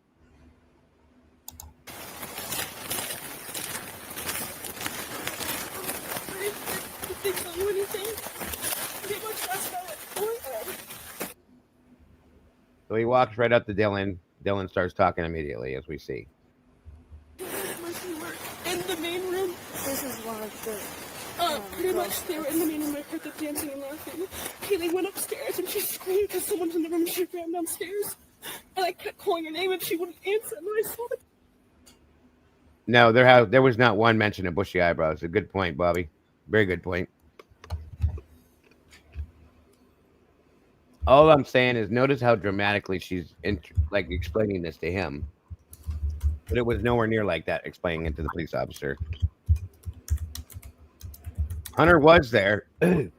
Did they tell you anything? They were stressed about it. So he walks right up to Dylan. Dylan starts talking immediately, as we see. Must we were in the main room. This is one of the. Pretty much they were in the main room. I heard them dancing and laughing. Kaylee went upstairs and she screamed because someone was in the room and she ran downstairs. And I kept calling her name and she wouldn't answer. And I saw the. No, there was not one mention of bushy eyebrows. A good point, Bobby. Very good point. All I'm saying is notice how dramatically she's like explaining this to him. But it was nowhere near like that explaining it to the police officer. Hunter was there when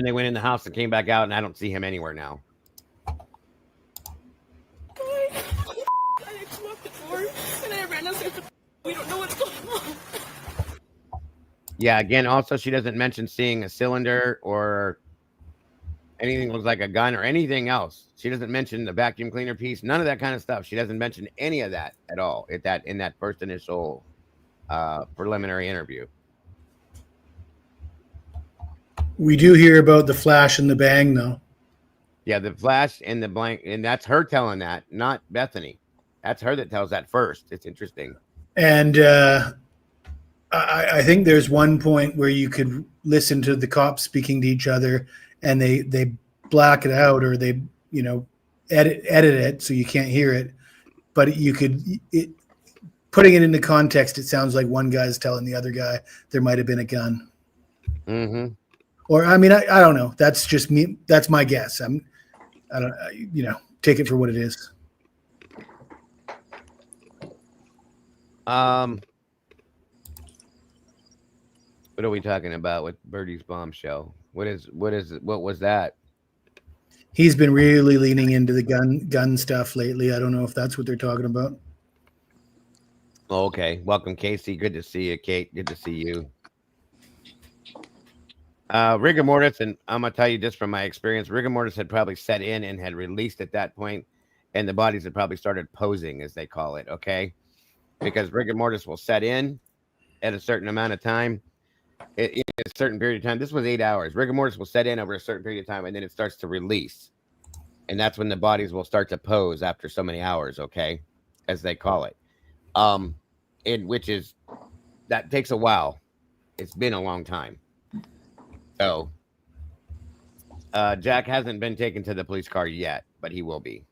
they went in the house and came back out, and I don't see him anywhere now. I just locked the door and I ran downstairs. We don't know what's going on. Yeah, again, also she doesn't mention seeing a cylinder or anything looks like a gun or anything else. She doesn't mention the vacuum cleaner piece, none of that kind of stuff. She doesn't mention any of that at all in that first initial preliminary interview. We do hear about the flash and the bang, though. Yeah, the flash and the blank, and that's her telling that, not Bethany. That's her that tells that first. It's interesting. And I think there's one point where you could listen to the cops speaking to each other, and they black it out, or they edit it so you can't hear it. But you could putting it into context. It sounds like one guy's telling the other guy there might have been a gun. Mm-hmm. Or I mean, I don't know. That's just me. That's my guess. I don't. Take it for what it is. What are we talking about with Birdie's bombshell? What was that? He's been really leaning into the gun stuff lately. I don't know if that's what they're talking about. Okay. Welcome, Casey. Good to see you, Kate. Good to see you. Rigor mortis, and I'm gonna tell you just from my experience, rigor mortis had probably set in and had released at that point, and the bodies had probably started posing, as they call it. Okay, because rigor mortis will set in at a certain amount of time, in a certain period of time. This was 8 hours. Rigor mortis will set in over a certain period of time, and then it starts to release, and that's when the bodies will start to pose after so many hours. Okay, as they call it, which is that takes a while. It's been a long time. So, Jack hasn't been taken to the police car yet, but he will be.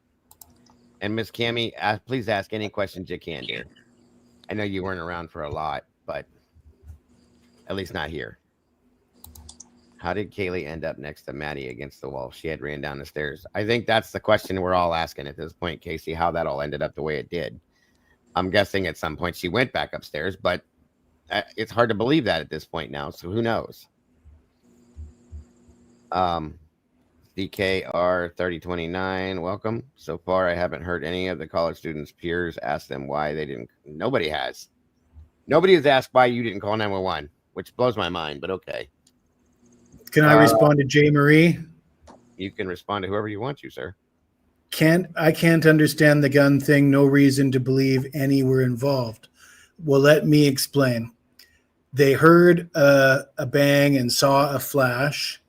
And Miss Cammie, please ask any questions you can, dear. I know you weren't around for a lot, but at least not here. How did Kaylee end up next to Maddie against the wall? She had ran down the stairs. I think that's the question we're all asking at this point, Casey, how that all ended up the way it did. I'm guessing at some point she went back upstairs, but it's hard to believe that at this point now, so who knows? DKR 3029, welcome. So far, I haven't heard any of the college students' peers ask them why they didn't. Nobody has. Nobody has asked why you didn't call 911, which blows my mind, but okay. Can I respond to J. Marie? You can respond to whoever you want to, sir. I can't understand the gun thing. No reason to believe any were involved. Well, let me explain. They heard a bang and saw a flash.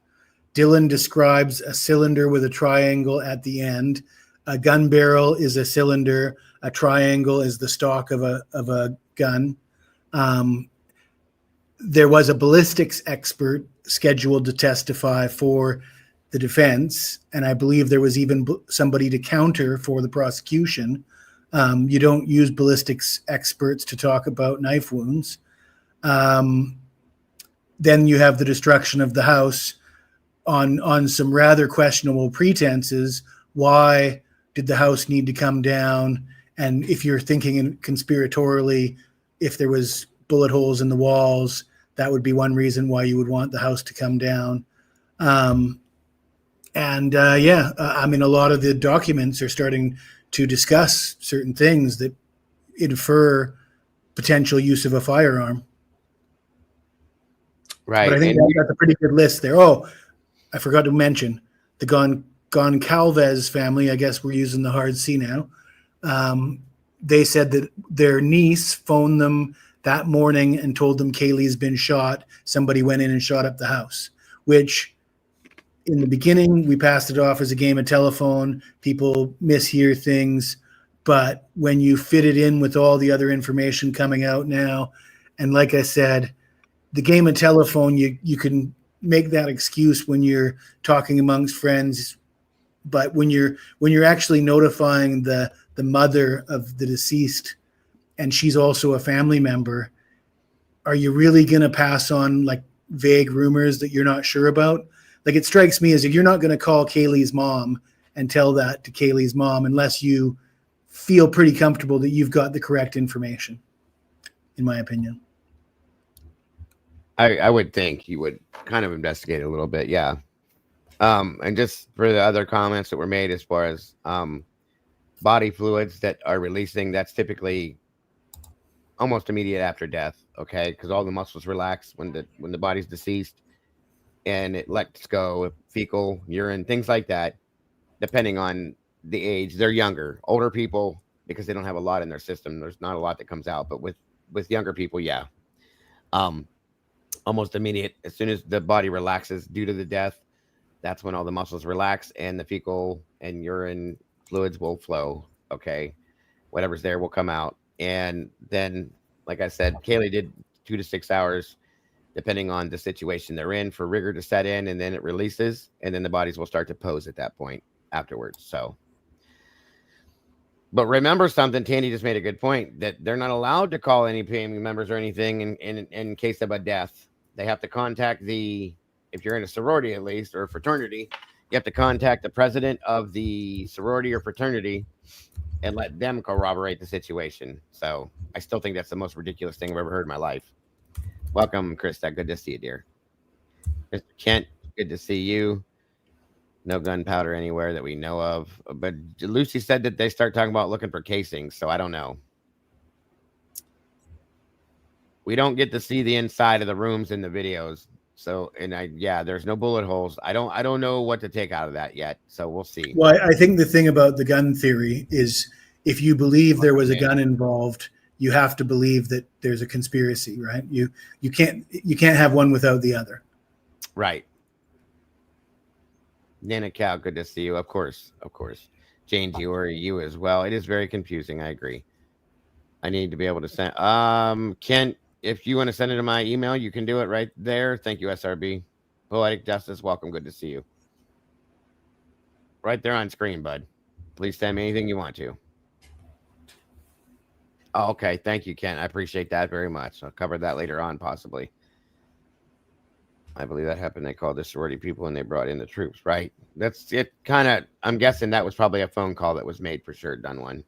Dylan describes a cylinder with a triangle at the end. A gun barrel is a cylinder. A triangle is the stock of a gun. There was a ballistics expert scheduled to testify for the defense, and I believe there was even somebody to counter for the prosecution. You don't use ballistics experts to talk about knife wounds. Then you have the destruction of the house on some rather questionable pretenses. Why did the house need to come down? And if you're thinking conspiratorially, if there was bullet holes in the walls, that would be one reason why you would want the house to come down. I mean, a lot of the documents are starting to discuss certain things that infer potential use of a firearm. Right. But I think that's a pretty good list there. Oh, I forgot to mention the Goncalves family. I guess we're using the hard C now. They said that their niece phoned them that morning and told them Kaylee's been shot. Somebody went in and shot up the house, which in the beginning, we passed it off as a game of telephone. People mishear things. But when you fit it in with all the other information coming out now, and like I said, the game of telephone, you can make that excuse when you're talking amongst friends. But when you're actually notifying the mother of the deceased, and she's also a family member, are you really going to pass on like vague rumors that you're not sure about? Like, it strikes me as if you're not going to call Kaylee's mom and tell that to Kaylee's mom unless you feel pretty comfortable that you've got the correct information, in my opinion. I would think you would kind of investigate a little bit. Yeah. And just for the other comments that were made as far as body fluids that are releasing, that's typically almost immediate after death. Okay. Because all the muscles relax when the body's deceased, and it lets go fecal, urine, things like that, depending on the age. They're younger. Older people, because they don't have a lot in their system, there's not a lot that comes out. But with younger people, yeah. Almost immediate. As soon as the body relaxes due to the death, that's when all the muscles relax and the fecal and urine fluids will flow. Okay. Whatever's there will come out. And then, like I said, Kaylee did 2 to 6 hours, depending on the situation they're in, for rigor to set in, and then it releases, and then the bodies will start to pose at that point afterwards. So, but remember something, Tandy just made a good point, that they're not allowed to call any family members or anything in case of a death. They have to contact if you're in a sorority at least, or a fraternity, you have to contact the president of the sorority or fraternity and let them corroborate the situation. So I still think that's the most ridiculous thing I've ever heard in my life. Welcome, Krista. Good to see you, dear. Mr. Kent, good to see you. No gunpowder anywhere that we know of. But Lucy said that they start talking about looking for casings, so I don't know. We don't get to see the inside of the rooms in the videos. So, there's no bullet holes. I don't know what to take out of that yet. So we'll see. Well, I think the thing about the gun theory is if you believe there was a gun involved, you have to believe that there's a conspiracy, right? You can't have one without the other. Right. Nana Cow, good to see you. Of course. Jane Diori, you as well. It is very confusing. I agree. I need to be able to send. Kent, if you want to send it to my email, you can do it right there. Thank you, SRB. Poetic Justice, welcome. Good to see you. Right there on screen, bud. Please send me anything you want to. Oh, okay. Thank you, Ken. I appreciate that very much. I'll cover that later on, possibly. I believe that happened. They called the sorority people and they brought in the troops, right? That's it. I'm guessing that was probably a phone call that was made for sure. Done one.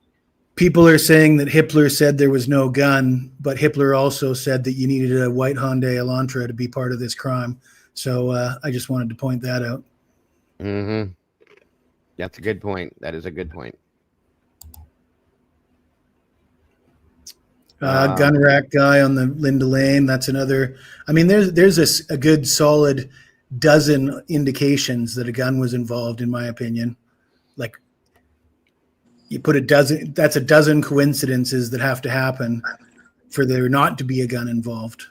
People are saying that Hitler said there was no gun, but Hitler also said that you needed a white Hyundai Elantra to be part of this crime. So I just wanted to point that out. Mm-hmm. That's a good point. That is a good point. Gun rack guy on the Linda Lane. That's another. I mean, there's a good solid dozen indications that a gun was involved, in my opinion. Like, you put a dozen, that's a dozen coincidences that have to happen for there not to be a gun involved.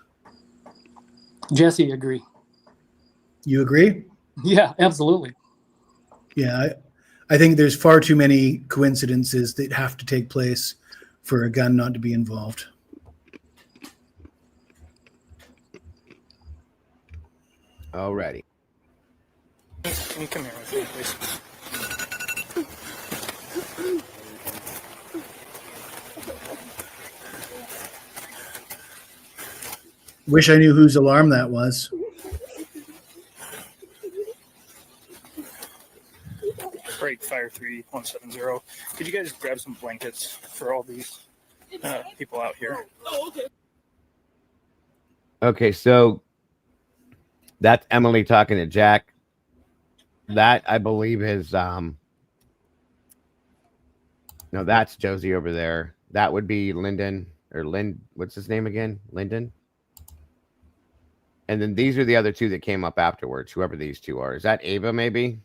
Jesse, agree. You agree? Yeah, absolutely. Yeah, I think there's far too many coincidences that have to take place for a gun not to be involved. Alrighty. Can you come here with me, please? Wish I knew whose alarm that was. Break Fire 3170. Could you guys grab some blankets for all these people out here? Oh, okay. Okay, so that's Emily talking to Jack. That I believe is no, that's Josie over there. That would be Lyndon or what's his name again? Lyndon. And then these are the other two that came up afterwards, whoever these two are. Is that Ava maybe?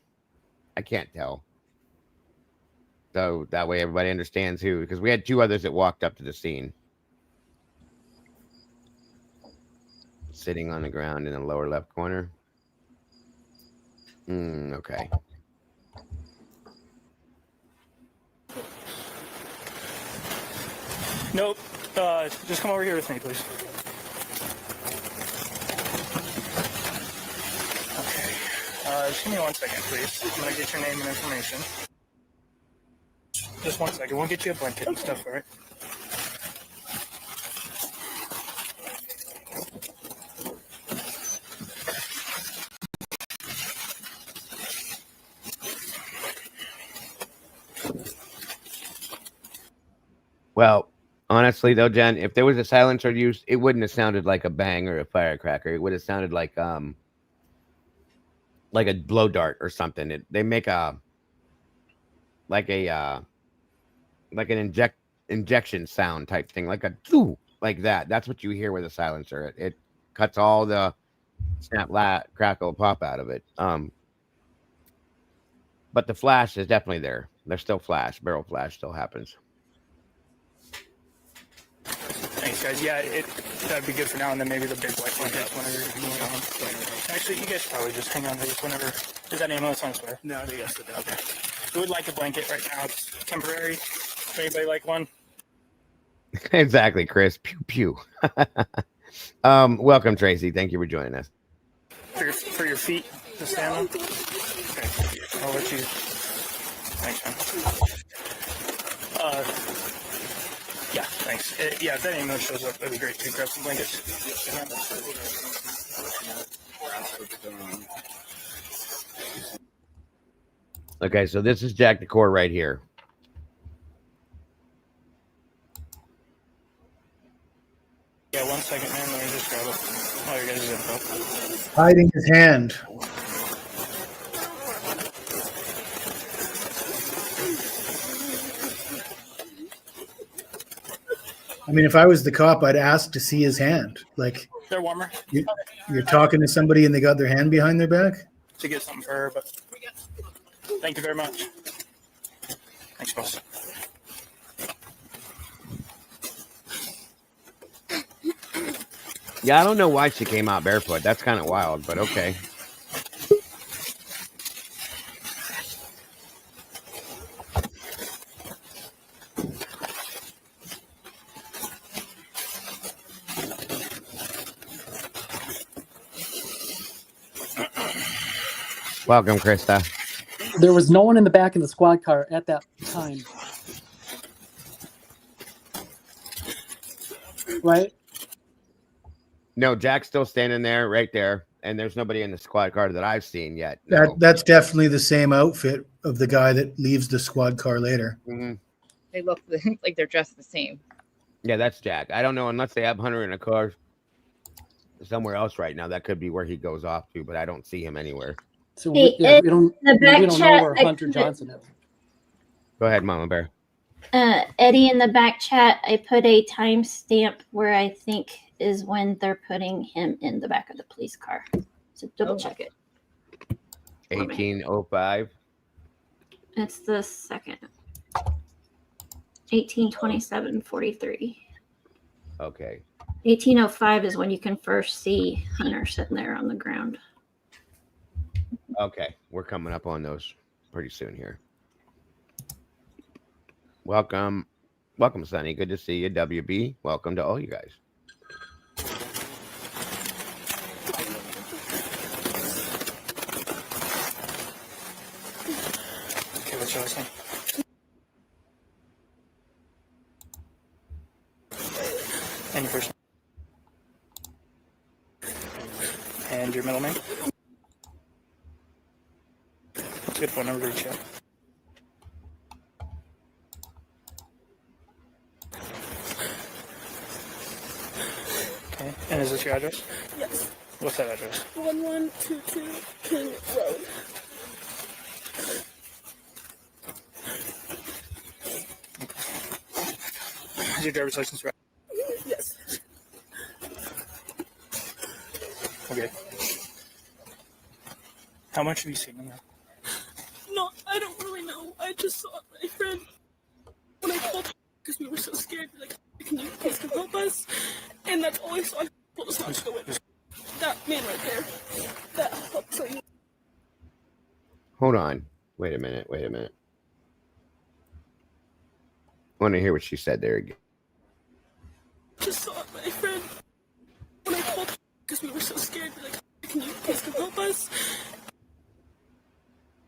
I can't tell. So that way everybody understands who, because we had two others that walked up to the scene. Sitting on the ground in the lower left corner. Okay. Nope. Just come over here with me, please. Okay. Just give me 1 second, please. I'm gonna get your name and information. Just 1 second. We'll get you a blanket and stuff, all right? Well, honestly though, Jen, if there was a silencer used, it wouldn't have sounded like a bang or a firecracker. It would have sounded like a blow dart or something. They make an injection sound type thing, like a like that. That's what you hear with a silencer. It cuts all the snap, crackle, pop out of it. But the flash is definitely there. There's still flash, barrel flash still happens. Thanks, guys. Yeah, that'd be good for now, and then maybe the big white blankets whenever you're moving on. Actually, you guys probably just hang on to this whenever. Is that ambulance on its way? No, they got it. Okay. We would like a blanket right now. It's temporary. Anybody like one? Exactly, Chris. Pew pew. Welcome, Tracy. Thank you for joining us. For your feet to stand on? Okay. I'll let you. Thanks, man. Yeah, thanks. Yeah, if that ambulance shows up, that'd be great to grab some blankets. Okay, so this is Jack Decor right here. Yeah, 1 second, man. Let me just grab it. Oh, your guys' info. Hiding his hand. I mean, if I was the cop, I'd ask to see his hand. Like, they're warmer. You're talking to somebody and they got their hand behind their back? To get something for her, but thank you very much. Thanks, boss. Yeah, I don't know why she came out barefoot. That's kind of wild, but okay. Welcome, Krista. There was no one in the back of the squad car at that time. Right? No, Jack's still standing there, right there, and there's nobody in the squad car that I've seen yet. No. That's definitely the same outfit of the guy that leaves the squad car later. Mm-hmm. They look like they're dressed the same. Yeah, that's Jack. I don't know, unless they have Hunter in a car somewhere else right now. That could be where he goes off to, but I don't see him anywhere. So we don't know where Hunter Johnson is. Go ahead, Mama Bear. Eddie, in the back chat, I put a timestamp where I think is when they're putting him in the back of the police car. So double check it. 1805. It's the second. 1827:43. Okay. 1805 is when you can first see Hunter sitting there on the ground. Okay, we're coming up on those pretty soon here. Welcome, Sonny. Good to see you. WB, welcome to all you guys. What's your last name? And your first name? And your middle name? What's a good phone number to reach you? Okay. And is this your address? Yes. What's that address? 1122 King Road. Is your driver's license right? Yes. Okay. How much have you seen in there? No, I don't really know. I just saw my friend when I called because we were so scared. Like, can you please come help us? And that's all I saw. I told us not to go in. That man right there. That helped show you. Hold on. Wait a minute. I want to hear what she said there again. Just saw my friend when I called because we were so scared. Like, can you please come help us?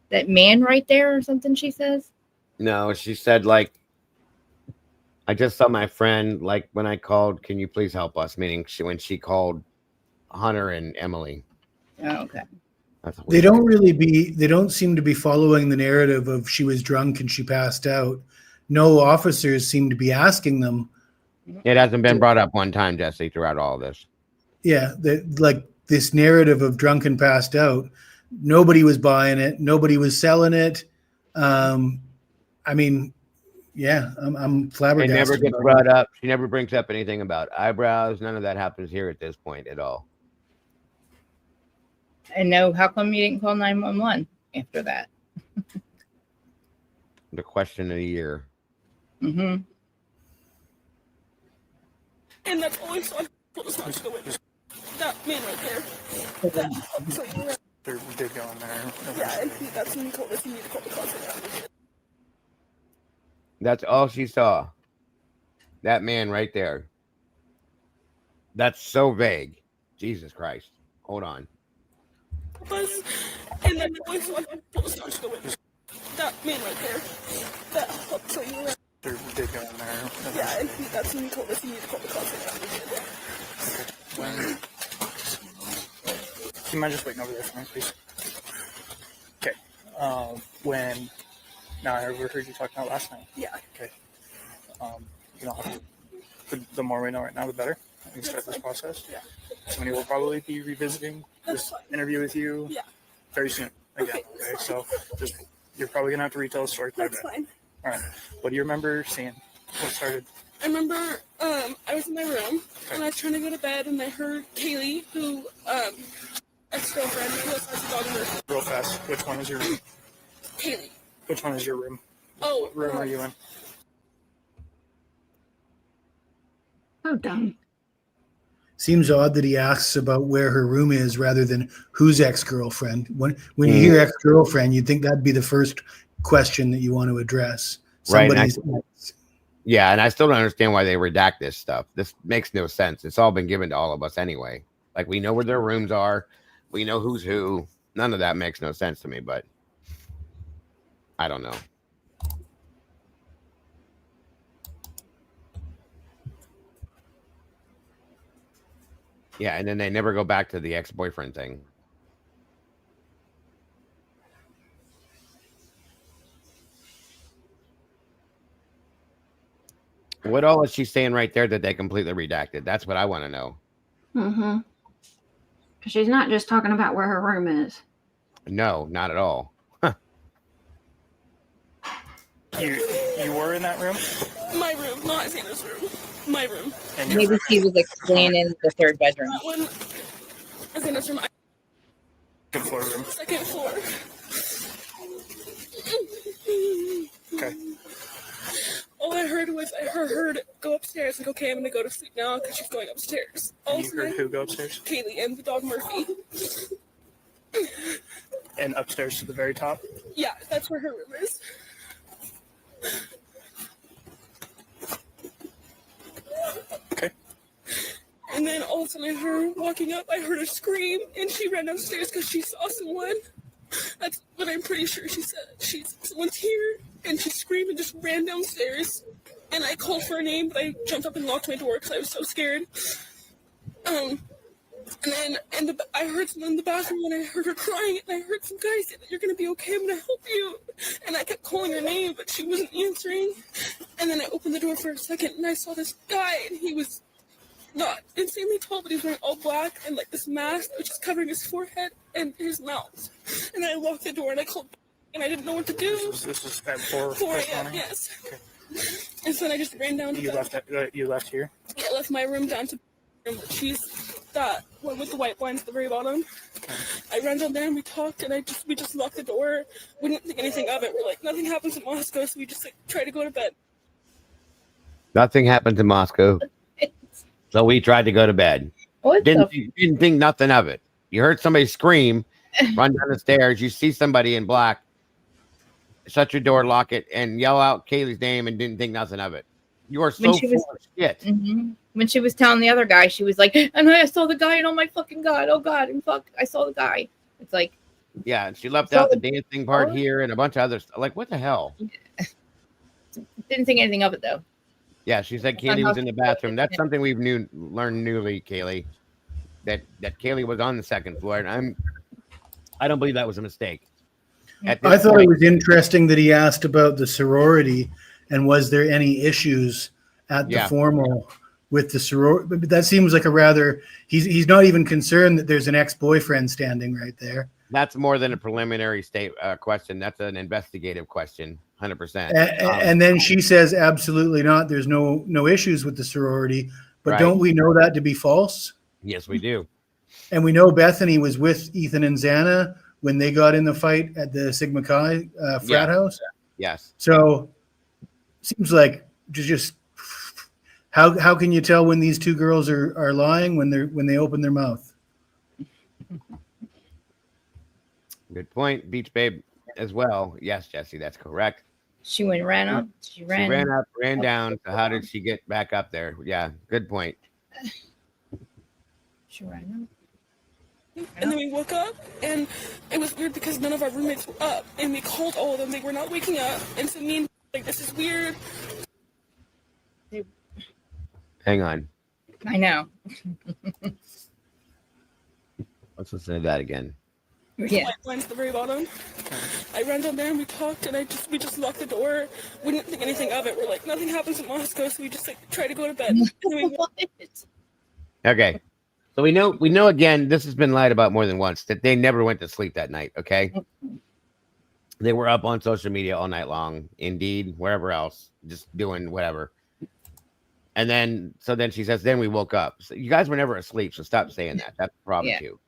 That man right there or something, she says? No, she said, like, I just saw my friend, like, when I called, can you please help us? Meaning when she called Hunter and Emily. Oh, okay. They don't seem to be following the narrative of she was drunk and she passed out. No officers seem to be asking them. It hasn't been brought up one time, Jesse, throughout all of this. Yeah, like this narrative of drunk and passed out. Nobody was buying it. Nobody was selling it. I mean, yeah, I'm flabbergasted. It never gets brought up. She never brings up anything about eyebrows. None of that happens here at this point at all. And no, how come you didn't call 911 after that? The question of the year. Mm-hmm. And that's all I saw. I told us not to go in. That man right there. That helped show you. They did go in there. Yeah, and that's when he told us you need to call the cops. That's all she saw. That man right there. That's so vague. Jesus Christ. Hold on. And then all I saw. I told us not to go in. That man right there. That helped show you. They did go in there. Yeah, and that's when he told us you need to call the cops. Okay. Do you mind just waiting over there for me, please? Okay. Now I overheard you talking about last night. Yeah. Okay. You know, the more we know right now, the better. We can start this process. Yeah. Somebody will probably be revisiting this interview with you very soon. Again. Okay. So you're probably gonna have to retell the story quite a bit. That's fine. All right. What do you remember seeing? What started? I remember I was in my room and I was trying to go to bed and I heard Kaylee, who ex-girlfriend who has a dog in her. Real fast. Which one is your room? Kaylee. Which one is your room? Oh. What room are you in? Oh, dumb. Seems odd that he asks about where her room is rather than whose ex-girlfriend. When you hear ex-girlfriend, you'd think that'd be the first question that you want to address. Somebody's yeah, and I still don't understand why they redact this stuff. This makes no sense. It's all been given to all of us anyway. Like, we know where their rooms are. We know who's who. None of that makes no sense to me, but I don't know. Yeah, and then they never go back to the ex-boyfriend thing. What all is she saying right there that they completely redacted? That's what I want to know. Mm-hmm. Because she's not just talking about where her room is. No, not at all. You were in that room? My room, not Xander's room. My room. And maybe she was explaining the third bedroom. That one, Xander's room. Second floor room. Second floor. Okay. All I heard was I heard go upstairs. Like, okay, I'm gonna go to sleep now because she's going upstairs. And you heard who go upstairs? Kaylee and the dog Murphy. And upstairs to the very top? Yeah, that's where her room is. Okay. And then all of a sudden I heard her walking up. I heard her scream, and she ran upstairs because she saw someone. but I'm pretty sure she said someone's here, and she screamed and just ran downstairs. And I called for her name, but I jumped up and locked my door because I was so scared. And then I heard someone in the bathroom, and I heard her crying, and I heard some guy say that you're gonna be okay, I'm gonna help you. And I kept calling her name, but she wasn't answering. And then I opened the door for a second, and I saw this guy, and he was not insanely tall, but he was wearing all black and like this mask, which is covering his forehead and his mouth. And I locked the door, and I called, and I didn't know what to do. This was at 4 a.m. Yes. Okay. And so then I just ran down to you left here? Yeah, I left my room down to she's that one with the white blinds at the very bottom. I ran down there and we talked, and we just locked the door. We didn't think anything of it. We're like, nothing happens in Moscow, so we just like tried to go to bed. Nothing happened in Moscow, so we tried to go to bed. Didn't think nothing of it. You heard somebody scream, run down the stairs. You see somebody in black. Shut your door, lock it, and yell out Kaylee's name, and didn't think nothing of it. You are so full of shit. Mm-hmm. When she was telling the other guy, she was like, and I saw the guy, and oh my fucking God, oh God, and fuck, I saw the guy. It's like, yeah, and she left out the dancing part here and a bunch of other stuff. Like, what the hell? Didn't think anything of it, though. Yeah, she said Kaylee was in the bathroom. That's something we've learned newly, Kaylee. That Kaylee was on the second floor, and I don't believe that was a mistake. I thought it was interesting that he asked about the sorority and was there any issues at the formal with the sorority. But that seems like a rather, he's not even concerned that there's an ex-boyfriend standing right there. That's more than a preliminary question. That's an investigative question, 100%. And then she says, absolutely not. There's no issues with the sorority. But don't we know that to be false? Yes, we do. And we know Bethany was with Ethan and Xana when they got in the fight at the Sigma Chi frat house. Yes. So seems like just how can you tell when these two girls are lying when they open their mouth? Good point. Beach Babe as well. Yes, Jesse, that's correct. She ran up. She ran up, ran down. So how did she get back up there? Yeah, good point. She ran up. And then we woke up, and it was weird because none of our roommates were up, and we called all of them. They were not waking up, and so me and like, this is weird. Hang on. I know. Let's listen to that again. Yeah. White blinds at the very bottom. I ran down there and we talked, and we just locked the door. We didn't think anything of it. We're like, nothing happens in Moscow, so we just like try to go to bed. Okay. So we know again, this has been lied about more than once, that they never went to sleep that night, okay? They were up on social media all night long, Indeed, wherever else, just doing whatever. And then she says, then we woke up. So you guys were never asleep, so stop saying that. That's the problem too.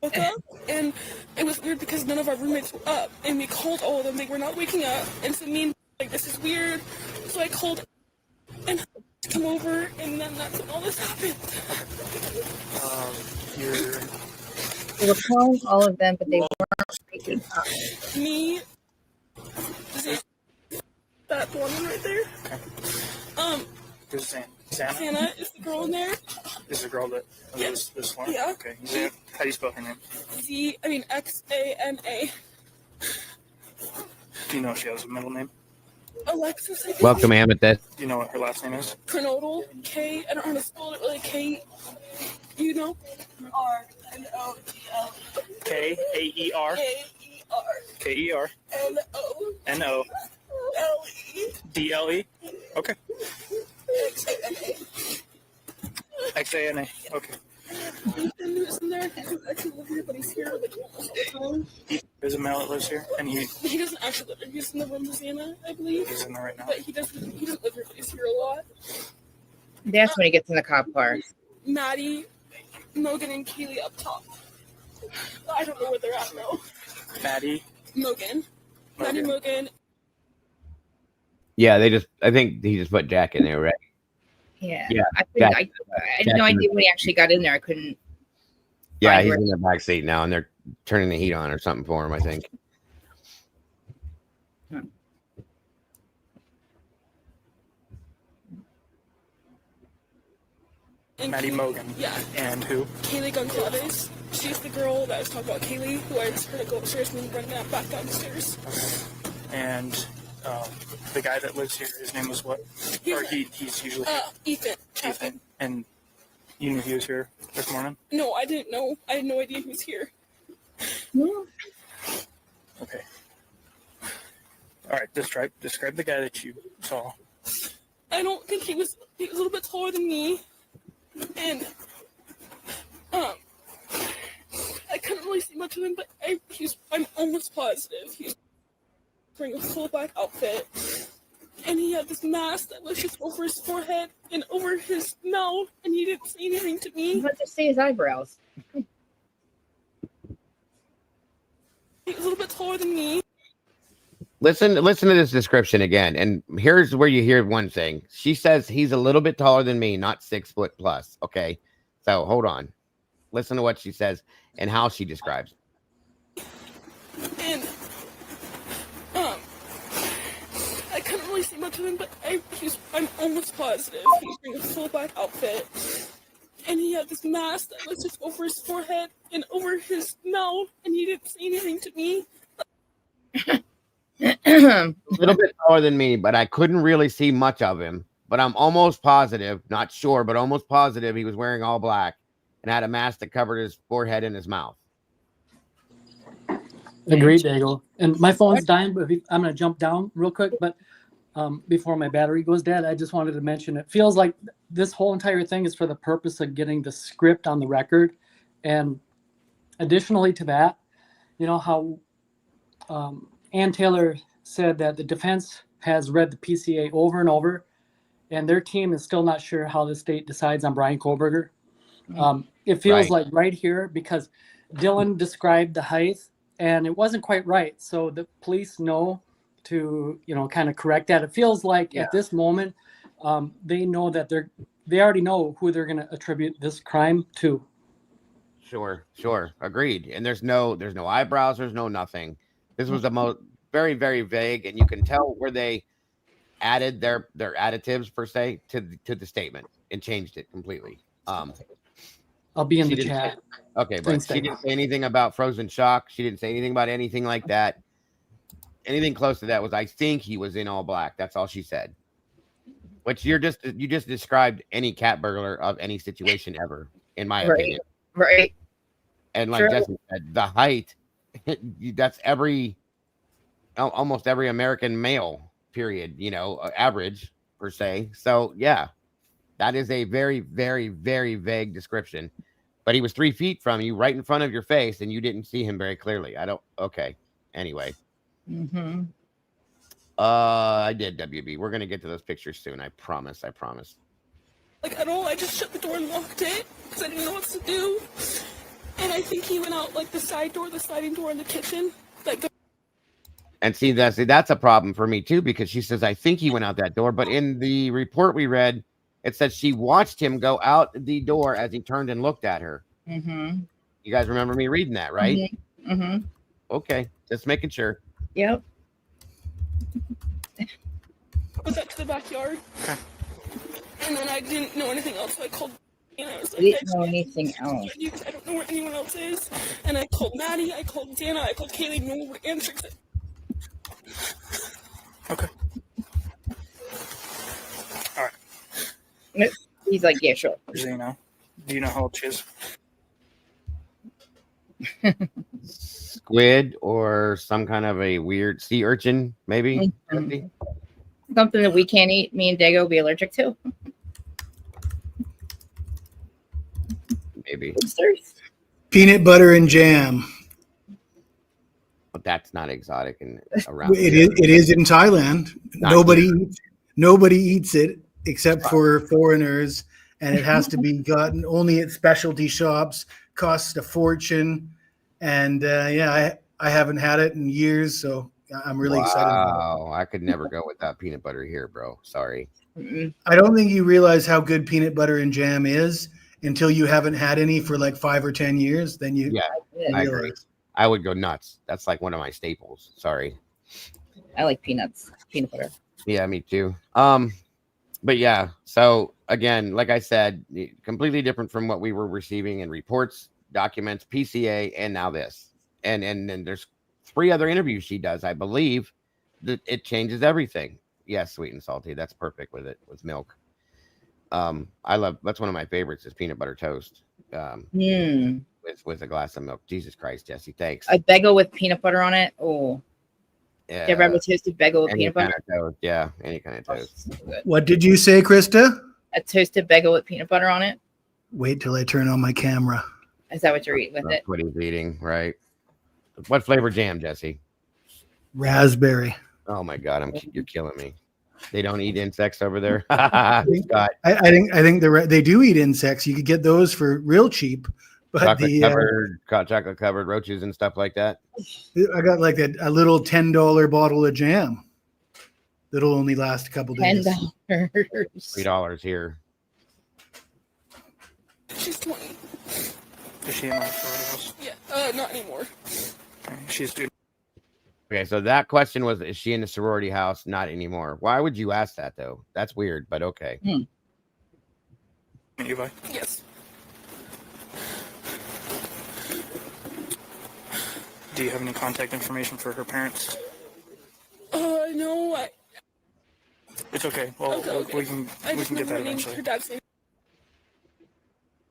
Woke up, and it was weird because none of our roommates were up, and we called all of them. They were not waking up, and so me and like, this is weird. So I called and come over, and then that's when all this happened. They were calling all of them, but they weren't waking up. Me, that woman right there. Okay. There's Xana is the girl in there. Is the girl that lives this one? Yeah. Okay. How do you spell her name? Xana. Do you know if she has a middle name? Alexis, I think. Welcome, Amethyst. Do you know what her last name is? Krenodal. K. I don't know how to spell it really. K. You know? R-N-O-D-L. K-A-E-R. K-E-R. K-E-R. N-O. N-O. L-E. D-L-E. Okay. X-A-N-A. X-A-N-A. Okay. Ethan, who's in there, he doesn't actually live here, but he's here like almost all the time. There's a male that lives here, and he doesn't actually live here. He's in the room with Xana, I believe. He's in there right now. But he doesn't live here, but he's here a lot. That's when he gets in the cop car. Maddie, Mogan, and Keely up top. I don't know where they're at now. Maddie. Mogan. Maddie, Mogan. Yeah, I think he just put Jack in there, right? Yeah. Yeah. I had no idea when he actually got in there. I couldn't. Yeah, he's in the back seat now, and they're turning the heat on or something for him, I think. Maddie Mogan. Yeah. And who? Kaylee Gonzalez. She's the girl that I was talking about, Kaylee, who I just heard her go upstairs and then run back downstairs. Okay. And the guy that lives here, his name was what? He's usually Ethan. Ethan. And you knew he was here this morning? No, I didn't know. I had no idea he was here. Okay. All right, describe the guy that you saw. I don't think he was a little bit taller than me. And I couldn't really see much of him, but I'm almost positive he's wearing a full black outfit. And he had this mask that was just over his forehead and over his mouth, and he didn't say anything to me. Let's just see his eyebrows. He was a little bit taller than me. Listen to this description again, and here's where you hear one thing. She says he's a little bit taller than me, not 6 foot plus. Okay, so hold on. Listen to what she says and how she describes it. And I couldn't really see much of him, but I'm almost positive he's wearing a full black outfit. And he had this mask that was just over his forehead and over his mouth, and he didn't say anything to me. A little bit taller than me, but I couldn't really see much of him. But I'm almost positive, not sure, but almost positive he was wearing all black and had a mask that covered his forehead and his mouth. Agreed, Daigle. And my phone's dying, but I'm going to jump down real quick. But before my battery goes dead, I just wanted to mention it feels like this whole entire thing is for the purpose of getting the script on the record. And additionally to that, you know how Ann Taylor said that the defense has read the PCA over and over, and their team is still not sure how the state decides on Brian Kohlberger. It feels like right here, because Dylan described the height, and it wasn't quite right. So the police know to, kind of correct that. It feels like at this moment, they know that they already know who they're going to attribute this crime to. Sure. Agreed. And there's no eyebrows. There's no nothing. This was the most very, very vague, and you can tell where they added their additives per se to the statement and changed it completely. I'll be in the chat. Okay, but she didn't say anything about frozen shock. She didn't say anything about anything like that. Anything close to that was, I think he was in all black. That's all she said. Which you just described any cat burglar of any situation ever, in my opinion. Right. And like Jesse said, the height, that's almost every American male, period, average per se. So yeah, that is a very, very, very vague description. But he was 3 feet from you, right in front of your face, and you didn't see him very clearly. Okay. Anyway. Mm-hmm. I did, WB. We're gonna get to those pictures soon. I promise. Like at all, I just shut the door and locked it because I didn't know what to do. And I think he went out like the side door, the sliding door in the kitchen. And see, that's a problem for me too, because she says, I think he went out that door. But in the report we read, it said she watched him go out the door as he turned and looked at her. Mm-hmm. You guys remember me reading that, right? Mm-hmm. Okay, just making sure. Yep. Was that to the backyard? And then I didn't know anything else, so I called. And I was like, I didn't know anything else. I don't know where anyone else is. And I called Maddie, I called Dana, I called Kaylee, no one would answer. Okay. All right. He's like, yeah, sure. Zena, do you know how old she is? Squid or some kind of a weird sea urchin, maybe. Mm-hmm. Something that we can't eat. Me and Dago will be allergic to. Maybe. Peanut butter and jam. But that's not exotic and around. It is in Thailand. Nobody eats it except for foreigners, and it has to be gotten only at specialty shops. Costs a fortune, and I haven't had it in years, so I'm really excited about it. Wow, I could never go without peanut butter here, bro. Sorry. I don't think you realize how good peanut butter and jam is until you haven't had any for like 5 or 10 years. Then you I agree. I would go nuts. That's like one of my staples. Sorry. I like peanut butter. Yeah, me too. But yeah, so again, like I said, completely different from what we were receiving in reports, documents, PCA, and now this. And then there's 3 other interviews she does, I believe, that it changes everything. Yes, sweet and salty. That's perfect with it, with milk. That's one of my favorites is peanut butter toast. With a glass of milk. Jesus Christ, Jesse, thanks. A bagel with peanut butter on it. Oh, Yeah. you ever have a toasted bagel with peanut butter? Toast. Yeah, any kind of toast. What did you say, Krista? A toasted bagel with peanut butter on it. Wait till I turn on my camera. Is that what you're eating with That's it? what he's eating, right? What flavor jam, Jesse? Raspberry. Oh my God, you're killing me. They don't eat insects over there. I Scott. think they do eat insects. You could get those for real cheap. But chocolate covered roaches and stuff like that. I got like a little $10 bottle of jam that'll only last a couple days. $3 here. She's 20. Is she in my house? Yeah, not anymore. Okay. She's doing. Okay, so that question was, is she in the sorority house? Not anymore. Why would you ask that though? That's weird, but okay. Levi? Yes. Do you have any contact information for her parents? No. It's okay. Well, okay. we can get that eventually. Her dad's name.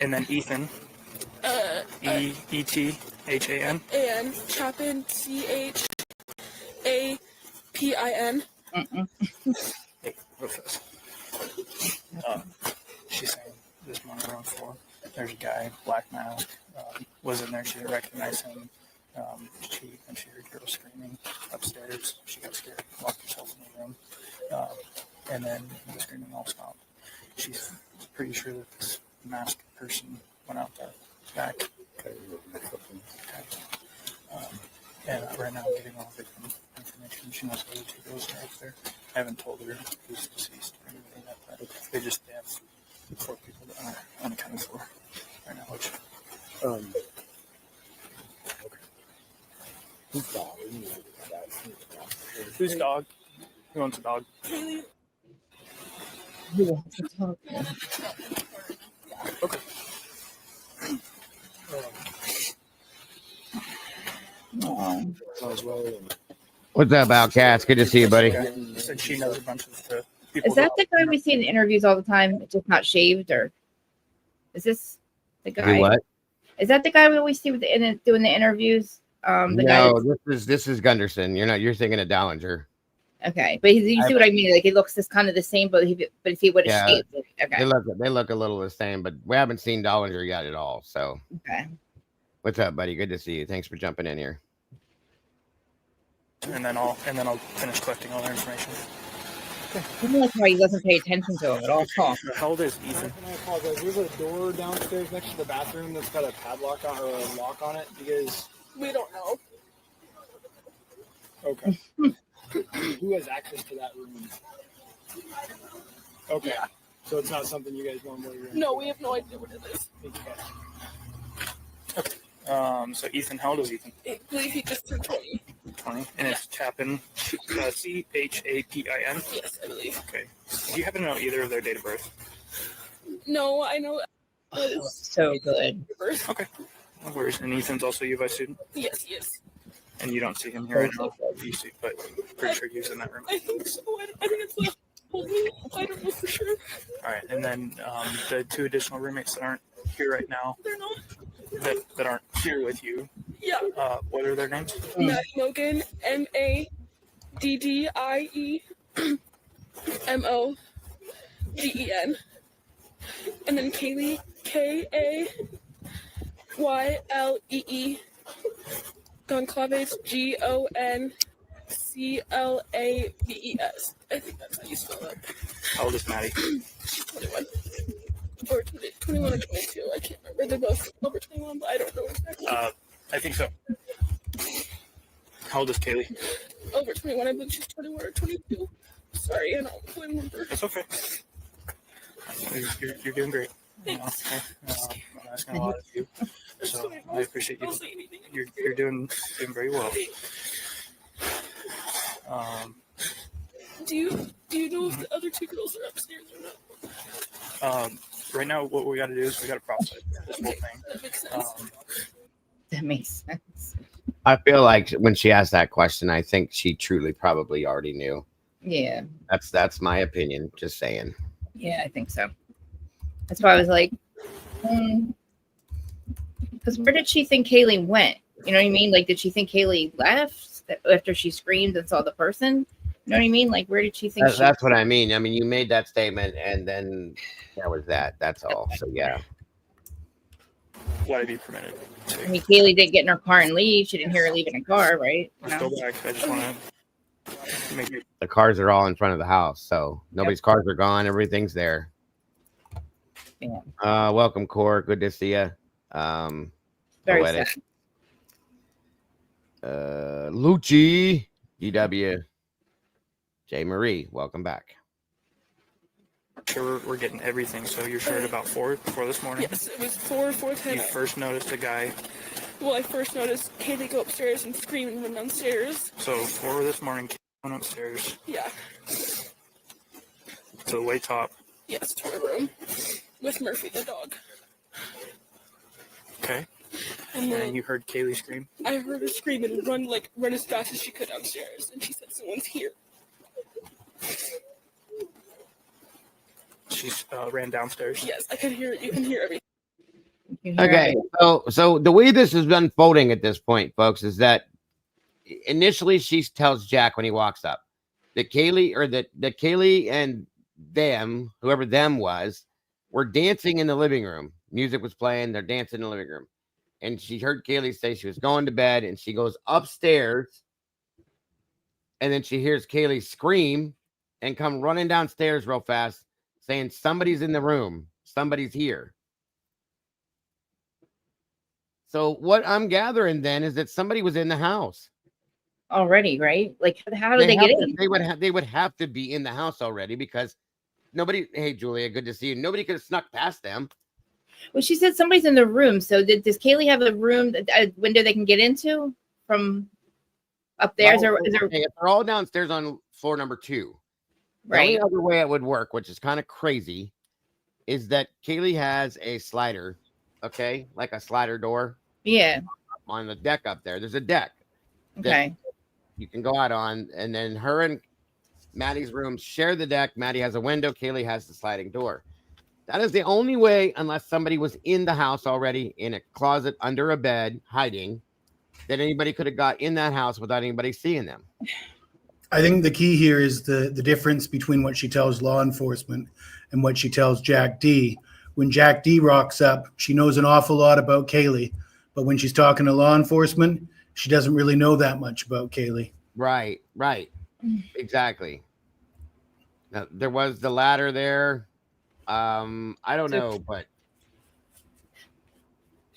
And then Ethan. E-T-H-A-N. And Chapin, C-H-A-P-I-N. Hey, real fast. She's saying this morning around 4. There's a guy, black mask, was in there. She didn't recognize him. She heard girls screaming upstairs. She got scared, locked herself in the room, and then the screaming all stopped. She's pretty sure that this masked person went out the back. And right now I'm getting all victim information. She knows the other 2 girls are up there. I haven't told her who's deceased or anything like that. They have 4 people that are unaccounted for right now, which Whose dog? Who wants a dog? Who wants a dog? Okay. What's up, Outcast? Good to see you, buddy. Said she knows a bunch of the people. Is that the guy we see in the interviews all the time, just not shaved, or is this the guy? Do what? Is that the guy we always see doing the interviews? This is Gunderson. You're thinking of Dallinger. Okay, but you see what I mean? Like it looks kind of the same, but if he would have shaved it, okay. They look a little the same, but we haven't seen Dallinger yet at all. So okay. What's up, buddy? Good to see you. Thanks for jumping in here. And then I'll finish collecting all their information. I don't like how he doesn't pay attention to him at all. How old is Ethan? I apologize. There's a door downstairs next to the bathroom that's got a padlock on or a lock on it. We don't know. Okay. Who has access to that room? Okay. Yeah. So it's not something you guys normally run. No, we have no idea what it is. Okay. So Ethan, how old is Ethan? I believe he just turned 20. 20. And it's Chapin, C-H-A-P-I-N? Yes, I believe. Okay. Do you happen to know either of their date of birth? No, I know. So good. Okay. No worries. And Ethan's also a U of I student? Yes, he is. And you don't see him here right now? You see, but pretty sure he was in that room. I think so. I think it's left. I don't know for sure. All right. And then the 2 additional roommates that aren't here right now. They're not. That aren't here with you. Yeah. What are their names? Matt Mogan, M-A-D-D-I-E-M-O-G-E-N. And then Kaylee, K-A-Y-L-E-E. Goncalves, G-O-N-C-L-A-V-E-S. I think that's how you spell that. How old is Maddie? 21. Or 21 or 22. I can't remember. They're both over 21, but I don't know exactly. I think so. How old is Kaylee? Over 21. I believe she's 21 or 22. Sorry, I don't fully remember. That's okay. You're doing great. Thanks. I'm asking a lot of you, so I appreciate you. You're doing very well. Do you know if the other 2 girls are upstairs or not? Right now, what we got to do is we got to process this whole thing. That makes sense. I feel like when she asked that question, I think she truly probably already knew. Yeah. That's my opinion. Just saying. Yeah, I think so. That's why I was like, because where did she think Kaylee went? You know what I mean? Like, did she think Kaylee left after she screamed and saw the person? You know what I mean? Like, where did she think That's what I mean. I mean, you made that statement, and then that was that. That's all. So yeah. Why be permitted? I mean, Kaylee did get in her car and leave. She didn't hear her leaving a car, right? Let's go back. I just want to make it. The cars are all in front of the house, so nobody's cars are gone. Everything's there. Yeah. Welcome, Core. Good to see you. Very poetic. sad. Lucci, DW, J. Marie. Welcome back. Sure, we're getting everything. So you're sure at about 4 this morning? Yes, it was 4:10. You first noticed a guy. Well, I first noticed Kaylee go upstairs and scream and run downstairs. So 4 this morning, Kaylee went upstairs. Yeah. To the way top. Yes, to her room with Murphy the dog. Okay. And then you heard Kaylee scream? I heard her scream and run as fast as she could downstairs, and she said someone's here. She ran downstairs. Yes, I could hear it. You can hear everything. Okay, so the way this is unfolding at this point, folks, is that initially she tells Jack when he walks up that Kaylee and them, whoever them was, were dancing in the living room. Music was playing. They're dancing in the living room. And she heard Kaylee say she was going to bed, and she goes upstairs, and then she hears Kaylee scream and come running downstairs real fast, saying somebody's in the room. Somebody's here. So what I'm gathering then is that somebody was in the house already, right? Like, how did they get in? They would have to be in the house already because nobody. Hey, Julia, good to see you. Nobody could have snuck past them. Well, she said somebody's in the room. So does Kaylee have a room, a window they can get into from upstairs? Or is there... They're all downstairs on floor number 2. Right. The other way it would work, which is kind of crazy, is that Kaylee has a slider, okay, like a slider door. Yeah. On the deck up there. There's a deck. Okay. You can go out on, and then her and Maddie's room share the deck. Maddie has a window. Kaylee has the sliding door. That is the only way, unless somebody was in the house already, in a closet, under a bed, hiding, that anybody could have got in that house without anybody seeing them. I think the key here is the difference between what she tells law enforcement and what she tells Jack D. When Jack D rocks up, she knows an awful lot about Kaylee, but when she's talking to law enforcement, she doesn't really know that much about Kaylee. Right. Exactly. Now, there was the ladder there. I don't know, but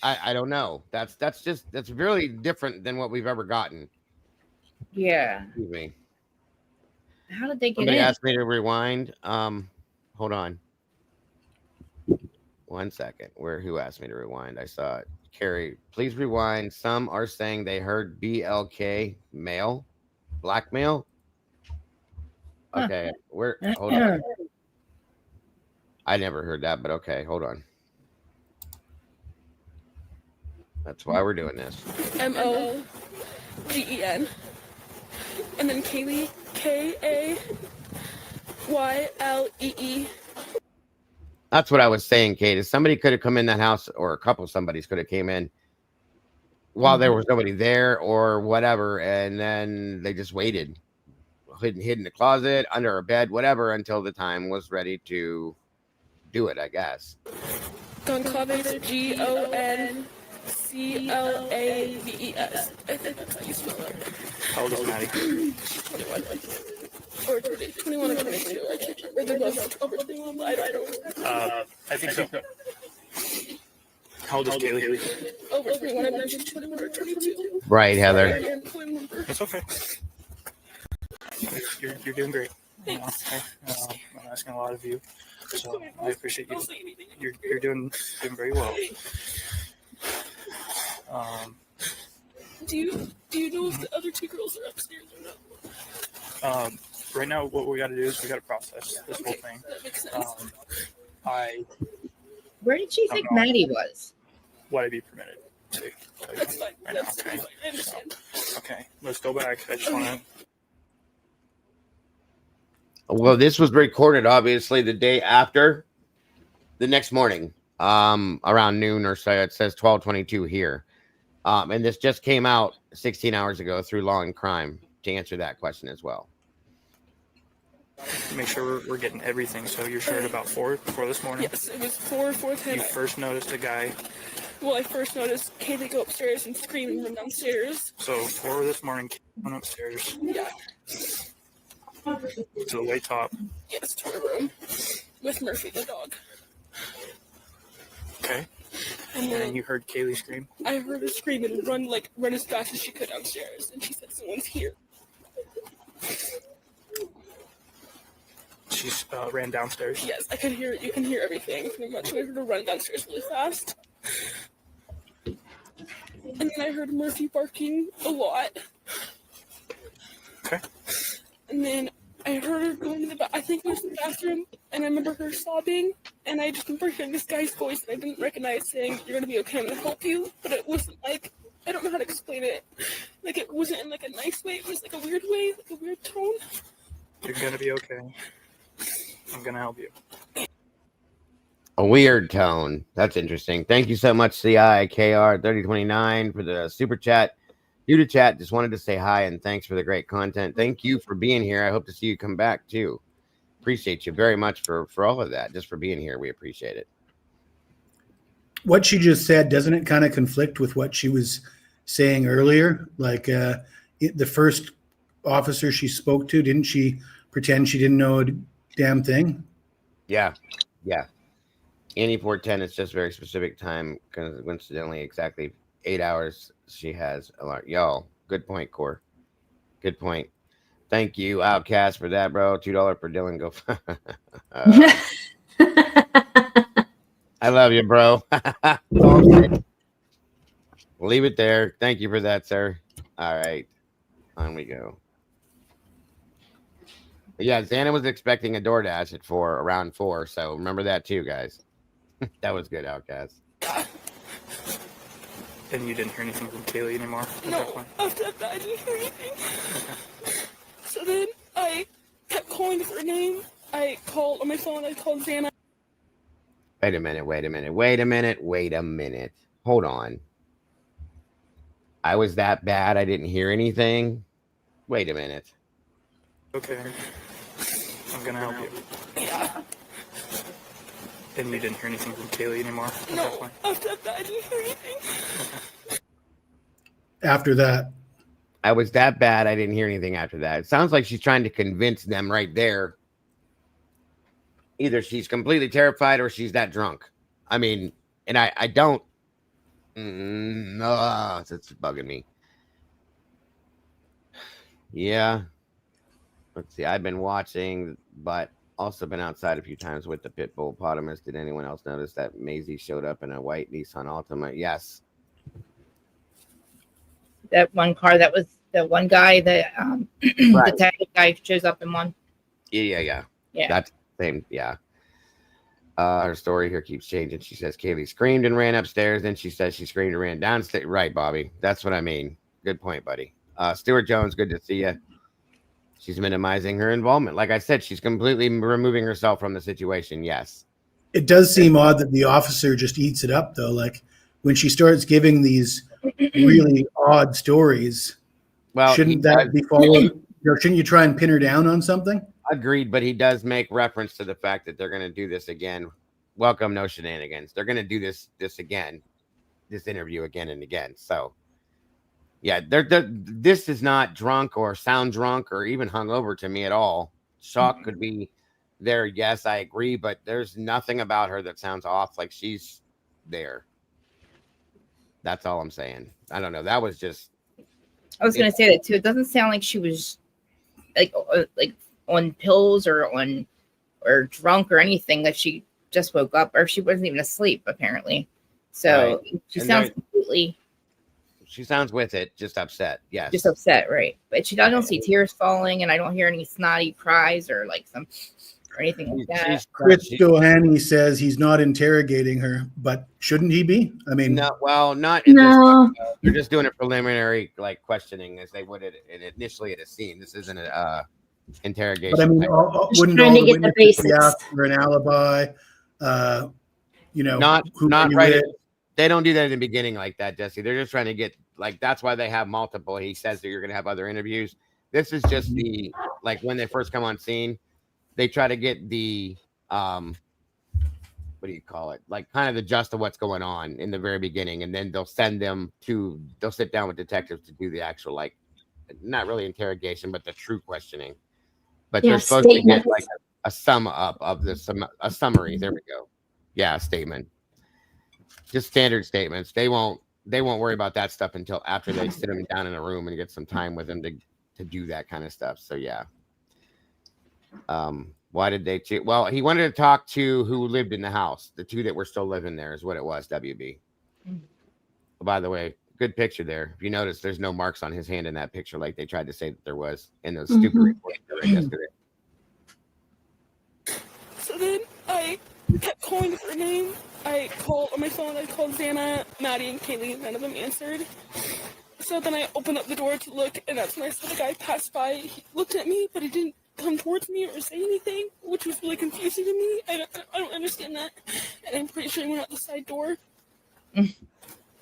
I don't know. That's really different than what we've ever gotten. Yeah. Excuse me. How did they get Somebody in? asked me to rewind. Hold on. 1 second. Who asked me to rewind? I saw it. Carrie, please rewind. Some are saying they heard BLK male, blackmail. Okay, hold on. I never heard that, but okay, hold on. That's why we're doing this. MOGEN. And then Kaylee, KAYLEE. That's what I was saying, Kate. Is somebody could have come in that house, or a couple somebody's could have came in while there was nobody there or whatever, and then they just waited, hid in the closet, under a bed, whatever, until the time was ready to do it, I guess. Goncalves, GONCLAVES. I think that's how you spell it. How old is Maddie? 21. Or 21 or 22. I can't remember. They're both over 21, but I don't know. I think so. How old is Kaylee? Over 21. I'm not sure 21 or 22. Right, Heather. It's okay. You're doing great. I'm asking a lot of you, so I appreciate you. You're doing very well. Do you know if the other 2 girls are upstairs or not? Right now, what we got to do is we got to process this whole thing. That makes sense. Where did she think Maddie was? Would I be permitted to? That's fine. Right That's now? Okay. fine. I understand. Okay, let's go back. I just want to. Well, this was recorded obviously the day after, the next morning, around noon or so. It says 12:22 here, and this just came out 16 hours ago through Law and Crime to answer that question as well. Make sure we're getting everything. So you're sure at about 4 this morning? Yes, it was 4:10. You first noticed a guy. Well, I first noticed Kaylee go upstairs and scream and run downstairs. So 4 this morning, went upstairs Yeah. to the way top. Yes, to her room with Murphy the dog. Okay. And And then then you heard Kaylee scream. I heard her scream and run as fast as she could downstairs, and she said someone's here. She ran downstairs. Yes, I could hear. You can hear everything pretty much. I heard her run downstairs really fast, and then I heard Murphy barking a lot. Okay. And then I heard her go into I think it was the bathroom, and I remember her sobbing, and I just remember hearing this guy's voice that I didn't recognize saying, "You're gonna be okay, I'm gonna help you," but it wasn't like, I don't know how to explain it. Like, it wasn't in like a nice way, it was like a weird way, like a weird tone. You're gonna be okay. I'm gonna help you. A weird tone. That's interesting. Thank you so much, CIKR3029, for the super chat. Due to chat, just wanted to say hi and thanks for the great content. Thank you for being here. I hope to see you come back too. Appreciate you very much for all of that. Just for being here, we appreciate it. What she just said, doesn't it kind of conflict with what she was saying earlier? Like the first officer she spoke to, didn't she pretend she didn't know a damn thing? Yeah. Annie 410 is just very specific time, coincidentally exactly 8 hours she has a lot. Y'all, good point, Core. Good point. Thank you, Outcast, for that, bro. $2 per Dylan. Go. I love you, bro. Leave it there. Thank you for that, sir. All right. On we go. But yeah, Xana was expecting a DoorDash at around 4. So remember that too, guys. That was good, Outcast. And you didn't hear anything from Kaylee anymore at that No, point? after that I didn't hear anything. So then I kept calling her name. I called on my phone, I called Xana. Wait a minute. Hold on. I was that bad I didn't hear anything? Wait a minute. Okay. I'm gonna help you. Yeah. And you didn't hear anything from Kaylee anymore at that No, point? after that I didn't hear anything. After that, I was that bad I didn't hear anything after that. It sounds like she's trying to convince them right there. Either she's completely terrified or she's that drunk. I mean, and I don't. No, it's bugging me. Yeah. Let's see. I've been watching, but also been outside a few times with the pit bull potamus. Did anyone else notice that Maisie showed up in a white Nissan Altima? Yes. That one car, that was the one guy that Right. the detective guy shows up in one. Yeah. Yeah. That's the same. Yeah. Her story here keeps changing. She says Kaylee screamed and ran upstairs. Then she says she screamed and ran downstairs. Right, Bobby. That's what I mean. Good point, buddy. Stuart Jones, good to see you. She's minimizing her involvement. Like I said, she's completely removing herself from the situation. Yes. it does seem odd that the officer just eats it up, though. Like when she starts giving these really odd stories, Well, shouldn't that be followed? Or shouldn't you try and pin her down on something? Agreed, but he does make reference to the fact that they're going to do this again. Welcome, no shenanigans. They're going to do this again, this interview again and again. So, yeah, this is not drunk or sound drunk or even hungover to me at all. Shock could be there. Yes, I agree, but there's nothing about her that sounds off like she's there. That's all I'm saying. I don't know. That was just. I was going to say that too. It doesn't sound like she was like on pills or drunk or anything, that she just woke up, or she wasn't even asleep apparently. So Right. she And sounds completely. She sounds with it, just upset. Yes. Just upset, right? But I don't see tears falling, and I don't hear any snotty cries or like some. or anything like that. Chris Doheny says he's not interrogating her, but shouldn't he be? I mean, No, well, not in this one. They're just doing a preliminary like questioning as they would initially at a scene. This isn't a interrogation. but I mean, wouldn't all the witnesses be asked for an alibi? Not you right. with? They don't do that in the beginning like that, Jesse. They're just trying to get like that's why they have multiple. He says that you're going to have other interviews. This is just the like when they first come on scene, they try to get the what do you call it? Like kind of the gist of what's going on in the very beginning, and then they'll sit down with detectives to do the actual like not really interrogation, but the true questioning. But they're supposed to get like a sum up of a summary. There we go. Yeah, statement. Just standard statements. They won't worry about that stuff until after they sit them down in a room and get some time with them to do that kind of stuff. So yeah. Why did they cheat? Well, he wanted to talk to who lived in the house. The two that were still living there is what it was, WB. By the way, good picture there. If you notice, there's no marks on his hand in that picture like they tried to say that there was in those stupid reports yesterday. So then I kept calling her name. I called on my phone. I called Xana, Maddie, and Kaylee. None of them answered. So then I opened up the door to look, and that's when I saw the guy pass by. He looked at me, but he didn't come towards me or say anything, which was really confusing to me. I don't understand that. And I'm pretty sure he went out the side door. And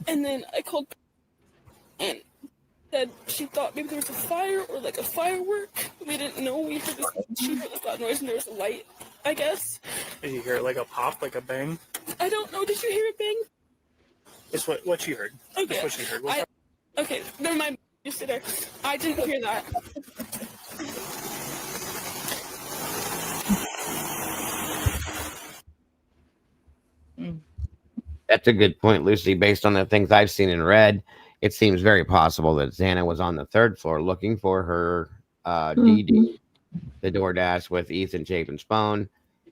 then I called and said she thought maybe there was a fire or like a firework. We didn't know. She heard this loud noise and there was a light, I guess. Did you hear like a pop, like a bang? I don't know. Did you hear it bang? It's what she heard. Okay. That's what she heard. Okay, never mind. You sit there. I didn't hear that. That's a good point, Lucy. Based on the things I've seen and read, it seems very possible that Xana was on the third floor looking for her DD, the DoorDash with Ethan Chapin's phone.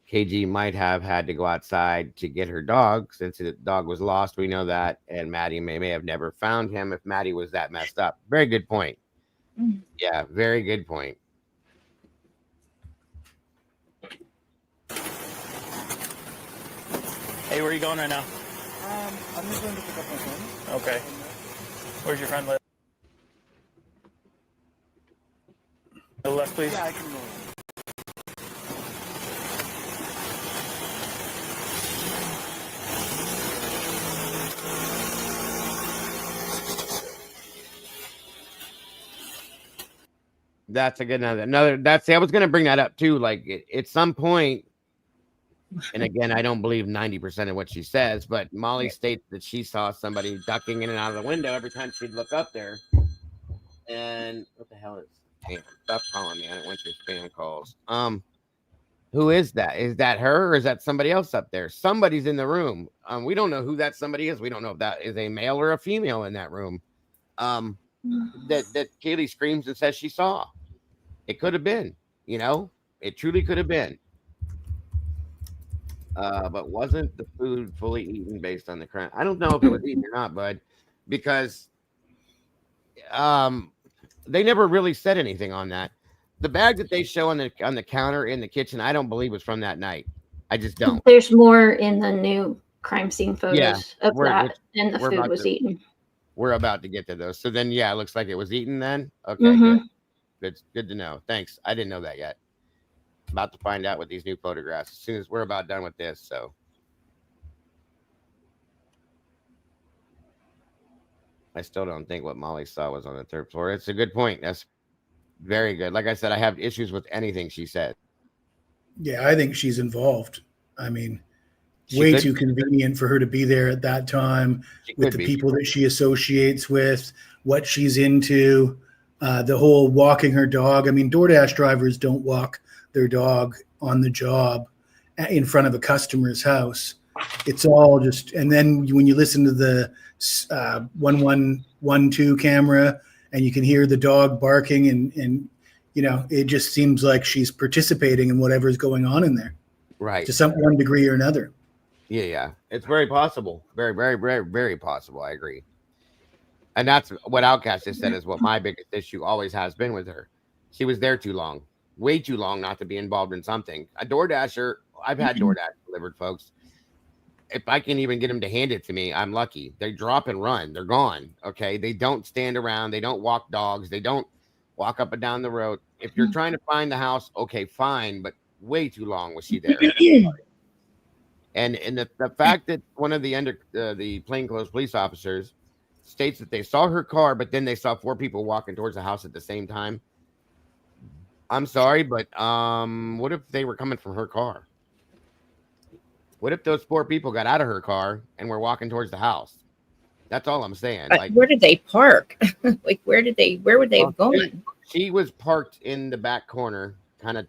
KG might have had to go outside to get her dog since the dog was lost. We know that. And Maddie may have never found him if Maddie was that messed up. Very good point. Yeah, very good point. Hey, where are you going right now? I'm just going to pick up my phone. Okay. Where's your friend live? To the left, please. Yeah, I can go. That's a good another. I was going to bring that up too. Like at some point, and again, I don't believe 90% of what she says, but Molly states that she saw somebody ducking in and out of the window every time she'd look up there. And what the hell is? Damn, stop calling me. I don't want your spam calls. Who is that? Is that her or is that somebody else up there? Somebody's in the room. We don't know who that somebody is. We don't know if that is a male or a female in that room. That Kaylee screams and says she saw. It could have been, it truly could have been. But wasn't the food fully eaten based on the crime? I don't know if it was eaten or not, bud, because they never really said anything on that. The bag that they show on the counter in the kitchen, I don't believe was from that night. I just don't. There's more in the new crime scene photos of that, and the food was eaten. We're about to get to those. So then, yeah, it looks like it was eaten then. Okay, good to know. Thanks. I didn't know that yet. About to find out with these new photographs as soon as we're about done with this. So I still don't think what Molly saw was on the third floor. It's a good point. That's very good. Like I said, I have issues with anything she said. Yeah, I think she's involved. I mean, way too convenient for her to be there at that time with the people that she associates with, what she's into, the whole walking her dog. I mean, DoorDash drivers don't walk their dog on the job in front of a customer's house. It's all just, and then when you listen to the 1112 camera and you can hear the dog barking and it just seems like she's participating in whatever's going on in there. Right. To some one degree or another. Yeah. It's very possible. Very, very, very, very possible. I agree. And that's what Outcast has said is what my biggest issue always has been with her. She was there too long. way too long not to be involved in something. A DoorDasher, I've had DoorDash delivered, folks. If I can even get them to hand it to me, I'm lucky. They drop and run. They're gone. Okay. They don't stand around. They don't walk dogs. They don't walk up and down the road. If you're trying to find the house, okay, fine. But way too long was she there. And the fact that one of the plainclothes police officers states that they saw her car, but then they saw 4 people walking towards the house at the same time. I'm sorry, but what if they were coming from her car? What if those 4 people got out of her car and were walking towards the house? That's all I'm saying. Like, where did they park? Like, where would they have gone? She was parked in the back corner, kind of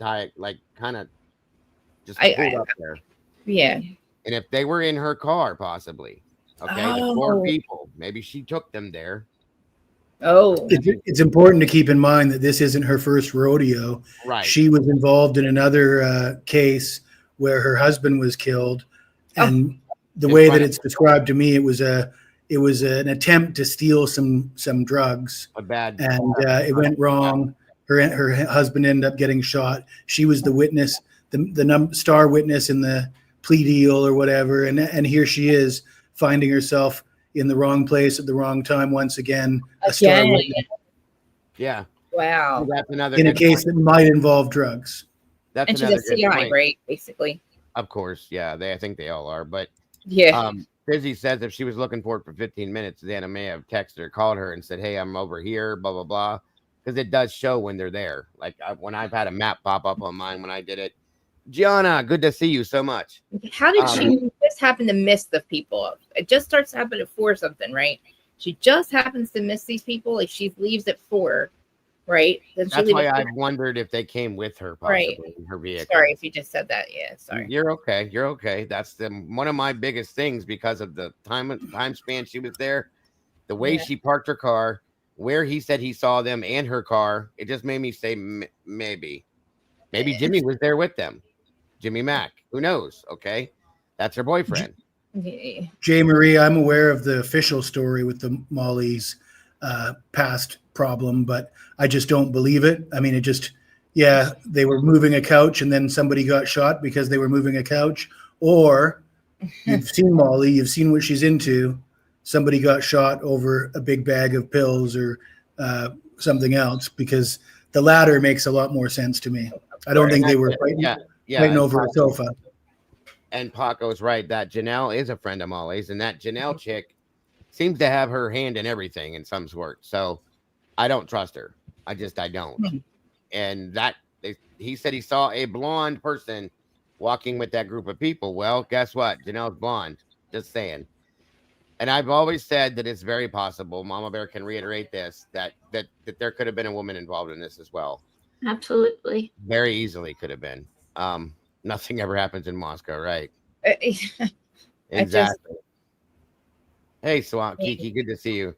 just pulled up there. Yeah. And if they were in her car, possibly, okay, the 4 people, maybe she took them there. Oh, it's important to keep in mind that this isn't her first rodeo. Right. She was involved in another case where her husband was killed, and the way that it's described to me, it was an attempt to steal some drugs. It went wrong. Her husband ended up getting shot. She was the witness, the star witness in the plea deal or whatever, and here she is finding herself in the wrong place at the wrong time once again. A star witness. Yeah. Wow. That's another in a case that might involve drugs. That's and she's a CI, right? Basically. Of course, yeah. I think they all are, but yeah. Busy says if she was looking for it for 15 minutes, Xana may have texted or called her and said, "Hey, I'm over here," blah blah blah, because it does show when they're there. Like when I've had a map pop up on mine when I did it. Gianna, good to see you so much. How did she just happen to miss the people? It just starts to happen at 4 something, right? She just happens to miss these people. Like she leaves at 4, right? That's why I wondered if they came with her, possibly in her vehicle. Sorry if you just said that. Yeah, sorry. You're okay. You're okay. That's one of my biggest things because of the time span she was there, the way she parked her car, where he said he saw them and her car. It just made me say maybe Jimmy was there with them. Jimmy Mack. Who knows? Okay. That's her boyfriend. Jay Marie, I'm aware of the official story with the Molly's past problem, but I just don't believe it. I mean, they were moving a couch and then somebody got shot because they were moving a couch. Or you've seen Molly, you've seen what she's into. Somebody got shot over a big bag of pills or something else, because the latter makes a lot more sense to me. I don't think they were fighting over a sofa. And Paco's right that Janelle is a friend of Molly's, and that Janelle chick seems to have her hand in everything in some sort. So I don't trust her. I don't. And he said he saw a blonde person walking with that group of people. Well, guess what? Janelle's blonde. Just saying. And I've always said that it's very possible, Mama Bear can reiterate this, that there could have been a woman involved in this as well. Absolutely. Very easily could have been. Nothing ever happens in Moscow, right? Exactly. Hey, Swamp Kiki, good to see you.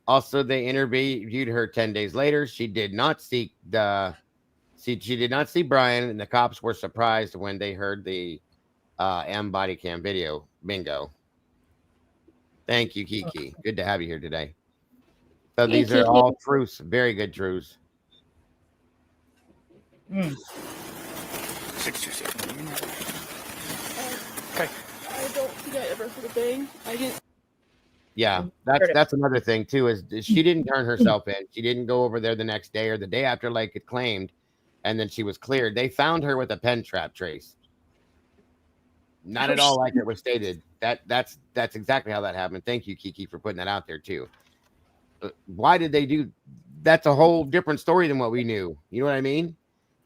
Also, they interviewed her 10 days later. She did not see Brian, and the cops were surprised when they heard the M body cam video. Bingo. Thank you, Kiki. Good to have you here today. So these are all truths, very good truths. 627. Okay. I don't think I ever heard a bang. I didn't. Yeah, that's another thing too, is she didn't turn herself in. She didn't go over there the next day or the day after, like it claimed, and then she was cleared. They found her with a pen trap trace. Not at all like it was stated. That's exactly how that happened. Thank you, Kiki, for putting that out there too. Why did they do? That's a whole different story than what we knew. You know what I mean?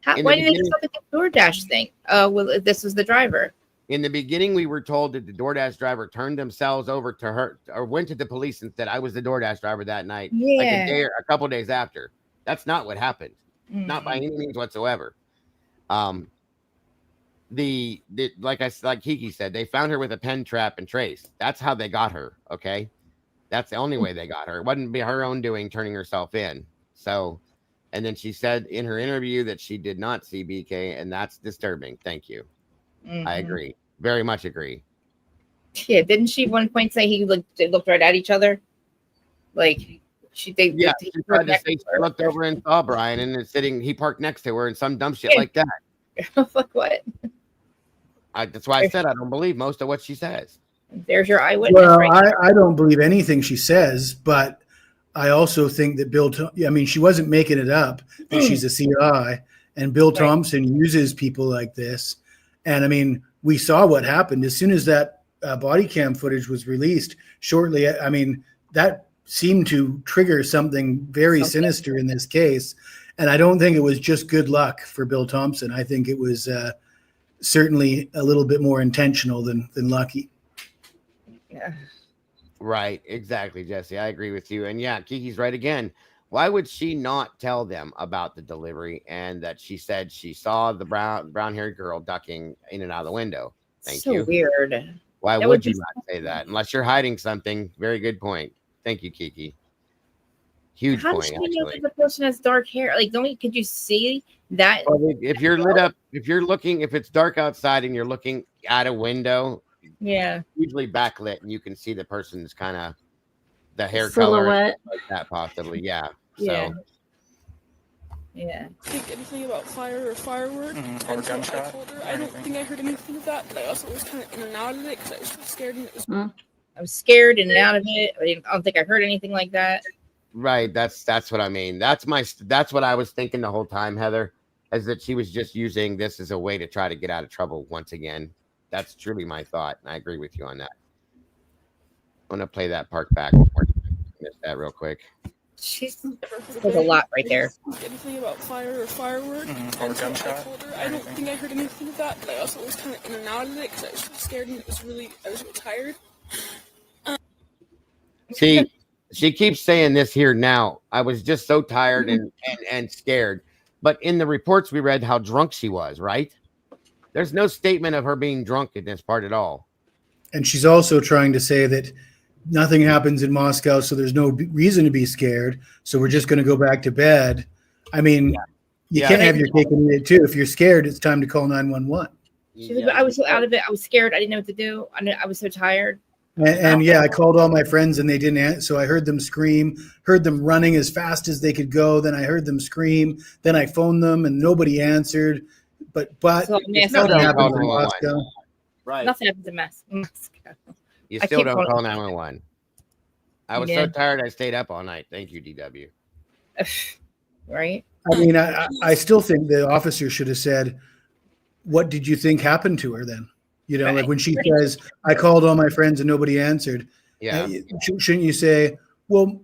Why did they stop at the DoorDash thing? Well, this was the driver. In the beginning, we were told that the DoorDash driver turned themselves over to her, or went to the police and said, "I was the DoorDash driver that night." Yeah. Like a day or a couple days after. That's not what happened. Not by any means whatsoever. Like Kiki said, they found her with a pen trap and trace. That's how they got her. Okay, that's the only way they got her. It wasn't be her own doing, turning herself in. So, and then she said in her interview that she did not see BK, and that's disturbing. Thank you. I agree. Very much agree. Yeah, didn't she at one point say they looked right at each other? Like, She tried to say she looked over and saw Brian and is sitting. He parked next to her and some dumb shit like that. Fuck what? That's why I said I don't believe most of what she says. There's your eyewitness. Well, right I don't believe anything she says, but I also think that I mean, she wasn't making it up that she's a CI, and Bill Thompson uses people like this. And I mean, we saw what happened as soon as that body cam footage was released shortly. I mean, that seemed to trigger something very sinister in this case. And I don't think it was just good luck for Bill Thompson. I think it was certainly a little bit more intentional than lucky. Yeah. Right, exactly, Jesse. I agree with you. And yeah, Kiki's right again. Why would she not tell them about the delivery and that she said she saw the brown-haired girl ducking in and out of the window? Thank you. So weird. Why would you not say that? Unless you're hiding something. Very good point. Thank you, Kiki. Huge How point, does she know actually. that the person has dark hair? Like, could you see that? Well, if you're lit up, if it's dark outside and you're looking at a window, yeah, usually backlit, and you can see the person's kind of the hair silhouette. color like that, possibly. Yeah. Yeah. So. Yeah. Think anything about fire or firework. Or gunshot. I told her I don't think I heard anything of that, but I also was kind of in and out of it because I was so scared and it was. I was scared in and out of it. I don't think I heard anything like that. Right. That's what I mean. That's what I was thinking the whole time, Heather, is that she was just using this as a way to try to get out of trouble once again. That's truly my thought, and I agree with you on that. I'm gonna play that part back. Miss that real quick. There's a lot right there. Anything about fire or firework. Or gunshot. I told her I don't think I heard anything of that, but I also was kind of in and out of it because I was so scared and I was really tired. See, she keeps saying this here now. I was just so tired and scared. But in the reports we read how drunk she was, right? There's no statement of her being drunk in this part at all. And she's also trying to say that nothing happens in Moscow, so there's no reason to be scared. So we're just going to go back to bed. I mean, you can't have your cake and eat it too. If you're scared, it's time to call 911. I was so out of it. I was scared. I didn't know what to do. I was so tired. And yeah, I called all my friends and they didn't answer. So I heard them scream, heard them running as fast as they could go. Then I heard them scream. Then I phoned them and nobody answered. But it's nothing happens in Moscow. Right. Nothing happens in Moscow. You still don't call 911. I was so tired I stayed up all night. Thank you, DW. Right. I mean, I still think the officer should have said, what did you think happened to her then? You know, like when she says, I called all my friends and nobody answered. Yeah. Shouldn't you say, well,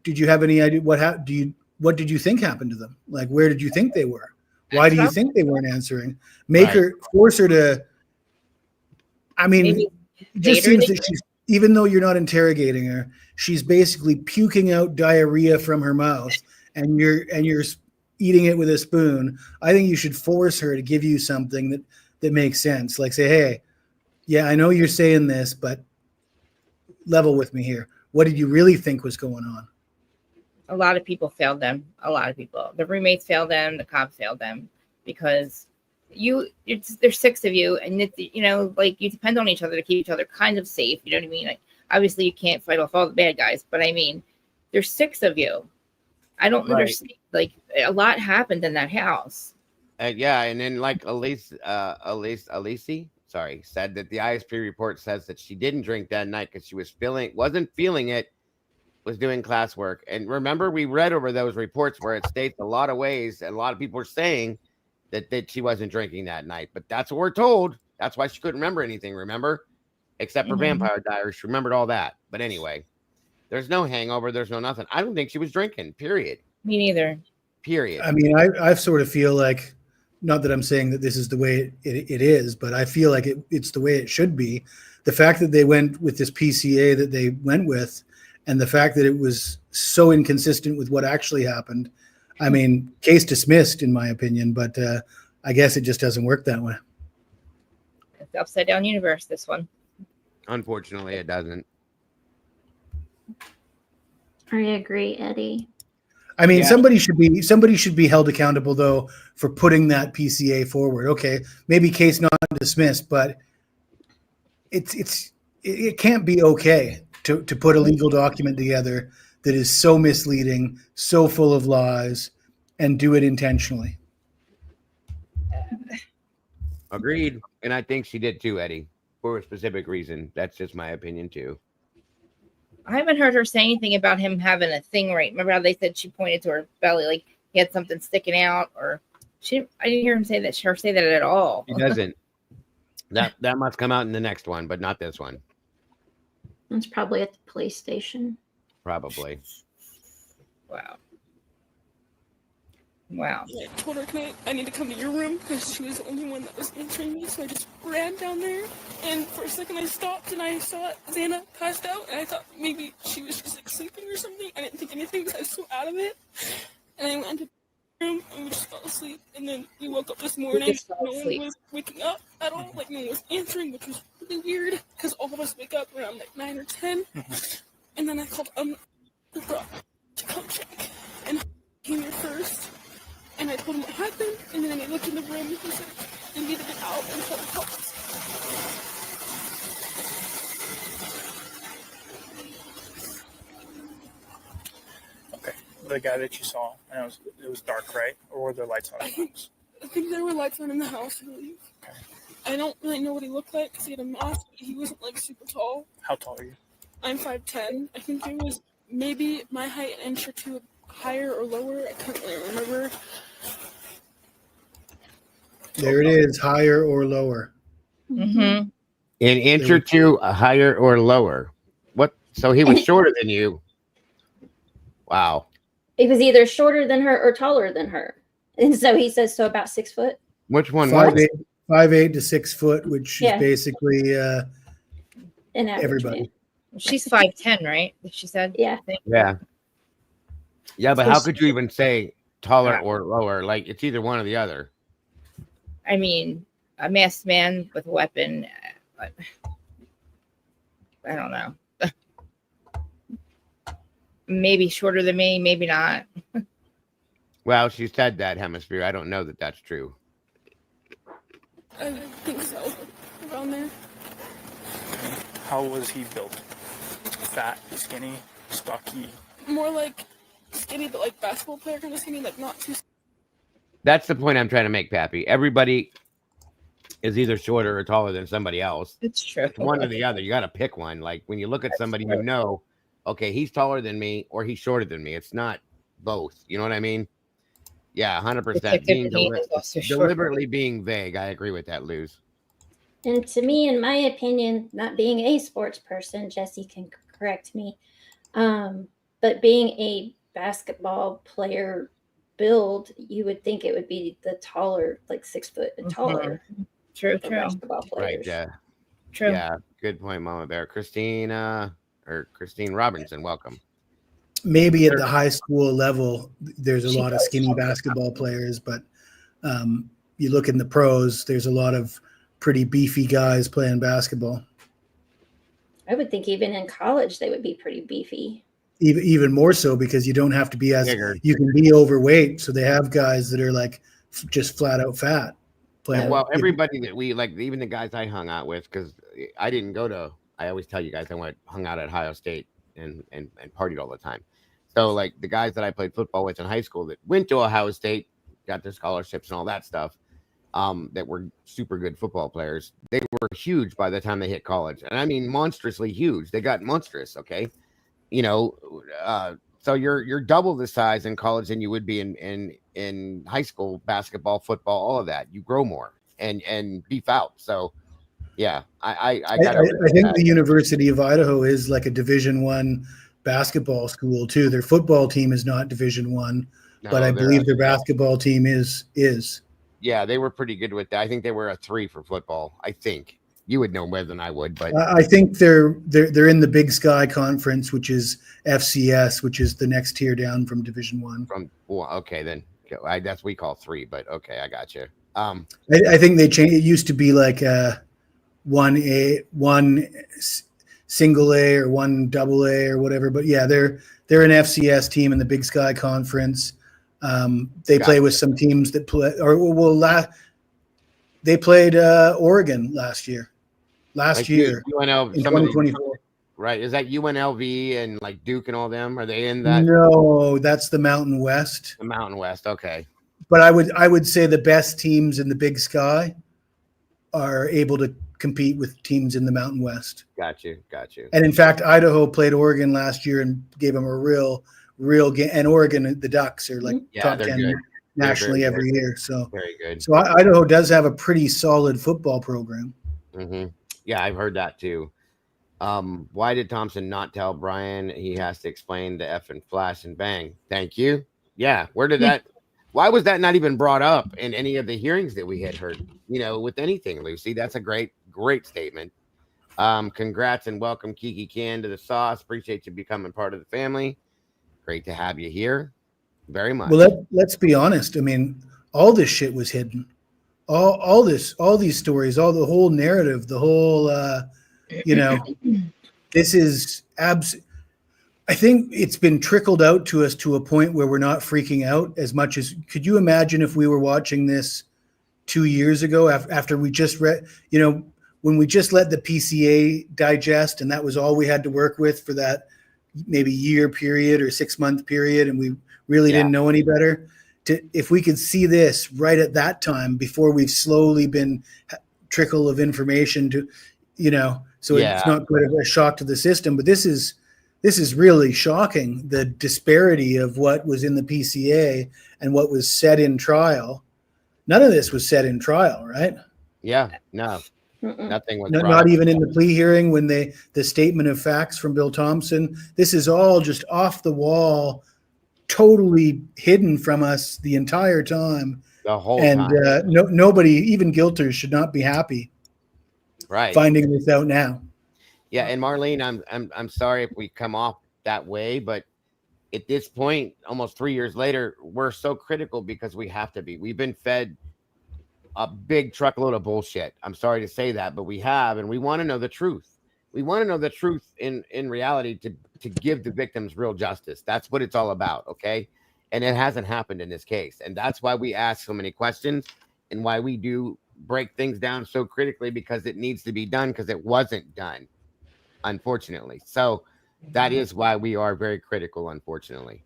did you have any idea what did you think happened to them? Like, where did you think they were? Why do you think they weren't answering? Force her to, I mean, it just seems that she's, even though you're not interrogating her, she's basically puking out diarrhea from her mouth and you're eating it with a spoon. I think you should force her to give you something that makes sense. Like say, hey, yeah, I know you're saying this, but level with me here. What did you really think was going on? A lot of people failed them. A lot of people. The roommates failed them. The cops failed them because there's six of you, and like you depend on each other to keep each other kind of safe. You know what I mean? Like obviously you can't fight off all the bad guys, but I mean, there's six of you. I don't understand. Like a lot happened in that house. Yeah, and then like Elise, said that the ISP report says that she didn't drink that night because she wasn't feeling it, was doing classwork. And remember, we read over those reports where it states a lot of ways, and a lot of people are saying that she wasn't drinking that night. But that's what we're told. That's why she couldn't remember anything, remember? Except for Vampire Diaries. She remembered all that. But anyway, there's no hangover. There's no nothing. I don't think she was drinking, period. Me neither. Period. I mean, I sort of feel like, not that I'm saying that this is the way it is, but I feel like it's the way it should be. The fact that they went with this PCA that they went with, and the fact that it was so inconsistent with what actually happened, I mean, case dismissed in my opinion, but I guess it just doesn't work that way. It's the upside down universe, this one. Unfortunately, it doesn't. I agree, Eddie. I mean, somebody should be held accountable though for putting that PCA forward. Okay, maybe case not dismissed, but it can't be okay to put a legal document together that is so misleading, so full of lies, and do it intentionally. Agreed. And I think she did too, Eddie, for a specific reason. That's just my opinion too. I haven't heard her say anything about him having a thing right. Remember how they said she pointed to her belly like he had something sticking out, or I didn't hear him say that. Her say that at all. He doesn't. That must come out in the next one, but not this one. It's probably at the police station. Probably. Wow. Wow. I told her, I need to come to your room because she was the only one that was answering me. So I just ran down there, and for a second I stopped and I saw Xana passed out, and I thought maybe she was just like sleeping or something. I didn't think anything because I was so out of it. And I went into the room and we just fell asleep. And then we woke up this morning. No one was waking up at all. Like no one was answering, which was really weird because all of us wake up around like 9 or 10. And then I called to come check, and he came here first. And I told him what happened, and then I looked in the room, and he said they needed to get out and call the cops. Okay, the guy that you saw, and it was dark, right? Or were there lights on in the house? I think there were lights on in the house, I believe. Okay. I don't really know what he looked like, because he had a mask, but he wasn't, like, super tall. How tall are you? I'm 5'10". I think there was maybe my height an inch or two higher or lower. I can't really remember. There it is, higher or lower. Mm-hmm. An inch or two higher or lower. What? So he was shorter than you. Wow. He was either shorter than her or taller than her. And so he says, so about 6 foot. Which one was it? 5'8" to 6 foot, which Yeah. is basically An average everybody. man. She's 5'10", right? She said. Yeah. Yeah. Yeah, but So how could you even say taller or lower? Like it's either one or the other. I mean, a masked man with a weapon. I don't know. Maybe shorter than me, maybe not. Well, she said that, Hemisphere. I don't know that that's true. I think so. Around there. How was he built? Fat, skinny, stocky? More like skinny, but like basketball player kind of skinny, like not too. That's the point I'm trying to make, Pappy. Everybody is either shorter or taller than somebody else. It's true. It's one or the other. You got to pick one. Like when you look at somebody, you know, okay, he's taller than me or he's shorter than me. It's not both. You know what I mean? Yeah, 100%. Being deliberately being vague. I agree with that, Luz. And to me, in my opinion, not being a sports person, Jesse can correct me, but being a basketball player build, you would think it would be the taller, like 6 foot and taller. True. Basketball players. Right. Yeah. True. Yeah. Good point, Mama Bear. Christine Robinson, welcome. maybe at the high school level, there's a lot of skinny basketball players, but you look in the pros, there's a lot of pretty beefy guys playing basketball. I would think even in college they would be pretty beefy. Even more so because you don't have to be as bigger. You can be overweight. So they have guys that are like just flat out fat. Well, everybody that we like, even the guys I hung out with, because I didn't go to, I always tell you guys I hung out at Ohio State and partied all the time. So like the guys that I played football with in high school that went to Ohio State, got their scholarships and all that stuff, that were super good football players. They were huge by the time they hit college. And I mean, monstrously huge. They got monstrous. Okay. You know, so you're double the size in college than you would be in high school, basketball, football, all of that. You grow more and beef out. So yeah, I think the University of Idaho is like a Division I basketball school too. Their football team is not Division I, but I believe their basketball team is. Yeah, they were pretty good with that. I think they were a 3 for football. I think you would know more than I would, but I think they're in the Big Sky Conference, which is FCS, which is the next tier down from Division I. Okay, then that's what we call 3, but okay, I got you. I think they changed. It used to be like a 1 single A or 1 double A or whatever, but yeah, they're an FCS team in the Big Sky Conference. They play with some teams that play, they played Oregon last year. In 2024. Right. Is that UNLV and like Duke and all them? Are they in that? No, that's the Mountain West. The Mountain West. Okay. But I would say the best teams in the Big Sky are able to compete with teams in the Mountain West. Got you. And in fact, Idaho played Oregon last year and gave them a real game. And Oregon, the Ducks are like top 10 good. nationally every year. So very good. So Idaho does have a pretty solid football program. Mm-hmm. Yeah, I've heard that too. Why did Thompson not tell Brian he has to explain the F and flash and bang? Thank you. Yeah, where did that? Why was that not even brought up in any of the hearings that we had heard? With anything, Lucy. That's a great statement. Congrats and welcome Kiki Can to the sauce. Appreciate you becoming part of the family. Great to have you here. Very much. Well, let's be honest. I mean, all this shit was hidden. All these stories, the whole narrative, the whole, this is I think it's been trickled out to us to a point where we're not freaking out as much as, could you imagine if we were watching this 2 years ago after we just read, when we just let the PCA digest and that was all we had to work with for that maybe year period or 6 month period. And we really didn't know any better. If we could see this right at that time before we've slowly been trickle of information to, so it's not quite a shock to the system, but this is really shocking, the disparity of what was in the PCA and what was said in trial. None of this was said in trial, right? Yeah, no. Nothing was not even in the plea hearing when the statement of facts from Bill Thompson. This is all just off the wall, totally hidden from us the entire time. The whole time. And nobody, even guilters, should not be happy finding this out now. Yeah, and Marlene, I'm sorry if we come off that way, but at this point, almost 3 years later, we're so critical because we have to be. We've been fed a big truckload of bullshit. I'm sorry to say that, but we have, and we want to know the truth. We want to know the truth in reality to give the victims real justice. That's what it's all about, okay? And it hasn't happened in this case. And that's why we ask so many questions and why we do break things down so critically, because it needs to be done, because it wasn't done, unfortunately. So that is why we are very critical, unfortunately.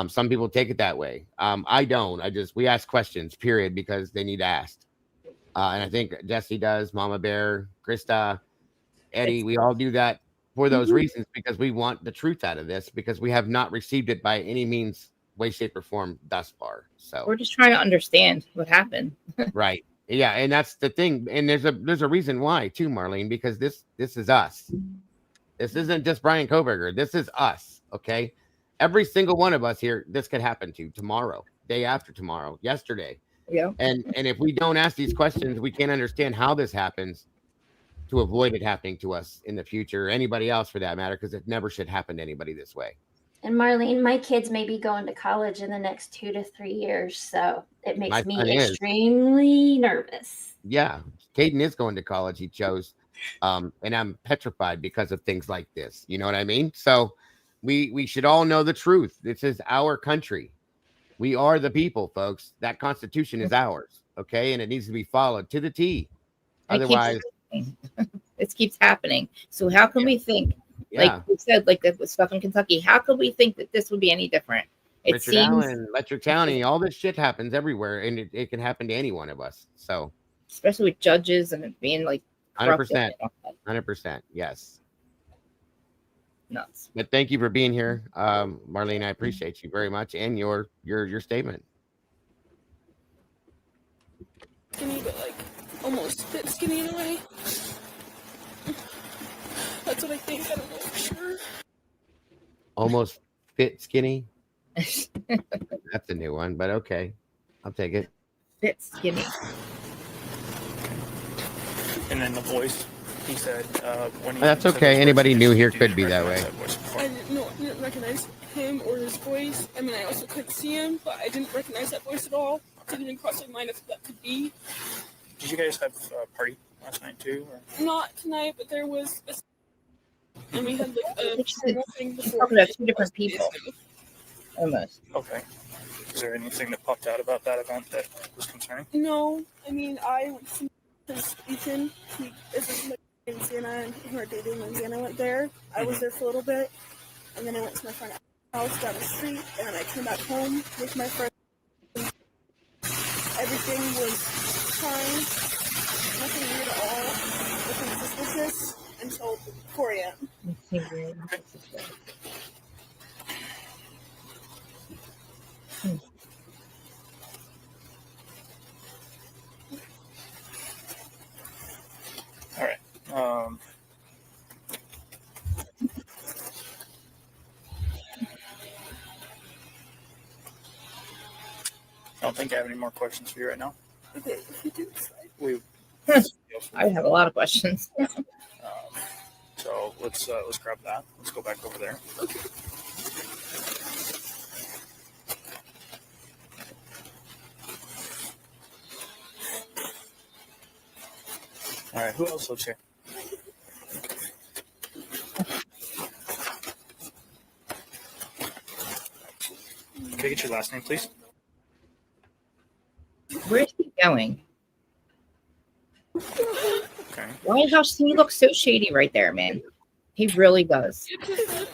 Some people take it that way. I don't. We ask questions, period, because they need asked. And I think Jesse does, Mama Bear, Krista, Eddie, we all do that for those reasons, because we want the truth out of this, because we have not received it by any means, way, shape, or form thus far. So we're just trying to understand what happened. Right. Yeah, and that's the thing. And there's a reason why too, Marlene, because this is us. This isn't just Brian Koberger. This is us. Okay. Every single one of us here, this could happen to tomorrow, day after tomorrow, yesterday. Yeah. And if we don't ask these questions, we can't understand how this happens to avoid it happening to us in the future, or anybody else for that matter, because it never should happen to anybody this way. And Marlene, my kids may be going to college in the next 2 to 3 years, so it makes me extremely nervous. Yeah, Caden is going to college. He chose, and I'm petrified because of things like this. You know what I mean? So we should all know the truth. This is our country. We are the people, folks. That Constitution is ours, okay, and it needs to be followed to the T. Otherwise, it keeps happening. So how can we think? Like we said, like that was stuff in Kentucky. How could we think that this would be any different? Richard Allen, Letcher County, all this shit happens everywhere, and it can happen to any one of us. So, especially with judges and it being like 100%, 100%, yes. Nuts. But thank you for being here, Marlene. I appreciate you very much and your statement. Skinny, but like almost fit skinny in a way. That's what I think. I don't know for sure. Almost fit skinny. That's a new one, but okay. I'll take it. Fit skinny. And then the voice, he said, when he that's okay. Anybody new here could be that way. I didn't recognize him or his voice. I mean, I also couldn't see him, but I didn't recognize that voice at all. It didn't even cross my mind if that could be. Did you guys have a party last night too? Or? Not tonight, but there was and we had like a thing before. Talking about two different people. Almost. Okay. Is there anything that popped out about that event that was concerning? No. I mean, I because Ethan, he isn't like And Sienna and who are dating, and Sienna went there. I was there for a little bit, and then I went to my friend's house down the street, and then I came back home with my friend. Everything was fine, nothing weird at all, nothing suspicious until 4 a.m. All right. I don't think I have any more questions for you right now. Okay, if you do, I have a lot of questions. So let's grab that. Let's go back over there. All right. Who else lives here? Can I get your last name, please? Where's he going? Okay. Why does he look so shady right there, man? He really does.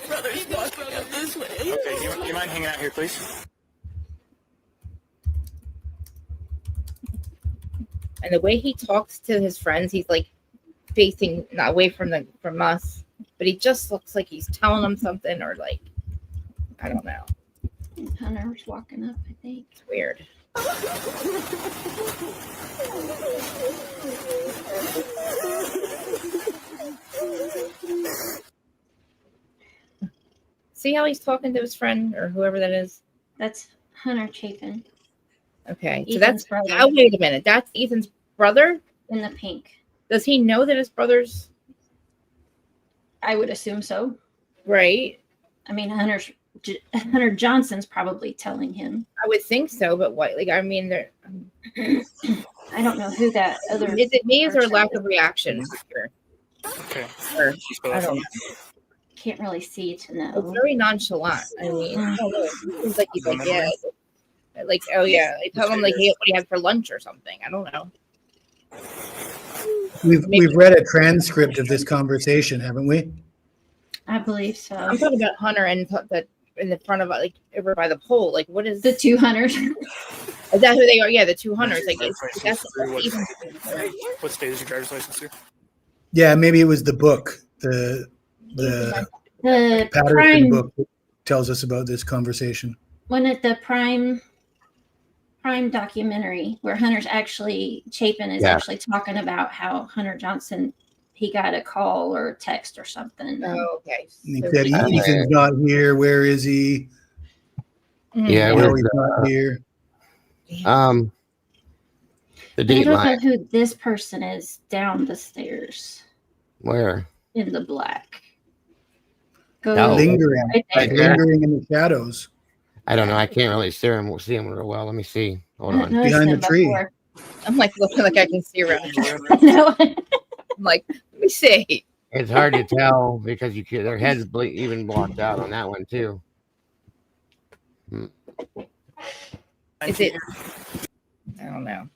Brothers walking up this way. Okay. You mind hanging out here, please? And the way he talks to his friends, he's like facing not away from us, but he just looks like he's telling them something, or like, I don't know. Hunter's walking up, I think. It's weird. See how he's talking to his friend or whoever that is? That's Hunter Chapin. Okay, so Ethan's that's brother. Oh, wait a minute. That's Ethan's brother? In the pink. Does he know that his brother's I would assume so. right? I mean, Hunter Johnson's probably telling him. I would think so, but what? Like, I mean, there. I don't know who that other. Is it me or person lack is. of reaction here? Okay. Or, Spell I that for don't me. know. Can't really see to It's know. very nonchalant. I mean, I don't know. It seems like he's like, yeah, like, oh yeah, like tell him like, hey, what do you have for lunch or something? I don't know. We've read a transcript of this conversation, haven't we? I believe so. I'm talking about Hunter and that in the front of like over by the pole. Like, what is The two Hunters. Is that who they are? Yeah, the two Hunters. Like, that's even. What state is your driver's license through? Yeah, maybe it was the book, the The Patterson Prime book that tells us about this conversation. one at the Prime documentary where Hunter's actually Chapin is actually talking about how Hunter Johnson he got a call or a text or something. Oh, okay. And he said, Ethan's not here. Where is he? Yeah, No, he's not here. The I date don't know line. who this person is down the stairs Where? in the black. Go No. Lingering, right there. lingering in the shadows. I don't know. I can't really see him real well. Let me see. Hold I on. noticed Behind him the tree. before. I'm like looking like I can see around. No. I'm like, let me see. It's hard to tell because you can, their heads even blocked out on that one too. Is it? I don't know.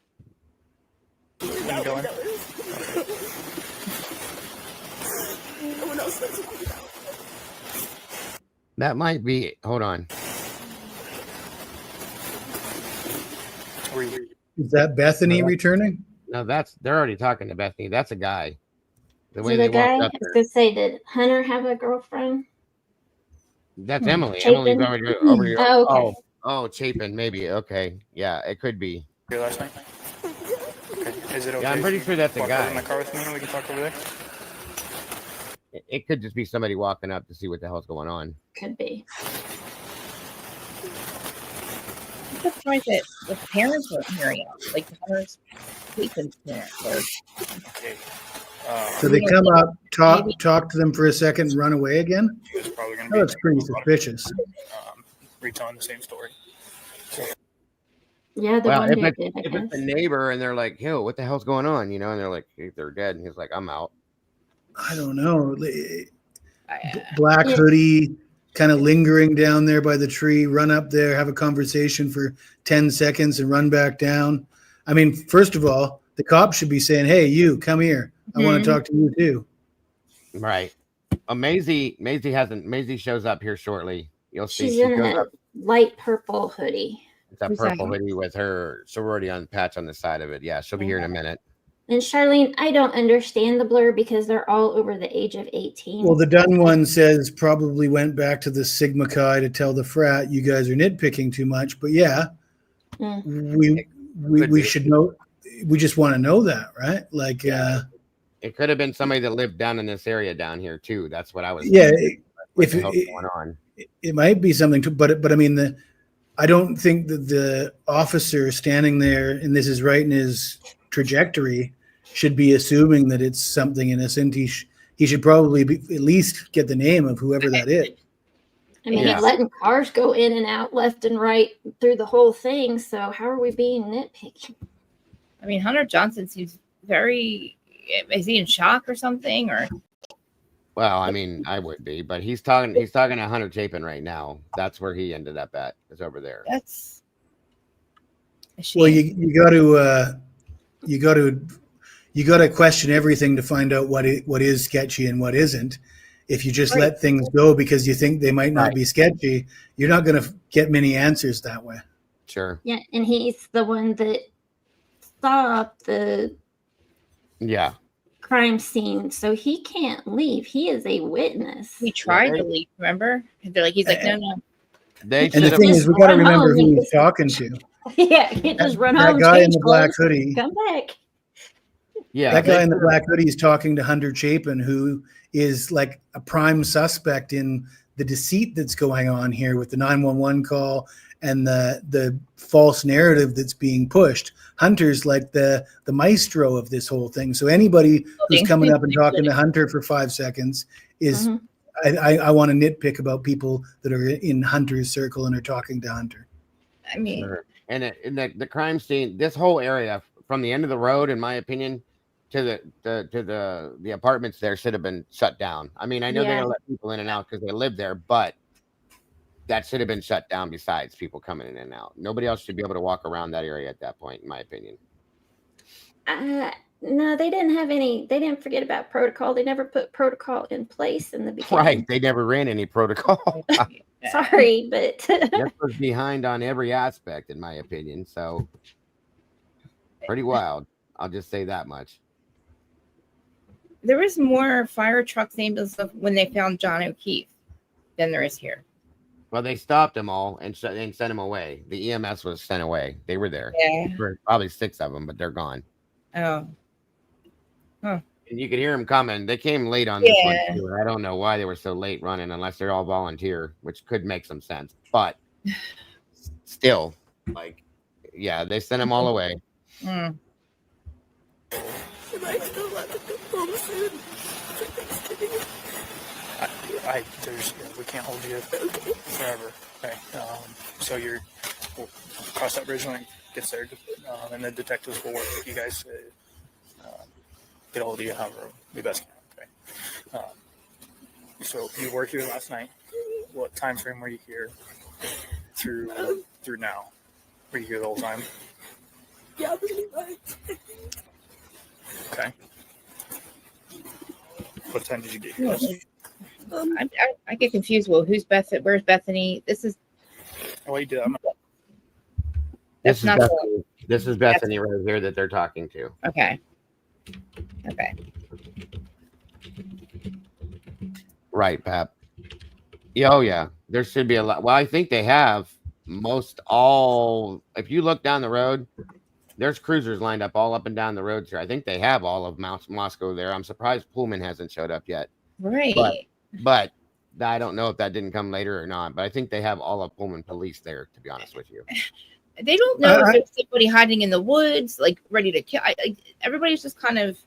When you going? No one else knows about it. That might be. Hold on. Is that Bethany returning? No, they're already talking to Bethany. That's a guy. The So way the they guy, walked I up was there. going to say, did Hunter have a girlfriend? That's Emily. Chapin? Emily's already over here. Oh, okay. Oh, Chapin, maybe. Okay. Yeah, it could be. Your last name? Okay. Is it okay? Yeah, I'm pretty if sure you that's a walk over guy. in my car with me and we can talk over there? It could just be somebody walking up to see what the hell's going on. Could be. I'm surprised that the parents weren't hearing it. Like the Hunter's Chapin's parents. Okay. So they come up, talk to them for a second, and run away again? He was probably going to Oh, be that's pretty suspicious. retelling the same story. So, Yeah, the Well, one if dude it's, did, I if guess. it's a neighbor and they're like, yo, what the hell's going on? You know, and they're like, they're dead. And he's like, I'm out. I don't know. Black hoodie, kind of lingering down there by the tree, run up there, have a conversation for 10 seconds and run back down. I mean, first of all, The cop should be saying, "Hey, you come here. I want to talk to you too." Right. Maisie shows up here shortly. You'll see. She's She in shows a up. light purple hoodie. It's a purple hoodie with her sorority on patch on the side of it. Yeah, she'll be here in a minute. And Charlene, I don't understand the blur because they're all over the age of 18. Well, the done one says probably went back to the Sigma Chi to tell the frat you guys are nitpicking too much. But yeah, we should know. We just want to know that, right? Like, it could have been somebody that lived down in this area down here too. That's what I was. Yeah, what the hell's going on? It might be something to, but I mean, I don't think that the officer standing there, and this is right in his trajectory, should be assuming that it's something innocent. He should probably at least get the name of whoever that is. I mean, he's letting cars go in and out left and right through the whole thing. So how are we being nitpicky? I mean, Hunter Johnson seems very. Is he in shock or something? Or well, I mean, I would be, but he's talking to Hunter Chapin right now. That's where he ended up at. Is over there. That's. Well, you got to question everything to find out what is sketchy and what isn't. If you just let things go because you think they might not be sketchy, you're not going to get many answers that way. Sure. Yeah, and he's the one that saw the crime scene, so he can't leave. He is a witness. He tried to leave. Remember? They're like, he's like, no. And the thing is, we got to remember who he's talking to. Yeah, he just run home. That guy in the black hoodie. Come back. Yeah, that guy in the black hoodie is talking to Hunter Chapin, who is like a prime suspect in the deceit that's going on here with the 911 call and the false narrative that's being pushed. Hunter's like the maestro of this whole thing. So anybody who's coming up and talking to Hunter for 5 seconds is, I want to nitpick about people that are in Hunter's circle and are talking to Hunter. I mean, and the crime scene, this whole area from the end of the road, in my opinion, to the apartments there should have been shut down. I mean, I know they don't let people in and out because they live there, but that should have been shut down besides people coming in and out. Nobody else should be able to walk around that area at that point, in my opinion. No, they didn't have any. They didn't forget about protocol. They never put protocol in place in the beginning. Right. They never ran any protocol. Sorry, but that was behind on every aspect, in my opinion. So pretty wild. I'll just say that much. There was more fire trucks and ambulances when they found John O'Keefe than there is here. Well, they stopped them all and sent them away. The EMS was sent away. They were there. Yeah. There were probably 6 of them, but they're gone. Oh. Huh. And you could hear them coming. They came late on this one too. I don't know why they were so late running, unless they're all volunteer, which could make some sense. But still, like, yeah, they sent them all away. And I still let them go home soon for Thanksgiving. We can't hold you forever. Okay. So we'll cross that bridge when it gets there, and the detectives will work with you guys to get a hold of you however we best can. Okay. So you were here last night. What time frame were you here through now? Were you here the whole time? Yeah, pretty much. Okay. What time did you get here? I get confused. Well, who's Beth? Where's Bethany? This is. Oh, you did. This is Bethany right here that they're talking to. Okay. Right, Pap. Yeah, oh yeah. There should be a lot. Well, I think they have most all. If you look down the road, there's cruisers lined up all up and down the roads here. I think they have all of Moscow there. I'm surprised Pullman hasn't showed up yet. Right. But I don't know if that didn't come later or not. But I think they have all of Pullman police there, to be honest with you. They don't know if there's somebody hiding in the woods, like ready to kill. Everybody's just kind of.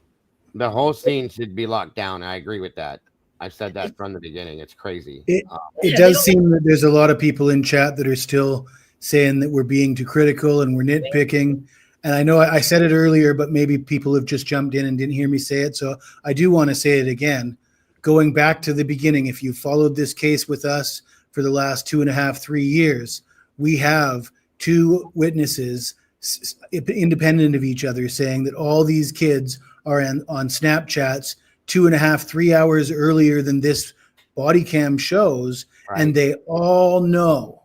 The whole scene should be locked down. I agree with that. I've said that from the beginning. It's crazy. It does seem that there's a lot of people in chat that are still saying that we're being too critical and we're nitpicking. And I know I said it earlier, but maybe people have just jumped in and didn't hear me say it. So I do want to say it again. Going back to the beginning, if you followed this case with us for the last 2.5, 3 years, we have 2 witnesses independent of each other, saying that all these kids are on Snapchats 2.5, 3 hours earlier than this body cam shows, and they all know,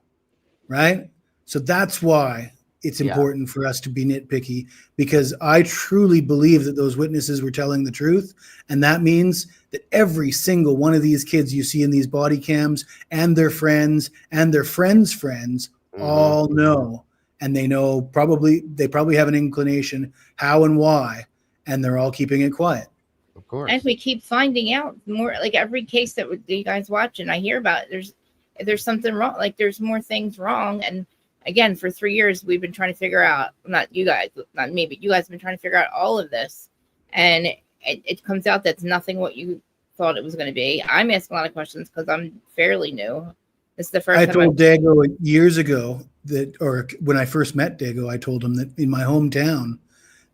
right? So that's why it's important for us to be nitpicky, because I truly believe that those witnesses were telling the truth. And that means that every single one of these kids you see in these body cams and their friends and their friends' friends all know. And they know they probably have an inclination how and why, and they're all keeping it quiet. Of course. And if we keep finding out more, like every case that you guys watch and I hear about, there's something wrong. Like there's more things wrong. And again, for 3 years, we've been trying to figure out, not you guys, not me, but you guys have been trying to figure out all of this. And it comes out that's nothing what you thought it was going to be. I'm asking a lot of questions because I'm fairly new. It's the first I time told Dago years ago or when I first met Dago, I told him that in my hometown,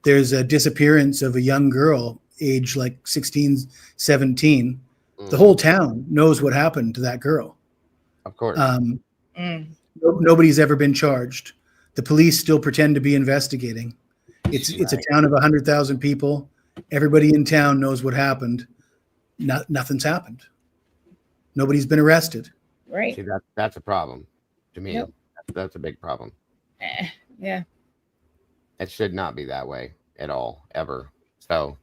there's a disappearance of a young girl, age like 16, 17. The whole town knows what happened to that girl. Of course. Nobody's ever been charged. The police still pretend to be investigating. It's a town of 100,000 people. Everybody in town knows what happened. Nothing's happened. Nobody's been arrested. Right. See, that's a problem to me. Yep. That's a big problem. Yeah. It should not be that way at all, ever. So,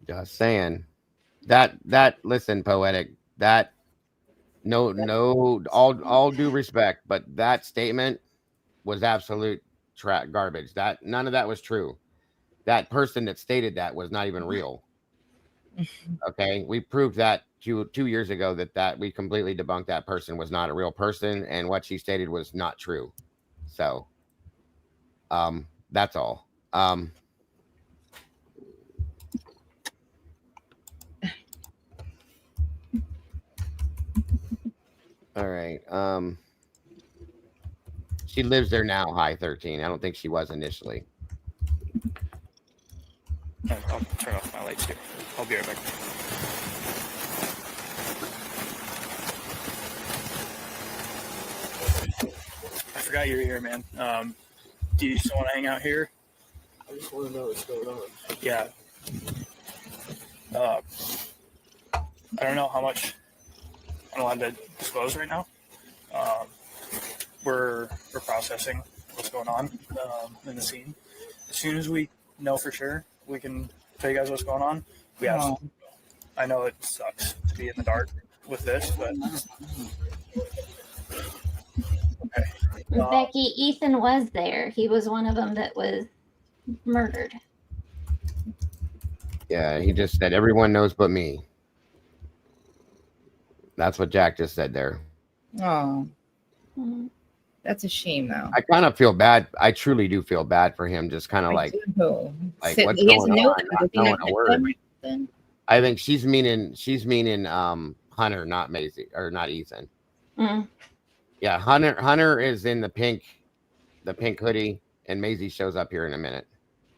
just saying that listen, Poetic, that no, all due respect, but that statement was absolute garbage. That none of that was true. That person that stated that was not even real. Okay, we proved that 2 years ago that we completely debunked that person was not a real person, and what she stated was not true. So, that's all. All right. She lives there now, High 13. I don't think she was initially. I'll turn off my lights here. I'll be right back. I forgot you were here, man. Do you still want to hang out here? I just want to know what's going on. Yeah. I don't know how much I'm allowed to disclose right now. We're processing what's going on in the scene. As soon as we know for sure, we can tell you guys what's going on. We have. I know it sucks to be in the dark with this, but okay. Becky, Ethan was there. He was one of them that was murdered. Yeah, he just said everyone knows but me. That's what Jack just said there. Oh, that's a shame, though. I kind of feel bad. I truly do feel bad for him. Just kind of like so what's going on? Not knowing a word. I think she's meaning Hunter, not Maisie, or not Ethan. Yeah, Hunter is in the pink hoodie, and Maisie shows up here in a minute.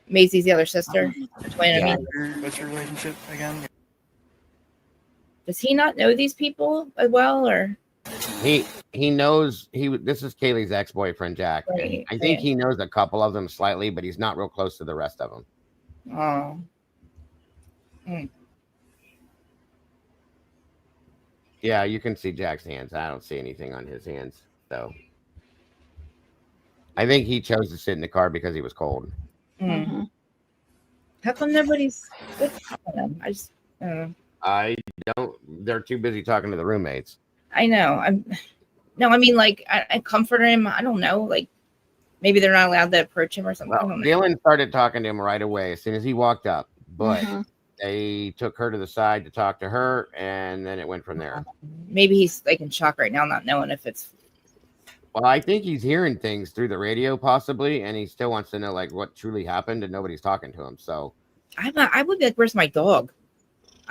Maisie's the other sister. Yeah. What's your relationship again? Does he not know these people as well, or he knows this is Kaylee's ex-boyfriend Jack. Right, I think he knows a couple of them slightly, but he's not real close to the rest of them. Oh. Yeah, you can see Jack's hands. I don't see anything on his hands, so I think he chose to sit in the car because he was cold. How come nobody's with him? I don't. They're too busy talking to the roommates. I know. I mean, like, I comfort him. I don't know. Like, maybe they're not allowed to approach him or something. Well, Dylan started talking to him right away as soon as he walked up, but they took her to the side to talk to her, and then it went from there. Maybe he's like in shock right now, not knowing if it's. Well, I think he's hearing things through the radio, possibly, and he still wants to know like what truly happened, and nobody's talking to him. So, I would be like, "Where's my dog?"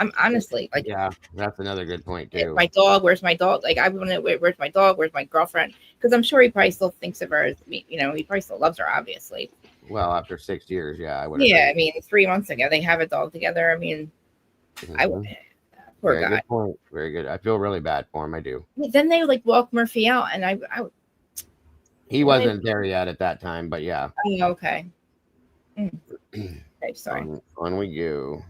I'm honestly like, yeah, that's another good point too. My dog, where's my dog? Like, I want to know where's my dog? Where's my girlfriend? Because I'm sure he probably still thinks of her as, you know, he probably still loves her, obviously. Well, after 6 years, yeah, I would. Yeah, I mean, 3 months ago they have a dog together. I mean, poor Very guy. good point. Very good. I feel really bad for him. I do. Then they like walk Murphy out, and He wasn't there yet at that time, but yeah. Oh, okay. Okay, sorry. On we go.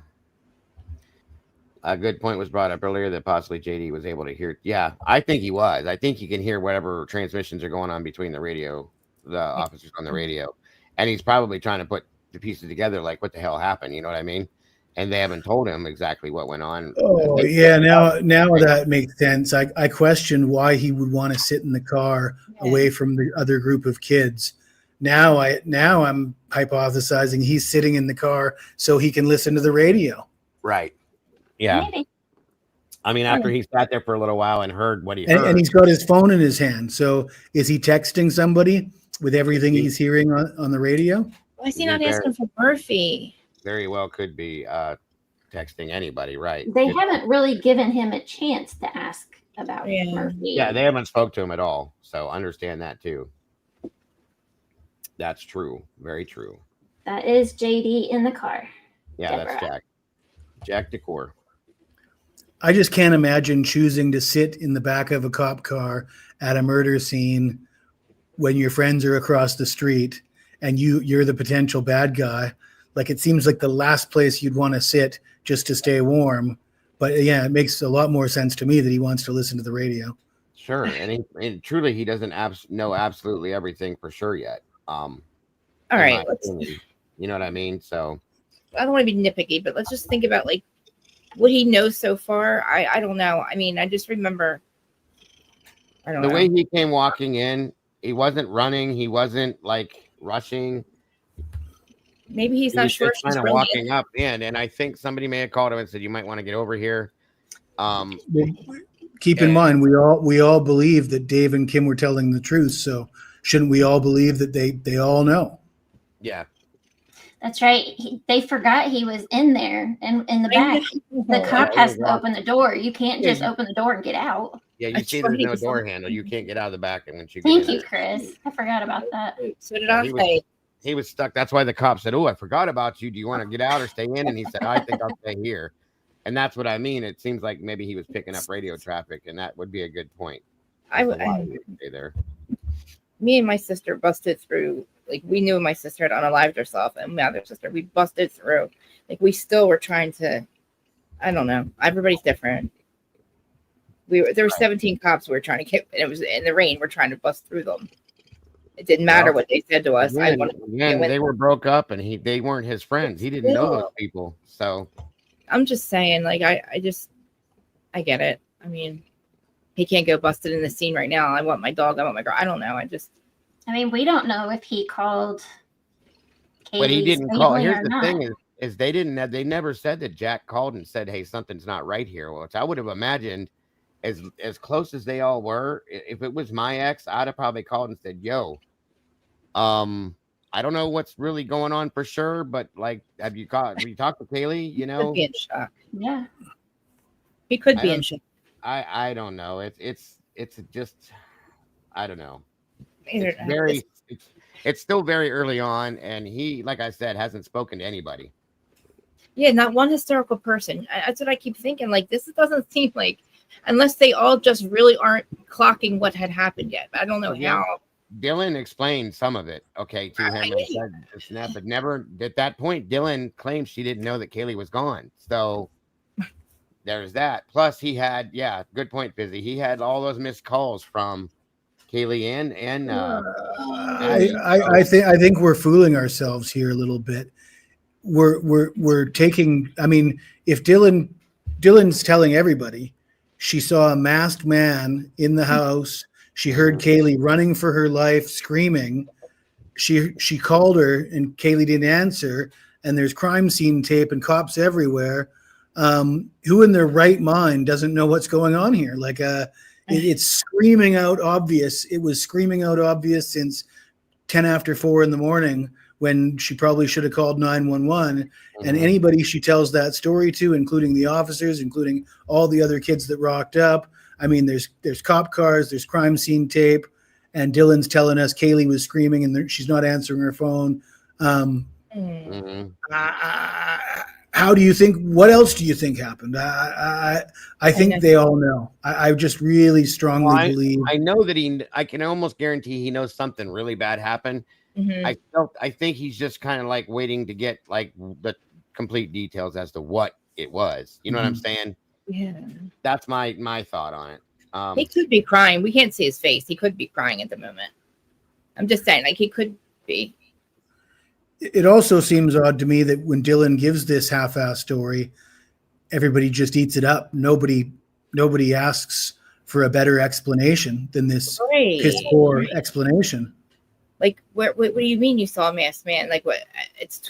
A good point was brought up earlier that possibly JD was able to hear. Yeah, I think he was. I think he can hear whatever transmissions are going on between the officers on the radio. And he's probably trying to put the pieces together, like what the hell happened, you know what I mean? And they haven't told him exactly what went on. Oh yeah, now that makes sense. I questioned why he would want to sit in the car away from the other group of kids. Now I'm hypothesizing he's sitting in the car so he can listen to the radio. Right. Yeah. Maybe. I mean, after he sat there for a little while and heard what he heard. And he's got his phone in his hand. So is he texting somebody with everything he's hearing on the radio? Why is he not asking for Murphy? Very well could be texting anybody, right? They haven't really given him a chance to ask about Murphy. Yeah, they haven't spoke to him at all. So understand that too. That's true. Very true. That is JD in the car. Yeah, Deborah. that's Jack. Jack Decor. I just can't imagine choosing to sit in the back of a cop car at a murder scene when your friends are across the street and you're the potential bad guy. Like, it seems like the last place you'd want to sit just to stay warm. But yeah, it makes a lot more sense to me that he wants to listen to the radio. Sure. And truly, he doesn't know absolutely everything for sure yet. All right. You know what I mean? So I don't want to be nitpicky, but let's just think about like what he knows so far. I don't know. I mean, I just remember. I don't know. The way he came walking in, he wasn't running. He wasn't like rushing. Maybe he's not sure. Just kind of walking up in, and I think somebody may have called him and said, "You might want to get over here." Keep in mind, we all believe that Dave and Kim were telling the truth. So shouldn't we all believe that they all know? Yeah. That's right. They forgot he was in there and in the back. The cop has to open the door. You can't just open the door and get out. Yeah, you see there's no door handle. You can't get out of the back. And when you Thank you, Chris. I forgot about that. So did I say. He was stuck. That's why the cop said, "Oh, I forgot about you. Do you want to get out or stay in?" And he said, "I think I'll stay here." And that's what I mean. It seems like maybe he was picking up radio traffic, and that would be a good point. I would stay there. Me and my sister busted through. Like, we knew my sister had unalived herself, and my other sister, we busted through. Like, we still were trying to. I don't know. Everybody's different. There were 17 cops we were trying to get. And it was in the rain. We're trying to bust through them. It didn't matter what they said to us. They were broke up, and they weren't his friends. He didn't know those people. So I'm just saying, like, I get it. I mean, he can't go busted in the scene right now. I want my dog. I want my girl. I don't know. I mean, we don't know if he called Katie's but he didn't call. Here's the not. thing is they never said that Jack called and said, "Hey, something's not right here." Which I would have imagined, as close as they all were, if it was my ex, I'd have probably called and said, "Yo, I don't know what's really going on for sure, but like, have you talked to Kaylee? You know, he could be in shock. Yeah, he could be in shock. I don't know. It's just, I don't know. It's still very early on, and he, like I said, hasn't spoken to anybody. Yeah, not one hysterical person. That's what I keep thinking. Like, this doesn't seem like, unless they all just really aren't clocking what had happened yet. I don't know how. Dylan explained some of it, okay, to him, and said this and that, but never at that point. Dylan claimed she didn't know that Kaylee was gone, so there's that. Plus, he had, good point, Fizzy. He had all those missed calls from Kaylee and I think we're fooling ourselves here a little bit. We're taking. I mean, if Dylan's telling everybody she saw a masked man in the house. She heard Kaylee running for her life, screaming. She called her, and Kaylee didn't answer. And there's crime scene tape and cops everywhere. Who in their right mind doesn't know what's going on here? Like, it's screaming out obvious. It was screaming out obvious since 10 after 4 in the morning, when she probably should have called 911. And anybody she tells that story to, including the officers, including all the other kids that rocked up. I mean, there's cop cars, there's crime scene tape, and Dylan's telling us Kaylee was screaming and she's not answering her phone. How how do you think? What else do you think happened? I think they all know. I just really strongly believe. I know that I can almost guarantee he knows something really bad happened. I think he's just kind of like waiting to get like the complete details as to what it was. You know what I'm saying? Yeah. That's my thought on it. He could be crying. We can't see his face. He could be crying at the moment. I'm just saying, like, he could be. It also seems odd to me that when Dylan gives this half-assed story, everybody just eats it up. Nobody asks for a better explanation than this piss poor explanation. Like, what do you mean you saw a masked man? Like, what? It's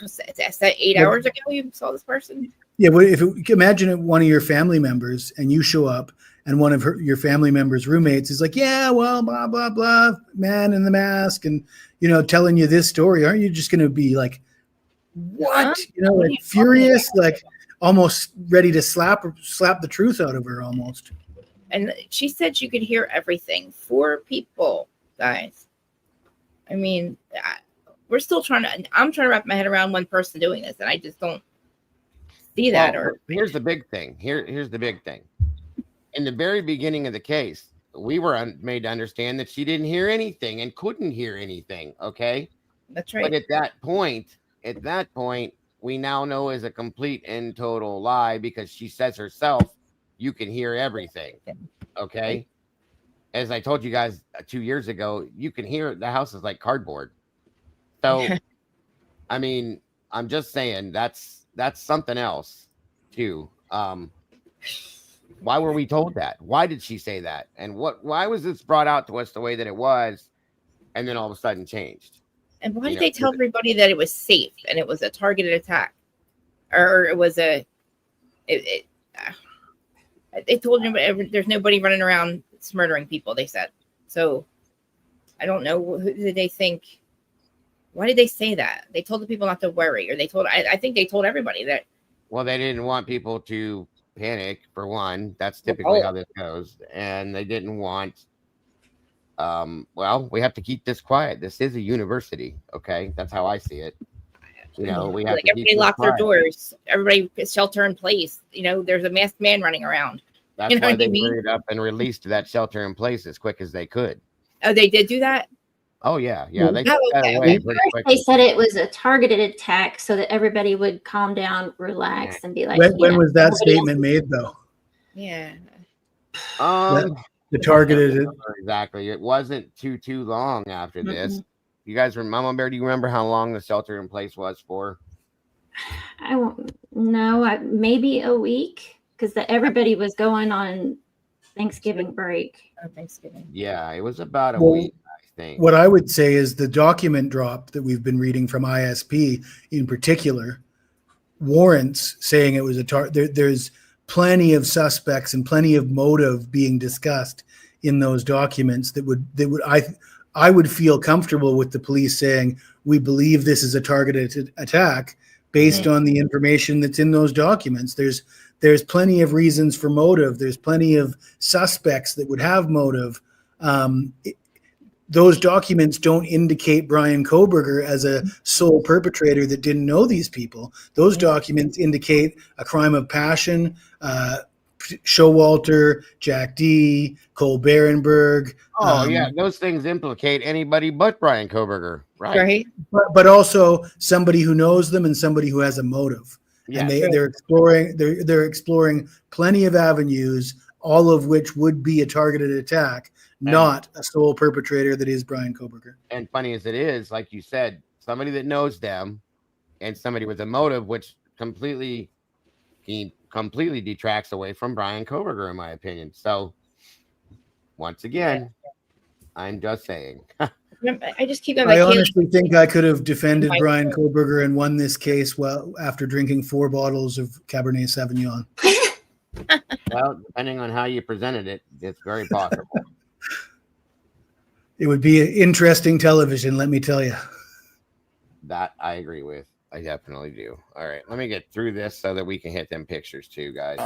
8 hours ago you saw this person? Yeah, imagine one of your family members and you show up and one of your family members' roommates is like, yeah, well, blah, blah, blah, man in the mask and, telling you this story. Aren't you just going to be like, what? Like furious, like almost ready to slap the truth out of her almost. And she said she could hear everything. 4 people, guys. I mean, I'm trying to wrap my head around one person doing this, and I just don't see that. Here's the big thing. Here's the big thing. In the very beginning of the case, we were made to understand that she didn't hear anything and couldn't hear anything. Okay, that's right. But at that point, we now know is a complete and total lie because she says herself, "You can hear everything." Okay. As I told you guys 2 years ago, you can hear the house is like cardboard. So, I mean, I'm just saying that's something else too. Why were we told that? Why did she say that? And why was this brought out to us the way that it was, and then all of a sudden changed? And why did they tell everybody that it was safe and it was a targeted attack, or it was they told him there's nobody running around murdering people, they said. So I don't know, who did they think? Why did they say that? They told the people not to worry, or I think they told everybody that. Well, they didn't want people to panic, for one. That's typically how this goes. And they didn't want we have to keep this quiet. This is a university. Okay, that's how I see it. We have like everybody locked their doors, everybody shelter in place. There's a masked man running around. That's why they hurried up and released that shelter in place as quick as they could. Oh, they did do that? Oh, yeah. They took that away pretty quickly. They said it was a targeted attack so that everybody would calm down, relax, and be like, when was that statement made, though? Yeah. The targeted. Exactly. It wasn't too long after this. You guys remember, Mama Bear, do you remember how long the shelter in place was for? I won't know. Maybe a week. Because everybody was going on Thanksgiving break. Thanksgiving. Yeah, it was about a week, I think. What I would say is the document drop that we've been reading from ISP in particular warrants saying it was there's plenty of suspects and plenty of motive being discussed in those documents I would feel comfortable with the police saying, we believe this is a targeted attack based on the information that's in those documents. There's plenty of reasons for motive. There's plenty of suspects that would have motive. Those documents don't indicate Brian Kohberger as a sole perpetrator that didn't know these people. Those documents indicate a crime of passion. Showalter, Jack D, Cole Berenberg. Those things implicate anybody but Brian Kohberger, right? But also somebody who knows them and somebody who has a motive. Yeah, and they're exploring plenty of avenues, all of which would be a targeted attack, not a sole perpetrator that is Brian Kohberger. And funny as it is, like you said, somebody that knows them and somebody with a motive, which completely detracts away from Brian Kohberger, in my opinion. So once again, I'm just saying. I just keep on. I honestly think I could have defended Brian Kohberger and won this case after drinking 4 bottles of Cabernet Sauvignon. Well, depending on how you presented it, it's very possible. It would be interesting television, let me tell you. That I agree with. I definitely do. All right, let me get through this so that we can hit them pictures too, guys.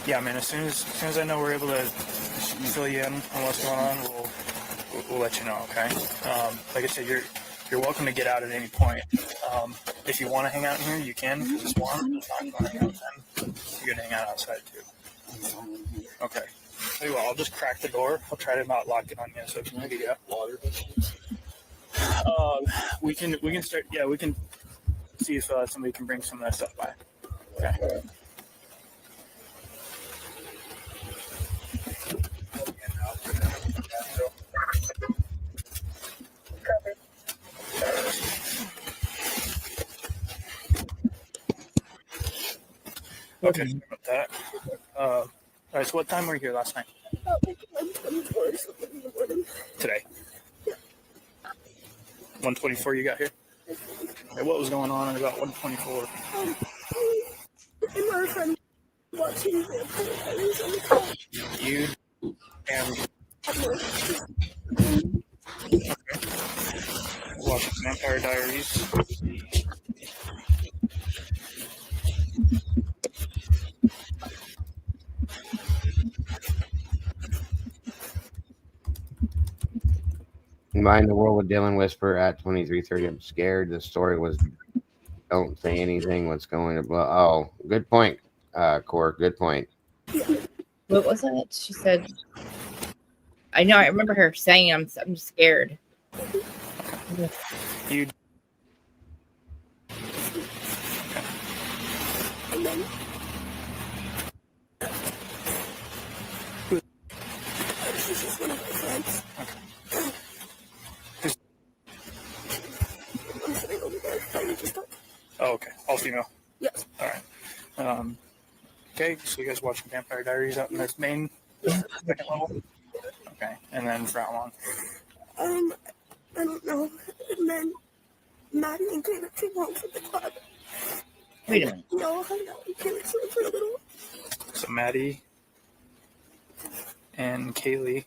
Yeah, man. As soon as I know we're able to fill you in on what's going on, we'll let you know. Okay. Like I said, you're welcome to get out at any point. If you want to hang out in here, you can, because it's warm. If not, you want to hang out then, you can hang out outside too. Okay. Tell you what, I'll just crack the door. I'll try to not lock it on you, so if you need to get water. We can start, yeah, we can see if somebody can bring some of that stuff by. Okay. Okay, sorry about that. All right, so what time were you here last night? Today? 1:24 you got here? Okay, what was going on at about 1:24? And my friend watching Vampire Diaries on the car. You and watching Vampire Diaries. Mind the World with Dylan Whisper at 23:30. I'm scared. The story was don't say anything. What's going to blow? Oh, good point, Core. Good point. What was it? She said, I know, I remember her saying, I'm scared. You. And then she's just one of my friends. I'm sitting over there. I just talk. Oh, okay. All female. Yes. All right. Okay, so you guys watching Vampire Diaries out in this main second level? Okay, and then for how long? I don't know. And then Maddie and Caleb came home from the club. Wait a minute. We all hung out in Caleb's room for a little. So Maddie and Kaylee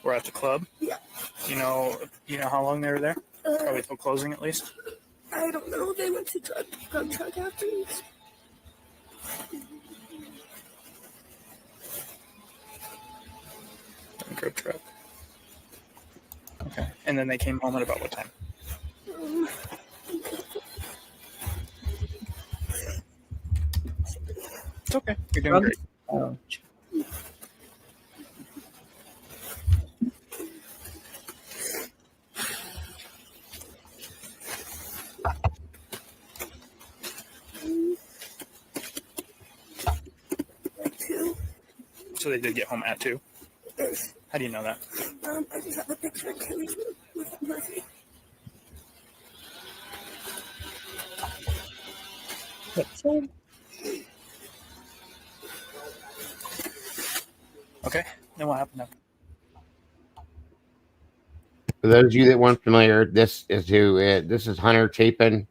were at the club. Yeah. You know how long they were there? Probably till closing at least. I don't know. They went to drug truck afterwards. Grub truck. Okay, and then they came home at about what time? It's okay. You're doing great. Oh. So they did get home at 2? Yes. How do you know that? I just have a picture of Kelly's room with Murphy. Picture? Okay, then what happened after? For those of you that weren't familiar, this is this is Hunter Chapin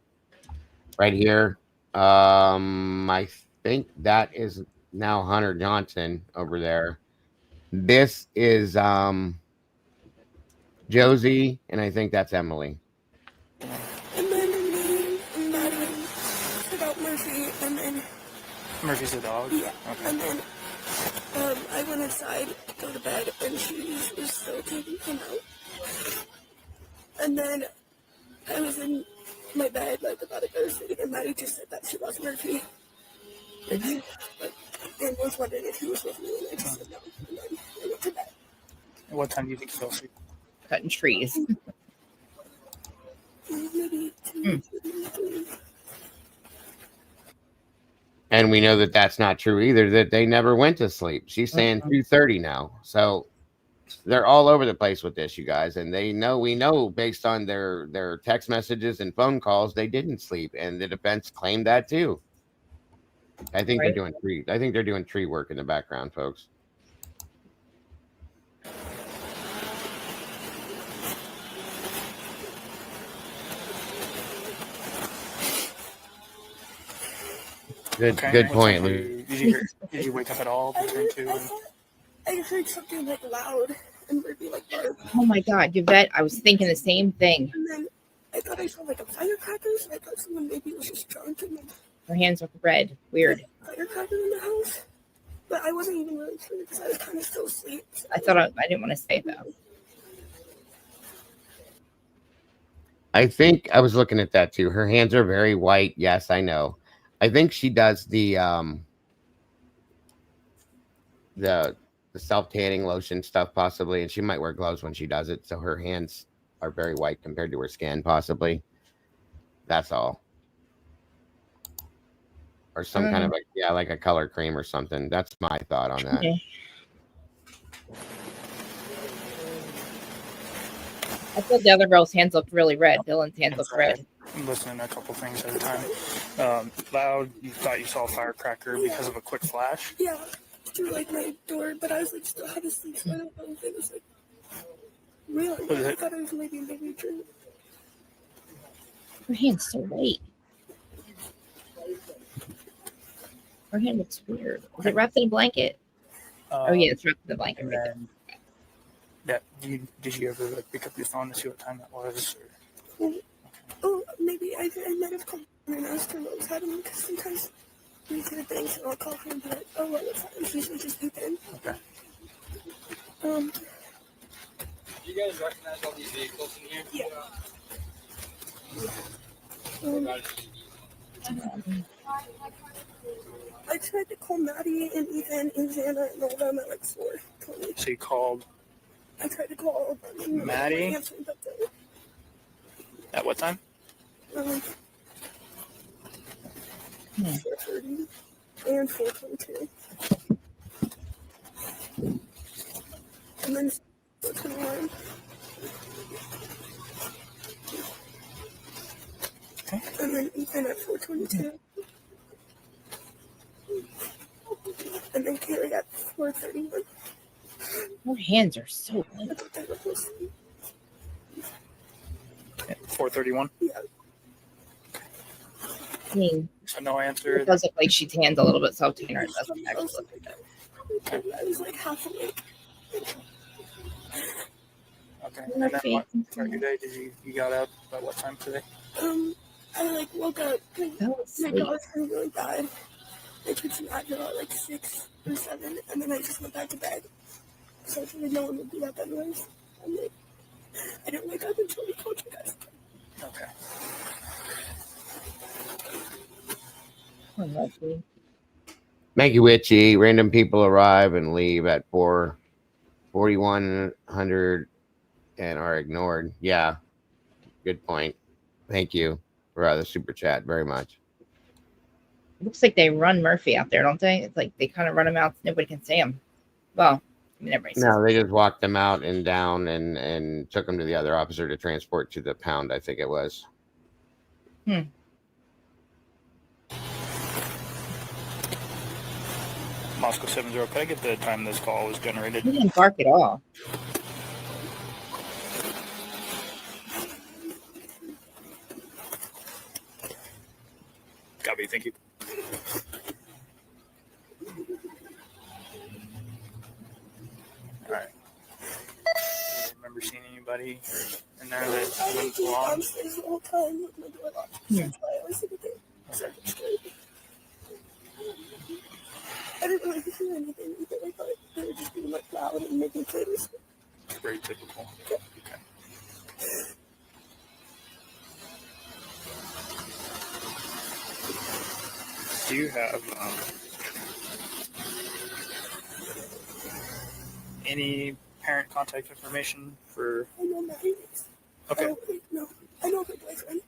right here. I think that is now Hunter Johnson over there. This is Josie, and I think that's Emily. And then me and Maddie took out Murphy, and then Murphy's a dog? yeah. Okay. And then I went inside to go to bed, and she was still taking him out. And then I was in my bed, like about to go to sleep, and Maddie just said that she lost Murphy. And was wondering if he was with me, and I just said no. And then I went to bed. And what time do you think you fell asleep? Cutting trees. Maybe 2, 3. And we know that that's not true either, that they never went to sleep. She's saying 2:30 now. So they're all over the place with this, you guys. And we know based on their text messages and phone calls, they didn't sleep. And the defense claimed that too. I think they're doing tree work in the background, folks. Good point. Did you wake up at all between 2 and... I heard something like loud and Murphy like bark. Oh my God, Yvette, I was thinking the same thing. And then I thought I saw like a firecracker, so I thought someone maybe was just drunk and Her hands were red. Weird. firecracker in the house. But I wasn't even really sure because I was kind of still asleep. So. I thought I didn't want to say it though. I think I was looking at that too. Her hands are very white. Yes, I know. I think she does the self tanning lotion stuff possibly, and she might wear gloves when she does it, so her hands are very white compared to her skin possibly. That's all. Or some kind of like a color cream or something. That's my thought on that. Yeah. I thought the other girl's hands looked really red. Dylan's hands looked red. I'm listening to a couple things at a time. Loud, you thought you saw a firecracker because of a quick flash? Yeah, through like my door, but I was like still half asleep, so I don't know if it was like real. I thought it was maybe a movie dream. Her hand's so white. Her hand looks weird. Is it wrapped in a blanket? Oh yeah, it's wrapped in a blanket right there. Did you ever like pick up your phone to see what time that was? Oh, maybe I might have called her and asked her what was happening, because sometimes we do things and I'll call her and be like, oh, what's happening? She's just poop in. Okay. Do you guys recognize all these vehicles in here? Yeah. I tried to call Maddie and Ethan and Xana and all of them at like 4:20. So you called I tried to call all of them. Maddie? At what time? 4:30 and 4:22. And then 4:21. And then Ethan at 4:22. And then Carrie at 4:31. Her hands are so white. 4:31? Yeah. I mean, so no answer. It does look like she tans a little bit salty, or it doesn't actually look like that. I was like half awake. Okay. And then what part of your day did you got up at what time today? I like woke up. My dog was really bad. I took some Advil at like 6 or 7, and then I just went back to bed. So I figured no one would be up anyways. And like, I didn't wake up until we called you guys. Okay. Maggie Witchy, random people arrive and leave at 4:4100 and are ignored. Yeah, good point. Thank you for the super chat very much. It looks like they run Murphy out there, don't they? It's like they kind of run him out. Nobody can see him. Well, I mean, everybody sees No, they just walked them out and down and took them to the other officer to transport to the pound, I think it was. Moscow 70, could I get the time this call was generated? He didn't bark at all. Copy, thank you. All right. Remember seeing anybody in there that went along? Downstairs the whole time with my door locked. That's why I was thinking second straight. I didn't really hear anything either. I thought they were just being like loud and making things. Very typical. Yeah. Okay. Do you have any parent contact information for? I know Maddie's. Okay. Oh, wait, no. I know her boyfriend.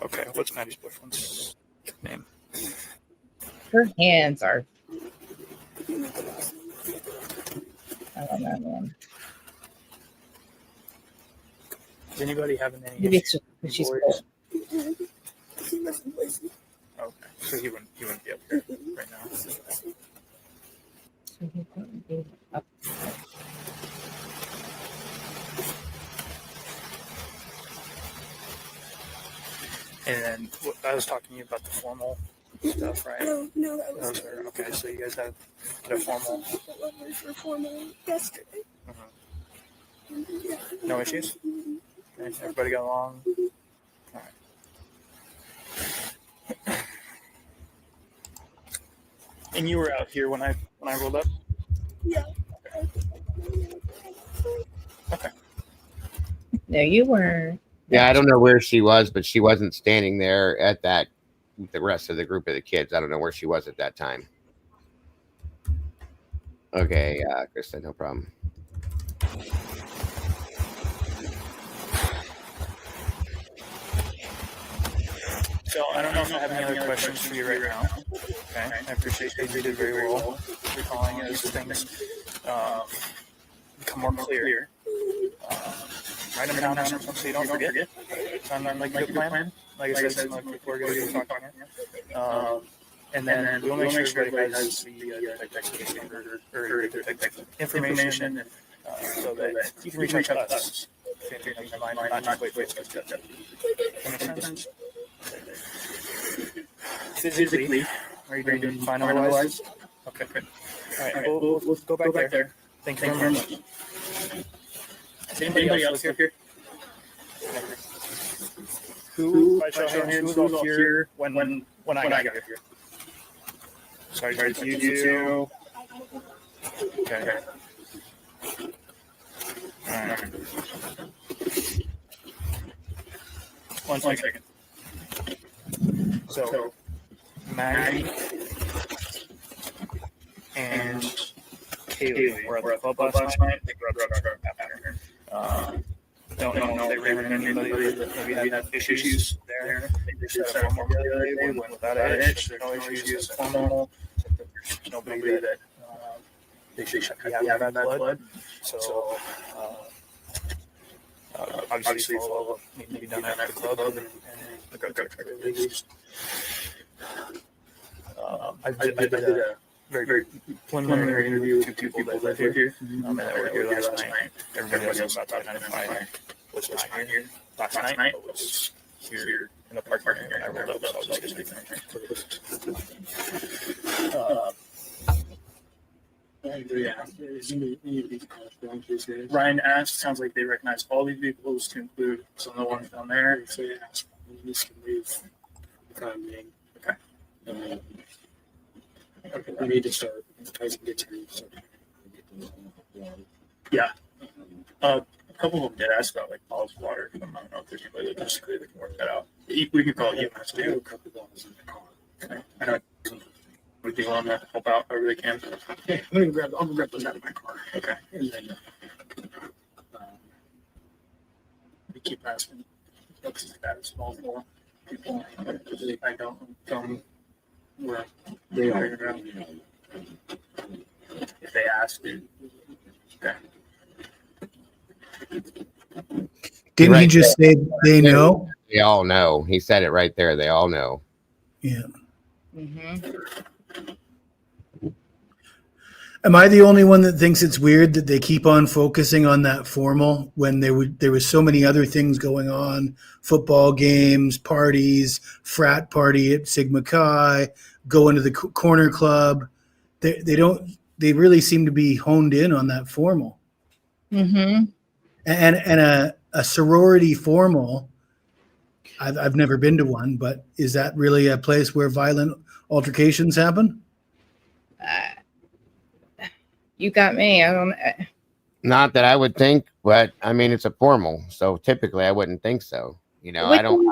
Okay. What's Maddie's boyfriend's name? Her hands are. I don't know, man. Is anybody having any Maybe it's issues just with she's boys? He lives in Boise. Okay. So he wouldn't be up here right now. Up. And then I was talking to you about the formal stuff, right? No, that was her. Okay, so you guys had a formal. The lovers were formal yesterday. Yeah. No issues? Okay, everybody got along? All right. And you were out here when I rolled up? Yeah. Okay. No, you were. Yeah, I don't know where she was, but she wasn't standing there at that with the rest of the group of the kids. I don't know where she was at that time. Okay, Krista, no problem. So I don't know if I have any other questions for you right now. Okay, I appreciate that you did very well recalling as things become more clear. Write them down so you don't forget. Sound like a good plan? Like I said, like before we go talking. And then we'll make sure everybody has the information so that you can reach out to us. If you have your mind, not wait. That makes sense? Physically, are you doing fine otherwise? Okay, good. All right, we'll go back there. Thank you very much. Is anybody else here? Who, by show of hands, who's all here when I got here? Sorry, you two. Okay. All right. One second. So, Maggie and Kaylee were at the club last night. They were after. Don't know if they ran into anybody that maybe had issues there. They just had a formal the other day, went without a hitch. There's no issues formal. There's nobody that they should have bad blood. So, obviously, follow up need to be done at the club and the drug release. I did a very preliminary interview with two people that live here and that were here last night. Everybody else about to identify was not here last night, but was here in the park area. And I rolled up, so I was just Ryan asked, sounds like they recognize all these vehicles to include some of the ones down there. So they asked, this can leave the time being. Okay. Okay, we need to start. Yeah. A couple of them did ask about like polished water. I don't know if there's anybody that basically that can work that out. We can call EMS too. A couple of those in the car. Okay. I know. Would you want to help out however they can? Okay, I'm gonna grab those out of my car. Okay. And then we keep asking because that is small for people. I don't tell them where they are. If they ask, okay. Didn't he just say they know? They all know. He said it right there. They all know. Yeah. Mm-hmm. Am I the only one that thinks it's weird that they keep on focusing on that formal when there was so many other things going on? Football games, parties, frat party at Sigma Chi, going to the corner club. They really seem to be honed in on that formal. Mm-hmm. And a sorority formal, I've never been to one, but is that really a place where violent altercations happen? You got me. I don't. Not that I would think, but I mean it's a formal, so typically I wouldn't think so. You know, I don't.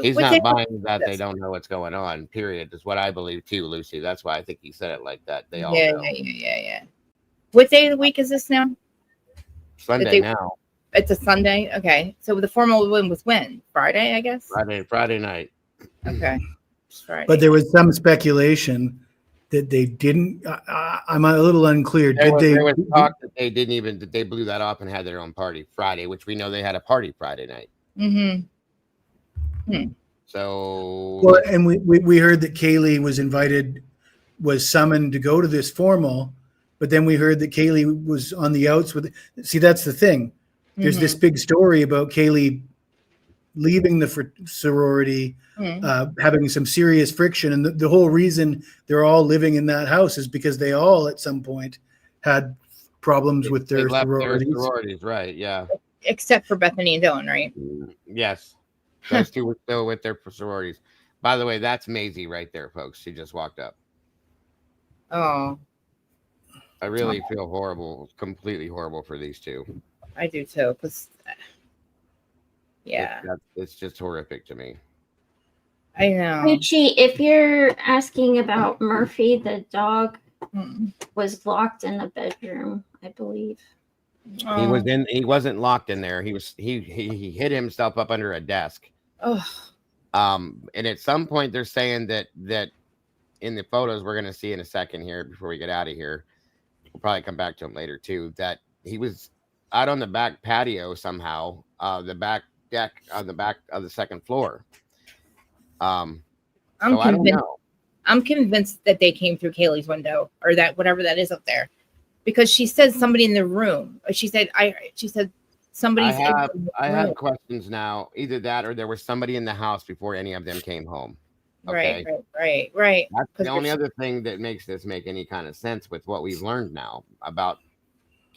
He's not buying that they don't know what's going on. Period is what I believe too, Lucy. That's why I think he said it like that. They all know. Yeah. What day of the week is this now? Sunday now. It's a Sunday. Okay, so the formal one was when? Friday, I guess. Friday night. Okay. Friday. But there was some speculation that they didn't. I'm a little unclear. There was talk that they didn't even. That they blew that off and had their own party Friday, which we know they had a party Friday night. Mm-hmm. So. Well, and we heard that Kaylee was summoned to go to this formal, but then we heard that Kaylee was on the outs with. See, that's the thing. There's this big story about Kaylee leaving the sorority, having some serious friction. And the whole reason they're all living in that house is because they all at some point had problems with their sororities. Right, yeah. Except for Bethany and Dylan, right? Yes. Those two were still with their sororities. By the way, that's Maisie right there, folks. She just walked up. Oh. I really feel horrible, completely horrible for these two. I do too, because Yeah, It's just horrific to me. I know. Richie, if you're asking about Murphy, the dog was locked in the bedroom, I believe. Oh. He wasn't locked in there. He hid himself up under a desk. Oh. And at some point they're saying that in the photos we're going to see in a second here before we get out of here, we'll probably come back to him later too, that he was out on the back patio somehow, the back deck on the back of the second floor. I don't know. I'm convinced that they came through Kaylee's window, or that whatever that is up there, because she said somebody in the room. She said somebody's. I have questions now. Either that, or there was somebody in the house before any of them came home. Okay? Right. That's the only other thing that makes this make any kind of sense with what we've learned now about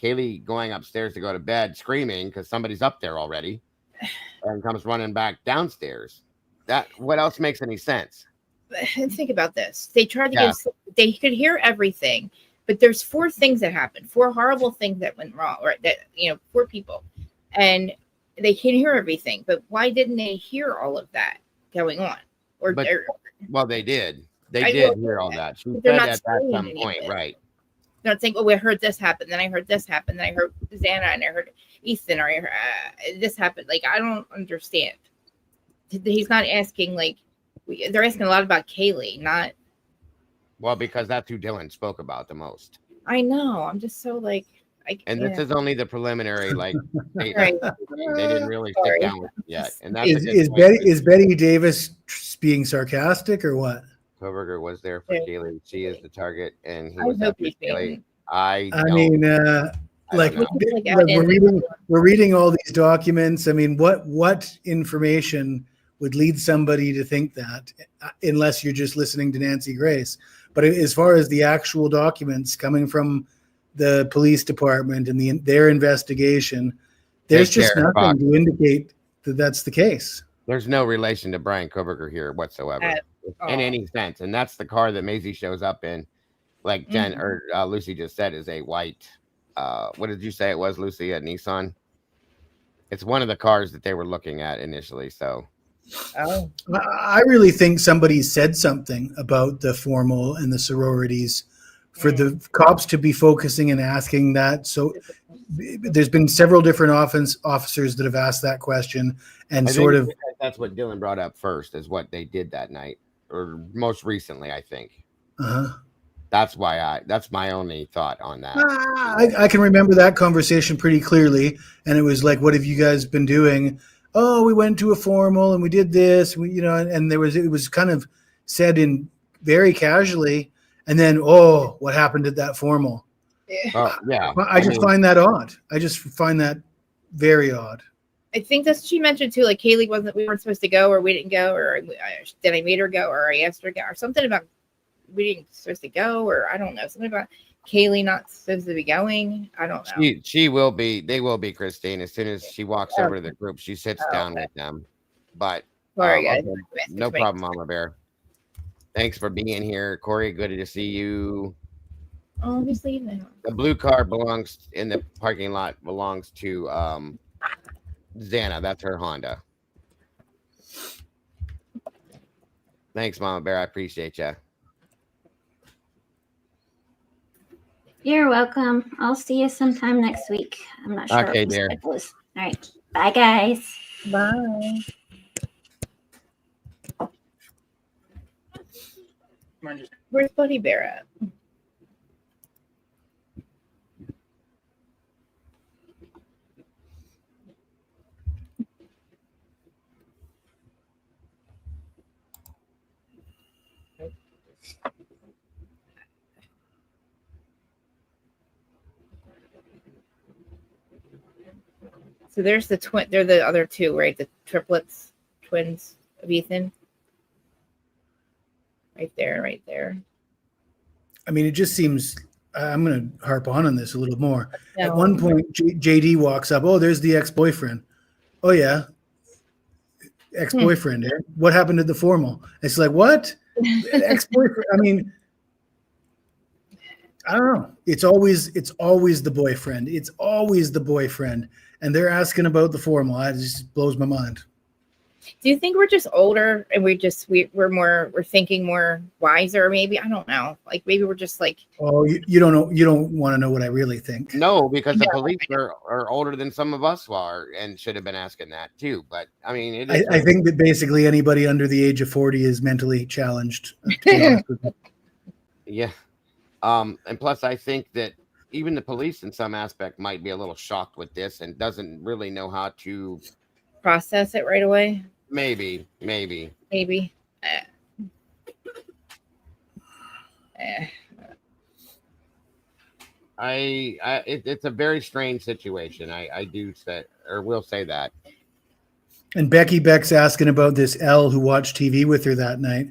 Kaylee going upstairs to go to bed screaming because somebody's up there already, and comes running back downstairs. What else makes any sense? Think about this. They tried to they could hear everything, but there's 4 things that happened, 4 horrible things that went wrong, or that 4 people, and they can hear everything. But why didn't they hear all of that going on? Well, they did. They did hear all that. She said that at some point, right? Not saying, oh, we heard this happen, then I heard this happen, then I heard Xana, and I heard Ethan, or I heard, this happened. Like, I don't understand. He's not asking, like, they're asking a lot about Kaylee, not. Well, because that's who Dylan spoke about the most. I know. I'm just so like. And this is only the preliminary, like. Right. They didn't really sit down with it yet. And that's is Betty Davis being sarcastic or what? Koberger was there for Kaylee. She is the target, and he I was hope after he's Kaylee. We're reading all these documents. I mean, what information would lead somebody to think that, unless you're just listening to Nancy Grace? But as far as the actual documents coming from the police department and their investigation, there's just nothing to indicate that that's the case. There's no relation to Brian Koberger here whatsoever in any sense. And that's the car that Maisie shows up in, like Jen or Lucy just said, is a white, what did you say it was, Lucy, a Nissan? It's one of the cars that they were looking at initially. So I really think somebody said something about the formal and the sororities for the cops to be focusing and asking that. So there's been several different officers that have asked that question, and that's what Dylan brought up first, is what they did that night, or most recently, I think. That's my only thought on that. I can remember that conversation pretty clearly, and it was like, what have you guys been doing? Oh, we went to a formal and we did this, and it was kind of said in very casually, and then, oh, what happened at that formal? I just find that odd. I just find that very odd. I think that's what she mentioned too. Like we weren't supposed to go, or we didn't go, or then I made her go, or I asked her to go, or something about we didn't supposed to go, or I don't know, something about Kaylee not supposed to be going. I don't know. She will be. They will be, Christine. As soon as she walks over to the group, she sits down with them. But sorry, guys. No problem, Mama Bear. Thanks for being here, Corey. Good to see you. Oh, just leave now. The blue car belongs in the parking lot. Belongs to Xana. That's her Honda. Thanks, Mama Bear. I appreciate you. You're welcome. I'll see you sometime next week. I'm not sure. Okay, dear. All right. Bye, guys. Bye. Where's Buddy Bear at? So there's the twin. They're the other two, right? The twins of Ethan. Right there. I mean, it just seems. I'm going to harp on this a little more. No. At one point, JD walks up. Oh, there's the ex-boyfriend. Oh yeah, ex-boyfriend. What happened at the formal? It's like, what? Ex-boyfriend. I mean, I don't know. It's always the boyfriend. It's always the boyfriend. and they're asking about the formal. It just blows my mind. Do you think we're just older and we're thinking more wiser? Maybe, I don't know. Like maybe we're just like, Oh, you don't know. You don't want to know what I really think. No, because the police are older than some of us are and should have been asking that too. But I mean, I think that basically anybody under the age of 40 is mentally challenged. To be honest with you. Yeah. And plus, I think that even the police in some aspect might be a little shocked with this and doesn't really know how to process it right away. Maybe. It's a very strange situation. I do say, or will say that. And Beck's asking about this L who watched TV with her that night.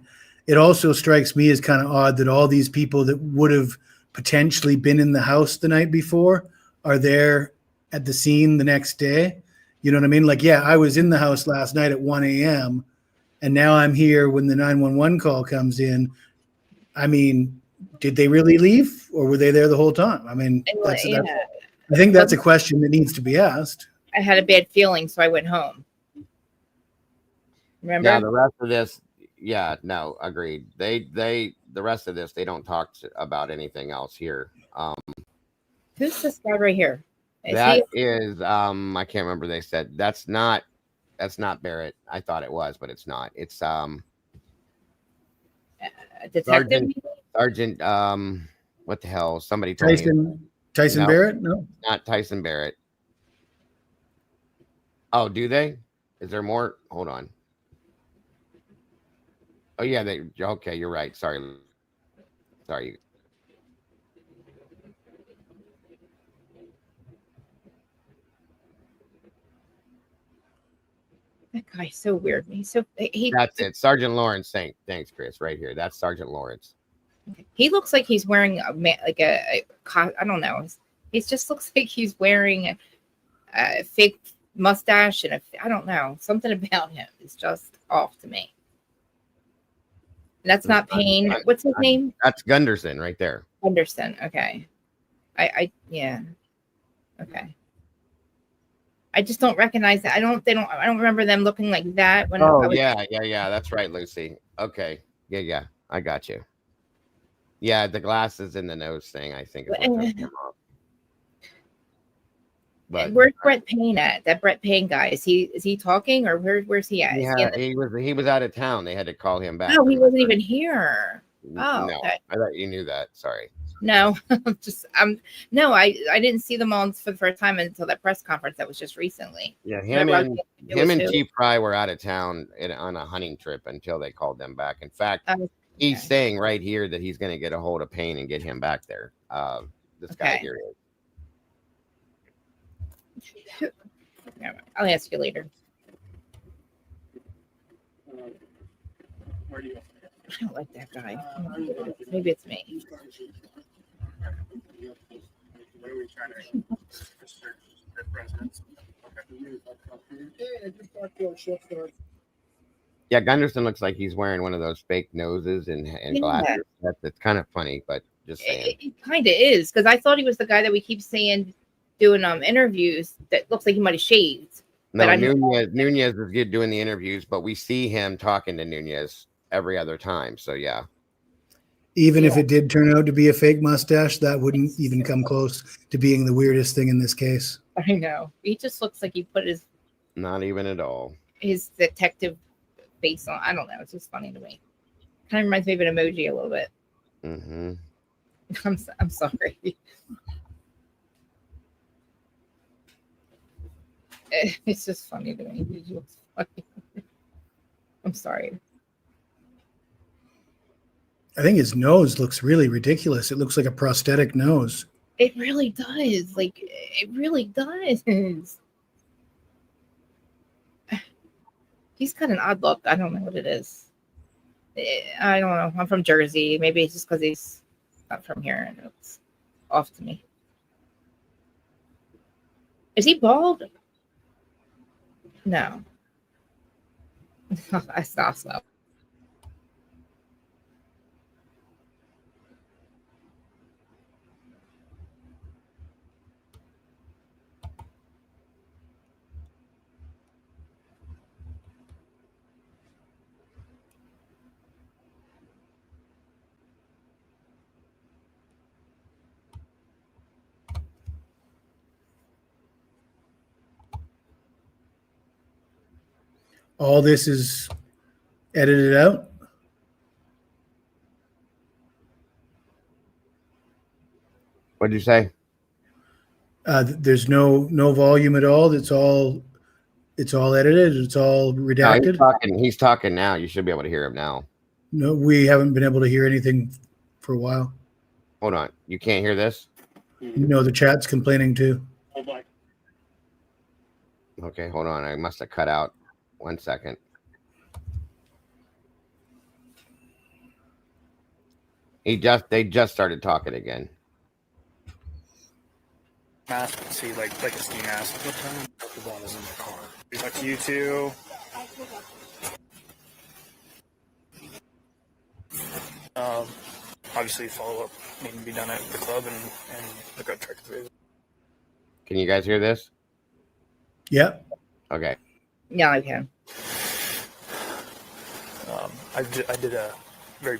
It also strikes me as kind of odd that all these people that would have potentially been in the house the night before are there at the scene the next day. You know what I mean? Like, yeah, I was in the house last night at 1 a.m. and now I'm here when the 911 call comes in. I mean, did they really leave or were they there the whole time? I mean, I think that's a question that needs to be asked. I had a bad feeling, so I went home. Remember? Yeah, the rest of this, no, agreed. The rest of this, they don't talk about anything else here. Who's this guy right here? Is I can't remember. They said that's not Barrett. I thought it was, but it's not. It's detective. Sergeant. What the hell? Somebody told me. Tyson Barrett? No, not Tyson Barrett. Oh, do they? Is there more? Hold on. Oh yeah, okay. You're right. Sorry. That guy's so weird. That's it. Sergeant Lawrence. Thanks, Chris. Right here. That's Sergeant Lawrence. He looks like he's wearing I don't know. He just looks like he's wearing a fake mustache and I don't know. Something about him is just off to me. That's not Payne. What's his name? That's Gunderson right there. Gunderson. Okay. Yeah. Okay. I just don't recognize that. I don't remember them looking like that when yeah. That's right, Lucy. Okay. Yeah. I got you. Yeah, the glasses and the nose thing, I think is what took him off. But where's Brett Payne at? That Brett Payne guy. Is he talking or where's he at? Yeah, he was out of town. They had to call him back. No, he wasn't even here. Oh, no. okay. I thought you knew that. Sorry. No, I didn't see them on for the first time until that press conference that was just recently. Yeah, him and Chief Fry were out of town on a hunting trip until they called them back. In fact, he's saying right here that he's going to get a hold of Payne and get him back there. This guy here is. I'll ask you later. Where do you go? I don't like that guy. Maybe it's me. What are we trying to research the presidents? Yeah, Gunderson looks like he's wearing one of those fake noses and glasses. That's kind of funny, but just saying. It kind of is, because I thought he was the guy that we keep saying doing interviews that looks like he might have shaved. No, Nunez is doing the interviews, but we see him talking to Nunez every other time. So yeah. Even if it did turn out to be a fake mustache, that wouldn't even come close to being the weirdest thing in this case. I know. He just looks like he put his not even at all his detective face on. I don't know. It's just funny to me. Kind of reminds me of an emoji a little bit. Mm-hmm. I'm sorry. It's just funny to me. It looks funny. I'm sorry. I think his nose looks really ridiculous. It looks like a prosthetic nose. It really does. Like, it really does. He's got an odd look. I don't know what it is. I don't know. I'm from Jersey. Maybe it's just because he's not from here and it's off to me. Is he bald? No. I thought so. all this is edited out? What'd you say? There's no volume at all. It's all edited. It's all No, redacted. he's talking now. You should be able to hear him now. No, we haven't been able to hear anything for a while. Hold on. You can't hear this? No, the chat's complaining too. Okay, hold on. I must have cut out. 1 second. They just started talking again. Mask, see, like a ski mask. What time? The ball is in the car. Talk to you two. Obviously, follow up needing to be done at the club and the drug track. Can you guys hear this? Yeah. Okay. Yeah, I can. I did a very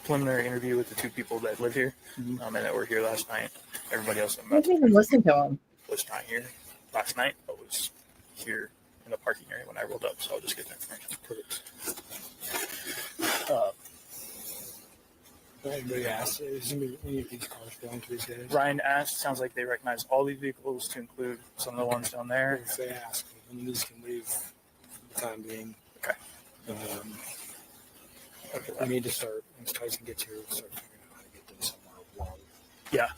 preliminary interview with the two people that live here and that were here last night. Everybody else I didn't even listen to him. was not here last night, but was here in the parking area when I rolled up, so I'll just get that information. Anybody asked, is any of these cars belong to these guys? Ryan asked, sounds like they recognize all these vehicles to include some of the ones down there. If they ask, then these can leave for the time being. Okay. We need to start, once Tyson gets here, we'll start figuring out how to get them somewhere. Yeah.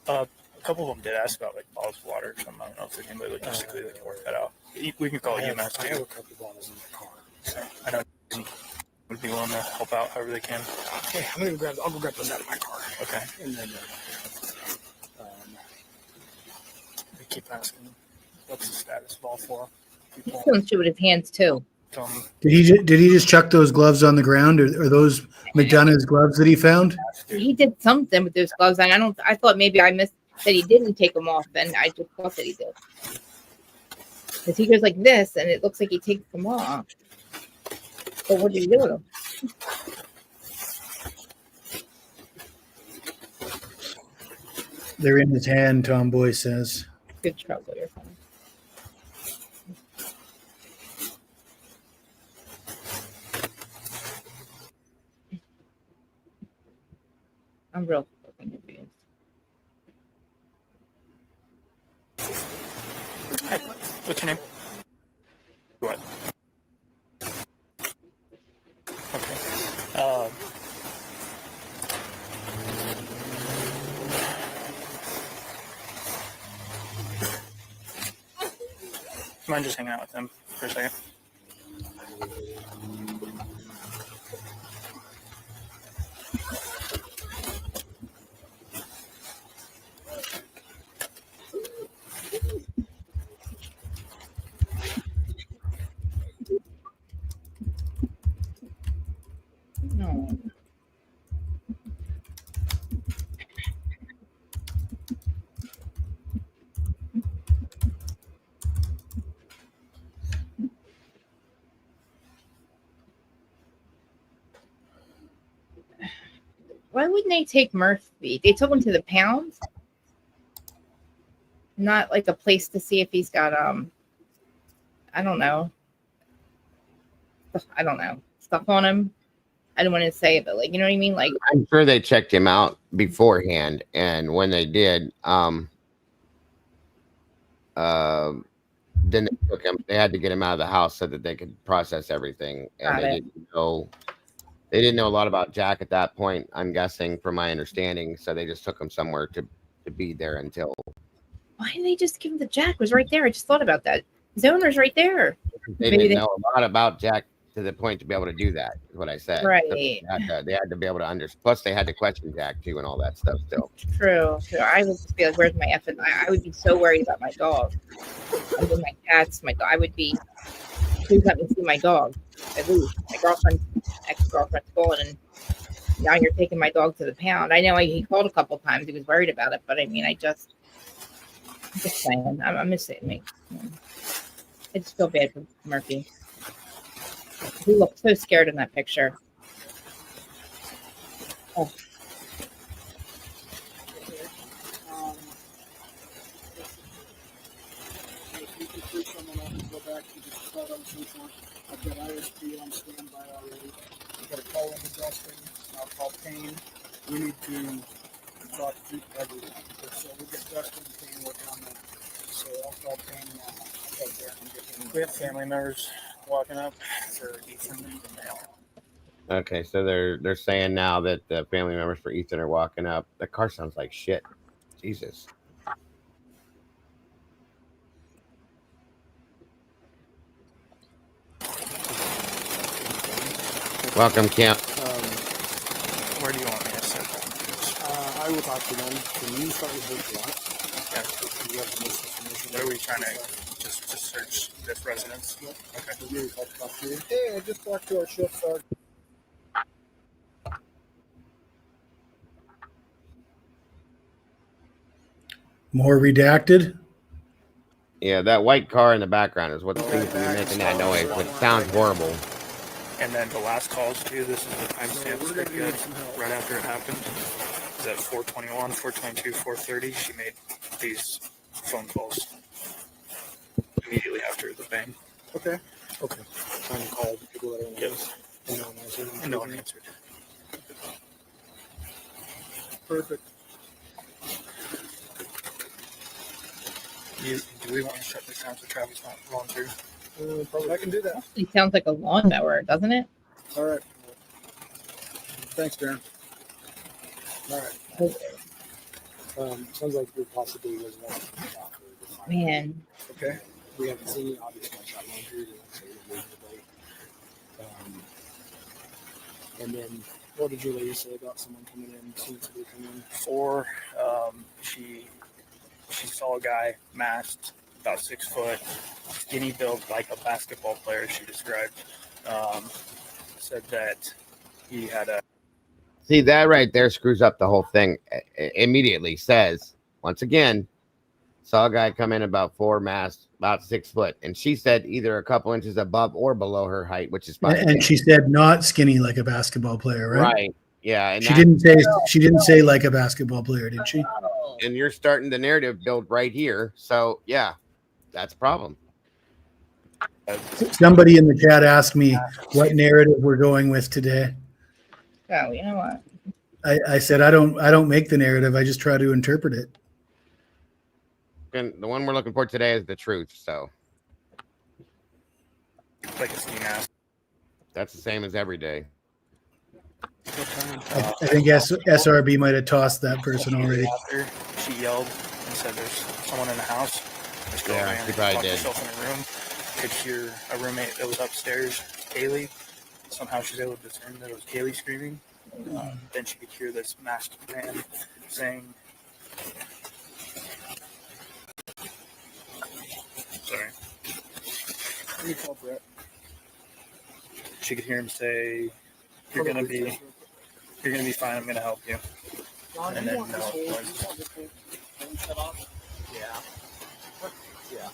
A couple of them did ask about like bottles of water or something. I don't know if there's anybody logistically that can work that out. We can call UMass. I have a couple bottles in the car. So I know would be willing to help out however they can. Hey, I'll go grab those out of my car. Okay. And then they keep asking what's the status of all four He's people. doing shit with his hands too. Did he just chuck those gloves on the ground, or are those McDonough's gloves that he found? He did something with those gloves, and I thought maybe I missed that he didn't take them off, and I just thought that he did. Because he goes like this, and it looks like he takes them off. But what did he do with them? They're in his hand, Tom Boy says. Good trouble, you're fine. I'm real fucking confused. Hey, what's your name? What? Okay. Mind just hanging out with them for a second? No. Why wouldn't they take Murphy? They took him to the pound? Not like a place to see if he's got I don't know. Stuff on him. I don't want to say it, but like, you know what I mean? Like, I'm sure they checked him out beforehand, and when they did, then they took him. They had to get him out of the house so that they could process everything, and they didn't know a lot about Jack at that point. I'm guessing, from my understanding, so they just took him somewhere to be there until. Why didn't they just give him the Jack? It was right there. I just thought about that. His owner's right there. They didn't know a lot about Jack to the point to be able to do that, is what I said. Right. So they had to be able to understand. Plus, they had to question Jack too and all that stuff still. True. I would just be like, where's my effing? I would be so worried about my dog. I mean, my cats, my dog. I would be, please let me see my dog. At least. My ex-girlfriend's gone, and now you're taking my dog to the pound. I know he called a couple times. He was worried about it, but I mean, I'm just saying. I'm just saying. I just feel bad for Murphy. He looked so scared in that picture. Oh. I've got ISP on standby already. I've got a call in Dustin. I'll call Payne. We need to talk to everyone. So we'll get Dustin and Payne working on that. So I'll call Payne now. I'll call Darren and get him. We have family members walking up for Ethan and mail. Okay, so they're saying now that the family members for Ethan are walking up. The car sounds like shit. Jesus. Welcome, Kim. Where do you want me to send that? I will talk to them. Can you start with what you want? Yeah. You have the most information. What are we trying to just search this residence? Yep. Okay. I'll talk to you. Hey, I just talked to our shift sergeant. More redacted. Yeah, that white car in the background is what seems to be making that noise, but it sounds horrible. And then the last calls too, this is the timestamps that good right after it happened. Is at 4:21, 4:22, 4:30. She made these phone calls immediately after the bang. Okay. Okay. Time to call people that are in the Yes. And no one answered. Perfect. Do we want to shut this down so Travis not rolling through? Probably I can do that. It sounds like a lawnmower, doesn't it? All right. Thanks, Darren. All right. Sounds like there possibly was one. Man. Okay. We haven't seen it. Obviously, I shot one period. So we're waiting the boat. And then, what did your lady say about someone coming in? Seeing somebody come in? She saw a guy masked, about 6 foot, skinny built like a basketball player. She described. Said that he had a. See, that right there screws up the whole thing. Immediately says, once again, saw a guy come in about 4 masked, about 6 foot, and she said either a couple inches above or below her height, which is fine. And she said not skinny like a basketball player, right? Right. Yeah. And She didn't say like a basketball player, did she? And you're starting the narrative build right here. So yeah, that's a problem. Somebody in the chat asked me what narrative we're going with today. Oh, you know what? I said I don't make the narrative. I just try to interpret it. And the one we're looking for today is the truth. So like a ski mask. That's the same as every day. I think SRB might have tossed that person already. After she yelled and said, "There's someone in the house." This girl ran, she probably locked did. herself in a room. Could hear a roommate that was upstairs, Kaylee. Somehow she was able to discern that it was Kaylee screaming. Then she could hear this masked man saying, "Sorry." Let me call Brett. She could hear him say, "You're gonna be fine. I'm gonna help you." And then no. Yeah.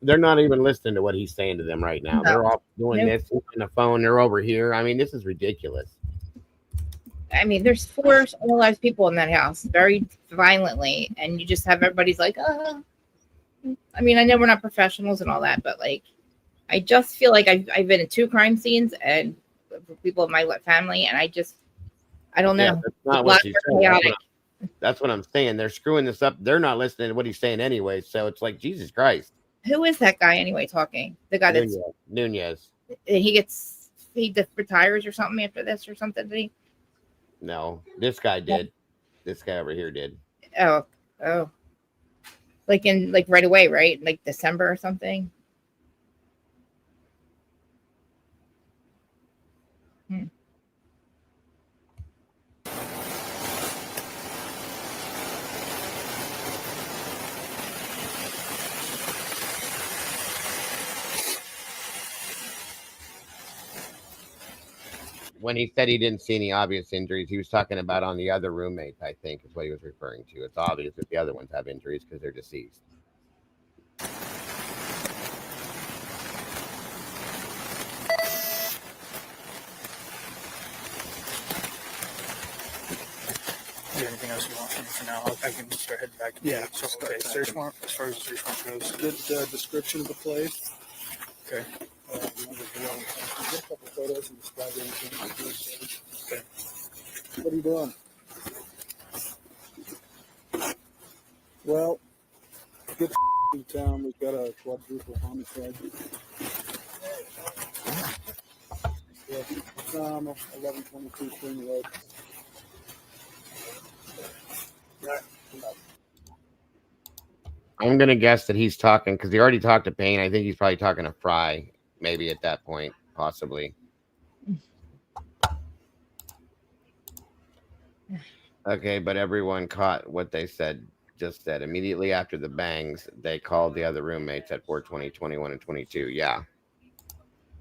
They're not even listening to what he's saying to them right now. No. They're all doing this on the phone. They're over here. I mean, this is ridiculous. I mean, there's 4 live people in that house, very violently, and you just have everybody's like, oh. I mean, I know we're not professionals and all that, but like, I just feel like I've been in 2 crime scenes and for people in my family, and I don't know. Yeah, that's not what she's saying. That's what I'm saying. They're screwing this up. They're not listening to what he's saying anyway. So it's like, Jesus Christ. Who is that guy anyway talking? The guy that's Nunez. he retires or something after this or something, did he? No, this guy did. This guy over here did. Oh. Like right away, right? Like December or something. When he said he didn't see any obvious injuries, he was talking about on the other roommates, I think, is what he was referring to. It's obvious that the other ones have injuries because they're deceased. Is there anything else you want from me for now? I can start heading back. Yeah. So, okay. Search warrant. As far as the search warrant goes. Good description of the place. Okay. couple photos and describe anything. Okay. What are you doing? Well, get in town. We've got a quadruple homicide. Yeah, it's 1122 Spring Road. Right. I'm gonna guess that he's talking because he already talked to Payne. I think he's probably talking to Fry, maybe at that point, possibly. Okay, but everyone caught what they said. Just said immediately after the bangs, they called the other roommates at 4:20, 21, and 22. Yeah.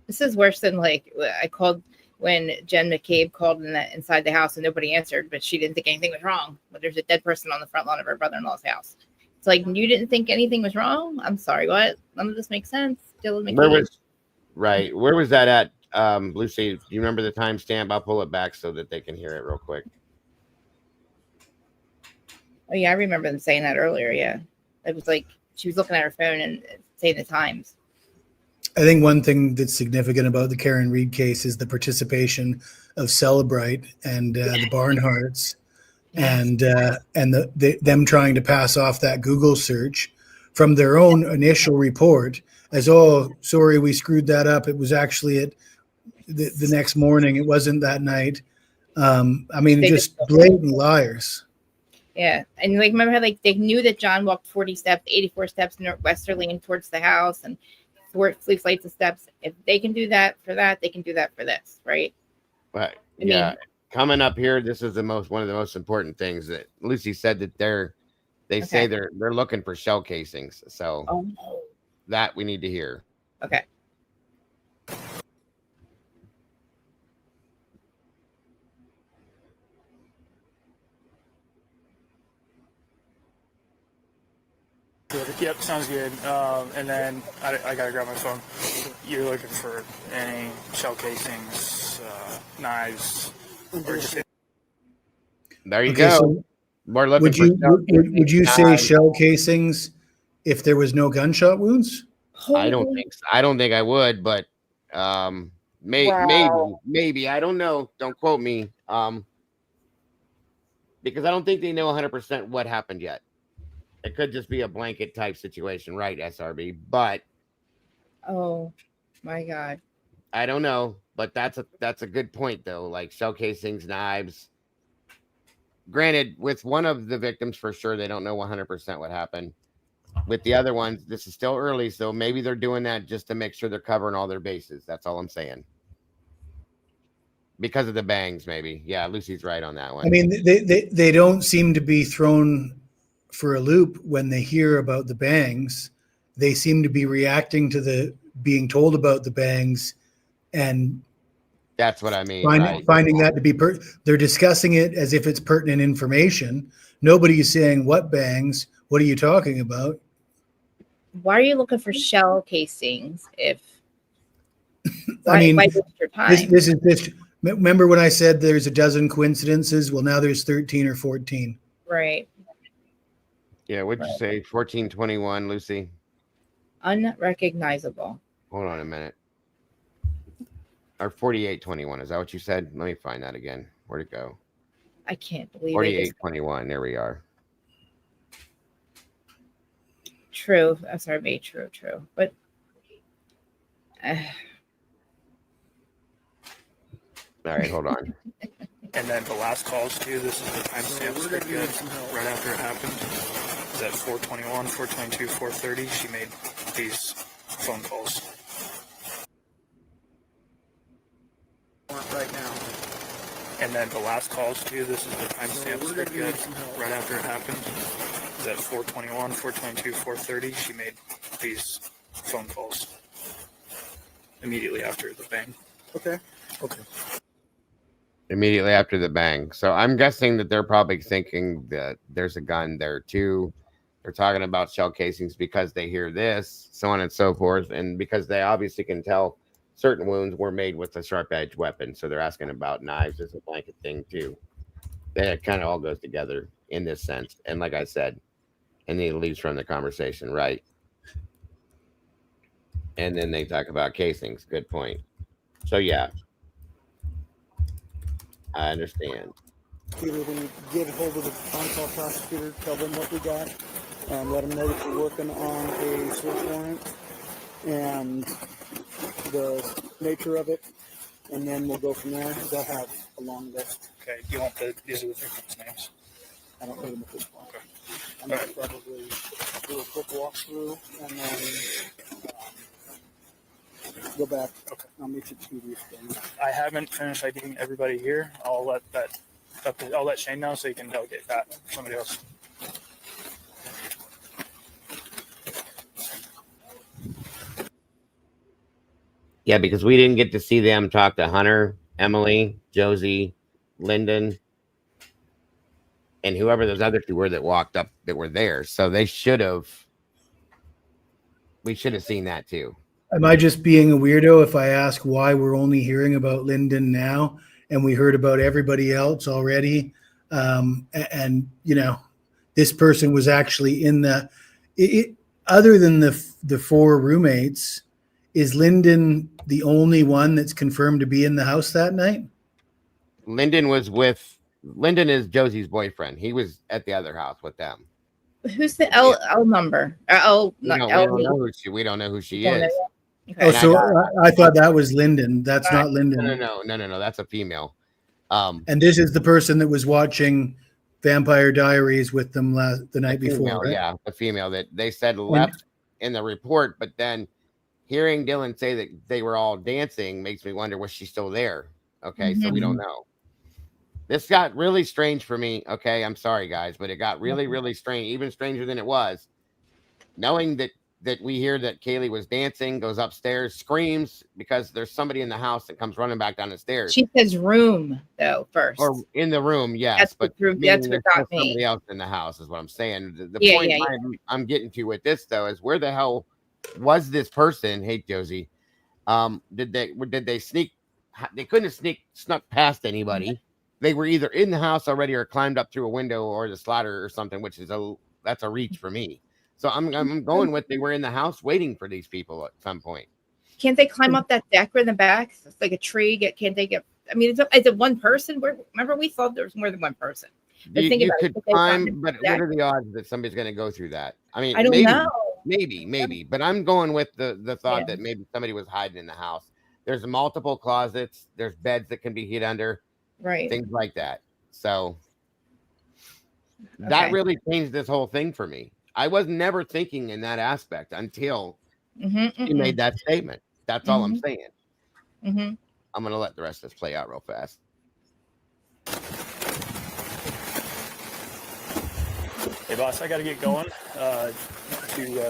This is worse than like I called when Jen McCabe called inside the house and nobody answered, but she didn't think anything was wrong. But there's a dead person on the front lawn of her brother-in-law's house. It's like, you didn't think anything was wrong? I'm sorry, what? None of this makes sense. Dylan McCabe. Where was that at? Lucy, do you remember the timestamp? I'll pull it back so that they can hear it real quick. Oh yeah, I remember them saying that earlier. Yeah, it was like she was looking at her phone and saying the times. I think one thing that's significant about the Karen Reed case is the participation of Celebrite and the Barnharts, and them trying to pass off that Google search from their own initial report as, oh, sorry, we screwed that up. It was actually at the next morning. It wasn't that night. I mean, just blatant liars. Yeah, and like remember how like they knew that John walked 40 steps, 84 steps northwesterly and towards the house, and 4 flights of steps. If they can do that for that, they can do that for this, right? Right. Yeah. Coming up here, this is one of the most important things that Lucy said that they say they're looking for shell casings. So that we need to hear. Okay. Yep, sounds good. And then I gotta grab my phone. You're looking for any shell casings, knives, or just... There you go. So we're looking would you say shell casings if there was no gunshot wounds? I don't think so. I don't think I would, but maybe I don't know. Don't quote me. Because I don't think they know 100% what happened yet. It could just be a blanket type situation, right, SRB? But oh my God, I don't know. But that's a good point though. Like shell casings, knives. Granted, with one of the victims for sure, they don't know 100% what happened. With the other ones, this is still early, so maybe they're doing that just to make sure they're covering all their bases. That's all I'm saying. Because of the bangs, maybe. Yeah, Lucy's right on that one. I mean, they don't seem to be thrown for a loop when they hear about the bangs. They seem to be reacting to the being told about the bangs, and that's what I mean. Finding that to be they're discussing it as if it's pertinent information. Nobody is saying what bangs. What are you talking about? Why are you looking for shell casings? If I mean, why waste your time? This is. Remember when I said there's a dozen coincidences? Well, now there's 13 or 14. Right. Yeah, what'd you say? 1421, Lucy? Unrecognizable. Hold on a minute. Or 4821. Is that what you said? Let me find that again. Where'd it go? I can't believe 4821. There we are. True. SRB. True. But all right, hold on. And then the last calls too. This is the timestamps. They're good. Right after it happened, it was at 4:21, 4:22, 4:30. She made these phone calls. Right now. And then the last calls too. This is the timestamps. They're good. Right after it happened, it was at 4:21, 4:22, 4:30. She made these phone calls immediately after the bang. Okay. Immediately after the bang. So I'm guessing that they're probably thinking that there's a gun there too. They're talking about shell casings because they hear this, so on and so forth. And because they obviously can tell certain wounds were made with a sharp edged weapon. So they're asking about knives as a blanket thing too. That kind of all goes together in this sense. And like I said, and it leaves from the conversation, right? And then they talk about casings. Good point. So yeah, I understand. Either when you get a hold of the on-call prosecutor, tell them what we got, let them know that you're working on a search warrant and the nature of it, and then we'll go from there. They'll have a long list. Okay. Do you want these are the victims' names? I don't need them at this point. Okay. I'm going to probably do a quick walkthrough and then go back. Okay. I'll meet you at the TV thing. I haven't finished IDing everybody here. I'll let Shane know so you can delegate that to somebody else. Yeah, because we didn't get to see them talk to Hunter, Emily, Josie, Lyndon, and whoever those other two were that walked up that were there. So we should have seen that too. Am I just being a weirdo if I ask why we're only hearing about Lyndon now and we heard about everybody else already? And you know, this person was actually in other than the four roommates, is Lyndon the only one that's confirmed to be in the house that night? Lyndon is Josie's boyfriend. He was at the other house with them. Who's the L number? We don't know who she is. Okay. Oh, so I thought that was Lyndon. That's not Lyndon. No. That's a female. And this is the person that was watching Vampire Diaries with them the night before. Female, right? Yeah, the female that they said left in the report, but then hearing Dylan say that they were all dancing makes me wonder, was she still there? Okay, so we don't know. This got really strange for me. Okay, I'm sorry, guys, but it got really, really strange, even stranger than it was. Knowing that we hear that Kaylee was dancing, goes upstairs, screams because there's somebody in the house that comes running back down the stairs. She says room though first. Or in the room, yes. That's but that's what got me. Somebody else in the house is what I'm saying. The point I'm getting to with this though is where the hell was this person? Hey, Josie. Did they sneak? They couldn't have snuck past anybody. They were either in the house already or climbed up through a window or the slider or something, which is that's a reach for me. So I'm going with they were in the house waiting for these people at some point. Can't they climb up that deck in the back? It's like a tree. Can't they get? I mean, is it one person? Remember, we thought there was more than one person. But You could climb, but what are the odds that somebody's going to go through that? I mean, I don't know. Maybe, but I'm going with the thought that maybe somebody was hiding in the house. There's multiple closets. There's beds that can be hid under, right? Things like that. So that really changed this whole thing for me. I was never thinking in that aspect until you made that statement. That's all I'm saying. I'm going to let the rest of this play out real fast. Hey, boss, I got to get going to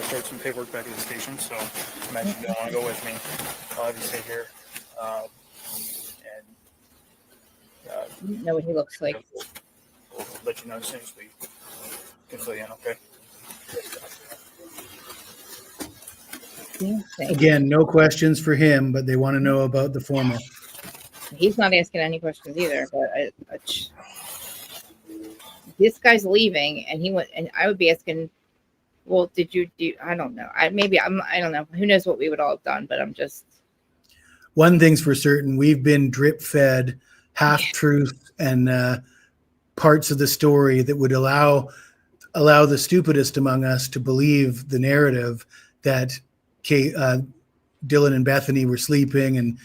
start some paperwork back at the station. So I imagine you don't want to go with me. I'll have you stay here. You know what he looks like. We'll let you know as soon as we can fill you in, okay? Again, no questions for him, but they want to know about the formal. He's not asking any questions either. But this guy's leaving, and I would be asking, well, did you do? I don't know. I don't know. Who knows what we would all have done? But I'm just. One thing's for certain: we've been drip fed half truth and parts of the story that would allow the stupidest among us to believe the narrative that Dylan and Bethany were sleeping, and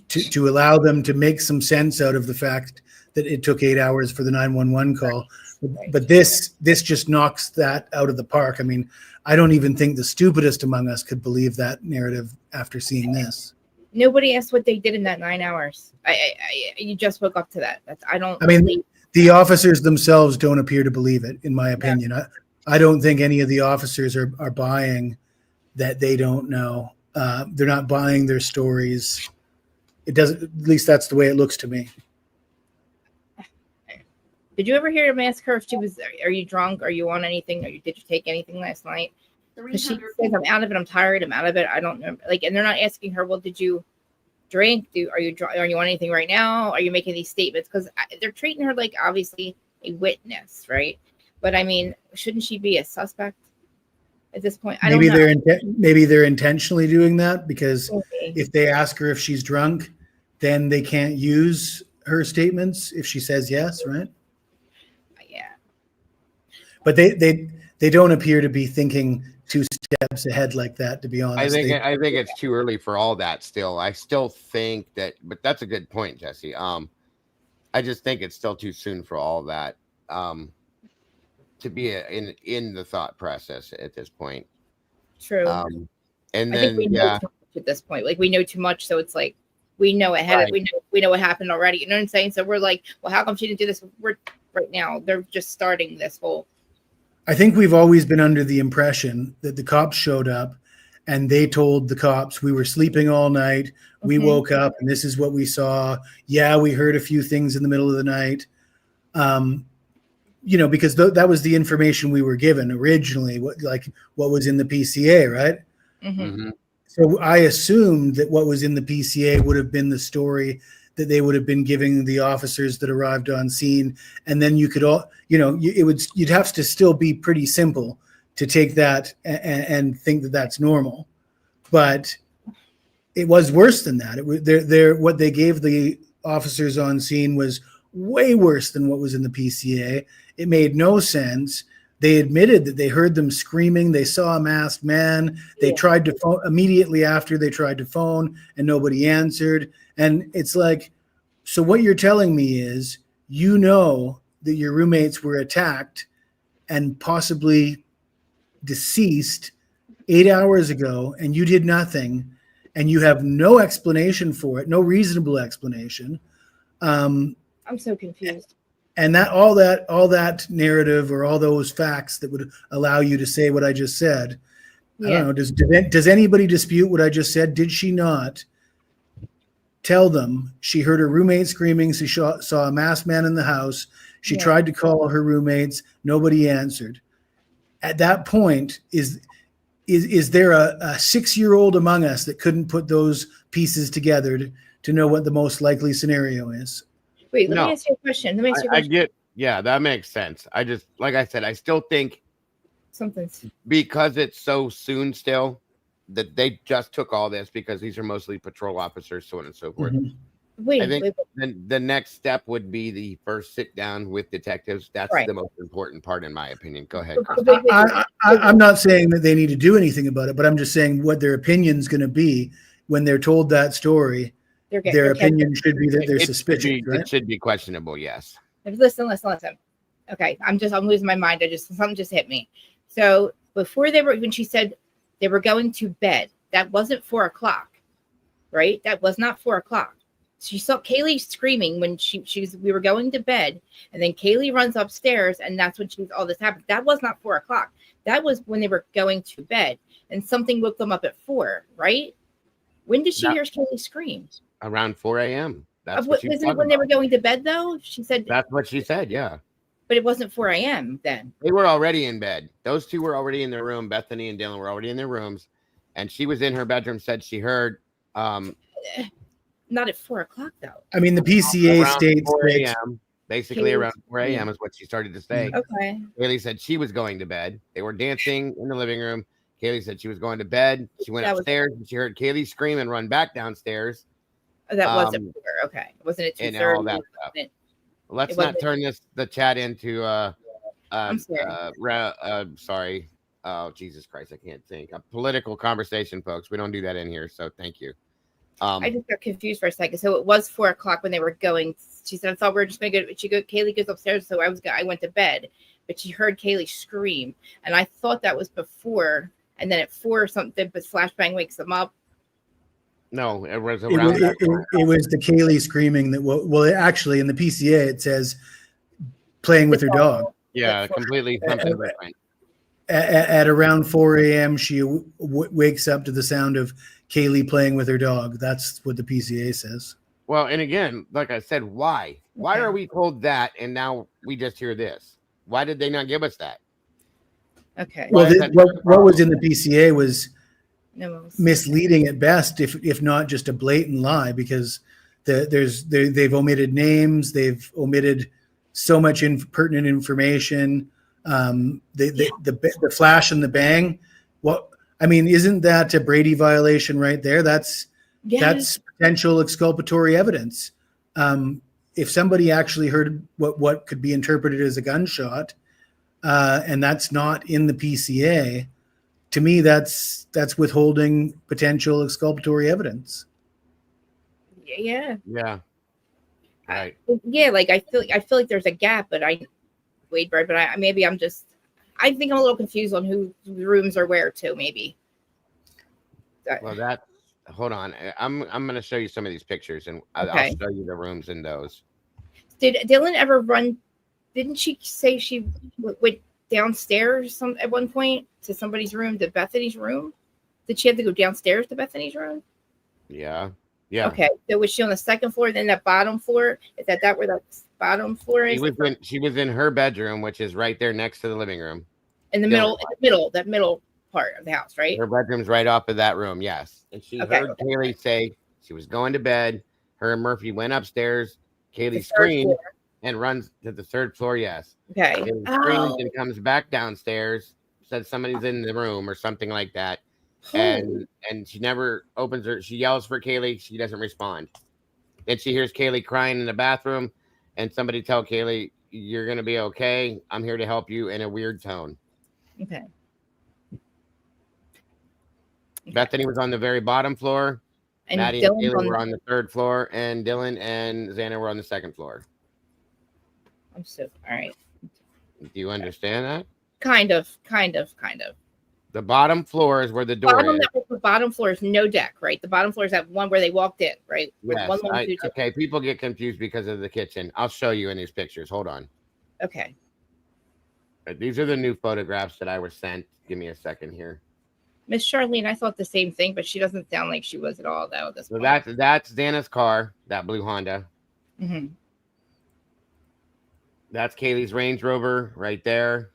to allow them to make some sense out of the fact that it took 8 hours for the 911 call. But this just knocks that out of the park. I mean, I don't even think the stupidest among us could believe that narrative after seeing this. Nobody asked what they did in that 9 hours. You just woke up to that. The officers themselves don't appear to believe it, in my opinion. Yeah. I don't think any of the officers are buying that they don't know. They're not buying their stories. It doesn't. At least that's the way it looks to me. Did you ever hear him ask her if she was? Are you drunk? Are you on anything? Did you take anything last night? Because she says, "I'm out of it. I'm tired. I'm out of it. I don't know." And they're not asking her, "Well, did you drink? Are you on anything right now? Are you making these statements?" Because they're treating her like obviously a witness, right? But I mean, shouldn't she be a suspect? at this point. Maybe don't know. maybe they're intentionally doing that because Okay. if they ask her if she's drunk, then they can't use her statements if she says yes, right? Yeah. But they don't appear to be thinking 2 steps ahead like that, to be honest. I think it's too early for all that still. I still think that, but that's a good point, Jesse. I just think it's still too soon for all that to be in the thought process at this point. True. And I then think we know too much at this point. Like we know too much, so it's like we know ahead. Right. We know what happened already. You know what I'm saying? So we're like, well, how come she didn't do this? We're right now. They're just starting this whole. I think we've always been under the impression that the cops showed up and they told the cops we were sleeping all night. We woke up and this is what we saw. Yeah, we heard a few things in the middle of the night. You know, because that was the information we were given originally, what was in the PCA, right? Mm-hmm. So I assumed that what was in the PCA would have been the story that they would have been giving the officers that arrived on scene. And then you could all, you know, you'd have to still be pretty simple to take that and think that that's normal. But it was worse than that. It was what they gave the officers on scene was way worse than what was in the PCA. It made no sense. They admitted that they heard them screaming. They saw a masked man. They tried to phone immediately after they tried to phone and nobody answered. And it's like, so what you're telling me is, you know that your roommates were attacked and possibly deceased 8 hours ago and you did nothing and you have no explanation for it, no reasonable explanation. I'm so confused. And that all that narrative or all those facts that would allow you to say what I just said. I don't know. Does anybody dispute what I just said? Did she not tell them she heard her roommate screaming? She saw a masked man in the house. She tried to call her roommates. Nobody answered. At that point, is there a 6-year-old among us that couldn't put those pieces together to know what the most likely scenario is? Wait, let me ask you a question. That makes sense. I just, like I said, I still think something's because it's so soon still that they just took all this because these are mostly patrol officers, so on and so forth. I think then the next step would be the first sit down with detectives. That's the most important part, in my opinion. Go ahead. I'm not saying that they need to do anything about it, but I'm just saying what their opinion's going to be when they're told that story. Their opinion should be that they're suspicious. Right? It should be questionable. Yes. Listen. Okay, I'm losing my mind. Something just hit me. So before when she said they were going to bed, that wasn't 4:00, right? That was not 4:00. She saw Kaylee screaming when we were going to bed, and then Kaylee runs upstairs, and that's when all this happened. That was not 4:00. That was when they were going to bed, and something woke them up at 4, right? When did she hear Kaylee scream? Around 4 a.m. That's Isn't it when they were going to bed, though? She said that's what she said. Yeah, but it wasn't 4 a.m. then. They were already in bed. Those two were already in their room. Bethany and Dylan were already in their rooms, and she was in her bedroom. Said she heard. Not at 4:00 though. I mean, the PCA states 4 a.m. Basically around 4 a.m. is what she started to say. Okay. Kaylee said she was going to bed. They were dancing in the living room. Kaylee said she was going to bed. She went upstairs and she heard Kaylee scream and run back downstairs. That wasn't 4. Okay. Wasn't it 2:30? And all that stuff. Let's not turn the chat into I'm sorry. sorry. Oh, Jesus Christ, I can't think. A political conversation, folks. We don't do that in here, so thank you. I just got confused for a second. So it was 4:00 when they were going. She said, "I thought we were just going to go." Kaylee goes upstairs, so I went to bed, but she heard Kaylee scream, and I thought that was before. And then at 4 something, but flashbang wakes them up. No, it was around. It was the Kaylee screaming that. Well, actually, in the PCA it says playing with her dog. Yeah, completely something different. At around 4 a.m., she wakes up to the sound of Kaylee playing with her dog. That's what the PCA says. Well, and again, like I said, why? Why are we told that, and now we just hear this? Why did they not give us that? Okay. Well, what was in the PCA was misleading at best, if not just a blatant lie, because they've omitted names, they've omitted so much pertinent information. The flash and the bang, What I mean, isn't that a Brady violation right there? That's potential exculpatory evidence. If somebody actually heard what could be interpreted as a gunshot, and that's not in the PCA, to me, that's withholding potential exculpatory evidence. Yeah. Yeah. Right. Yeah, like I feel like there's a gap, but I think I'm a little confused on who rooms are where too, maybe. Well, hold on. I'm going to show you some of these pictures, and I'll show you the rooms in those. Did Dylan ever run? Didn't she say she went downstairs at one point to somebody's room, to Bethany's room? Did she have to go downstairs to Bethany's room? Yeah. Yeah. Okay. So was she on the second floor, then that bottom floor? Is that where the bottom floor is? She was in her bedroom, which is right there next to the living room. In the middle, that middle part of the house, right? Her bedroom's right off of that room, yes. And she heard Kaylee say she was going to bed. Her and Murphy went upstairs. Kaylee screamed and runs to the third floor, yes. Okay. Kaylee screams and comes back downstairs, said somebody's in the room or something like that. And she never opens her. She yells for Kaylee. She doesn't respond. Then she hears Kaylee crying in the bathroom, and somebody tell Kaylee, "You're going to be okay. I'm here to help you," in a weird tone. Okay. Bethany was on the very bottom floor. And Maddie and Kaylee were on the third floor, and Dylan and Xana were on the second floor. All right. Do you understand that? Kind of. The bottom floor is where the door is. The bottom floor is no deck, right? The bottom floor is that one where they walked in, right? Yes. Okay, people get confused because of the kitchen. I'll show you in these pictures. Hold on. Okay. These are the new photographs that I was sent. Give me a second here. Miss Charlene, I thought the same thing, but she doesn't sound like she was at all, though. At this point. That's Xana's car, that blue Honda. Mm-hmm. That's Kaylee's Range Rover right there.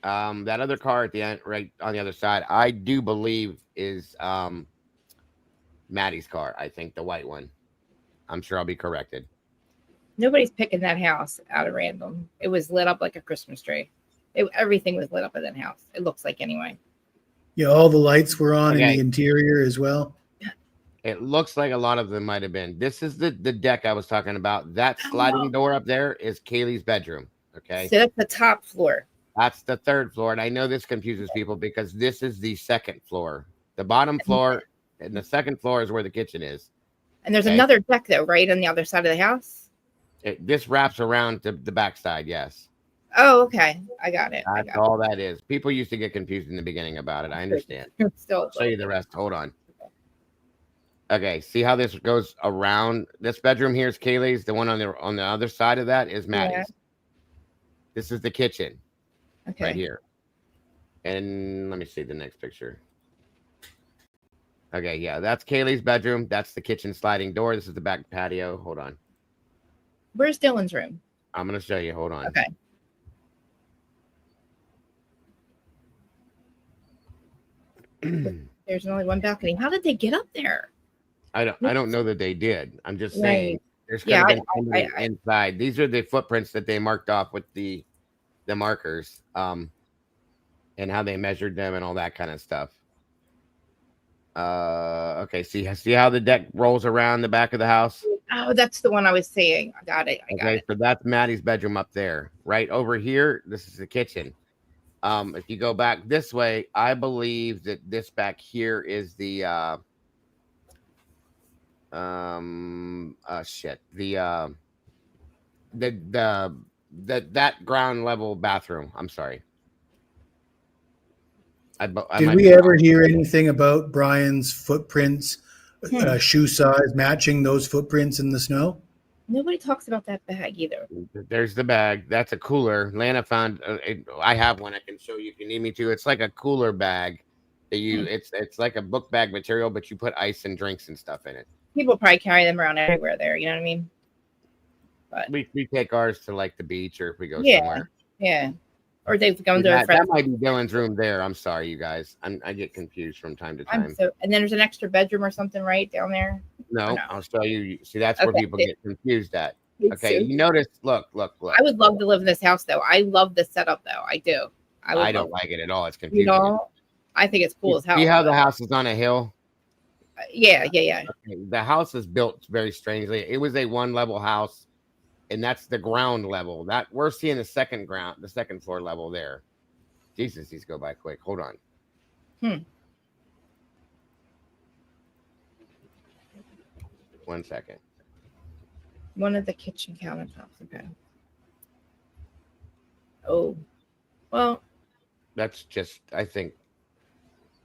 That other car at the end, right on the other side, I do believe is Maddie's car. I think the white one. I'm sure I'll be corrected. Nobody's picking that house out of random. It was lit up like a Christmas tree. Everything was lit up in that house. It looks like anyway. Yeah, all the lights were on in the interior as well. It looks like a lot of them might have been. This is the deck I was talking about. That sliding door up there is Kaylee's bedroom. Okay. So that's the top floor. That's the third floor. And I know this confuses people because this is the second floor. The bottom floor and the second floor is where the kitchen is. And there's another deck, though, right on the other side of the house? This wraps around to the backside, yes. Oh, okay. I got it. That's all that is. People used to get confused in the beginning about it. I understand. I'll show you the rest. Hold on. Okay, see how this goes around? This bedroom here is Kaylee's. The one on the other side of that is Maddie's. Yeah. This is the kitchen. Okay. Right here. And let me see the next picture. Okay, yeah, that's Kaylee's bedroom. That's the kitchen sliding door. This is the back patio. Hold on. Where's Dylan's room? I'm going to show you. Hold on. Okay. There's only one balcony. How did they get up there? I don't know that they did. I'm just saying there's could have been somebody inside. These are the footprints that they marked off with the markers, and how they measured them and all that kind of stuff. Okay, see how the deck rolls around the back of the house? Oh, that's the one I was saying. I got it. So that's Maddie's bedroom up there. Right over here, this is the kitchen. If you go back this way, I believe that this back here is the that ground level bathroom. I'm sorry. Did we ever hear anything about Brian's footprints, shoe size, matching those footprints in the snow? Nobody talks about that bag either. There's the bag. That's a cooler. Lana found. I have one. I can show you if you need me to. It's like a cooler bag. That it's like a book bag material, but you put ice and drinks and stuff in it. People probably carry them around everywhere there. You know what I mean? But we take ours to like the beach, or if we go somewhere. Yeah. Or they've gone to a friend. That might be Dylan's room there. I'm sorry, you guys. I get confused from time to time. And then there's an extra bedroom or something right down there. No, I'll show you. See, that's where people get confused at. Okay, you notice. Look. I would love to live in this house, though. I love the setup, though. I do. I don't like it at all. It's confusing. You know? I think it's cool as hell. See how the house is on a hill? Yeah. Okay, the house is built very strangely. It was a one-level house, and that's the ground level. That we're seeing the second floor level there. Jesus, these go by quick. Hold on. 1 second. One of the kitchen countertops. Okay. Oh, well. That's just, I think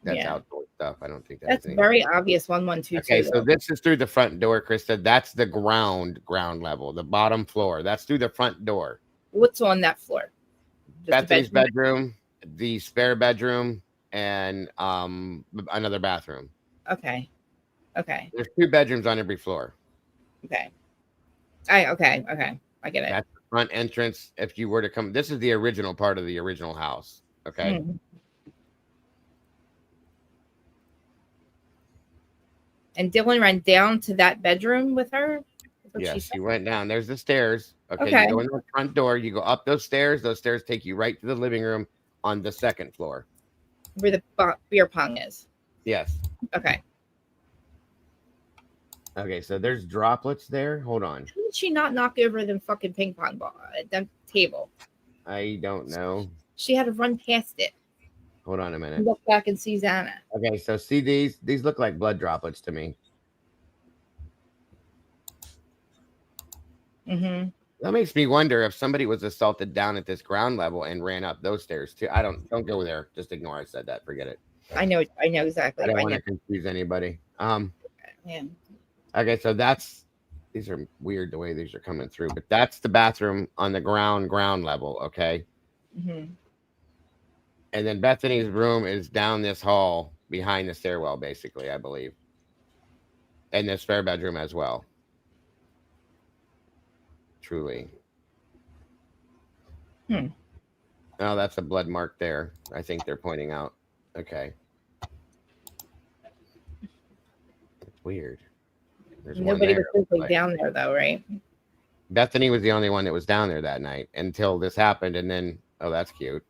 that's outdoor stuff. I don't think that's very obvious. 112. Okay, so this is through the front door, Krista. That's the ground level, the bottom floor. That's through the front door. What's on that floor? Bethany's bedroom, the spare bedroom, and another bathroom. Okay. There's 2 bedrooms on every floor. Okay. I get it. That's the front entrance. If you were to come, this is the original part of the original house. Okay. And Dylan ran down to that bedroom with her? Yes, she went down. There's the stairs. Okay. You go in the front door. You go up those stairs. Those stairs take you right to the living room on the second floor. Where the beer pong is. Yes. Okay. Okay, so there's droplets there. Hold on. How did she not knock over them fucking ping pong ball at the table? I don't know. She had to run past it. Hold on a minute. Look back and see Xana. Okay, so see these? These look like blood droplets to me. That makes me wonder if somebody was assaulted down at this ground level and ran up those stairs too. Don't go there. Just ignore I said that. Forget it. I know exactly. I don't want to confuse anybody. Yeah. Okay, so these are weird the way these are coming through, but that's the bathroom on the ground level, okay? And then Bethany's room is down this hall behind the stairwell, basically, I believe. And the spare bedroom as well. Truly. Oh, that's a blood mark there. I think they're pointing out. Okay. It's weird. There's nobody was physically down there though, right? Bethany was the only one that was down there that night until this happened, and then that's cute.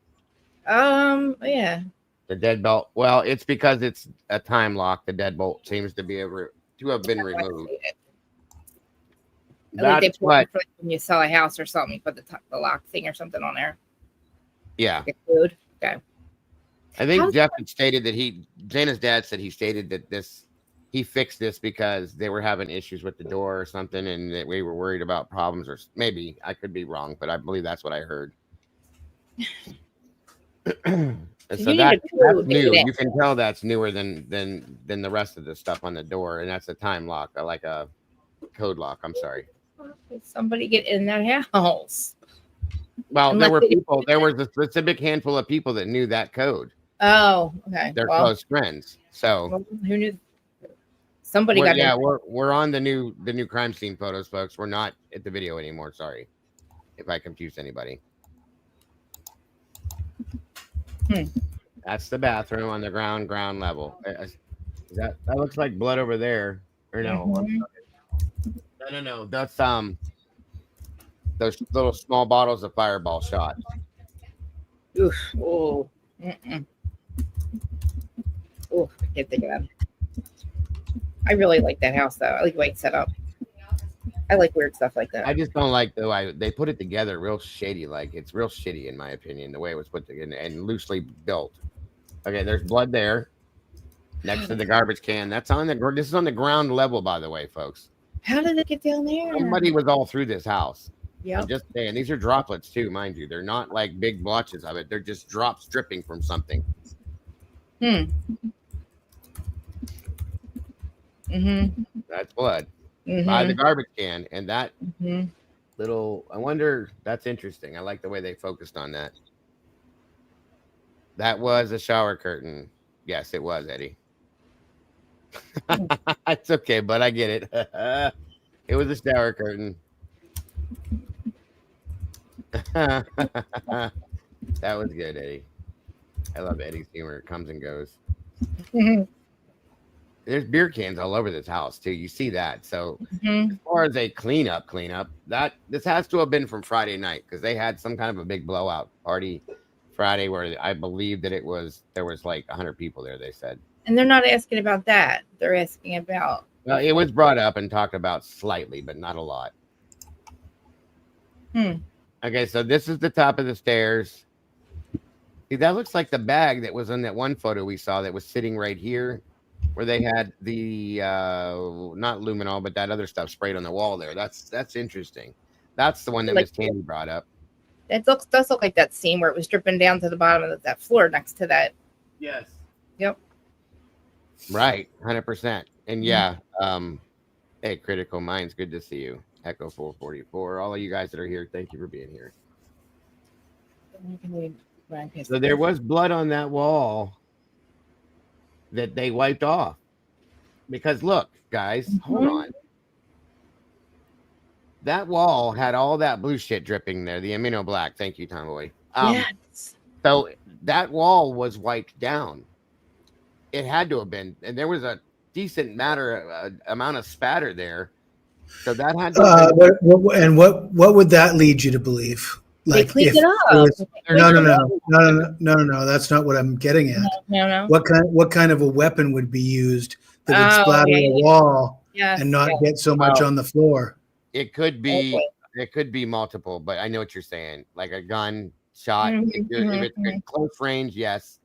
Yeah. The deadbolt. Well, it's because it's a time lock. The deadbolt seems to have been removed. That's what when you sell a house or something, you put the lock thing or something on there. Yeah. Food. Okay. I think Jeff had stated that Xana's dad said he stated that he fixed this because they were having issues with the door or something, and that we were worried about problems, or maybe I could be wrong, but I believe that's what I heard. So that's new. You can tell that's newer than the rest of the stuff on the door, and that's a time lock, like a code lock. I'm sorry. Did somebody get in that house? Well, there was a specific handful of people that knew that code. Oh, okay. They're close friends. So who knew? Somebody got. Yeah, we're on the new crime scene photos, folks. We're not at the video anymore. Sorry if I confused anybody. That's the bathroom on the ground level. That looks like blood over there. Or no? No. That's those little small bottles of Fireball shots. Oof. Oh. Oh, I can't think of that. I really like that house, though. I like the way it's set up. I like weird stuff like that. I just don't like the way they put it together real shady. Like, it's real shitty, in my opinion, the way it was put together and loosely built. Okay, there's blood there next to the garbage can. This is on the ground level, by the way, folks. How did it get down there? Somebody was all through this house. Yeah. Just saying, these are droplets, too, mind you. They're not like big blotches of it. They're just drops dripping from something. That's blood by the garbage can, and that little. I wonder. That's interesting. I like the way they focused on that. That was a shower curtain. Yes, it was, Eddie. It's okay, but I get it. It was a shower curtain. That was good, Eddie. I love Eddie's humor. It comes and goes. There's beer cans all over this house too. You see that. So as far as a cleanup, this has to have been from Friday night because they had some kind of a big blowout party Friday where I believe that there was like 100 people there, they said. And they're not asking about that. They're asking about. Well, it was brought up and talked about slightly, but not a lot. Okay, so this is the top of the stairs. See, that looks like the bag that was in that one photo we saw that was sitting right here, where they had the not luminol, but that other stuff sprayed on the wall there. That's interesting. That's the one that Miss Candy brought up. It does look like that scene where it was dripping down to the bottom of that floor next to that. Yes. Yep. Right, 100%. And yeah, hey, Critical Minds, good to see you. Echo 444, all of you guys that are here, thank you for being here. So there was blood on that wall that they wiped off. Because look, guys, hold on. That wall had all that blue shit dripping there, the amino black. Thank you, Tomboy. Yes. So that wall was wiped down. It had to have been, and there was a decent amount of spatter there. So that had to and what would that lead you to believe? Like, they cleaned it up. No. That's not what I'm getting at. No. What kind of a weapon would be used that would splatter a wall and not get so much on the floor? It could be. It could be multiple, but I know what you're saying. Like a gun shot. If it's in close range, yes.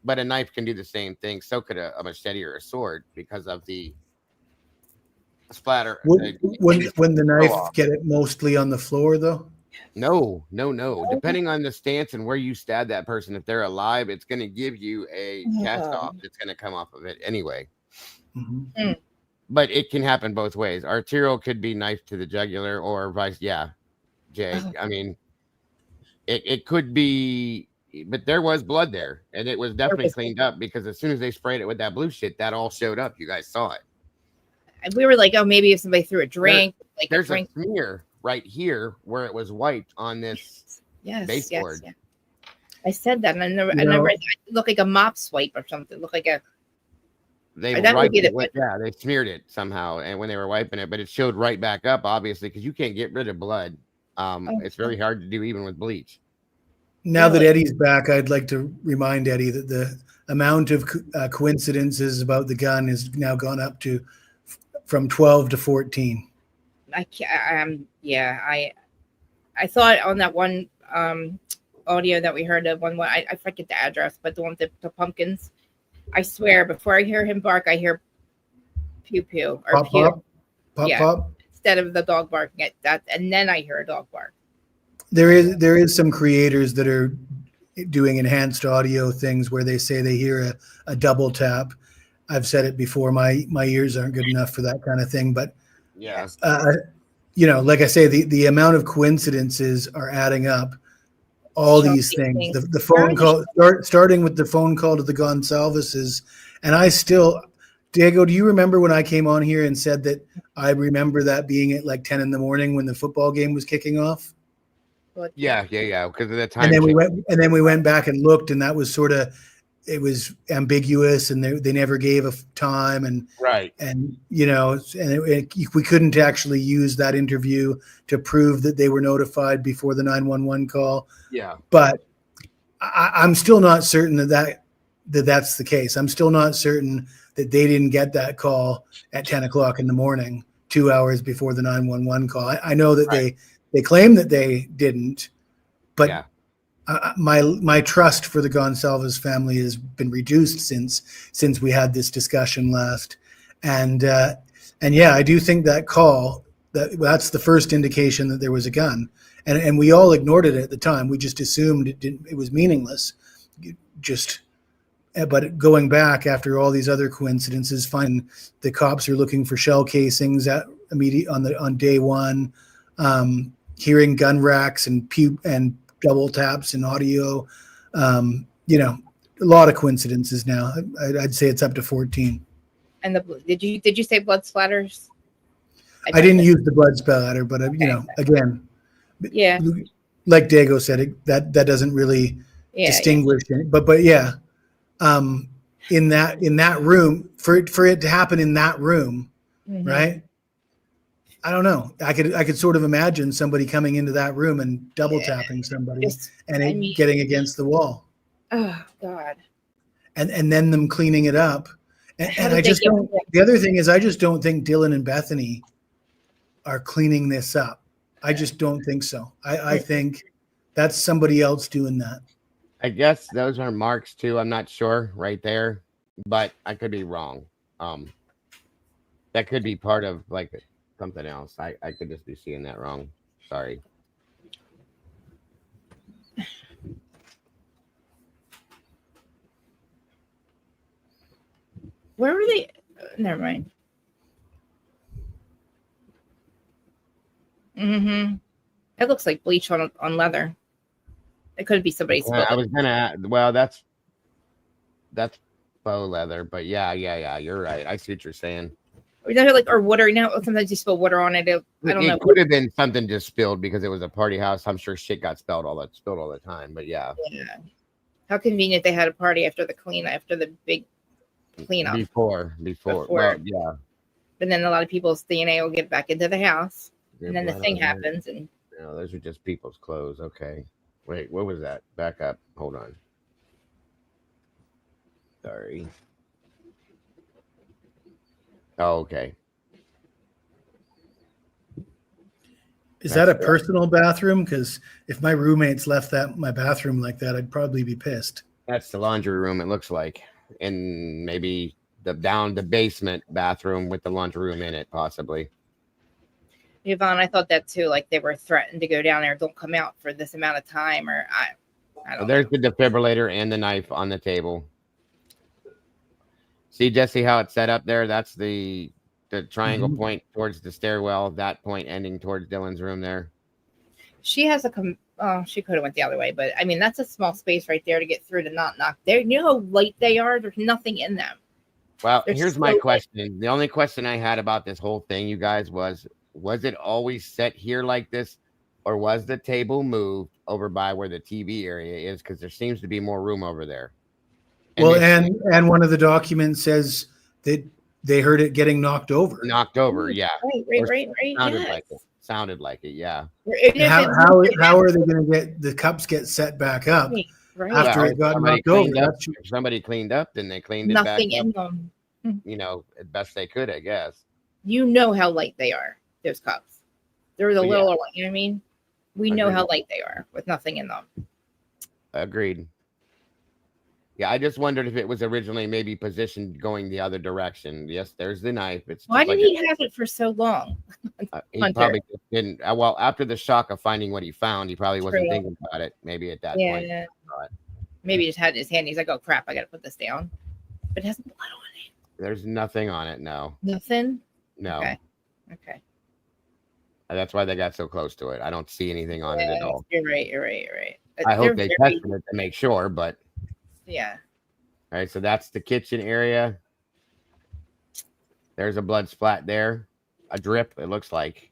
But a knife can do the same thing. So could a machete or a sword because of the splatter. When the knife get it mostly on the floor, though? No. Depending on the stance and where you stab that person, if they're alive, it's going to give you a cast off that's going to come off of it anyway. But it can happen both ways. Arterial could be knife to the jugular or vice. Yeah, Jay. I mean, it could be, but there was blood there, and it was definitely cleaned up because as soon as they sprayed it with that blue shit, that all showed up. You guys saw it. And we were like, oh, maybe if somebody threw a drink, there's a smear right here where it was wiped on this baseboard. Yes. I said that, and I never it looked like a mop swipe or something. It looked like a. They wiped it with, they smeared it somehow, and when they were wiping it, but it showed right back up, obviously, because you can't get rid of blood. It's very hard to do even with bleach. Now that Eddie's back, I'd like to remind Eddie that the amount of coincidences about the gun has now gone up to from 12 to 14. I thought on that one audio that we heard of I forget the address, but the one with the pumpkins. I swear, before I hear him bark, I hear pew pew or pew. Pop. Instead of the dog barking at that, and then I hear a dog bark. There is some creators that are doing enhanced audio things where they say they hear a double tap. I've said it before. My ears aren't good enough for that kind of thing, but like I say, the amount of coincidences are adding up. All these things, the phone call, starting with the phone call to the Gonsalveses, and Diego, do you remember when I came on here and said that I remember that being at like 10 in the morning when the football game was kicking off? Yeah, because of the time. And then we went back and looked, and that was it was ambiguous, and they never gave a time, and we couldn't actually use that interview to prove that they were notified before the 911 call. Yeah, but I'm still not certain that's the case. I'm still not certain that they didn't get that call at 10 o'clock in the morning, 2 hours before the 911 call. I know that they claim that they didn't, but my trust for the Gonsalves family has been reduced since we had this discussion last. And I do think that call, that's the first indication that there was a gun. And we all ignored it at the time. We just assumed it was meaningless. But going back after all these other coincidences, finding the cops are looking for shell casings on day one, hearing gun racks and double taps and audio, a lot of coincidences now. I'd say it's up to 14. And did you say blood splatters? I didn't use the blood splatter, but again, like Dago said, that doesn't really distinguish it. But in that room, for it to happen in that room, right? I don't know. I could sort of imagine somebody coming into that room and double tapping somebody getting against the wall. Oh God. And then them cleaning it up. And I just don't. The other thing is, I just don't think Dylan and Bethany are cleaning this up. I just don't think so. I think that's somebody else doing that. I guess those are marks too. I'm not sure right there, but I could be wrong. That could be part of like something else. I could just be seeing that wrong. Sorry. Where were they? Never mind. Mm-hmm. It looks like bleach on leather. It could be somebody's. I was gonna. Well, that's faux leather, but yeah. You're right. I see what you're saying. Or water. Sometimes you spill water on it. I don't know. It could have been something just spilled because it was a party house. I'm sure shit got spilled all the time. But yeah. Yeah. How convenient they had a party after the big cleanup. Before. Well, yeah. But then a lot of people's DNA will get back into the house, and then the thing happens. And no, those are just people's clothes. Okay. Wait, what was that? Back up. Hold on. Sorry. Oh, okay. Is that a personal bathroom? Because if my roommates left my bathroom like that, I'd probably be pissed. That's the laundry room, it looks like. And maybe the basement bathroom with the laundry room in it, possibly. Yvonne, I thought that too. Like they were threatened to go down there, don't come out for this amount of time, or I don't know. There's the defibrillator and the knife on the table. See, Jesse, how it's set up there? That's the triangle point towards the stairwell. That point ending towards Dylan's room there. She has she could have went the other way, but I mean that's a small space right there to get through to not knock there. You know how light they are? There's nothing in them. Well, here's my question. The only question I had about this whole thing, you guys, was it always set here like this, or was the table moved over by where the TV area is? Because there seems to be more room over there. And one of the documents says that they heard it getting knocked over. Yeah. Right. Sounded like it, yeah. How are they going to get the cups set back up after it got knocked over? If somebody cleaned up, then they cleaned it Nothing back in up. them. As best they could, I guess. You know how light they are, those cups. They're the little one, you know what I mean? We know how light they are with nothing in them. Agreed. Yeah, I just wondered if it was originally maybe positioned going the other direction. Yes, there's the knife. Why did he have it for so long? He probably just didn't. Well, after the shock of finding what he found, he probably wasn't thinking about it. Maybe at that point. Yeah. Maybe he just had it in his hand. He's like, "Oh crap, I got to put this down." But it has blood on it. There's nothing on it. No. Nothing. No. Okay. That's why they got so close to it. I don't see anything on it at all. You're right. I hope they tested it to make sure, but. Yeah. All right, so that's the kitchen area. There's a blood splat there, a drip. It looks like.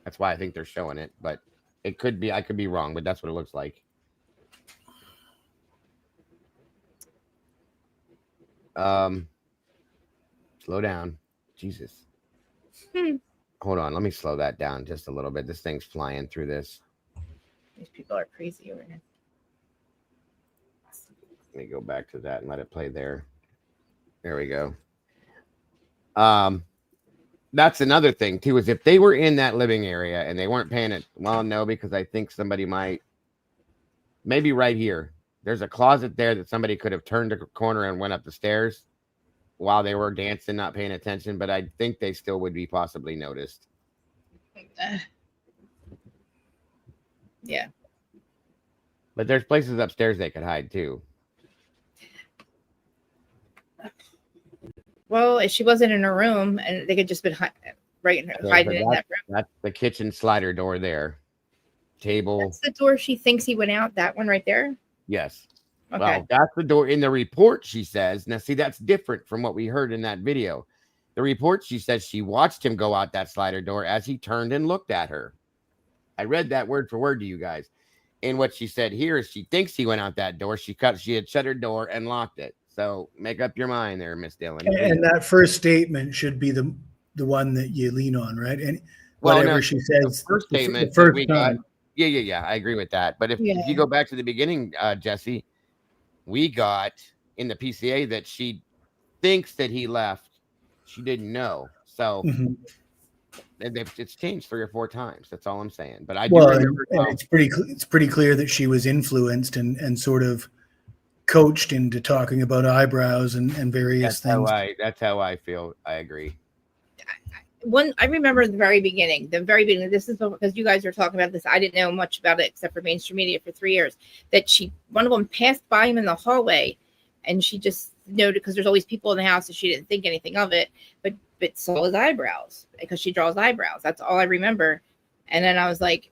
That's why I think they're showing it, but it could be. I could be wrong, but that's what it looks like. Slow down, Jesus. Hold on, let me slow that down just a little bit. This thing's flying through this. These people are crazy over here. Let me go back to that and let it play there. There we go. That's another thing too, is if they were in that living area and they weren't paying it, well, no, because I think somebody maybe right here. There's a closet there that somebody could have turned a corner and went up the stairs while they were dancing, not paying attention, but I think they still would be possibly noticed. Yeah. But there's places upstairs they could hide too. Well, if she wasn't in her room, and they could just been hiding in that room. That's the kitchen slider door there. Table. That's the door she thinks he went out. That one right there. Yes. Okay. Well, that's the door in the report. She says. Now, see, that's different from what we heard in that video. The report. She says she watched him go out that slider door as he turned and looked at her. I read that word for word to you guys. And what she said here is she thinks he went out that door. She had shut her door and locked it. So make up your mind there, Miss Dillon. And that first statement should be the one that you lean on, right? And whatever no, she the says first the statement that first we got. time. Yeah. I agree with that. But if Yeah. you go back to the beginning, Jesse, we got in the PCA that she thinks that he left. She didn't know. So Mhm. it's changed 3 or 4 times. That's all I'm saying. But I do Well, remember and how, it's pretty clear that she was influenced and sort of coached into talking about eyebrows and various things. that's how I feel. I agree. I remember the very beginning. This is because you guys were talking about this. I didn't know much about it except for mainstream media for 3 years. That one of them passed by him in the hallway, and she just noted, because there's always people in the house, and she didn't think anything of it, but saw his eyebrows because she draws eyebrows. That's all I remember. And then I was like,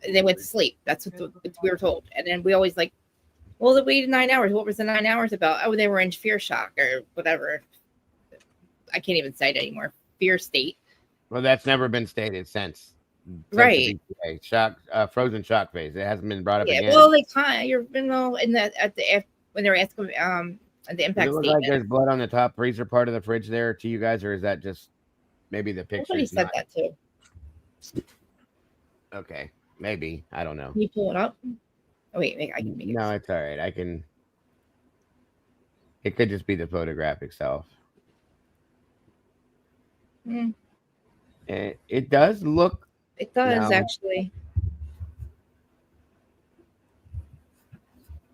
they went to sleep. That's what we were told. And then we always like, well, they waited 9 hours. What was the 9 hours about? Oh, they were in fear shock or whatever. I can't even say it anymore. Fear state. Well, that's never been stated since Right. the shock, frozen shock phase. It hasn't been brought up again. Well, like you're when they were asking at the impact Does it look statement. like there's blood on the top freezer part of the fridge there to you guys, or is that just maybe the picture? Somebody said that too. Okay, maybe, I don't know. Can you pull it up? Oh wait, I can make it. No, it's all right. I can. It could just be the photograph itself. It does look. It does actually.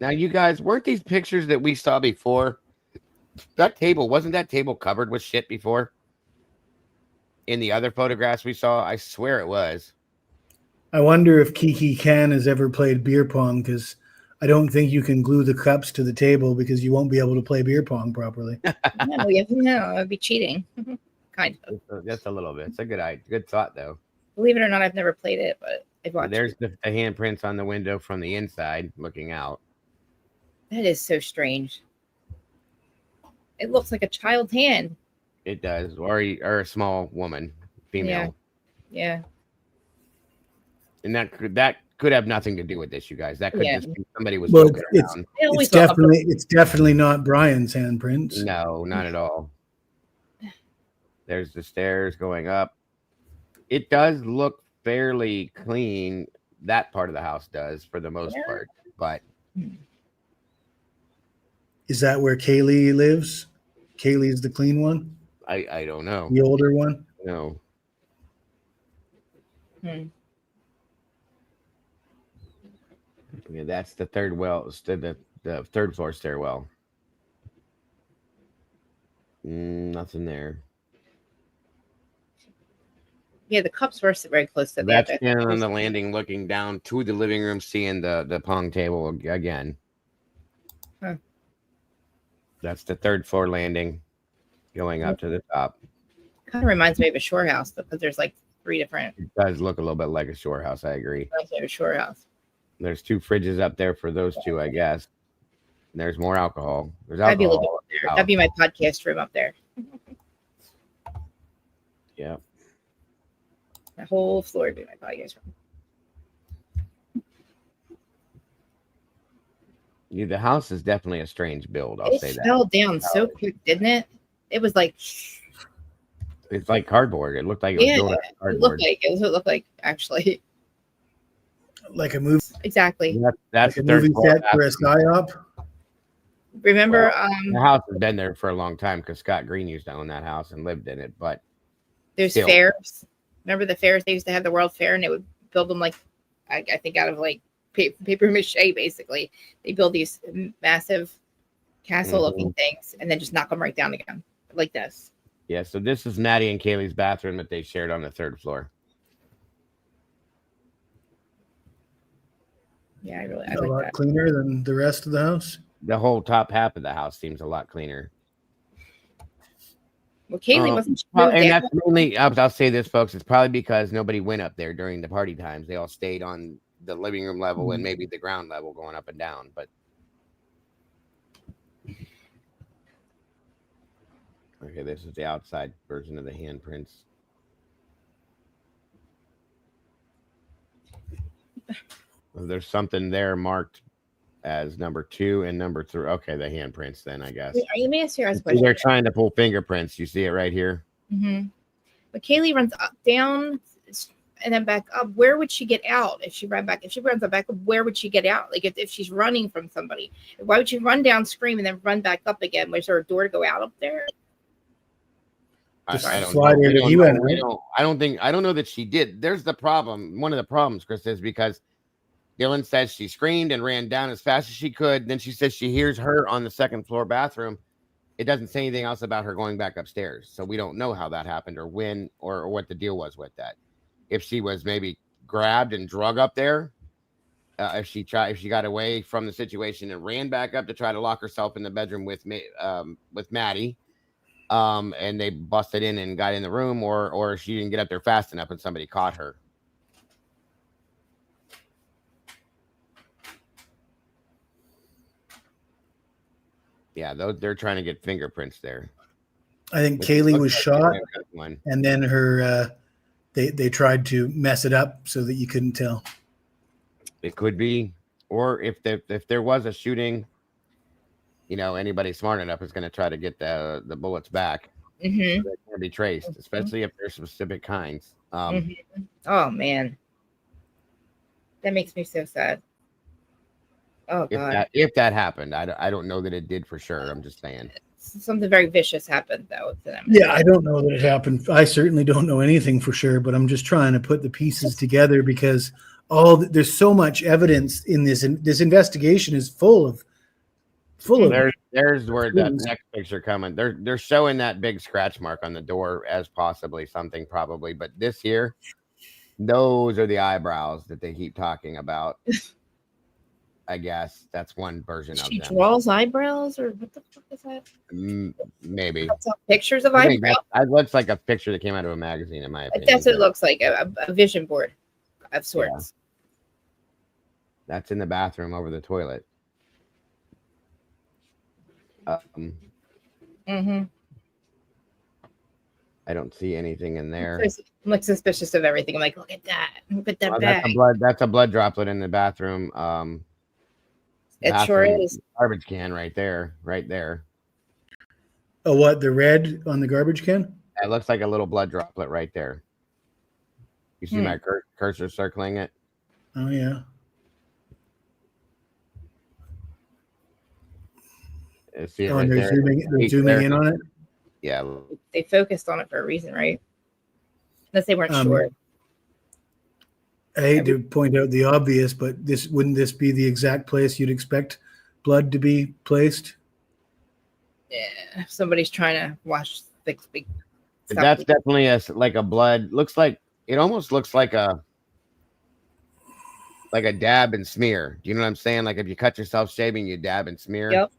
Now, you guys, weren't these pictures that we saw before? Wasn't that table covered with shit before? In the other photographs we saw, I swear it was. I wonder if Kiki Can has ever played beer pong, because I don't think you can glue the cups to the table because you won't be able to play beer pong properly. No, it'd be cheating. Kind of. Just a little bit. It's a good thought, though. Believe it or not, I've never played it, but I've watched. There's the handprints on the window from the inside looking out. That is so strange. It looks like a child's hand. It does, or a small woman, female. Yeah. And that could have nothing to do with this, you guys. That could just be somebody was Well, joking around. it's definitely not Brian's handprints. No, not at all. There's the stairs going up. It does look fairly clean. That part of the house does, for the most part. But is that where Kaylee lives? Kaylee's the clean one? I don't know. The older one? No. Yeah, that's the third the third floor stairwell. Nothing there. Yeah, the cups were very close to That's standing on the landing, looking down to the living room, seeing the pong table again. Huh. That's the third floor landing, going up to the top. Kind of reminds me of a shore house because there's like 3 different. It does look a little bit like a shore house. I agree. Reminds me of a shore house. There's 2 fridges up there for those 2, I guess. And there's more alcohol. There's That'd be, alcohol. up there. That'd be my podcast room up there. Yeah. The whole floor would be my podcast room. Yeah, the house is definitely a strange build. I'll say that. It fell down so quick, didn't it? It was like. It's like cardboard. It looked like it was built out of cardboard. It looked like actually. Like a movie. Exactly. That's like a movie set for a psyop. Remember, the house has been there for a long time because Scott Green used to own that house and lived in it. But there's fairs. Remember the fairs? They used to have the World Fair, and they would build them like, I think, out of like paper mache. Basically, they build these massive castle-looking things, and then just knock them right down again, like this. Yeah. So this is Maddie and Kaylee's bathroom that they shared on the 3rd floor. Yeah, I a like lot that. cleaner than the rest of the house. The whole top half of the house seems a lot cleaner. Well, Kaylee wasn't. And that's mainly. I'll say this, folks. It's probably because nobody went up there during the party times. They all stayed on the living room level and maybe the ground level, going up and down. But okay, this is the outside version of the handprints. There's something there marked as number 2 and number 3. Okay, the handprints then, I guess. Let me ask you a question. They're trying to pull fingerprints. You see it right here. But Kaylee runs up, down and then back up, where would she get out if she ran back? If she runs back up, where would she get out? Like if she's running from somebody, why would she run down, scream, and then run back up again? Was there a door to go out up there? I don't slide know. in. He went. I don't know that she did. There's the problem. One of the problems, Chris, is because Dylan says she screamed and ran down as fast as she could. Then she says she hears her on the second floor bathroom. It doesn't say anything else about her going back upstairs. So we don't know how that happened or when or what the deal was with that. If she was maybe grabbed and drug up there, if she got away from the situation and ran back up to try to lock herself in the bedroom with Maddie, and they busted in and got in the room, or she didn't get up there fast enough and somebody caught her. Yeah, they're trying to get fingerprints there. I think Kaylee was shot, and then her they tried to mess it up so that you couldn't tell. It could be, or if there was a shooting, anybody smart enough is going to try to get the bullets back. Mm-hmm. So they can be traced, especially if they're specific kinds. Oh man, that makes me so sad. Oh god! If that happened, I don't know that it did for sure. I'm just saying something very vicious happened though to them. Yeah, I don't know that it happened. I certainly don't know anything for sure, but I'm just trying to put the pieces together because there's so much evidence in this. This investigation is full of. There's where that next picture coming. They're showing that big scratch mark on the door as possibly something probably, but this here, those are the eyebrows that they keep talking about. I guess that's one version of them. She draws eyebrows, or what the fuck is that? Maybe. That's pictures of eyebrows. That looks like a picture that came out of a magazine, in my opinion. That's what it looks like, a vision board of sorts. Yeah. That's in the bathroom over the toilet. Mm-hmm. I don't see anything in there. I'm like suspicious of everything. I'm like, look at that. Look at that bag. That's a blood droplet in the bathroom. It sure is. Garbage can right there. Oh, what? The red on the garbage can? It looks like a little blood droplet right there. You see my cursor circling it? Oh, yeah. See it right there. They're zooming in on it? Yeah. They focused on it for a reason, right? Unless they weren't sure. I hate to point out the obvious, but wouldn't this be the exact place you'd expect blood to be placed? Yeah, somebody's trying to wash big. That's definitely like a blood. It almost looks like a dab and smear. Do you know what I'm saying? Like if you cut yourself shaving, you dab and smear. Yep.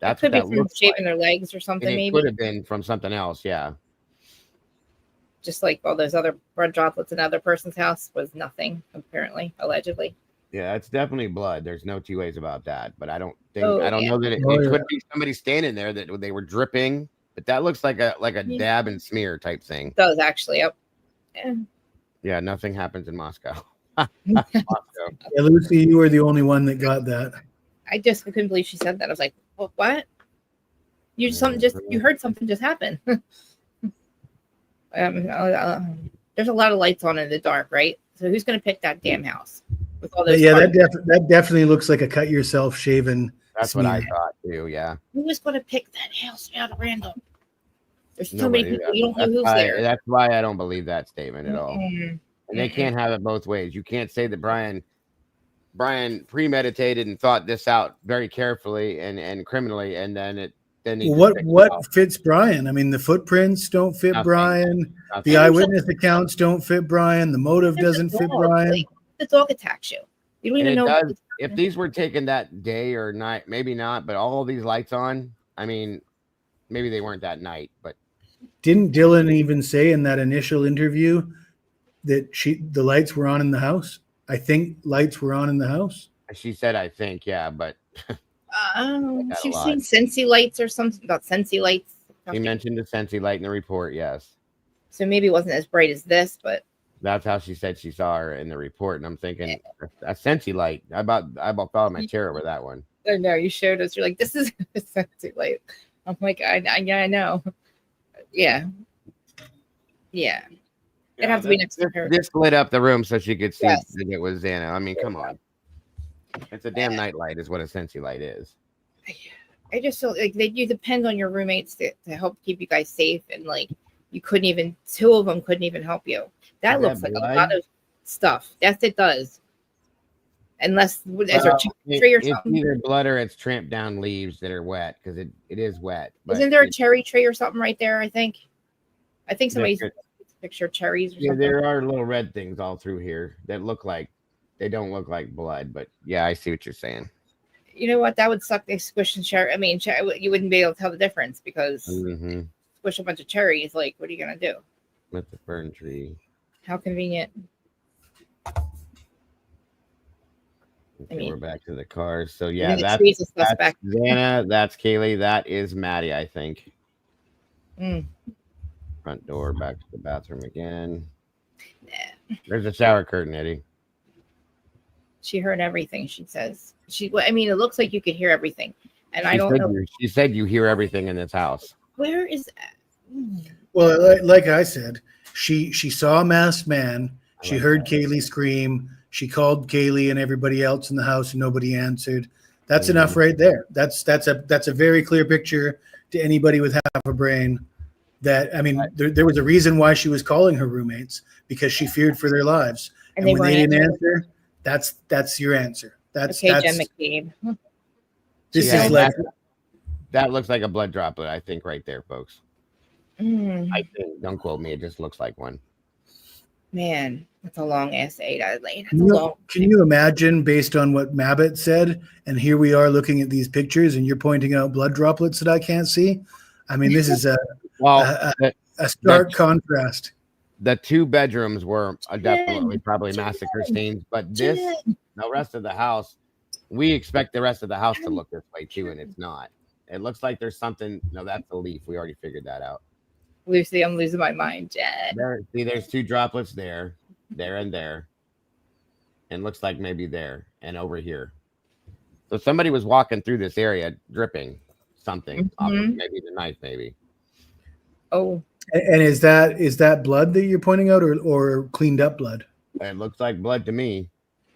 That's could be what that from looks shaving like. their legs or something. And it maybe could have been from something else. Yeah. Just like all those other blood droplets in other person's house was nothing, apparently, allegedly. Yeah, it's definitely blood. There's no two ways about that. But I don't know that it could be somebody standing there that they were dripping. But that looks like a dab and smear type thing. It does actually. Yep. Yeah, nothing happens in Moscow. Yeah, Lucy, you were the only one that got that. I just couldn't believe she said that. I was like, what? You heard something just happen. There's a lot of lights on in the dark, right? So who's going to pick that damn house with all those? Yeah, that definitely looks like a cut yourself shaving. That's smear. What I thought too. Yeah. Who is going to pick that house out of random? There's so many people. You don't know who's there. That's why I don't believe that statement at all. And they can't have it both ways. You can't say that Brian premeditated and thought this out very carefully and criminally, and then what fits Brian? I mean, the footprints don't fit Brian. The eyewitness accounts don't fit Brian. The motive doesn't fit Brian. Like, the dog attacks you. You don't even know. If these were taken that day or night, maybe not, but all these lights on, I mean, maybe they weren't that night, but. Didn't Dylan even say in that initial interview that the lights were on in the house? I think lights were on in the house. She said, I think, yeah, but. She was saying Sensi lights or something about Sensi lights. He mentioned the Sensi light in the report, yes. So maybe it wasn't as bright as this, but. That's how she said she saw her in the report, and I'm thinking a Sensi light. I about fell out of my chair over that one. I know you showed us. You're like, this is a Sensi light. I'm like, I know. Yeah. It'd have to be next to her. This lit up the room so she could see Yes. that it was Xana. I mean, come on. It's a damn night light is what a Sensi light is. I just feel like you depend on your roommates to help keep you guys safe, and like you couldn't even, two of them couldn't even help you. That looks like a lot of stuff. Yes, it does. Unless there's a tree or something. It's either blood or it's tramped down leaves that are wet because it is wet. Isn't there a cherry tree or something right there? I think somebody's picture cherries or something. There are little red things all through here that look like, they don't look like blood, but yeah, I see what you're saying. You know what? That would suck. They squish and cherry. I mean, you wouldn't be able to tell the difference because squish a bunch of cherries. Like, what are you gonna do? With the fern tree. How convenient. Okay, I mean, we're back to the cars. So yeah, that's Xana. That's Kaylee. That is Maddie, I think. Front door, back to the bathroom again. There's a shower curtain, Eddie. She heard everything. She says I mean, it looks like you could hear everything, and I don't know. She said you hear everything in this house. Where is that? Well, like I said, she saw a masked man. She heard Kaylee scream. She called Kaylee and everybody else in the house, and nobody answered. That's enough right there. That's a very clear picture to anybody with half a brain. That, I mean, there was a reason why she was calling her roommates, because she feared for their lives. And when they didn't answer, that's your answer. That's Jen McCabe. This is like that looks like a blood droplet, I think, right there, folks. I think, don't quote me, it just looks like one. Man, that's a long essay. Can you imagine, based on what Mabbott said, and here we are looking at these pictures, and you're pointing out blood droplets that I can't see? I mean, this is a stark contrast. The two bedrooms were definitely probably massacre scenes, but the rest of the house, we expect the rest of the house to look this way too, and it's not. It looks like there's something. No, that's a leaf. We already figured that out. Lucy, I'm losing my mind, Jen. There's two droplets there, and there, and looks like maybe there and over here. So somebody was walking through this area, dripping something, maybe the knife, maybe. Oh. And is that blood that you're pointing out, or cleaned up blood? It looks like blood to me.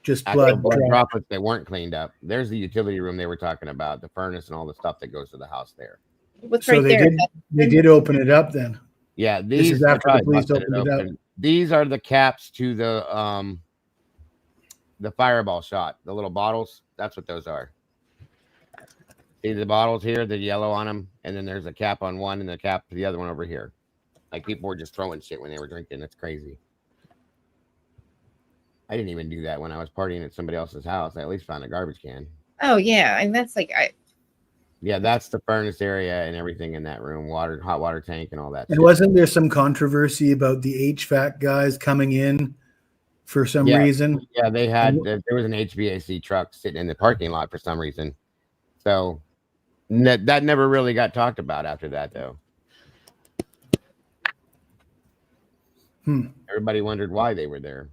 Just blood droplets that weren't cleaned up. There's the utility room they were talking about, the furnace and all the stuff that goes to the house there. What's right there? They did open it up then. Yeah, this is after the police opened it up. These are the caps to the fireball shot, the little bottles. That's what those are. See the bottles here, the yellow on them, and then there's a cap on one and the cap to the other one over here. Like people were just throwing shit when they were drinking. That's crazy. I didn't even do that when I was partying at somebody else's house. I at least found a garbage can. Oh yeah, and that's like Yeah, that's the furnace area and everything in that room, hot water tank and all that. And wasn't there some controversy about the HVAC guys coming in for some reason? Yeah, there was an HVAC truck sitting in the parking lot for some reason. So that never really got talked about after that, though. Everybody wondered why they were there.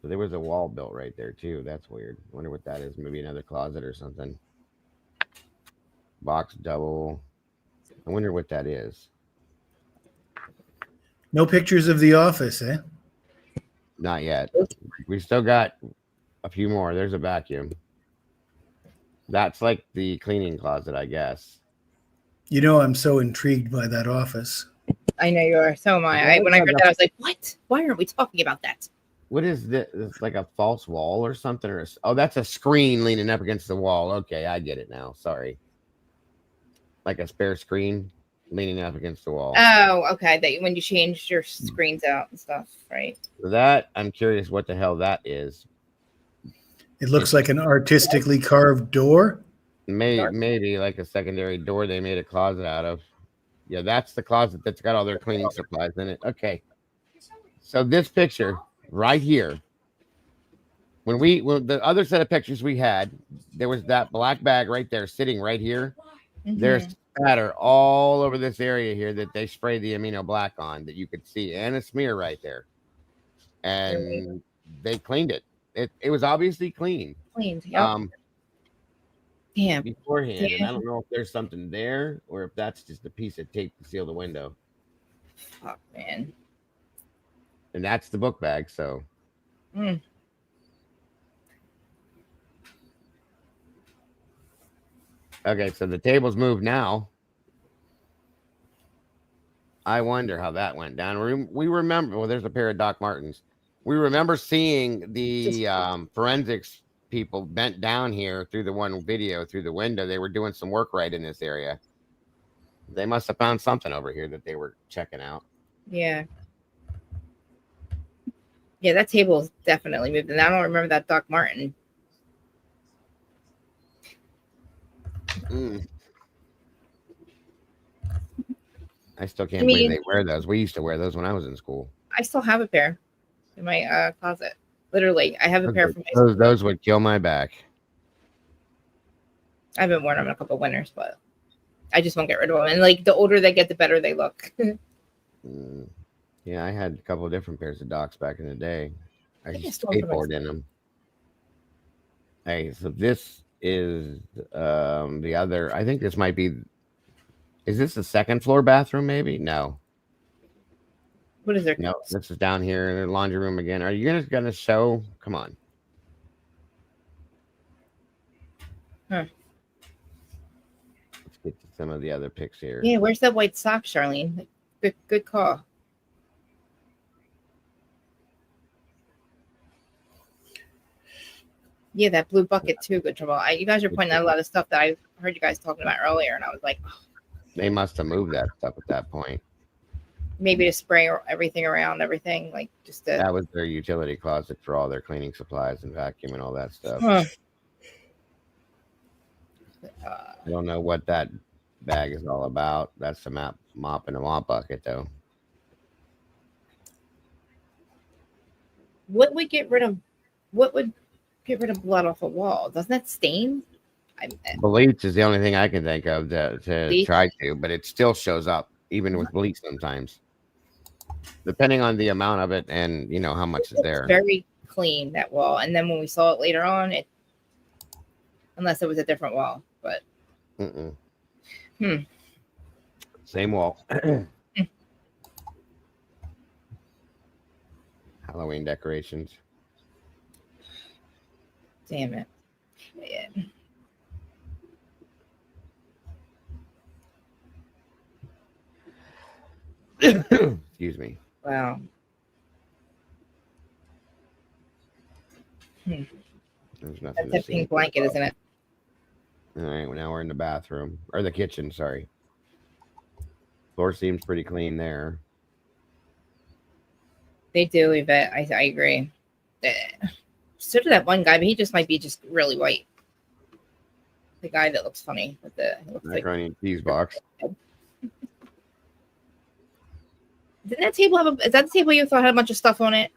So there was a wall built right there too. That's weird. Wonder what that is. Maybe another closet or something. Box double. I wonder what that is. No pictures of the office, eh? Not yet. We still got a few more. There's a vacuum. That's like the cleaning closet, I guess. You know, I'm so intrigued by that office. I know you are. So am I. When I heard that, I was like, what? Why aren't we talking about that? What is this? It's like a false wall or something? Oh, that's a screen leaning up against the wall. Okay, I get it now. Sorry. Like a spare screen leaning up against the wall. Oh, okay. That when you changed your screens out and stuff, right? So that, I'm curious what the hell that is. It looks like an artistically carved door. Maybe like a secondary door they made a closet out of. Yeah, that's the closet that's got all their cleaning supplies in it. Okay. So this picture right here, when the other set of pictures we had, there was that black bag right there sitting right here. There's spatter all over this area here that they sprayed the amino black on that you could see, and a smear right there. And they cleaned it. It was obviously clean. Cleaned, yeah. Damn. Beforehand. Damn. And I don't know if there's something there or if that's just a piece of tape to seal the window. Fuck, man. And that's the book bag. So. Mm. Okay, so the tables moved now. I wonder how that went down. We remember, well, there's a pair of Doc Martens. We remember seeing the forensics people bent down here through the one video through the window. They were doing some work right in this area. They must have found something over here that they were checking out. Yeah. Yeah, that table is definitely moved. And I don't remember that Doc Marten. I still can't believe they wear those. We used to wear those when I was in school. I still have a pair in my closet. Literally, I have a pair from high school. Those would kill my back. I haven't worn them in a couple of winters, but I just won't get rid of them. And like the older they get, the better they look. Yeah, I had a couple of different pairs of Docs back in the day. I used to stole them from skateboard in them. Hey, so this is the other. I think this might be. Is this the second floor bathroom? Maybe no. What is there? No, this is down here in the laundry room again. Are you gonna show? Come on. Huh. Let's get to some of the other pics here. Yeah, where's that white sock, Charlene? Good call. Yeah, that blue bucket too. Good trouble. You guys are pointing out a lot of stuff that I heard you guys talking about earlier, and I was like, oh. They must have moved that stuff at that point. Maybe to spray everything around everything, like just to... That was their utility closet for all their cleaning supplies and vacuum and all that stuff. Huh. I don't know what that bag is all about. That's the mop and a mop bucket, though. What would get rid of blood off a wall? Doesn't that stain? Bleach is the only thing I can think of to Bleach? try to, but it still shows up even with bleach sometimes, depending on the amount of it and how much is there. It's very clean, that wall, and then when we saw it later on, unless it was a different wall, but Same wall. Halloween decorations. Damn it. Yeah. Excuse me. Wow. There's nothing. That's a pink blanket, isn't it? All right, well, now we're in the bathroom or the kitchen. Sorry. Floor seems pretty clean there. They do, Yvette. I agree. So did that one guy, but he just might be just really white. The guy that looks funny with the macaroni and cheese box. Didn't that table have is that the table you thought had a bunch of stuff on it?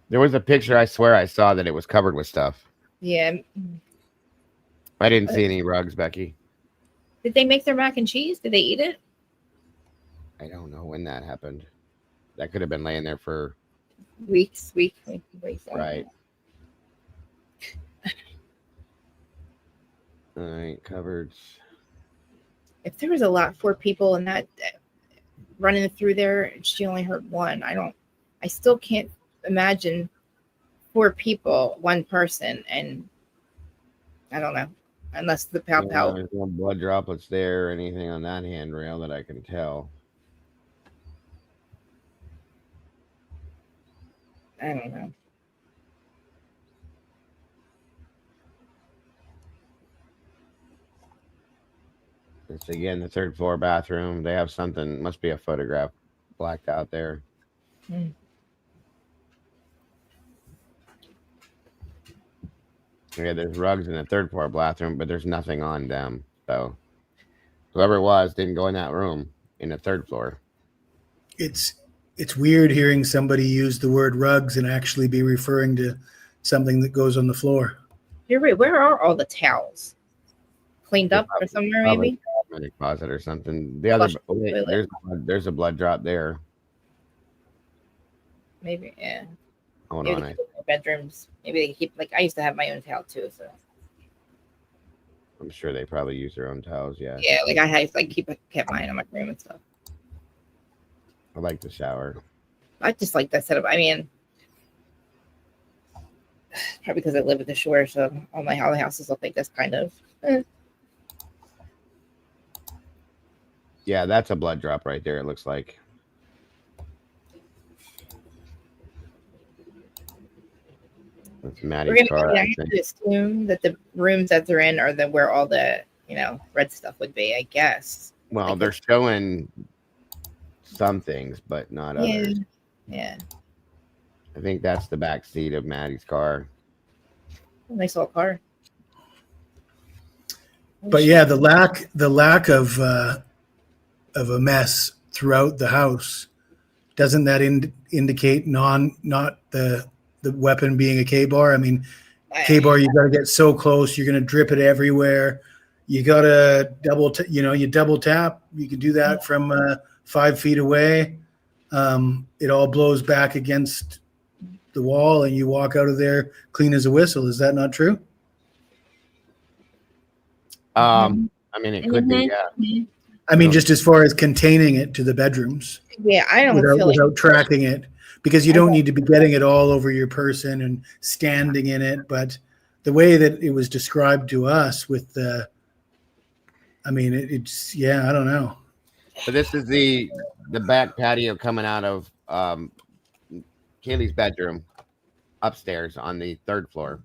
There was a picture I swear I saw that it was covered with stuff. Yeah. I didn't see any rugs, Becky. Did they make their mac and cheese? Did they eat it? I don't know when that happened. That could have been laying there for weeks. Right. All right, cupboards. If there was a lot for people and that running through there, she only heard one. I still can't imagine 4 people, one person, and I don't know, unless the pow. There's no blood droplets there or anything on that handrail that I can tell. I don't know. It's again the 3rd floor bathroom. They have something, must be a photograph blacked out there. Yeah, there's rugs in the 3rd floor bathroom, but there's nothing on them. So whoever it was didn't go in that room in the 3rd floor. It's weird hearing somebody use the word rugs and actually be referring to something that goes on the floor. You're right. Where are all the towels? Cleaned up or somewhere, maybe? In a closet or something. The other, there's a blood drop there. Maybe, yeah. Hold on. Bedrooms. Maybe they keep, like, I used to have my own towel too, so. I'm sure they probably use their own towels, yeah. Yeah, like I had, like, kept mine in my room and stuff. I like the shower. I just like that setup. I mean, probably because I live at the shore, so all the houses look like this kind of. Yeah, that's a blood drop right there. It looks like. That's Maddie's car. I have to assume that the rooms that they're in are where all the red stuff would be. I guess. Well, like they're showing some things, but not others. Yeah. I think that's the back seat of Maddie's car. Nice little car. But yeah, the lack of a mess throughout the house, doesn't that indicate not the weapon being a K-bar? I mean, K-bar, you got to get so close, you're going to drip it everywhere. You got to you double tap. You can do that from 5 feet away. It all blows back against the wall, and you walk out of there clean as a whistle. Is that not true? I mean, it could be. Yeah. I mean, just as far as containing it to the bedrooms. Yeah, I don't feel without tracking it, because you don't need to be getting it all over your person and standing in it. But the way that it was described to us with the, I mean, it's I don't know. So this is the back patio coming out of Kaylee's bedroom upstairs on the 3rd floor.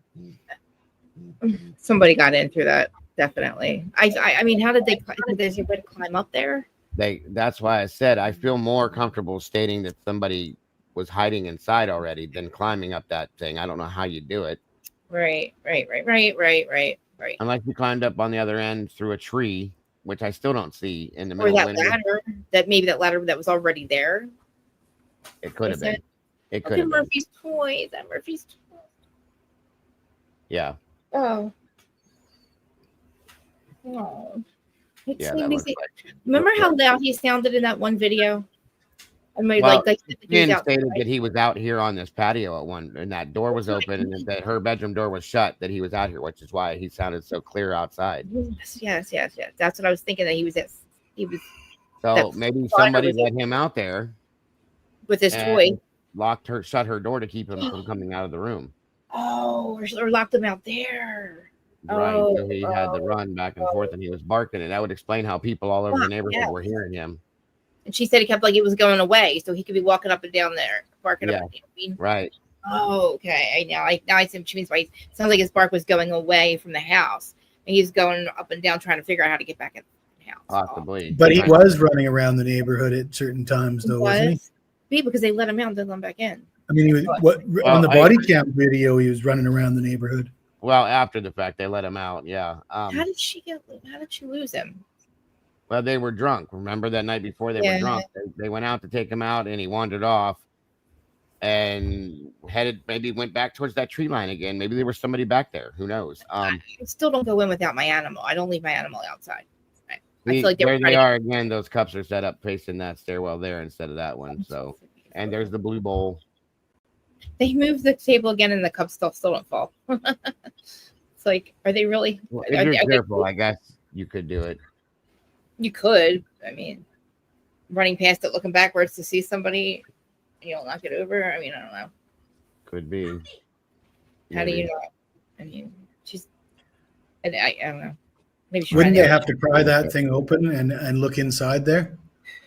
Somebody got in through that. Definitely. I mean, how did they climb up there? That's why I said I feel more comfortable stating that somebody was hiding inside already than climbing up that thing. I don't know how you do it. Right. Unless you climbed up on the other end through a tree, which I still don't see in the Or middle. that ladder. That ladder that was already there. It could have been. It could Look have been. Murphy's toy. That Murphy's toy. Yeah. Oh. Yeah, remember how loud he sounded in that one video? I mean, well, like Jen stated that he was out here on this patio at one, and that door was open, and that her bedroom door was shut. That he was out here, which is why he sounded so clear outside. Yes. That's what I was thinking. That he was. So maybe somebody let him out there with his toy, shut her door to keep him from coming out of the room. Oh, or locked him out there. Right, so he had to run back and forth, and he was barking, and that would explain how people all over the neighborhood were hearing him. And she said he kept like it was going away, so he could be walking up and down there, barking up and down. Right. Oh, okay. Now I see what she means. By it sounds like his bark was going away from the house, and he's going up and down trying to figure out how to get back in the house. Possibly. But he was running around the neighborhood at certain times, though, wasn't he? Because they let him out and didn't let him back in. I mean, he was on the body cam video. He was running around the neighborhood. Well, after the fact, they let him out. Yeah. How did she lose him? Well, they were drunk. Remember that night before they were drunk? They went out to take him out, and he wandered off and maybe went back towards that tree line again. Maybe there was somebody back there. Who knows? I still don't go in without my animal. I don't leave my animal outside. I feel like there they are again. Those cups are set up facing that stairwell there instead of that one. So, and there's the blue bowl. They moved the table again, and the cups still don't fall. It's like, are they really? Well, if you're careful, I guess you could do it. You could. I mean, running past it, looking backwards to see somebody, you don't knock it over. I mean, I don't know. Could be. How do you not? I mean, I don't know. Maybe wouldn't they have to pry that thing open and look inside there?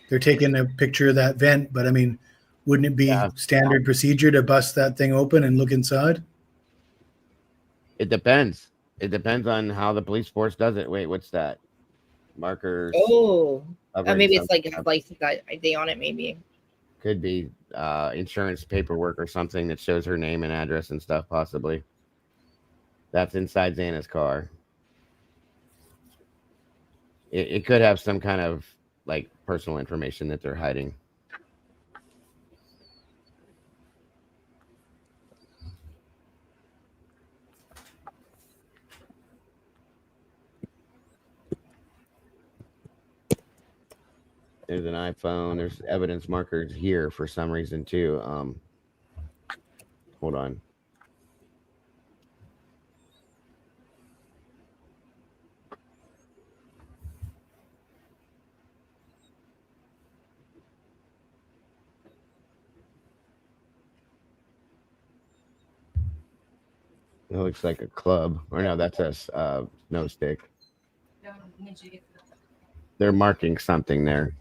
They're taking a picture of that vent, but I mean, wouldn't it be standard procedure to bust that thing open and look inside? It depends. It depends on how the police force does it. Wait, what's that? Markers. Oh, maybe it's like a license ID on it. Maybe could be insurance paperwork or something that shows her name and address and stuff. Possibly. That's inside Xana's car. It could have some kind of like personal information that they're hiding. There's an iPhone. There's evidence markers here for some reason too. Hold on. It looks like a club. Or no, that's a snow stick. They're marking something there.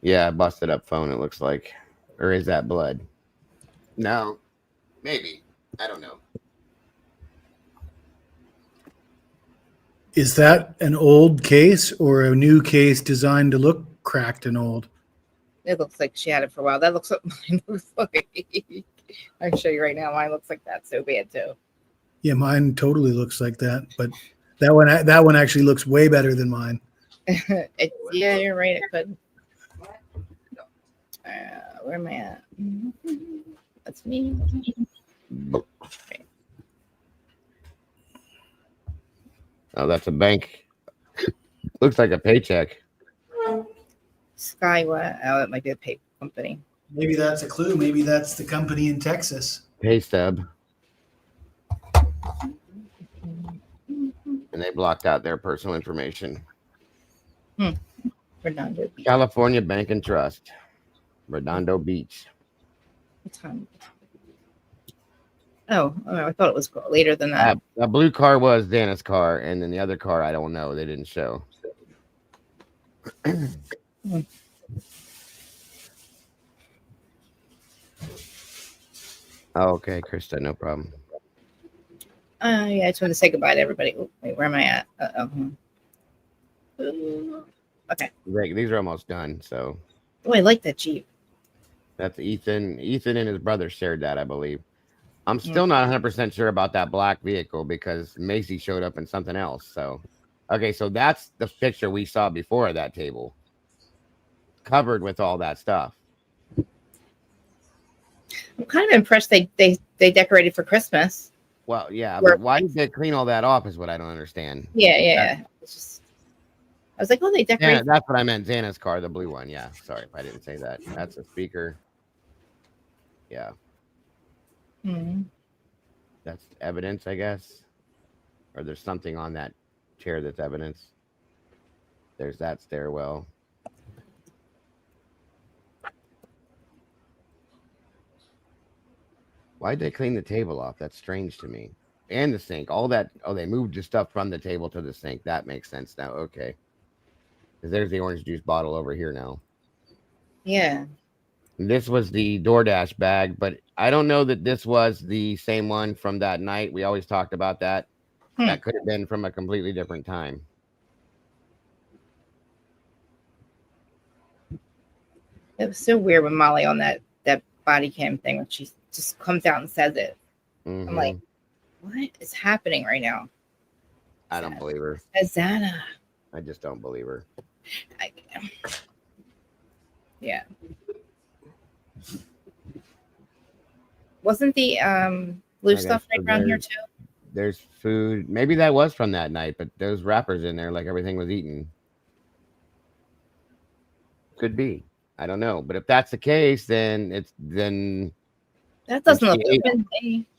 Yeah, busted up phone, it looks like. Or is that blood? No. Maybe. I don't know. Is that an old case or a new case designed to look cracked and old? It looks like she had it for a while. That looks what mine looks like. I can show you right now. Mine looks like that so bad too. Yeah, mine totally looks like that, but that one actually looks way better than mine. Yeah, you're right. It could. Where am I at? That's me. Oh, that's a bank. Looks like a paycheck. Sky what? Oh, it might be a pay company. Maybe that's a clue. Maybe that's the company in Texas. Pay stub. And they blocked out their personal information. Redondo Beach. California Bank and Trust. Redondo Beach. What time? Oh, I thought it was later than that. The blue car was Dana's car, and then the other car, I don't know. They didn't show. Oh, okay, Krista, no problem. Yeah, I just wanted to say goodbye to everybody. Ooh, wait, where am I at? Okay. These are almost done, so. Oh, I like that Jeep. That's Ethan. Ethan and his brother shared that, I believe. I'm still not 100% sure about that black vehicle because Macy showed up in something else. So, okay, so that's the picture we saw before that table, covered with all that stuff. I'm kind of impressed they decorated for Christmas. Well, yeah, but why did they clean all that off is what I don't understand. Yeah. It's just, I was like, oh, they decorated. Yeah, that's what I meant. Xana's car, the blue one. Yeah, sorry if I didn't say that. That's a speaker. Yeah. That's evidence, I guess. Or there's something on that chair that's evidence. There's that stairwell. Why'd they clean the table off? That's strange to me. And the sink. All that. Oh, they moved the stuff from the table to the sink. That makes sense now. Okay. Because there's the orange juice bottle over here now. Yeah. This was the DoorDash bag, but I don't know that this was the same one from that night. We always talked about that. That could have been from a completely different time. It was so weird when Molly on that body cam thing when she just comes out and says it. I'm like, what is happening right now? I don't believe her. Azana. I just don't believe her. Yeah. Wasn't the blue stuff right around here too? There's food. Maybe that was from that night, but those wrappers in there, like everything was eaten. Could be. I don't know. But if that's the case, then that doesn't look open.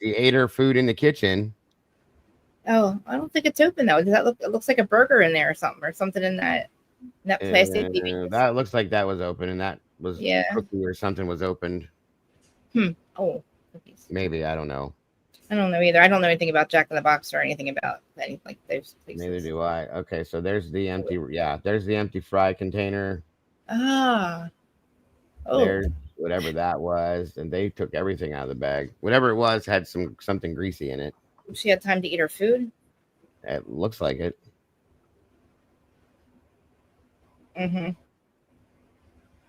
She ate her food in the kitchen. Oh, I don't think it's open though. Does that look? It looks like a burger in there or something in that plastic. That looks like that was open, and that was cookie or something was opened. Oh, cookies. Maybe, I don't know. I don't know either. I don't know anything about Jack in the Box or anything about anything like those places. Neither do I. Okay, so there's the empty. Yeah, there's the empty fry container. Ah. Oh. There's whatever that was, and they took everything out of the bag. Whatever it was had something greasy in it. She had time to eat her food. It looks like it.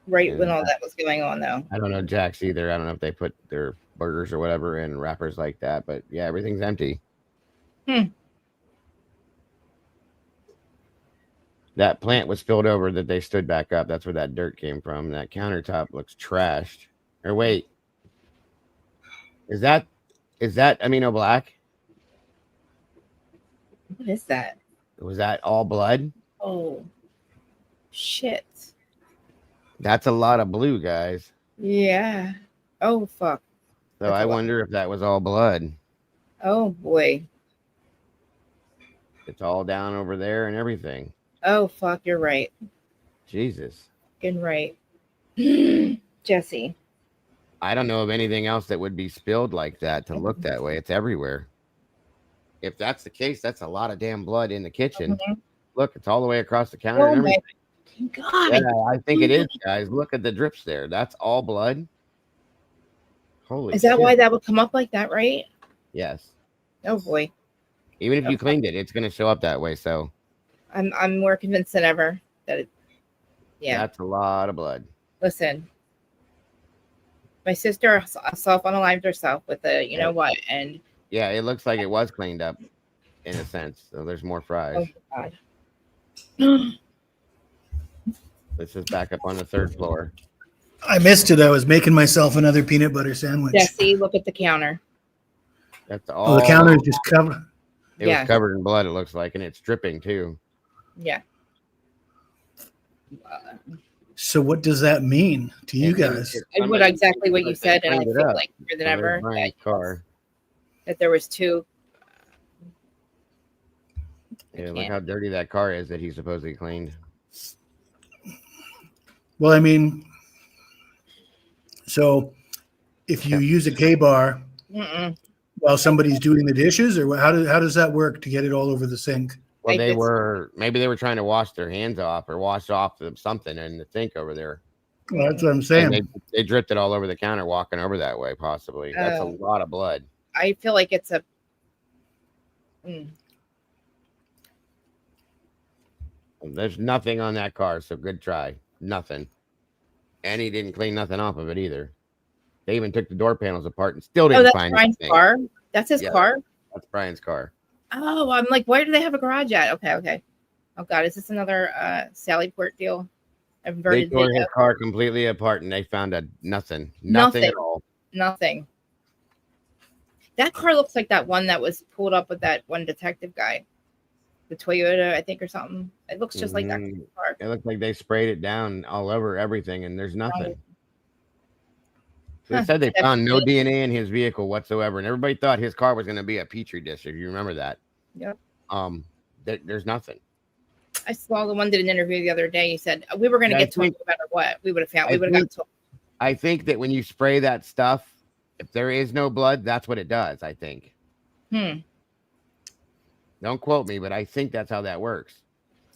Right, and when all that was going on, though. I don't know Jack's either. I don't know if they put their burgers or whatever in wrappers like that, but yeah, everything's empty. That plant was spilled over that they stood back up. That's where that dirt came from. That countertop looks trashed. Or wait. Is that amino black? What is that? Was that all blood? Oh, shit. That's a lot of blue, guys. Yeah. Oh, fuck. So I wonder if that was all blood. Oh, boy. It's all down over there and everything. Oh, fuck, you're right. Jesus. You're right. Jesse. I don't know of anything else that would be spilled like that to look that way. It's everywhere. If that's the case, that's a lot of damn blood in the kitchen. Look, it's all the way across the counter and everything. God. Yeah, I think it is, guys. Look at the drips there. That's all blood. Holy Is that shit. why that would come up like that, right? Yes. Oh boy. Even if you cleaned it, it's going to show up that way. So I'm more convinced than ever that it, yeah. That's a lot of blood. Listen. My sister self-unalived herself with a you know what, and yeah, it looks like it was cleaned up in a sense. So there's more fries. Oh God. Let's just back up on the 3rd floor. I missed it. I was making myself another peanut butter sandwich. Jesse, look at the counter. That's all. Oh, the counter is just covered. It was covered in blood, it looks like, and it's dripping too. Yeah. So what does that mean to you guys? What exactly what you said, and I cleaned it feel up. like more than So ever there's Brian's car. that there was 2. Yeah, look how dirty that car is that he supposedly cleaned. Well, I mean, so if you use a K-bar while somebody's doing the dishes, or how does that work to get it all over the sink? Well, maybe they were trying to wash their hands off or wash off something in the sink over there. Well, that's what I'm saying. And they dripped it all over the counter walking over that way, possibly. That's a lot of blood. I feel like it's a. There's nothing on that car, so good try. Nothing. And he didn't clean nothing off of it either. They even took the door panels apart and still didn't find Brian's anything. car? That's his car? That's Brian's car. Oh, I'm like, where do they have a garage at? Okay. Oh God, is this another Sally Port deal? They tore his car completely apart and they found nothing at all. Nothing. That car looks like that one that was pulled up with that one detective guy, the Toyota, I think, or something. It looks just like that car. It looks like they sprayed it down all over everything, and there's nothing. So they said they found no DNA in his vehicle whatsoever, and everybody thought his car was going to be a petri dish. If you remember that. Yep. There's nothing. I saw the one did an interview the other day. He said we were going to get to it no matter what. We would have found. We would have got to it. I think that when you spray that stuff, if there is no blood, that's what it does. I think. Don't quote me, but I think that's how that works.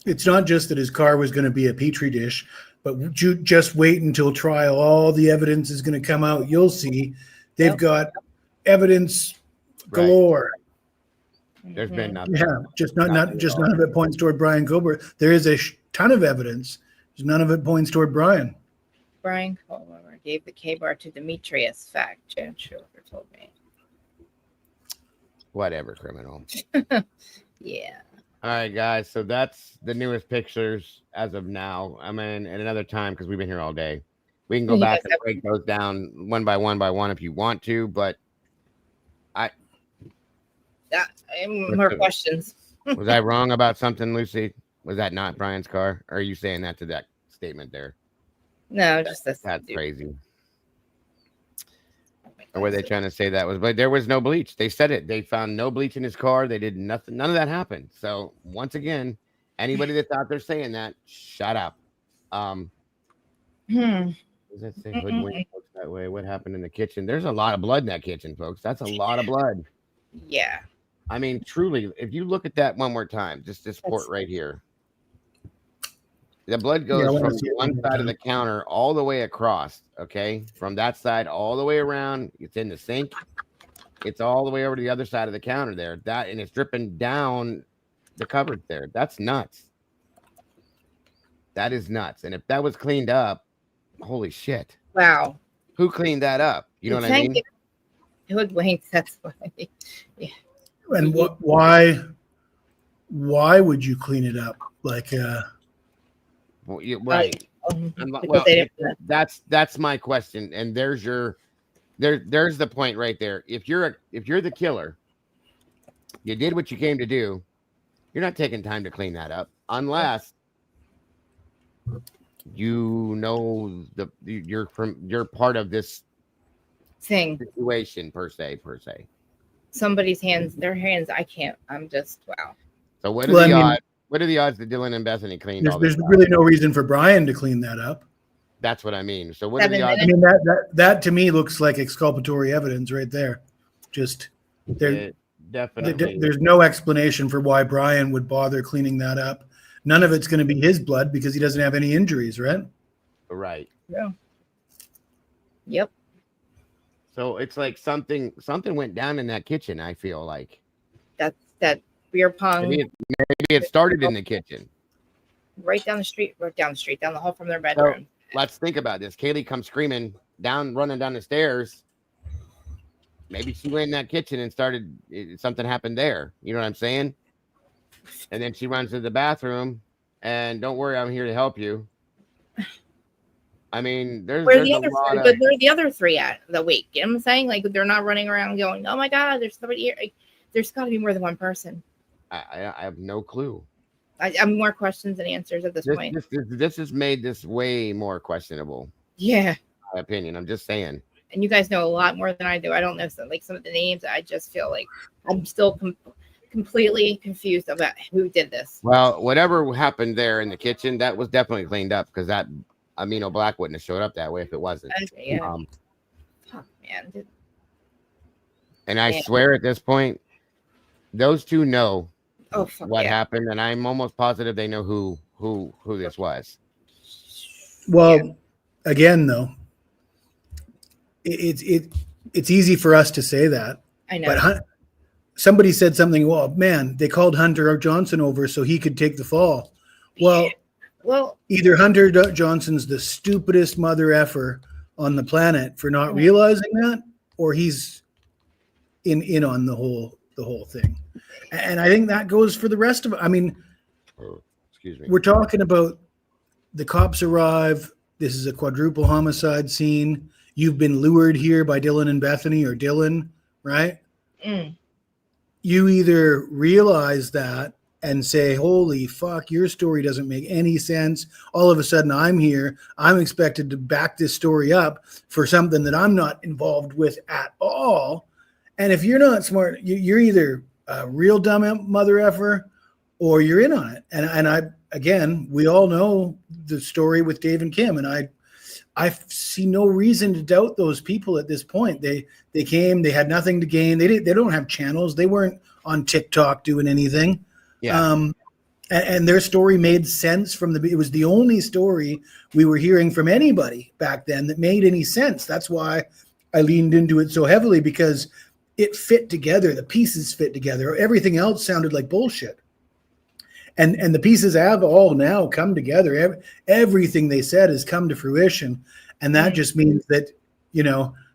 It's not just that his car was going to be a petri dish, but you just wait until trial. All the evidence is going to come out. You'll see they've got evidence galore. There's been nothing. Yeah, just none of it points toward Brian Colbert. There is a ton of evidence. Just none of it points toward Brian. Brian Colbert gave the K-bar to Demetrius. Fact, Jan Schroeder told me. Whatever, criminal. Yeah. All right, guys. So that's the newest pictures as of now. I mean, at another time, because we've been here all day, we can go back and break those down one by one if you want to. But more questions. Was I wrong about something, Lucy? Was that not Brian's car? Or are you saying that to that statement there? No, just that's crazy. Or were they trying to say that was, but there was no bleach. They said it. They found no bleach in his car. They did nothing. None of that happened. So once again, anybody that's out there saying that, shut up. Does that say hoodwink folks that way? What happened in the kitchen? There's a lot of blood in that kitchen, folks. That's a lot of blood. Yeah. I mean, truly, if you look at that one more time, just this port right here. The blood goes from one side of the counter all the way across, okay? From that side all the way around. It's in the sink. It's all the way over to the other side of the counter there. And it's dripping down the cupboard there. That's nuts. That is nuts. And if that was cleaned up, holy shit. Wow. Who cleaned that up? You know what I mean? Hoodwink, that's what I mean. Yeah. And why would you clean it up? Like well, right. Well, that's my question. And there's the point right there. If you're the killer, you did what you came to do. You're not taking time to clean that up unless you know you're part of this situation per se. Somebody's hands, their hands. I'm just wow. So what are the odds? What are the odds that Dylan and Bethany cleaned all this? There's really no reason for Brian to clean that up. That's what I mean. So what are the odds? I mean, that to me looks like exculpatory evidence right there. Just there, definitely. There's no explanation for why Brian would bother cleaning that up. None of it's going to be his blood because he doesn't have any injuries, right? Right. Yeah. Yep. So it's like something went down in that kitchen. I feel like that beer pong. Maybe it started in the kitchen. Right down the street, down the hall from their bedroom. So, let's think about this. Kaylee comes screaming running down the stairs. Maybe she went in that kitchen and something happened there. You know what I'm saying? And then she runs to the bathroom and don't worry, I'm here to help you. I mean, where are the other three at the week? You know what I'm saying? Like, they're not running around going, oh my God, there's somebody here. Like, there's got to be more than one person. I have no clue. I have more questions than answers at this point. This has made this way more questionable. Yeah. In my opinion. I'm just saying. And you guys know a lot more than I do. I don't know some of the names. I just feel like I'm still completely confused about who did this. Well, whatever happened there in the kitchen, that was definitely cleaned up because that Amino Black wouldn't have showed up that way if it wasn't. Yeah. Fuck, man. And I swear at this point, those two know what happened, and I'm almost positive they know who this was. Well, again, though, it's easy for us to say that. I know. But somebody said something. Well, man, they called Hunter Johnson over so he could take the fall. Well, either Hunter Johnson's the stupidest mother effer on the planet for not realizing that, or he's in on the whole thing. And I think that goes for the rest of it. I mean, excuse me. We're talking about the cops arrive. This is a quadruple homicide scene. You've been lured here by Dylan and Bethany, or Dylan, right? Mm. You either realize that and say, holy fuck, your story doesn't make any sense. All of a sudden I'm here. I'm expected to back this story up for something that I'm not involved with at all. And if you're not smart, you're either a real dumb mother effer or you're in on it. And I, again, we all know the story with Dave and Kim, and I see no reason to doubt those people at this point. They came, they had nothing to gain. They don't have channels. They weren't on TikTok doing anything. Yeah. And their story made sense it was the only story we were hearing from anybody back then that made any sense. That's why I leaned into it so heavily, because it fit together. The pieces fit together. Everything else sounded like bullshit. And the pieces have all now come together. Everything they said has come to fruition. And that just means that,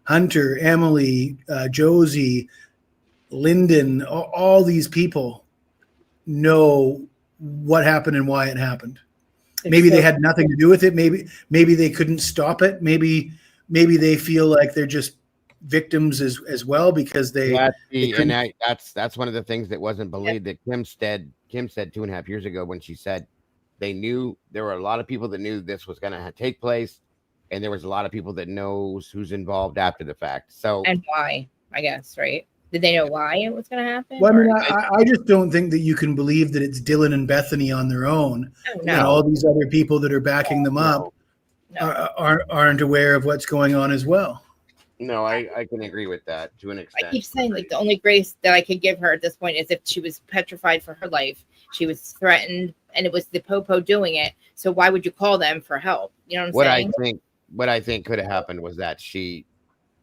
Hunter, Emily, Josie, Lyndon, all these people know what happened and why it happened. Maybe they had nothing to do with it. Maybe they couldn't stop it. Maybe they feel like they're just victims as well because that's one of the things that wasn't believed that Kim said 2.5 years ago when she said they knew there were a lot of people that knew this was going to take place, and there was a lot of people that knows who's involved after the fact. So and why, I guess, right? Did they know why it was going to happen? Well, I mean, I just don't think that you can believe that it's Dylan and Bethany on their own, and all these other people that are backing them up aren't aware of what's going on as well. No, I can agree with that to an extent. I keep saying, like, the only grace that I could give her at this point is if she was petrified for her life. She was threatened, and it was the popo doing it. So why would you call them for help? You know what I'm saying? What I think could have happened was that she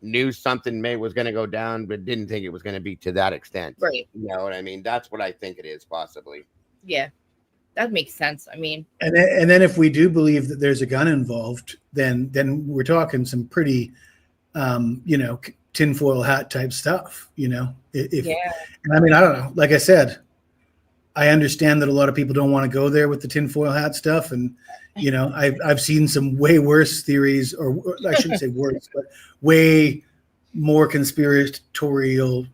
knew something was going to go down, but didn't think it was going to be to that extent. Right. You know what I mean? That's what I think it is, possibly. Yeah, that makes sense. I mean, and then if we do believe that there's a gun involved, then we're talking some pretty tinfoil hat type stuff, And I mean, I don't know. Like I said, I understand that a lot of people don't want to go there with the tinfoil hat stuff. And, I've seen some way worse theories, or I shouldn't say worse, but way more conspiratorial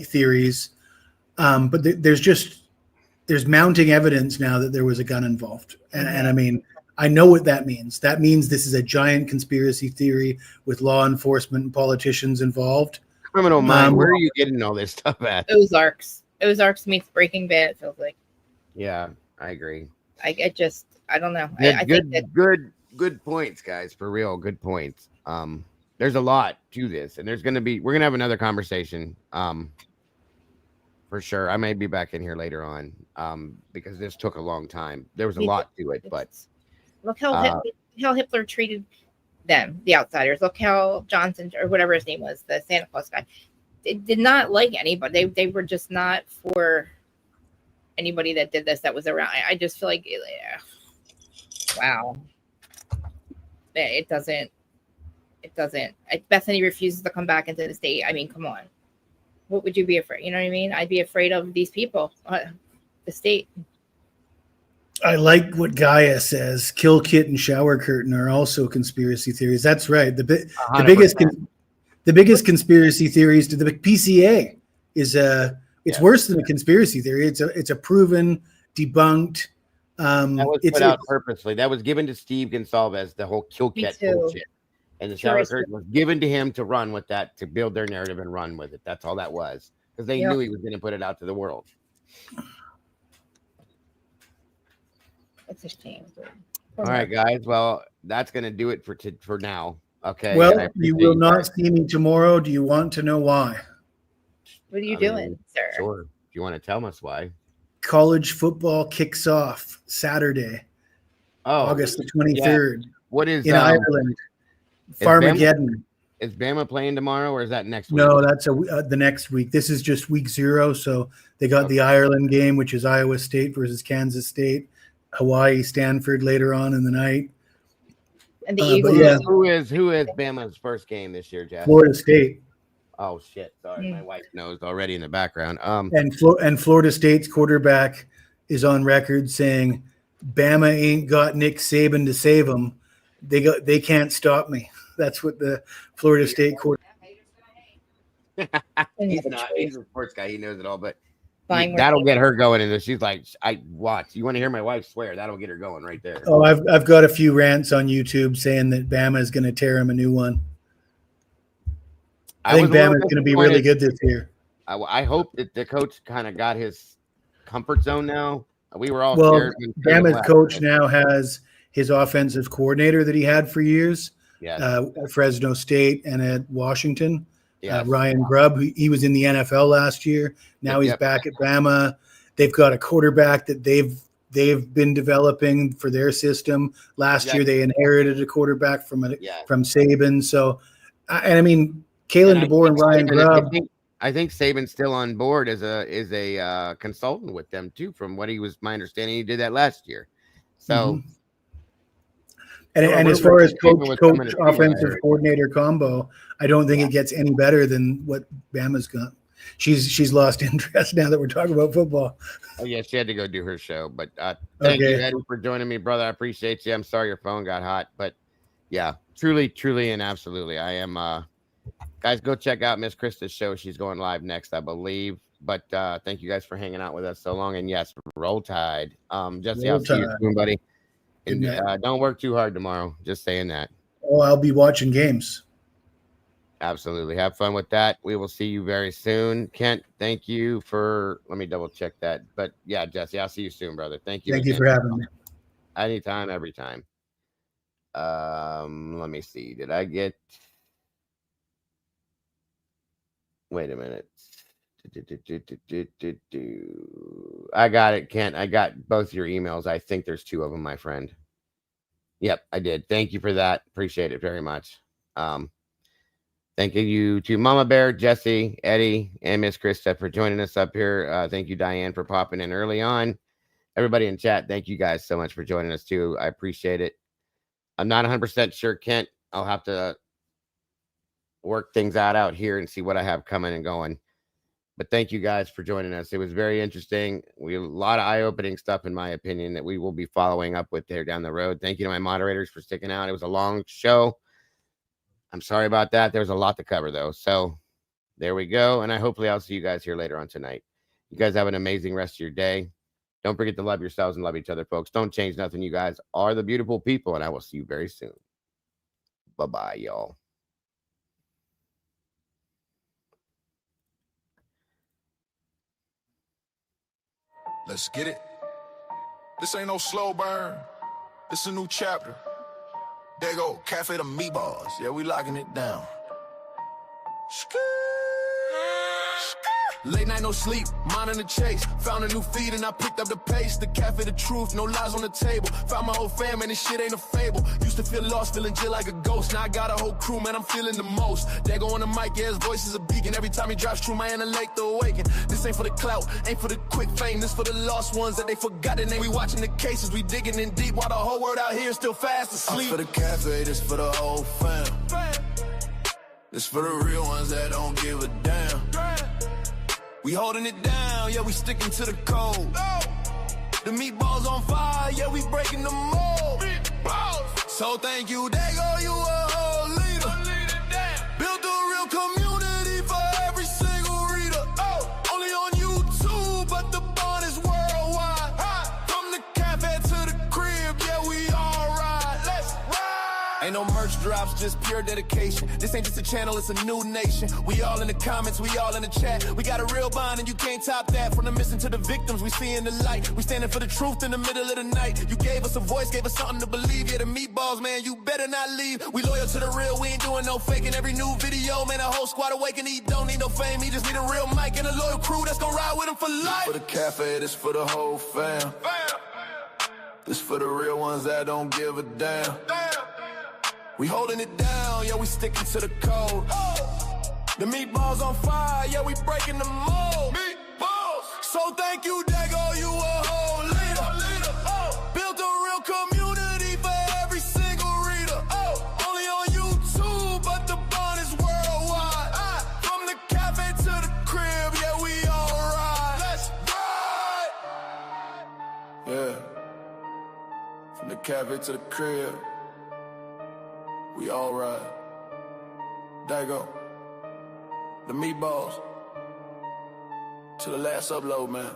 theories. But there's mounting evidence now that there was a gun involved. And I mean, I know what that means. That means this is a giant conspiracy theory with law enforcement and politicians involved. Criminal mind. Where are you getting all this stuff at? Ozarks. Ozarks meets Breaking Bad. It feels like. Yeah, I agree. I don't know. Good, I think good, that good points, guys. For real, good points. There's a lot to this, and we're gonna have another conversation. For sure. I may be back in here later on. Because this took a long time. There was a lot to it, but look how uh, how Hitler treated them, the outsiders. Look how Johnson or whatever his name was, the Santa Claus guy, they did not like anybody. They were just not for anybody that did this that was around. I just feel like, wow, it doesn't. Bethany refuses to come back into the state. I mean, come on. What would you be afraid? You know what I mean? I'd be afraid of these people, the state. I like what Gaia says. Kill kit and shower curtain are also conspiracy theories. That's right. The biggest conspiracy theories to the PCA is it's worse than a conspiracy theory. It's a proven, debunked. That was put out purposely. That was given to Steve Gonsalves, the whole kill kit bullshit. And the shower curtain was given to him to run with that, to build their narrative and run with it. That's all that was. Because they knew he was going to put it out to the world. It's a shame. All right, guys. Well, that's going to do it for now. Okay. Well, you will not see me tomorrow. Do you want to know why? What are you doing, sir? Sure. If you want to tell us why. College football kicks off Saturday, August the 23rd. Yeah. What is in Ireland? Farmageddon. Is Bama playing tomorrow, or is that next week? No, that's the next week. This is just week 0. So they got the Ireland game, which is Iowa State versus Kansas State, Hawaii, Stanford later on in the night. And the Eagles. Who is Bama's first game this year, Jeff? Florida State. Oh shit! Sorry, my wife knows already in the background. And Florida State's quarterback is on record saying, "Bama ain't got Nick Saban to save them. They can't stop me." That's what the Florida State quarterback. He's a sports guy. He knows it all, but that'll get her going. And she's like, "I watch. You want to hear my wife swear? That'll get her going right there." Oh, I've got a few rants on YouTube saying that Bama is going to tear him a new one. I think Bama is going to be really good this year. I hope that the coach kind of got his comfort zone now. We were all scared. Bama's coach now has his offensive coordinator that he had for years. At Fresno State and at Washington. Ryan Grubb, he was in the NFL last year. Now he's back at Bama. They've got a quarterback that they've been developing for their system. Last year they inherited a quarterback from Saban. So, and I mean, Kalen DeBoer and Ryan Grubb. I think Saban's still on board as a consultant with them too. From what my understanding, he did that last year. So. And as far as coach offensive coordinator combo, I don't think it gets any better than what Bama's got. She's lost interest now that we're talking about football. Oh yeah, she had to go do her show. But thank you, Eddie, for joining me, brother. I appreciate you. I'm sorry your phone got hot, but yeah, truly, and absolutely, I am. Guys, go check out Miss Krista's show. She's going live next, I believe. But thank you guys for hanging out with us so long. And yes, roll tide. Jesse, I'll see you soon, buddy. And don't work too hard tomorrow. Just saying that. Oh, I'll be watching games. Absolutely. Have fun with that. We will see you very soon. Kent, thank you for, let me double check that. But yeah, Jesse, I'll see you soon, brother. Thank you. Thank you for having me. Anytime, every time. Let me see. Did I get, wait a minute. I got it, Kent. I got both your emails. I think there's 2 of them, my friend. Yep, I did. Thank you for that. Appreciate it very much. Thank you to Mama Bear, Jesse, Eddie, and Miss Krista for joining us up here. Thank you, Diane, for popping in early on. Everybody in chat, thank you guys so much for joining us too. I appreciate it. I'm not 100% sure, Kent. I'll have to work things out here and see what I have coming and going. But thank you guys for joining us. It was very interesting. A lot of eye-opening stuff, in my opinion, that we will be following up with there down the road. Thank you to my moderators for sticking out. It was a long show. I'm sorry about that. There was a lot to cover, though. So there we go. And hopefully I'll see you guys here later on tonight. You guys have an amazing rest of your day. Don't forget to love yourselves and love each other, folks. Don't change nothing. You guys are the beautiful people, and I will see you very soon. Bye-bye, y'all. Let's get it. This ain't no slow burn. This a new chapter. There go, Cafe the Meatballs. Yeah, we locking it down. Late night, no sleep, minding the chase. Found a new feed and I picked up the pace. The cafe, the truth, no lies on the table. Found my whole fam and this shit ain't a fable. Used to feel lost, feeling jill like a ghost. Now I got a whole crew, man, I'm feeling the most. They go on the mic, yeah, his voice is a beacon. Every time he drops true, my intellect to awaken. This ain't for the clout, ain't for the quick fame. This for the lost ones that they forgot the name. We watching the cases, we digging in deep. While the whole world out here is still fast asleep. For the cafe, this for the whole fam. This for the real ones that don't give a damn. We holding it down, yeah, we sticking to the code. The meatballs on fire, yeah, we breaking the mold. So thank you, Dago, you a whole leader. Built a real community for every single reader. Only on YouTube, but the bond is worldwide. From the cafe to the crib, yeah, we all ride. Let's ride. Ain't no merch drops, just pure dedication. This ain't just a channel, it's a new nation. We all in the comments, we all in the chat. We got a real bond and you can't top that. From the missing to the victims, we seeing the light. We standing for the truth in the middle of the night. You gave us a voice, gave us something to believe. Yeah, the meatballs, man, you better not leave. We loyal to the real, we ain't doing no faking. Every new video, man, a whole squad awaken. He don't need no fame, he just need a real mic and a loyal crew that's gonna ride with him for life. For the cafe, this for the whole fam. This for the real ones that don't give a damn. We holding it down, yeah, we sticking to the code. The meatballs on fire, yeah, we breaking the mold. Meatballs. So thank you, Dago, you a whole leader. Built a real community for every single reader. Only on YouTube, but the bond is worldwide. From the cafe to the crib, yeah, we all ride. Let's ride. Yeah. From the cafe to the crib, we all ride. Dago, the meatballs. To the last upload, man.